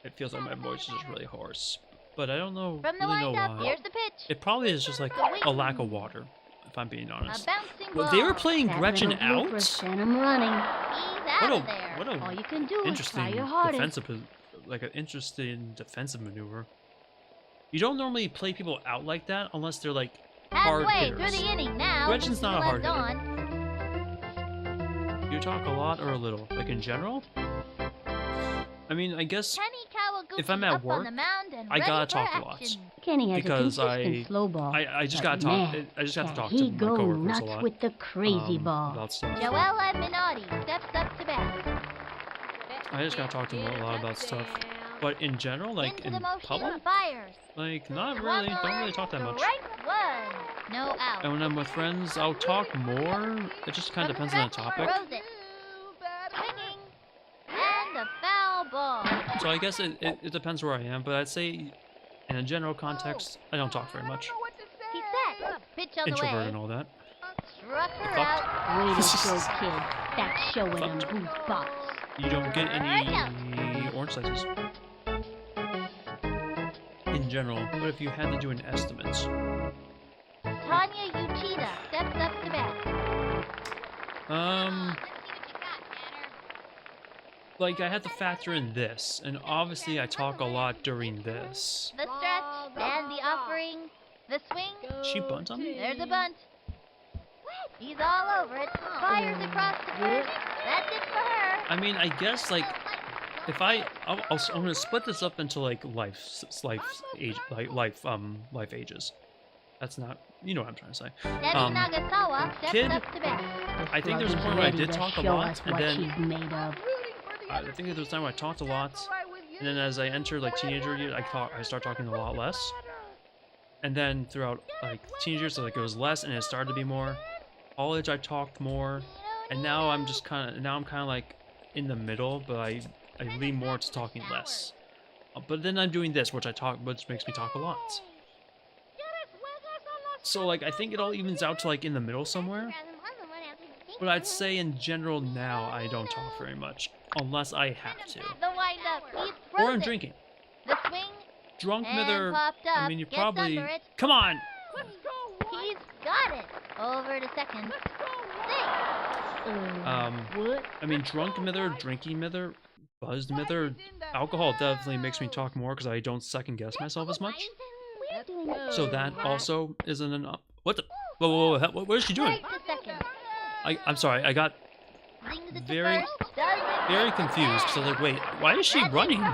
it feels like my voice is just really hoarse. But I don't know From the really know windup, why. here's the pitch. It probably is just like a lack of water, if I'm being A honest. bouncing Well, ball. they were playing That Gretchen little blooper out. sent him running. He's out of there. What All a you can do is try interesting your hardest. defensive, like an interesting defensive maneuver. You don't normally play people out like that unless they're like hard Halfway through hitters. the inning now. Gretchen's not a Two hard runs hitter. on. You talk a lot or a little, like in general. I mean, I guess Kenny Kawaguchi if I'm at up on work, the mound and I ready gotta for talk a lot. action. Kenny has because a consistent slow ball. I just but gotta talk. man, I just have to can talk he to my go coworkers nuts a lot. with the crazy ball. About stuff. Joella Minotti steps up to bat. I just gotta talk to them a lot about stuff. But in general, like Into in the motion, public, fires. like not Swung really. Don't on, really talk that much. Strike 1. No out. And when I'm with friends, I'll talk more. It just kind of From depends on the stretch, topic. throws it. Swinging. And a foul ball. So I guess it depends where I am. But I'd say, in a general context, I don't talk very much. He's set. Pitch on the Introvert way. and all that. Struck her Fucked. out. Way to go, kid. That's showing him Fucked. who's boss. You don't get any orange slices. In general, but if you had to do an estimate, Tanya Uchida steps up to bat. like I had to factor in this, and obviously I talk a lot during this. The stretch and the offering. The swing. She bunt on me? There's a bunt. He's all over it. Fires across the first. That's it for her. I mean, I guess like if I'm gonna split this up into like life ages. That's not, you know what I'm trying to say. Debbie Um, Nagasawa steps kid, up to bat. I think there's a Slug is point where I ready did to talk a show lot, us and what then she's made of. I think there was a time where I talked a lot, and then as I entered like teenager years, I started talking a lot less. And then throughout like teenage years, so like it was less, and it started to be more. College, I talked more, and now I'm kind of like in the middle, but I lean more to talking less. But then I'm doing this, which makes me talk a lot. So like I think it all evens out to like in the middle somewhere. But I'd say in general now I don't talk very much unless I have to, The windup. He's or I'm frozen. drinking. The swing. Drunk And Mither. popped up. I mean, you Gets probably. under it. Come on. He's got it. Over to second. Six. What? I mean, drunk Mither, drinking Mither, buzzed Mither. Alcohol definitely makes me talk more because I don't second guess myself as much. We're doing it. So that also isn't enough. What the? Whoa, what is she doing? Strike to second. I'm sorry. I got Zings it to very- first. Does it. very confused. So like, wait, why is she That's it running? for her.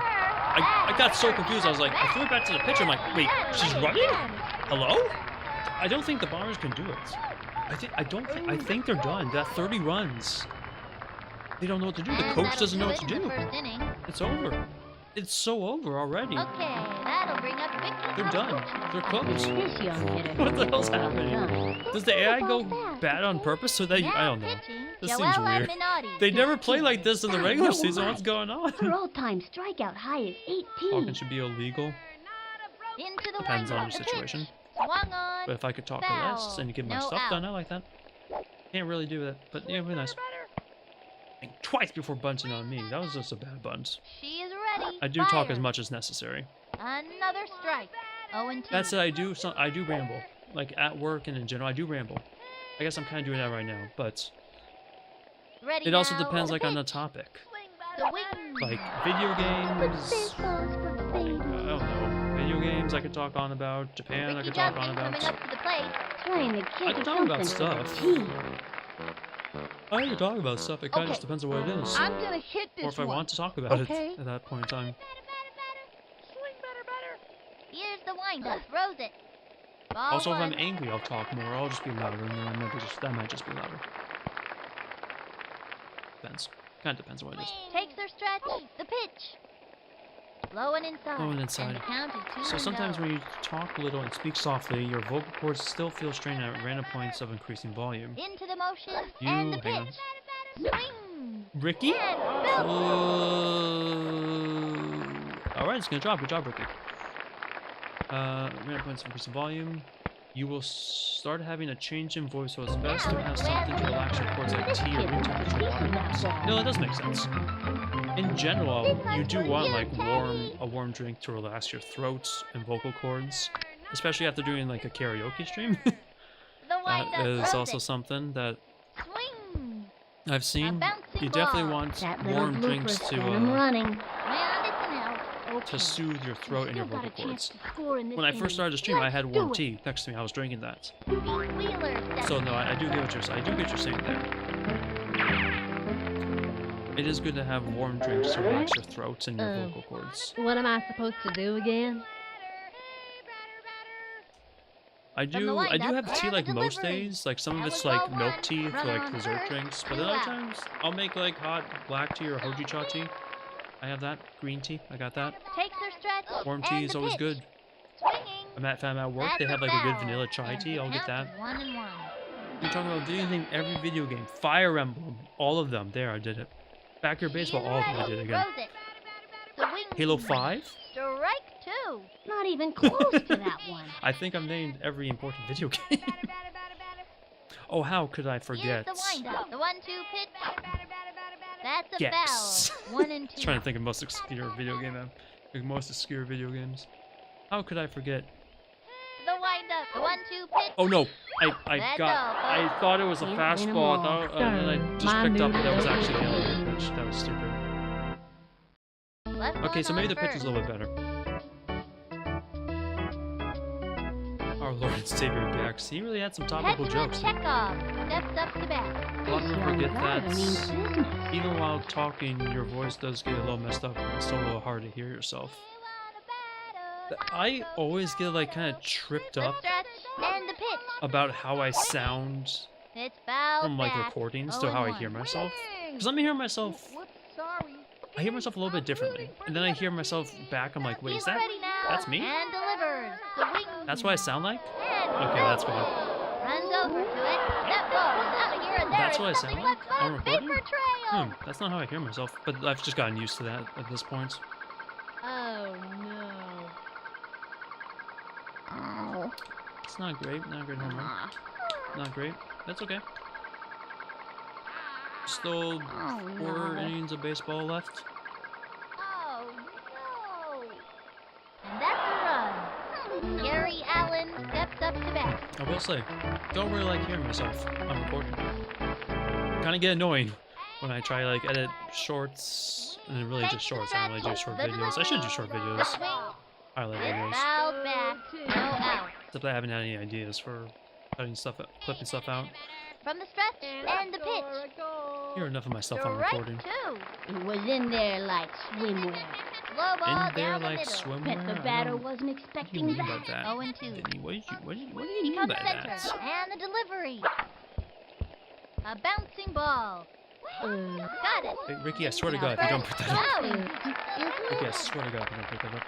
I got so confused. I was like, I threw it back to the pitcher. I'm like, wait, she's running? Hello? I don't think the Bombers can do it. I think they're done. That 30 runs. They don't know what to do. The And coach that'll doesn't know do what it to in do. the first inning. It's over. It's so over already. Okay, that'll bring up Vicky. They're done. They're closed. This young hitter. What the hell's Well happening? done. Does the AI go about that? bad on purpose so that I don't know. Pitching, This seems Joella weird. Minotti. They never play like this in the regular No season. way. What's going on? Her all-time strikeout high is 18. Talking should be illegal. Into the Depends on windup. your The situation. pitch. Swung on. But if I could talk Foul. less and get my No stuff out. done, I like that. Can't really do that, but yeah, it'd be nice. Think twice before bunting on me. That was just a bad bunt. She is ready. I do talk as Fires. much as necessary. Another strike. 0-2. That said, I do ramble. Like at work and in general, I do ramble. I guess I'm kind of doing that right now, but Ready it also now. depends The like on the pitch. topic. The wing. Like video games. Baseball's for I babies. don't know. Video games I could talk on about. Japan I Ricky could talk Johnson on coming about. up to the plate. Trying to I kick can talk something about to the stuff. team. I can talk about stuff. It kind of just depends on what it is. I'm gonna hit this Or if I one. want to talk about Okay. it at that point in time. Swing better. Here's the wind-up. Throws it. Ball Also, if I'm one. angry, I'll talk more. I'll just be louder, and then that might just be louder. Depends. Kind of depends on what it is. Takes their stretch. The pitch. Low and inside. Low and inside. And the count is 2 So and sometimes 0. when you talk little and speak softly, your vocal cords still feel strained at random points of increasing volume. Into the motion. You And the hang on. pitch. Swing. Ricky? And build. Alright, it's gonna drop. Good job, Ricky. Random points of increasing volume. You will start having a change in voice, so it's best to have something to relax your cords like tea or room temperature water. No, that does make sense. In general, you do want like a warm drink to relax your throats and vocal cords, especially after doing like a karaoke stream. The That wind-up. is Throws also it. something that Swing. I've seen. bouncing You definitely ball. want That little warm drinks blooper to sent 'em running. Well, listen out. Okay. soothe your throat and your Still vocal got a chance cords. to score in this When I inning. first started the stream, I Let's had do warm it. tea next to me. I was drinking that. Wheeler So no, I do get what you're saying there. It is good to have warm drinks to relax your throats and your vocal cords. What am I supposed to do again? I From the do wind-up have tea and like the most delivery. days. Like some of That it's was like ball milk one. tea for Runner like on dessert first, drinks, but 2 other out. times I'll make like hot black tea or hojicha cha tea. I have that. Green tea, I got that. Takes their stretch. Warm and tea is the always pitch. good. Swinging. If I'm at work, That's they have a like a good foul. vanilla chai And tea. the I'll get count that. is 1 and 1. You're talking about video game, every video game. Fire Emblem, all of them. There, I did it. Backyard Baseball, all of them I did it again. Throws it. Swing. Halo 5? Strike 2. Not even close to that one. I think I've named every important video game. Oh, how could I forget? Here's the wind-up. The 1-2 pitch. That's a Yes. foul. 1 and 2. Trying to think of most obscure video game. Most obscure video games. How could I forget? The wind-up. The 1-2 pitch. Oh no! I Let got. go, I thought it was a Can't win 'em fastball. all. And then I just My picked up, but that was move. actually the elevator pitch. That was stupid. Left Okay, one so maybe on the pitch is a little bit better. Our Lord and Savior Gax. He really had some topical jokes. Chekhov steps up to bat. A lot of people forget that means business. even while talking, your voice does get a little messed up and it's still a little hard to hear yourself. I always get like kind of tripped The up stretch and the pitch. about how I sound It's foul from like back. recordings to 0 how I and hear 1. myself. Because I'm hearing myself, Whoops, sorry. I hear myself a little bit differently, and then I hear myself back. I'm like, wait, is He's that? ready now. That's me? And delivers. Swing. That's what I sound like? And Okay, that's fine. runs over to it. That ball is out of here, and there That's is what I nothing sound like left on but recording? paper trail. That's not how I hear myself. But I've just gotten used to that at this point. Oh no. Ow. It's not great. Not a great home run. Not great. That's okay. Still Oh, 4 no. innings of baseball left. Oh no! And that's a run. Gary Allen steps up to bat. I will say, don't really like hearing myself on recording. Kind of get annoying when I try like edit shorts, and then really just shorts. I don't really do short videos. I should do short The videos, swing. highlight It's videos. fouled back. No out. Except I haven't had any ideas for cutting stuff, clipping stuff out. From the stretch and the pitch. Hear enough of myself on Strike recording. 2. It was in there like swimwear. Low ball In there down the like middle. swimwear. Bet the I batter don't- wasn't What do you expecting mean by that. that? 0 and 2. Vinny, what do you He mean comes by center. that? And the delivery. A bouncing ball. Got it. Hey, Ricky, I swear to God, if you don't put that up. Out. Ricky, I swear to God, if you don't put that up.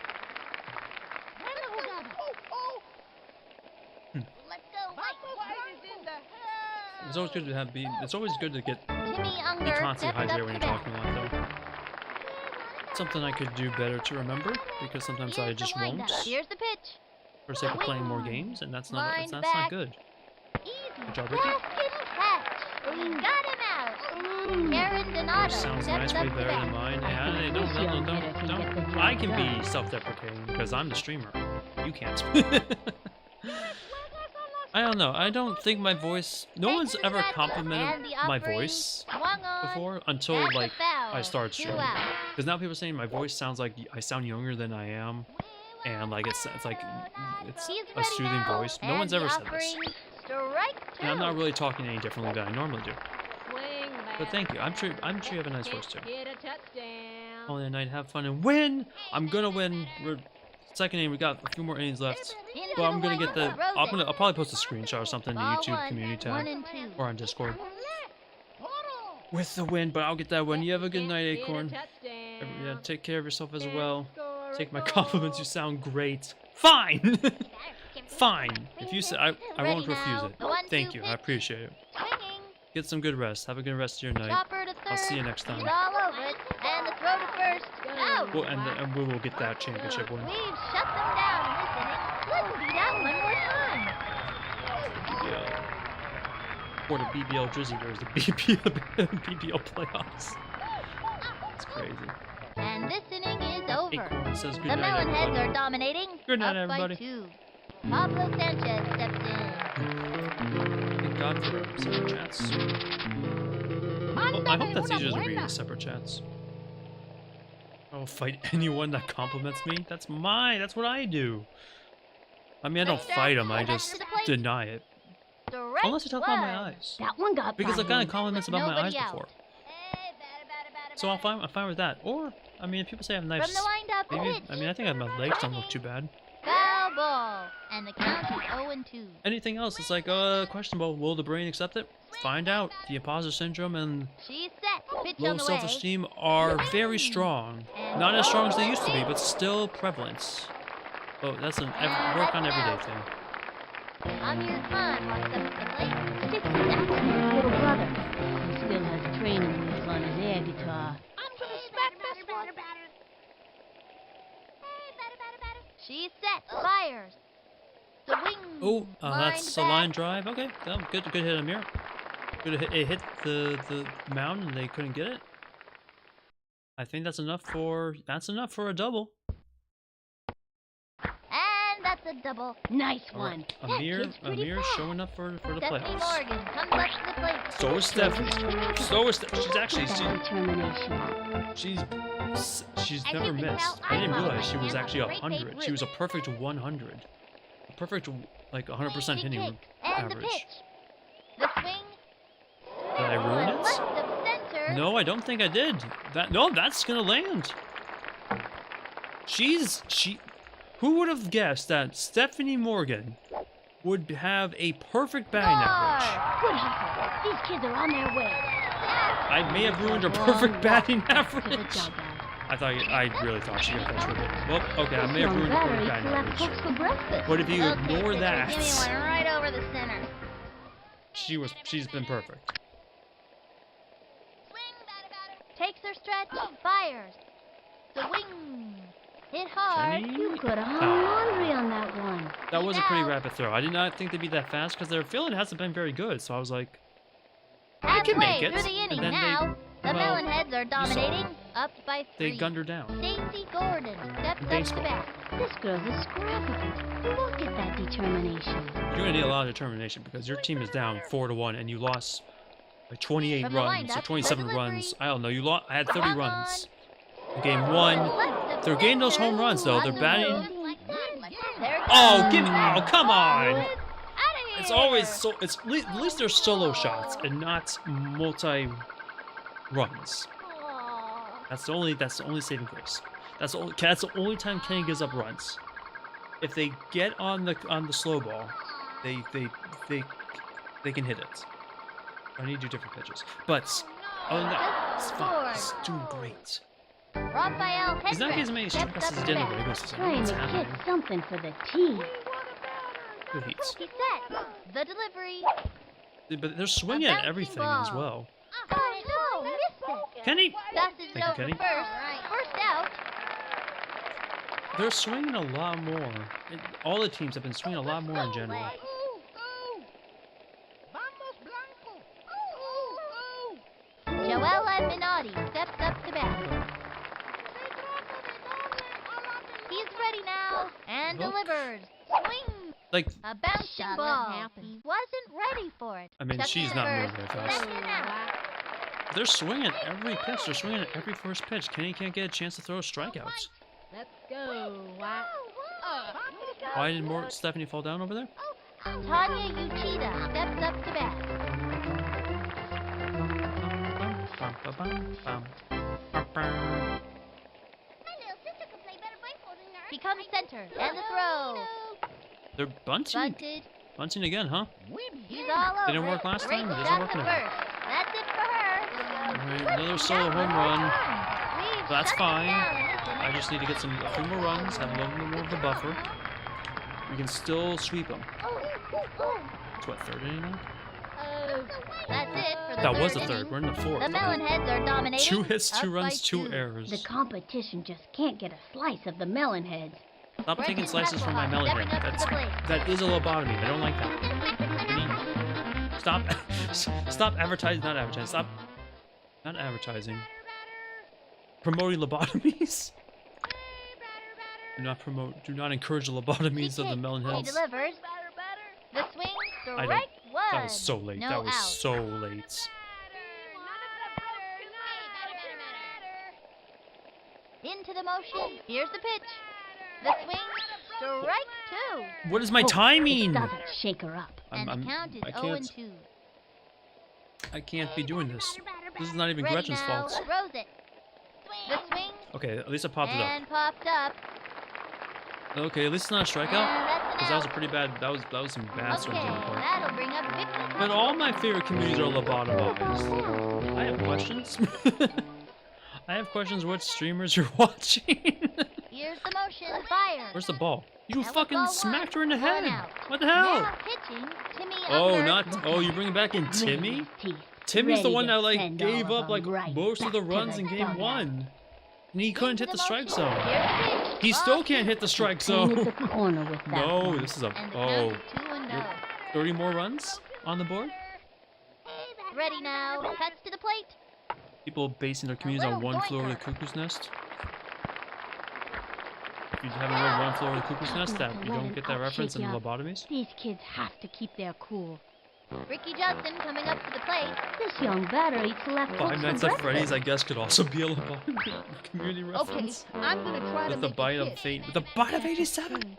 Let's go. It's always good to have it's always good to get Timmy be Unger constantly steps up hydrated when to you're bat. talking a lot, though. Something I could do better to remember, because sometimes I Here's the just won't, windup. Here's the pitch. for the sake of playing more games, and that's not Wind not back. good. Easy. Good job, Ricky. Basket catch. We got him out. Karen Donato Yours sounds steps nice, up way to better than bat. mine. I Yeah, think don't, this don't, young don't, hitter can don't. get the job I can done. be self-deprecating because I'm the streamer. You can't. I don't know. I don't think my voice. No Takes one's the ever stretch, complimented and the my offering voice swung on. before until That's a like foul. I started 2 streaming. out. Because now people are saying my voice sounds like I sound younger than I am, and like it's like it's He's a ready soothing now, voice. No and one's the ever said this, offering, Strike 2. and I'm not really talking any differently than I normally do. Swing. But thank you. I'm sure you have a nice voice too. Get a touchdown. Only a night, have fun and win. I'm gonna win. We're second inning. We got a few more innings left. But I'm gonna get the. I'll probably post a screenshot or something to YouTube community tab or on Discord with the win. But I'll get that one. You have a good night, Acorn. Yeah, take care of yourself as well. Take my compliments. You sound great. Fine. Fine. If you say I won't refuse it. Thank you. I appreciate it. Get some good rest. Have a good rest of your night. I'll see you next time. All over it. And the throw to first. Out. Well, and we will get that championship win. We've shut them down in this inning. Let's beat out one more time. Yeah. For the BBL drizzy, there's the BBL playoffs. It's crazy. And this inning is over. Acorn says good The night, Melonheads everybody. are dominating. Good night, up everybody. by 2. Pablo Sanchez steps in. Thank God for separate chats. Well, I hope that's easier to read as separate chats. I will fight anyone that compliments me. That's what I do. I mean, I don't fight them. I just deny it. Unless you talk about my eyes. That one got Because I've gotten batted. compliments about my eyes Nobody out. before. So I'm fine with that. Or, I mean, if people say I have From nice... the wind-up Maybe, pitch. I mean, I think my legs don't look too bad. Foul ball. And the count is 0-2. Anything else, it's like, questionable. Will the brain accept it? Find out. The imposter syndrome and She's set. Pitch low on the way. self-esteem are very strong. Not as strong as they used to be, but still prevalent. Oh, that's an work on everyday thing. Amir's Khan walks up to the plate. This is actually his little brother. He still has training wheels on his air guitar. I'm gonna smack this one. She's set. Fires. The wing. Oh, that's a back. line drive. Okay, good hit, Amir. It hit the mound and they couldn't get it. I think that's enough for a double. And that's a double. Nice All one. right, That Amir's kid's pretty fast. showing up for the Stephanie playoffs. Morgan comes up to the plate. So is Stephanie. So is she's actually That determination. she's never missed. I didn't realize she was actually 100. She was a perfect 100. A perfect like 100% hitting And the average. pitch. The swing. Did I ruin Left it? of center. No, I don't think I did. That's gonna land. Who would have guessed that Stephanie Morgan would have a perfect batting average? Good hustle. These kids are on their way. I may have ruined her Long perfect walk batting to the average. dugout. I really thought she got that triple. Well, okay, I may have Young ruined her perfect battery batting left hooks average. for breakfast. But if you Okay, ignore pitcher, that, give me one right over the center. she's been perfect. Takes her stretch. Fires. The wing. Hit hard. Jenny? You could have hung laundry on that one. That was a pretty rapid throw. I did not think they'd be that fast because their fielding hasn't been very good. So I was like, I can make Halfway it. through the And inning then now. The well, Melonheads are dominating. Up by 3. they gunned her down. Stacey Gordon steps up to Baseball. bat. This girl's a scrapper. Look at that determination. You're gonna need a lot of determination because your team is down 4-1 and you lost like 28 From the runs or windup, 27 the runs. delivery. I don't know. You lost. I had 30 Walk runs. on. Game 1. Left of They're getting those home center. runs though. They're On the batting. move. There it Oh, goes. give me! Oh, come on! Outta It's here. always so. It's at least they're solo shots and not multi runs. Aw. That's the only saving grace. That's the only time Kenny gives up runs. If they get on the slow ball, they can hit it. I need to do different pitches. But other than that, it's fine. He's doing great. Raphael He's not Hendricks getting as many steps strikeouts as he up did in to the bat. regular season. Trying What's to happening? get something for the team. Good heats. He's set. The delivery. But they're swinging at everything as well. Oh no, missed it. Kenny, Dust is Thank you, low for Kenny. first out. they're swinging a lot more. All the teams have been swinging a lot more in general. Joel Minotti steps up to bat. He's ready now and Look. delivers. Swing. Like, A bouncing Shut ball. up, happen. He wasn't ready for it. I mean, Chucks she's it not first. moving very fast. Second out. They're swinging at every pitch. They're swinging at every first pitch. Kenny can't get a chance to throw strikeouts. Let's go, White. Why did Stephanie fall down over there? Tanya Uchida steps up to bat. Ba-bum-bum. Become center and the throw. They're bunting. Bunted. Bunting again, huh? He's all over. Didn't work last Great time, doesn't shot work to now. first. That's it for her. Alright, another solo home run. We've That's shut them fine. down in this I inning. just need to get a few more runs, have a little bit more of a buffer. We can still sweep them. It's what, third inning now? That's it for the That third was the inning. third. We're in the fourth. The Melonheads are dominating. 2 hits, 2 up runs, by 2 two. errors. The competition just can't get a slice of the melon heads. Stop taking Brendan slices from my melon Hasselhoff head. stepping up to the plate. That is a lobotomy. I don't like that. Stop. Stop advertising. Not advertising. Stop. Not advertising. Promoting lobotomies. Do not promote. Do not encourage the lobotomies of the melon He heads. delivers. The swing, I don't- strike one. That was so late. No That was out. so late. Into the motion. Here's the pitch. The swing, strike two. What is my Hope timing? It doesn't shake her up. And the count is I 0 and can't. 2. I can't be doing this. This is not even Ready Gretchen's now. fault. Throws it. The swing Okay, at least I popped it up. and popped up. Okay, at least it's not a strikeout. And that's Because an that was a out. pretty bad. That was some bad swings Okay, on the part. that'll bring up 50. But all my favorite communities are lobotomized. I have questions. I have questions. What streamers you're watching? Here's the motion. Fire. Where's the ball? You That was fucking ball smacked her one. in the head. One out. What the hell? Now pitching, Timmy Oh, Unger. not. Oh, you bring back in Timmy? Gritting his teeth, Timmy's the ready one to that like send gave all of up like them right most of the back to runs the in game dugout. 1, and he couldn't hit Into the strike motion. zone. Here's the pitch. He still Ball can't hit the strike Painted zone. the corner with that No, one. this is a. And the Oh, count is 2 and you're- 0. 30 more runs on the board. Ready now. Cuts to the plate. People basing their communities on little one floor of the doinker. cuckoo's nest. If you haven't heard one floor of the cuckoo's nest, that you don't get that reference in the lobotomies. These kids have to keep their cool. Ricky Justin coming up to the plate. This young batter eats left hooks Five for Nights at breakfast. Freddy's, I guess, could also be a lobotomy community Okay, reference. I'm gonna try to With the make bite a of hit. fate. With the bite of 87!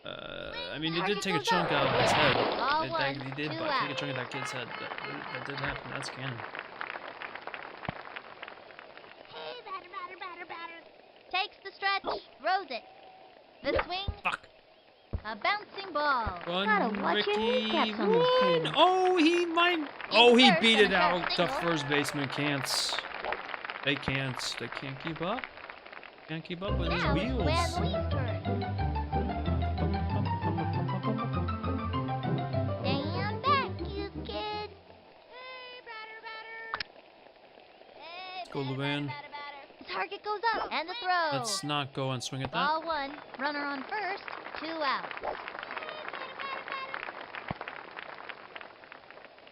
I mean, it did take a chunk out of his head. Ball He one, did 2 take a out. chunk of that kid's head. That did happen. That's canon. Takes the stretch. Throws it. The swing. Fuck. A bouncing ball. Run, Gotta watch your Ricky. kneecaps on this Run. team. Oh, he might. Oh, he first beat and it a out. first The single. first baseman can't. They can't. They can't keep up. Can't keep up with his Now it's Van wheels. Lee's turn. Stand back, you kids. Go, Luann. The target goes up. And the throw. Let's not go and swing at that. Ball one. Runner on first. 2 out.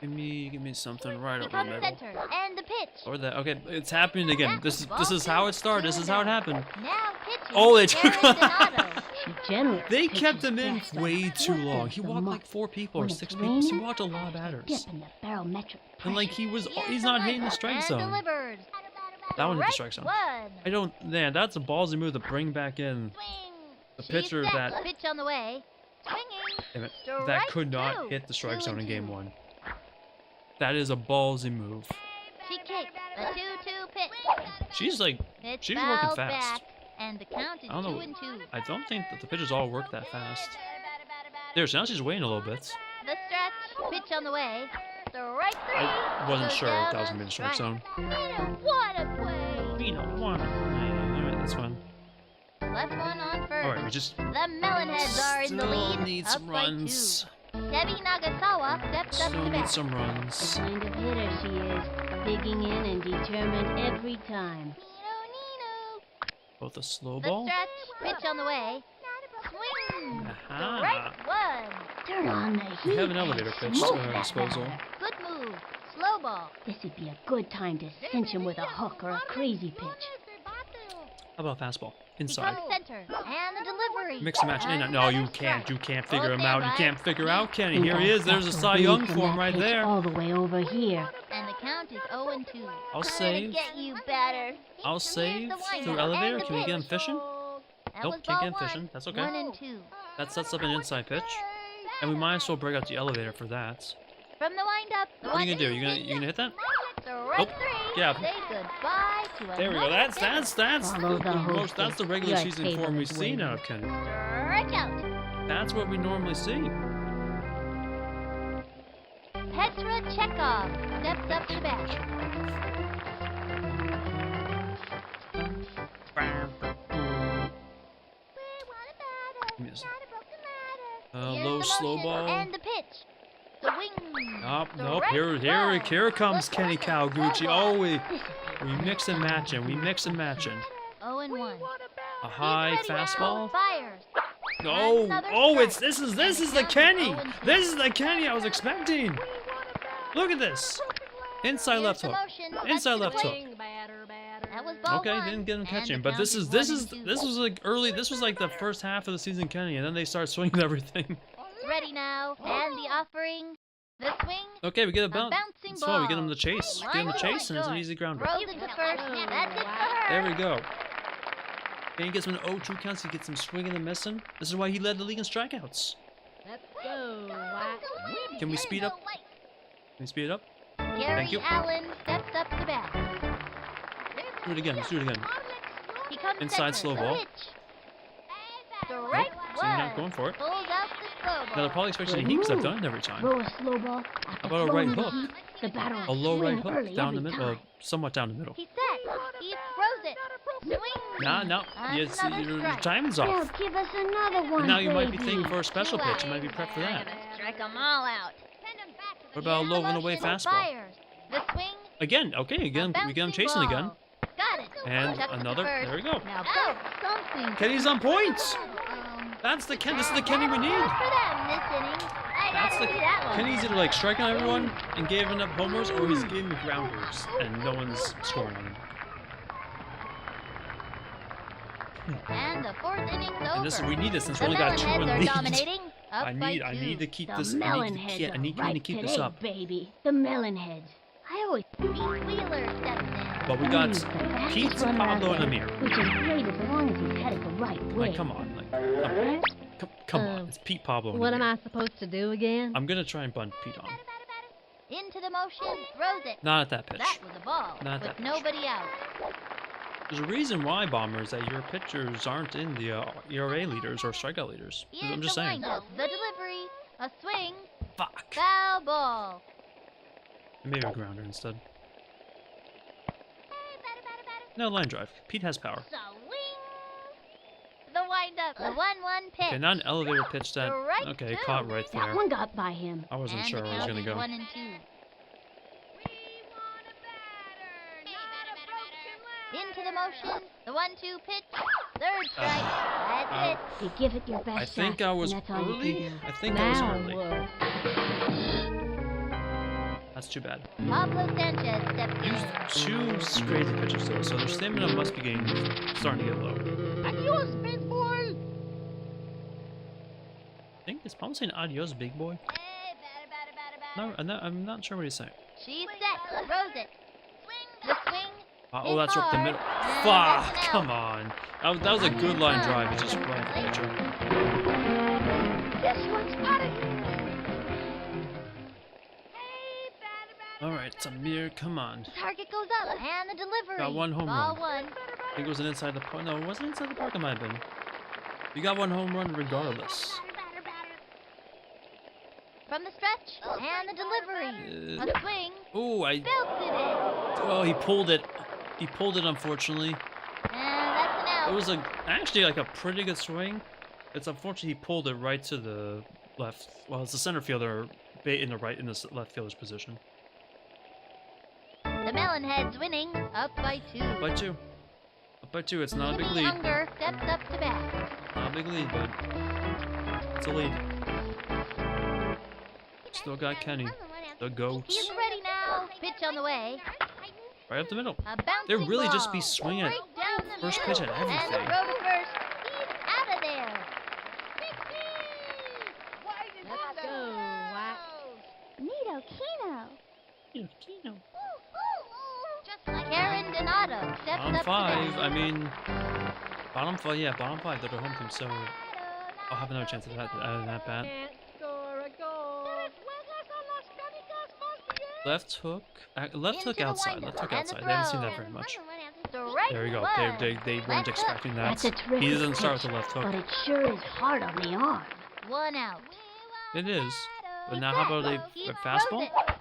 Give me something right over the Becomes middle. center. And the pitch. Or that. Okay, it's happening again. This is how it started. This is how it happened. Now pitching. Oh, they took Aaron Donato. She generally They pitches kept him in best way on too long. fourth He of the walked month. like 4 people or When 6 it's people. He raining, walked a lot of batters. dip in the barometric And like pressure. he's Here's not the hitting the one, strike and zone. delivers. That one hit the Strike strike zone. one. I don't. Man, that's a ballsy move to bring back in. Swing. The She's pitcher set. that- Pitch on the way. Swinging. Damn it. Strike That could not two. hit the strike 2 zone in and game 2. 1. That is a ballsy move. She kicks. A 2-2 pitch. She's like, It's she's working fouled fast. back, and the count is I don't 2 know. and 2. I don't think that the pitchers all work that fast. There, so now she's waiting a little bit. The stretch. Pitch on the way. Strike three. I wasn't Goes sure if down that was on gonna be the strike zone. What a play. You know, one. Alright, that's fine. Left one on first. Alright, we just The Melonheads are in the still lead. need up some by runs. 2. Debbie Nagasawa steps up Still to need bat. some runs. Kind of hitter she is, digging in and determined every time. Nino. Both a slow The ball. stretch. Pitch on the way. Swing. Aha. Strike one. Turn on the heat. We have an and elevator pitch smoke at our that disposal. batter. Good move. Slow ball. This would be a good time to cinch him with a hook or a crazy pitch. How about fastball? Inside. Becomes center. And the delivery. Mix and match. And No, you another can't. You strike. can't figure him Okay, out. You bud. can't figure out, can you? Think Here he I've is. There's a got Cy the Young wind from form that right pitch there. all the way over here. And the count is 0 and 2. I'll Trying save. to get you batter. I'll save through elevator. Can we get him fishing? That Nope, was can't ball get him one. fishing. That's okay. 1 and 2. That sets up an inside pitch. And we might as well break out the elevator for that. From the wind-up. What are you gonna do? You gonna hit that? Strike Nope. three. Yeah. Say goodbye to There we go. another That's Follow the most. That's the regular Your season table form we've is seen waiting. out of Kenny. Strike out. That's what we normally see. Petra Chekhov steps up to bat. Low Here's the slow motion ball. and the pitch. The wing. Nope. Strike Here ball. comes The Kenny second Kawaguchi. ball. Oh, we mix and matching. We mix and matching. 0-1. A high He's ready now. fastball. Fires. Oh, Another it's strike. this is And the the count is Kenny. 0-2. This is the Kenny I was expecting. Look at this. Inside Here's left the hook. motion. Inside Touch the left hook. plate. Swing, batter, batter. That was ball Okay, one. didn't get him And catching, the but count this is was 1-2. like early. This was like the first half of the season Kenny, and then they start swinging everything. Ready now. And the offering. The swing. Okay, we get a A bounce. bouncing So we get him ball. the chase. Get him the chase, and it's an easy ground Throws out. it to first. That's it for her. There we go. And he gets him an 0-2 counts. He gets him swinging and missing. This is why he led the league in strikeouts. Let's go, White. Can we speed up? Can we speed it up? Gary you. Allen steps up to bat. Do it again. Let's do it again. He comes Inside center. slow The ball. pitch. Strike So you're not one. going for it. Pulls out the slow ball. Now they're probably expecting a heat because I've done it every time. Throw a slow ball. After About a throwing right the hook? heat, the batter A low right swing early hook down the every middle, time. somewhat down the middle. He's set. He throws it. Swing. No. Yes, Another your strike. timing's Now off. give us another one, And now you might be baby. thinking for a special pitch. You might be prepped for that. Strike them all out. What about a Here's low the and away motion. fastball? Fires. The swing. Again, okay, A again, we get him bouncing chasing again. ball. Got it. And Chucks it to another, first. there we go. Now that's something. Kenny's on points. That's the Ken. This is the Kenny we need. Good for them this inning. I That's gotta the see that one. Kenny's either like striking out everyone and giving up homers, or he's giving me grounders and no one's scoring on him. And the fourth inning's over. And this we need this since we The only got 2 in Melonheads the are lead. dominating. Up I by need to two. keep The this. Melonheads I need are right to keep this today, up. baby. The Melonheads. I always Pete Wheeler steps in. But we got use the fastest Pete, runner out Pablo, and there, Amir. which is great as long as he's headed the right way. Like, come on, come on. It's Pete, Pablo, and What am Amir. I supposed to do again? I'm gonna try and bunt Pete on. Into the motion. Throws it. Not at that pitch. That was a ball. Not with that pitch. nobody out. There's a reason why, Bombers, that your pitchers aren't in the ERA leaders or strikeout leaders. Here's I'm just the saying. windup. The delivery. A swing. Fuck. Foul ball. Maybe a grounder instead. No, line drive. Pete has power. Swing. The windup. The 1-1 pitch. Okay, not an elevator pitch that. Strike Okay, two. caught right That there. one got by him. I wasn't And sure the where I was count gonna is go. 1-2. Into the motion. The 1-2 pitch. Third strike. That's it. You give it your best I think shot, I was and that's all you early. can do. I think I was Now early. what? That's too bad. Pablo Sanchez steps Used in. 2 crazy pitches though, so their stamina must be starting to get low. Adios, big boy. I think is Pablo saying adios, big boy? No, I'm not sure what he's saying. She's set. Throws it. The swing. Oh, that's up the middle. And Fuck! that's an Come out. on. That was a good line drive. It just right at the pitcher. This one's got it. Alright, Samir, come on. Target goes up. And the delivery. Got one home Ball run. one. I think it was an inside the park. No, it wasn't inside the park. It might have been. You got one home run regardless. From the stretch. And the delivery. A swing. Oh, I. Belts it in. Oh, he pulled it. He pulled it, unfortunately. And that's an out. It was actually like a pretty good swing. It's unfortunate he pulled it right to the left. Well, it's the center fielder in the left fielder's position. The Melonheads winning. Up by 2. Up by 2. Up by 2. It's not a big Jimmy lead. Unger steps up to bat. Not a big lead, but it's a lead. Still got Kenny, the goats, He's ready now. Pitch on the way. right up the middle. A bouncing They're really just ball. be swinging at Straight down the first middle. pitch at And the everything. throw to first. He's out of there. Let's go, White. Neato Kino. Karen Donato steps Bottom up 5. to bat. I mean, bottom 5. Yeah, bottom 5. They're the home team, so I'll have another chance at that bat. Can't score a goal. Left hook. Left hook Into the outside. windup Left hook and outside. the They haven't seen throw. that very much. Strike There we go. one. They weren't Left hook. expecting that. That's a terrific He doesn't start with pitch, the left hook. but it sure is hard on the arm. One out. It is. But He's now how set. about He a throws fastball? it.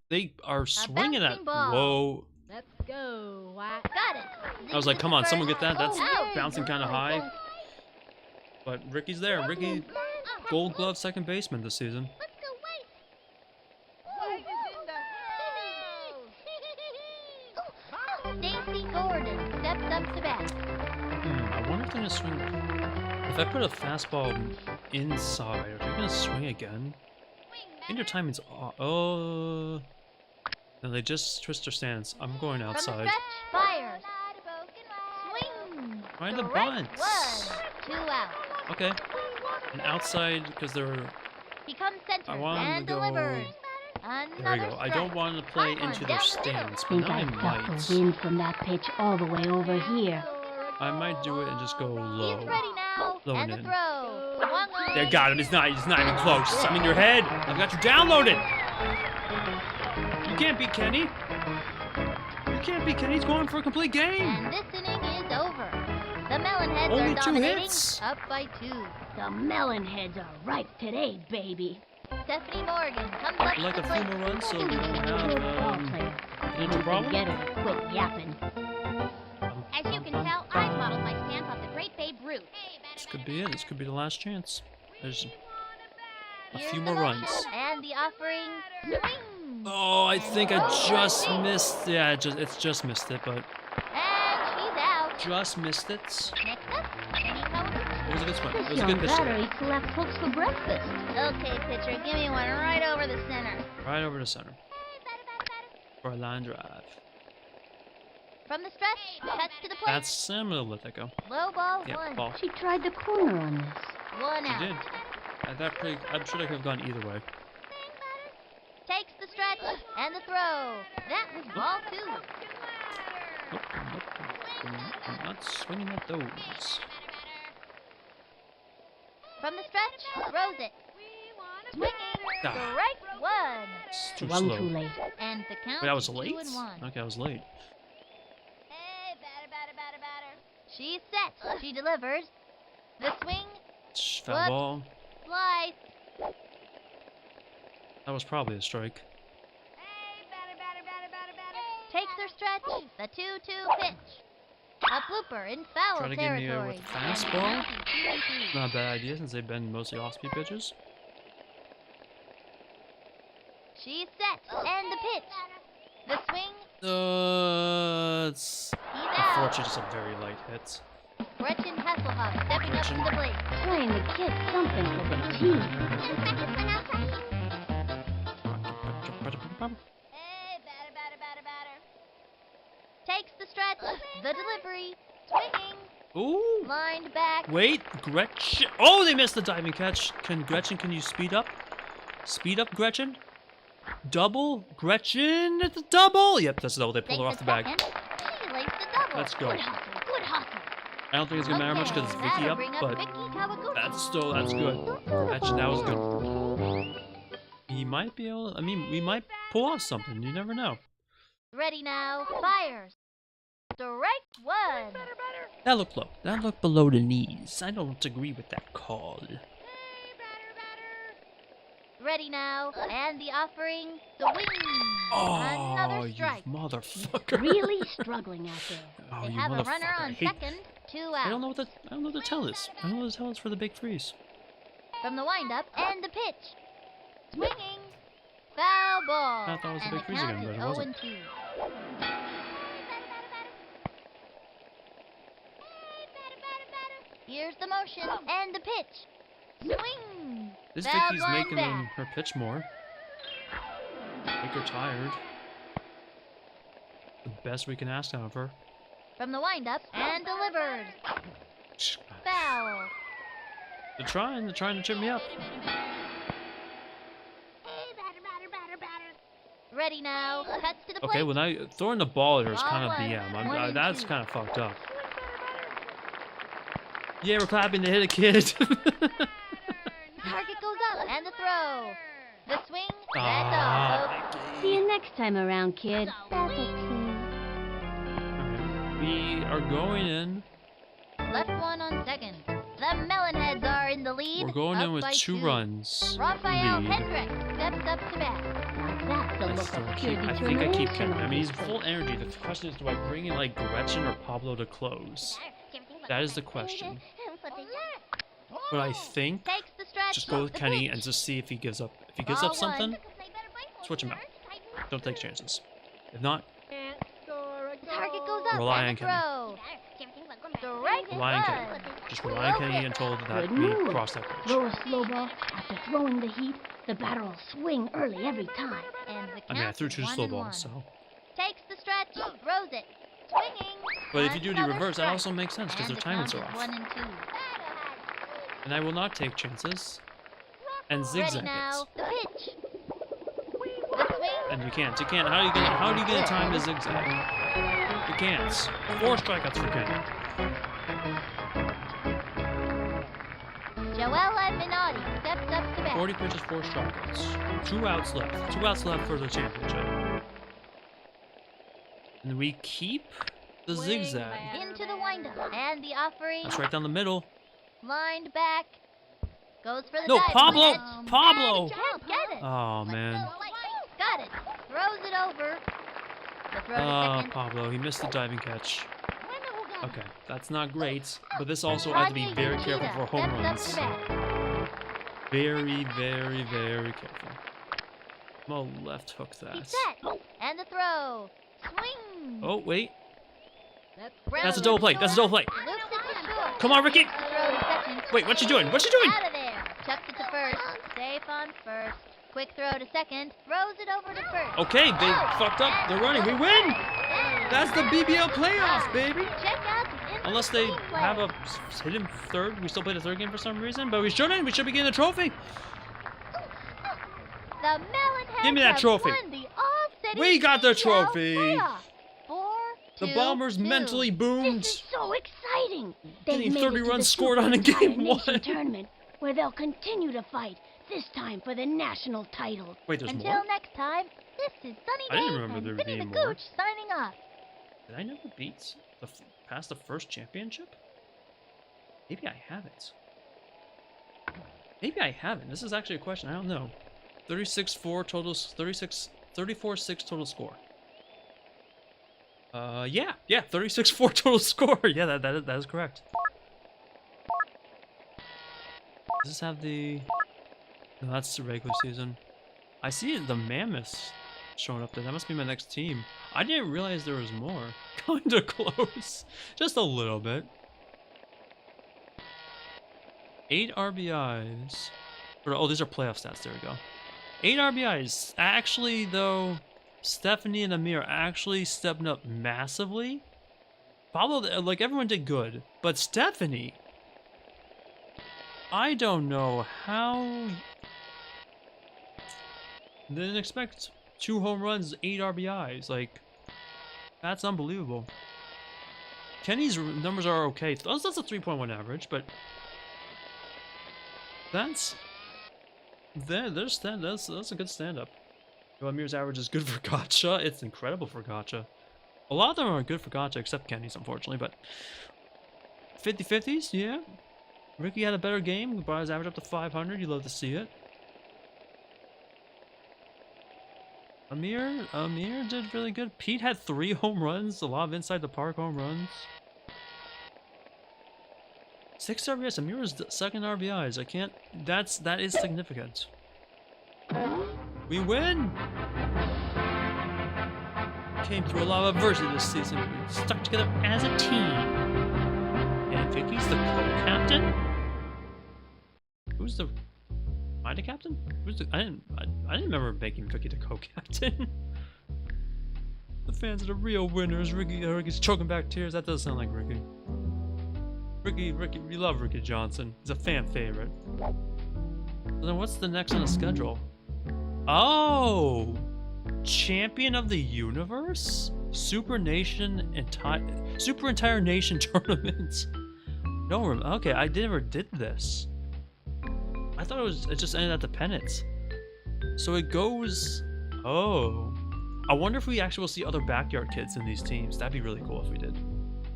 They are swinging at. bouncing ball. Whoa. Let's go, White. Got it. I was like, come on, someone get that. That's Oh, bouncing kind of high. But Ricky's there. Ricky, Gold Glove second baseman this season. Let's go wait. Stacy Gordon steps up to bat. I wonder if they're gonna swing. If I put a fastball inside, are they gonna swing again? I think their timing's off. Oh. No, they just twist their stance. I'm going From the outside. stretch, fires. Swing. Right in the Strike bunts. one. 2 out. Okay. And outside, because they're. He comes center I want him and to go. delivers. There we Another go. I don't strike. want to play Hot one into down their the middle. stance, but Think now I I sucked might. the wind from that pitch all the way over here. I might do it and just go low. He's ready now. Low and and the in. throw. Swung on. There, got him. He's not even close. I'm in your head. I've got you downloaded. You can't beat Kenny. You can't beat Kenny. He's going for a complete game. And this inning is over. The Melonheads Only are 2 dominating, hits? up by 2. The Melonheads are ripe today, baby. Stephanie Morgan comes up Like to a the few plate. more runs so we don't Good ball have player. potential You problem. can get her to quit yapping. As you can tell, I've modeled my stance off the great Babe Ruth. This could be it. This could be the last chance. There's a Here's few the more motion runs. And the offering. Swing. Oh, I think I just missed. Yeah, it's just missed it, but And she's out. just missed it. Next up, Kenny Coder. It was a good swing. It This was a young good pitch. batter eats left hooks for breakfast. Okay, pitcher, give me one right over the center. Right over the center for a line drive. From the stretch, cuts to the plate. That's I'm gonna let that go. Low ball Yeah, one. ball. She tried the corner on this. 1 I out. did. I'm sure I could have gone either way. Takes the stretch and the throw. That was ball 2. Nope, I'm not swinging at those. From the stretch, throws it. Swinging. Ah. Strike 1. It's too One slow. too late. And the count Wait, I was is late? 2-1. Okay, I was late. She's set. She delivers. The swing, Foul Whoops. ball. slice. That was probably a strike. Takes her stretch. The 2-2 pitch. A blooper in foul Try to give me a territory. with a fastball. Not a bad idea since they've been mostly off-speed pitches. She's set. And the pitch. The swing, It's he's out. unfortunately just a very light hit. Gretchen Hasselhoff stepping up to the plate. Trying to get something for the team. Takes the stretch. The delivery. Swinging. Ooh! Lined back. Wait, Gretchen. Oh, they missed the diving catch. Can you speed up? Speed up, Gretchen. Double, Gretchen. It's a double. Yep, that's a double. They pulled her off the bag. Second. She lays the double. Let's go. Good hustle. Good hustle. I don't think it's gonna matter much because it's Vicky that'll up, bring but Vicky Kawaguchi. that's good. Gretchen, that was good. He might be able. I mean, we might pull off something. You never know. Ready now. Fires. Strike 1. That looked low. That looked below the knees. I don't agree with that call. Ready now. And the offering. Swing. Oh, Another you strike. motherfucker! Really struggling out there. Oh, They you have a motherfucker! runner I on hate. second. 2 I out. don't know what the tell is. I don't know what the tell is for the big freeze. From the windup and the pitch. Swinging. Foul ball. I thought it was a and big the freeze count again, is but it wasn't. 0-2. Here's the motion and the pitch. Swing. This Foul Vicky's line making back. her pitch more. Make her tired. The best we can ask out of her. From the windup and delivers. Foul. They're trying to trip me up. Ready now. Cuts to the plate. Okay, when throwing the ball at her is Ball kind of one. BM. 1 and That's 2. kind of fucked up. Yeah, we're clapping to hit a kid. Target goes up and the throw. The swing. That's off. See you next time around, kid. That's okay. Alright. We are going in. Left one on second. The Melonheads are in the lead. We're going up in with by 2 runs. Raphael lead. Hendricks steps up to bat. That's the I look still of keep. pure I think I keep determination Kenny. I on mean, he's his full face. energy. The question is, do I bring in like Gretchen or Pablo to close? That is the question. But I think Takes the stretch. just go with the Kenny pitch. and just see if he gives up. If he gives Ball up something, one. switch him out. Don't take chances. If not, Can't score a The target goal. goes up. Rely and on the Kenny. throw. Strike Rely on one. Kenny. Just rely on Kenny until that Good we move. cross that bridge. Throw a slow ball. After throwing the heat, the batter will swing early every time. And the I mean, I count threw is 2 1 slow and balls, 1. so. Takes the stretch. Throws it. Swinging. But if you do the Another reverse, that strike. also makes sense because And their the timings count are is off. 1 and 2. And I will not take chances. And Ready zigzag now. it. The pitch. The swing. And you can't. You can't. How are you gonna time the zigzag? You can't. 4 strikeouts for Kenny. Joella Minotti steps up to bat. 40 pitches, 4 strikeouts. 2 outs left. 2 outs left for the championship. And we keep the Swing, zigzag. man. Into the windup. And the offering. That's right down the middle. Lined back. Goes for the No, dive. Pablo! Pitch. Pablo! And can't get it. Oh, man. Got it. Throws it over. The throw to Oh, second. Pablo. He missed the diving catch. Okay, that's not great. But this also I have to be Tanya very careful Yoshida for home steps up runs. to bat. Very, very, very careful. I'm gonna left hook He's that. set. And the throw. Swing. Oh, wait. That's That's a double play. That's a double play. Loops it to short. Come on, Ricky. The throw to second. Wait, what's she doing? What's she doing? Out of there. Chucks it to first. Safe on first. Quick throw to second. Throws it over to first. Okay, they fucked up. They're running. We win! That's the BBL playoffs, baby! Check out the Unless they in-between play. have a hidden third. We still play the third game for some reason, but we shouldn't. We should be getting the trophy. The Melonheads Give me that have trophy. won the All-City We got the BBL trophy. playoff. The 4-2-2. Bombers mentally boomed. This is so exciting. They've Getting made 30 it to runs the scored on in Super game Entire Nation 1. tournament, where they'll continue to fight. This time for the national title. Wait, there's Until more? next time, this is Sunny I didn't Day remember there and Vinny the being more. Gooch signing off. Did I never beat past the first championship? Maybe I haven't. Maybe I haven't. This is actually a question. I don't know. 36-4 total. 34-6 total score. Yeah, 36-4 total score. Yeah, that is correct. Does this have the? No, that's the regular season. I see the Mammoths showing up there. That must be my next team. I didn't realize there was more. Kinda close. Just a little bit. 8 RBIs. Oh, these are playoff stats. There we go. 8 RBIs. Actually, though, Stephanie and Amir actually stepped up massively. Pablo, like, everyone did good. But Stephanie, I don't know how. Didn't expect 2 home runs, 8 RBIs. Like, that's unbelievable. Kenny's numbers are okay. That's a 3.1 average, but that's a good stand-up. Amir's average is good for Gotcha. It's incredible for Gotcha. A lot of them are good for Gotcha, except Kenny's, unfortunately, but 50-50s, yeah. Ricky had a better game, brought his average up to 500. You love to see it. Amir did really good. Pete had 3 home runs, a lot of inside the park home runs. 6 RBIs. Amir was second RBIs. I can't. That is significant. We win. Came through a lot of adversity this season. We stuck together as a team. And Vicky's the co-captain. Who's the? Am I the captain? Who's the? I didn't remember making Vicky the co-captain. The fans are the real winners. Ricky's choking back tears. That does sound like Ricky. Ricky, we love Ricky Johnson. He's a fan favorite. So then what's the next on the schedule? Oh! Champion of the Universe? Super Entire Nation Tournament. No, okay, I never did this. I thought it just ended at the pennants. So it goes... Oh. I wonder if we actually will see other backyard kids in these teams. That'd be really cool if we did.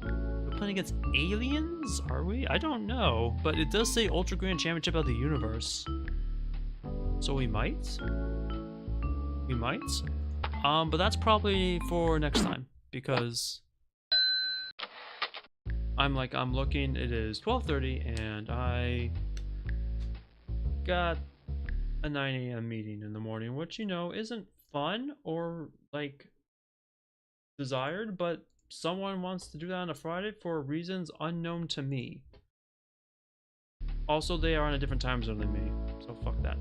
We're playing against aliens? Are we? I don't know. But it does say Ultra Grand Championship of the Universe. So we might? We might? But that's probably for next time. Because I'm looking, it is 12:30 and I got a 9 a.m. meeting in the morning, which, you know, isn't fun or like desired, but someone wants to do that on a Friday for reasons unknown to me. Also, they are on a different time zone than me, so fuck that.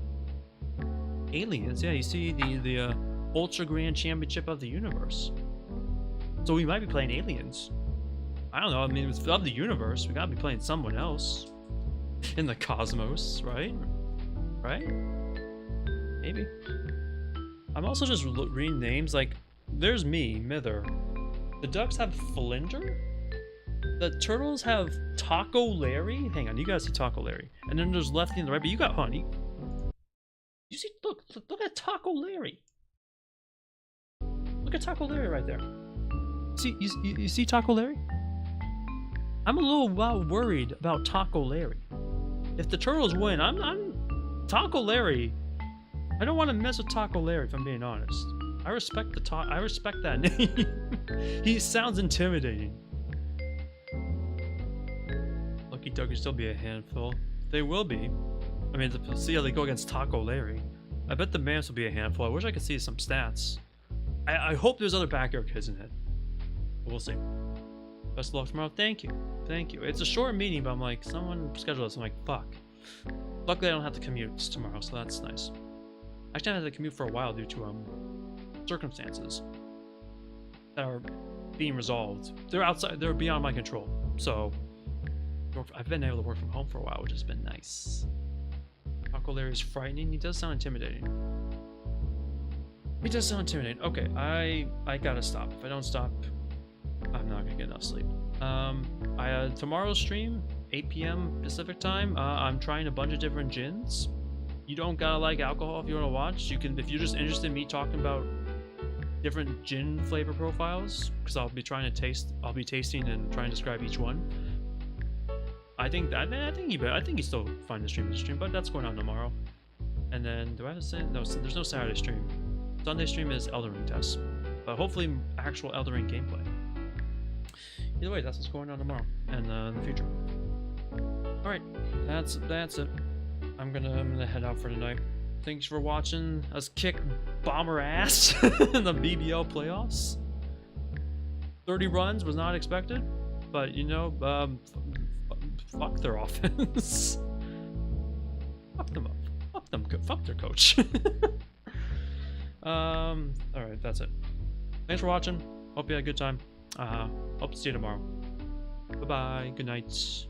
Aliens, yeah, you see the Ultra Grand Championship of the Universe. So we might be playing aliens. I don't know, I mean, it's of the universe, we gotta be playing someone else. In the cosmos, right? Right? Maybe. I'm also just reading names, like, there's me, Mither. The ducks have Flinder? The turtles have Taco Larry? Hang on, you guys see Taco Larry. And then there's Lefty and the right, but you got Honey. You see, look at Taco Larry. Look at Taco Larry right there. See, you see Taco Larry? I'm a little worried about Taco Larry. If the turtles win, I'm Taco Larry. I don't want to mess with Taco Larry, if I'm being honest. I respect that name. He sounds intimidating. Lucky Duck can still be a handful. They will be. I mean, to see how they go against Taco Larry. I bet the Mams will be a handful. I wish I could see some stats. I hope there's other backyard kids in it. But we'll see. Best of luck tomorrow. Thank you. Thank you. It's a short meeting, but I'm like, someone scheduled this. I'm like, fuck. Luckily, I don't have to commute tomorrow, so that's nice. Actually, I had to commute for a while due to circumstances that are being resolved. They're outside. They're beyond my control. So I've been able to work from home for a while, which has been nice. Taco Larry is frightening. He does sound intimidating. He does sound intimidating. Okay, I gotta stop. If I don't stop, I'm not gonna get enough sleep. Tomorrow's stream, 8 p.m. Pacific time. I'm trying a bunch of different gins. You don't gotta like alcohol if you want to watch. You can, if you're just interested in me talking about different gin flavor profiles, because I'll be tasting and trying to describe each one. I think you still find the stream as a stream, but that's going on tomorrow. And then do I have to say no? There's no Saturday stream. Sunday stream is Elden Ring tests, but hopefully actual Elden Ring gameplay. Either way, that's what's going on tomorrow and in the future. All right, that's it. I'm gonna head out for tonight. Thanks for watching us kick bomber ass in the BBL playoffs. 30 runs was not expected, but you know, fuck their offense. Fuck them up. Fuck them. Fuck their coach. All right, that's it. Thanks for watching. Hope you had a good time. Hope to see you tomorrow. Bye bye. Good night.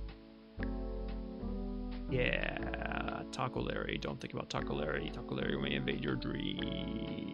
Yeah, Taco Larry. Don't think about Taco Larry. Taco Larry may invade your dreams.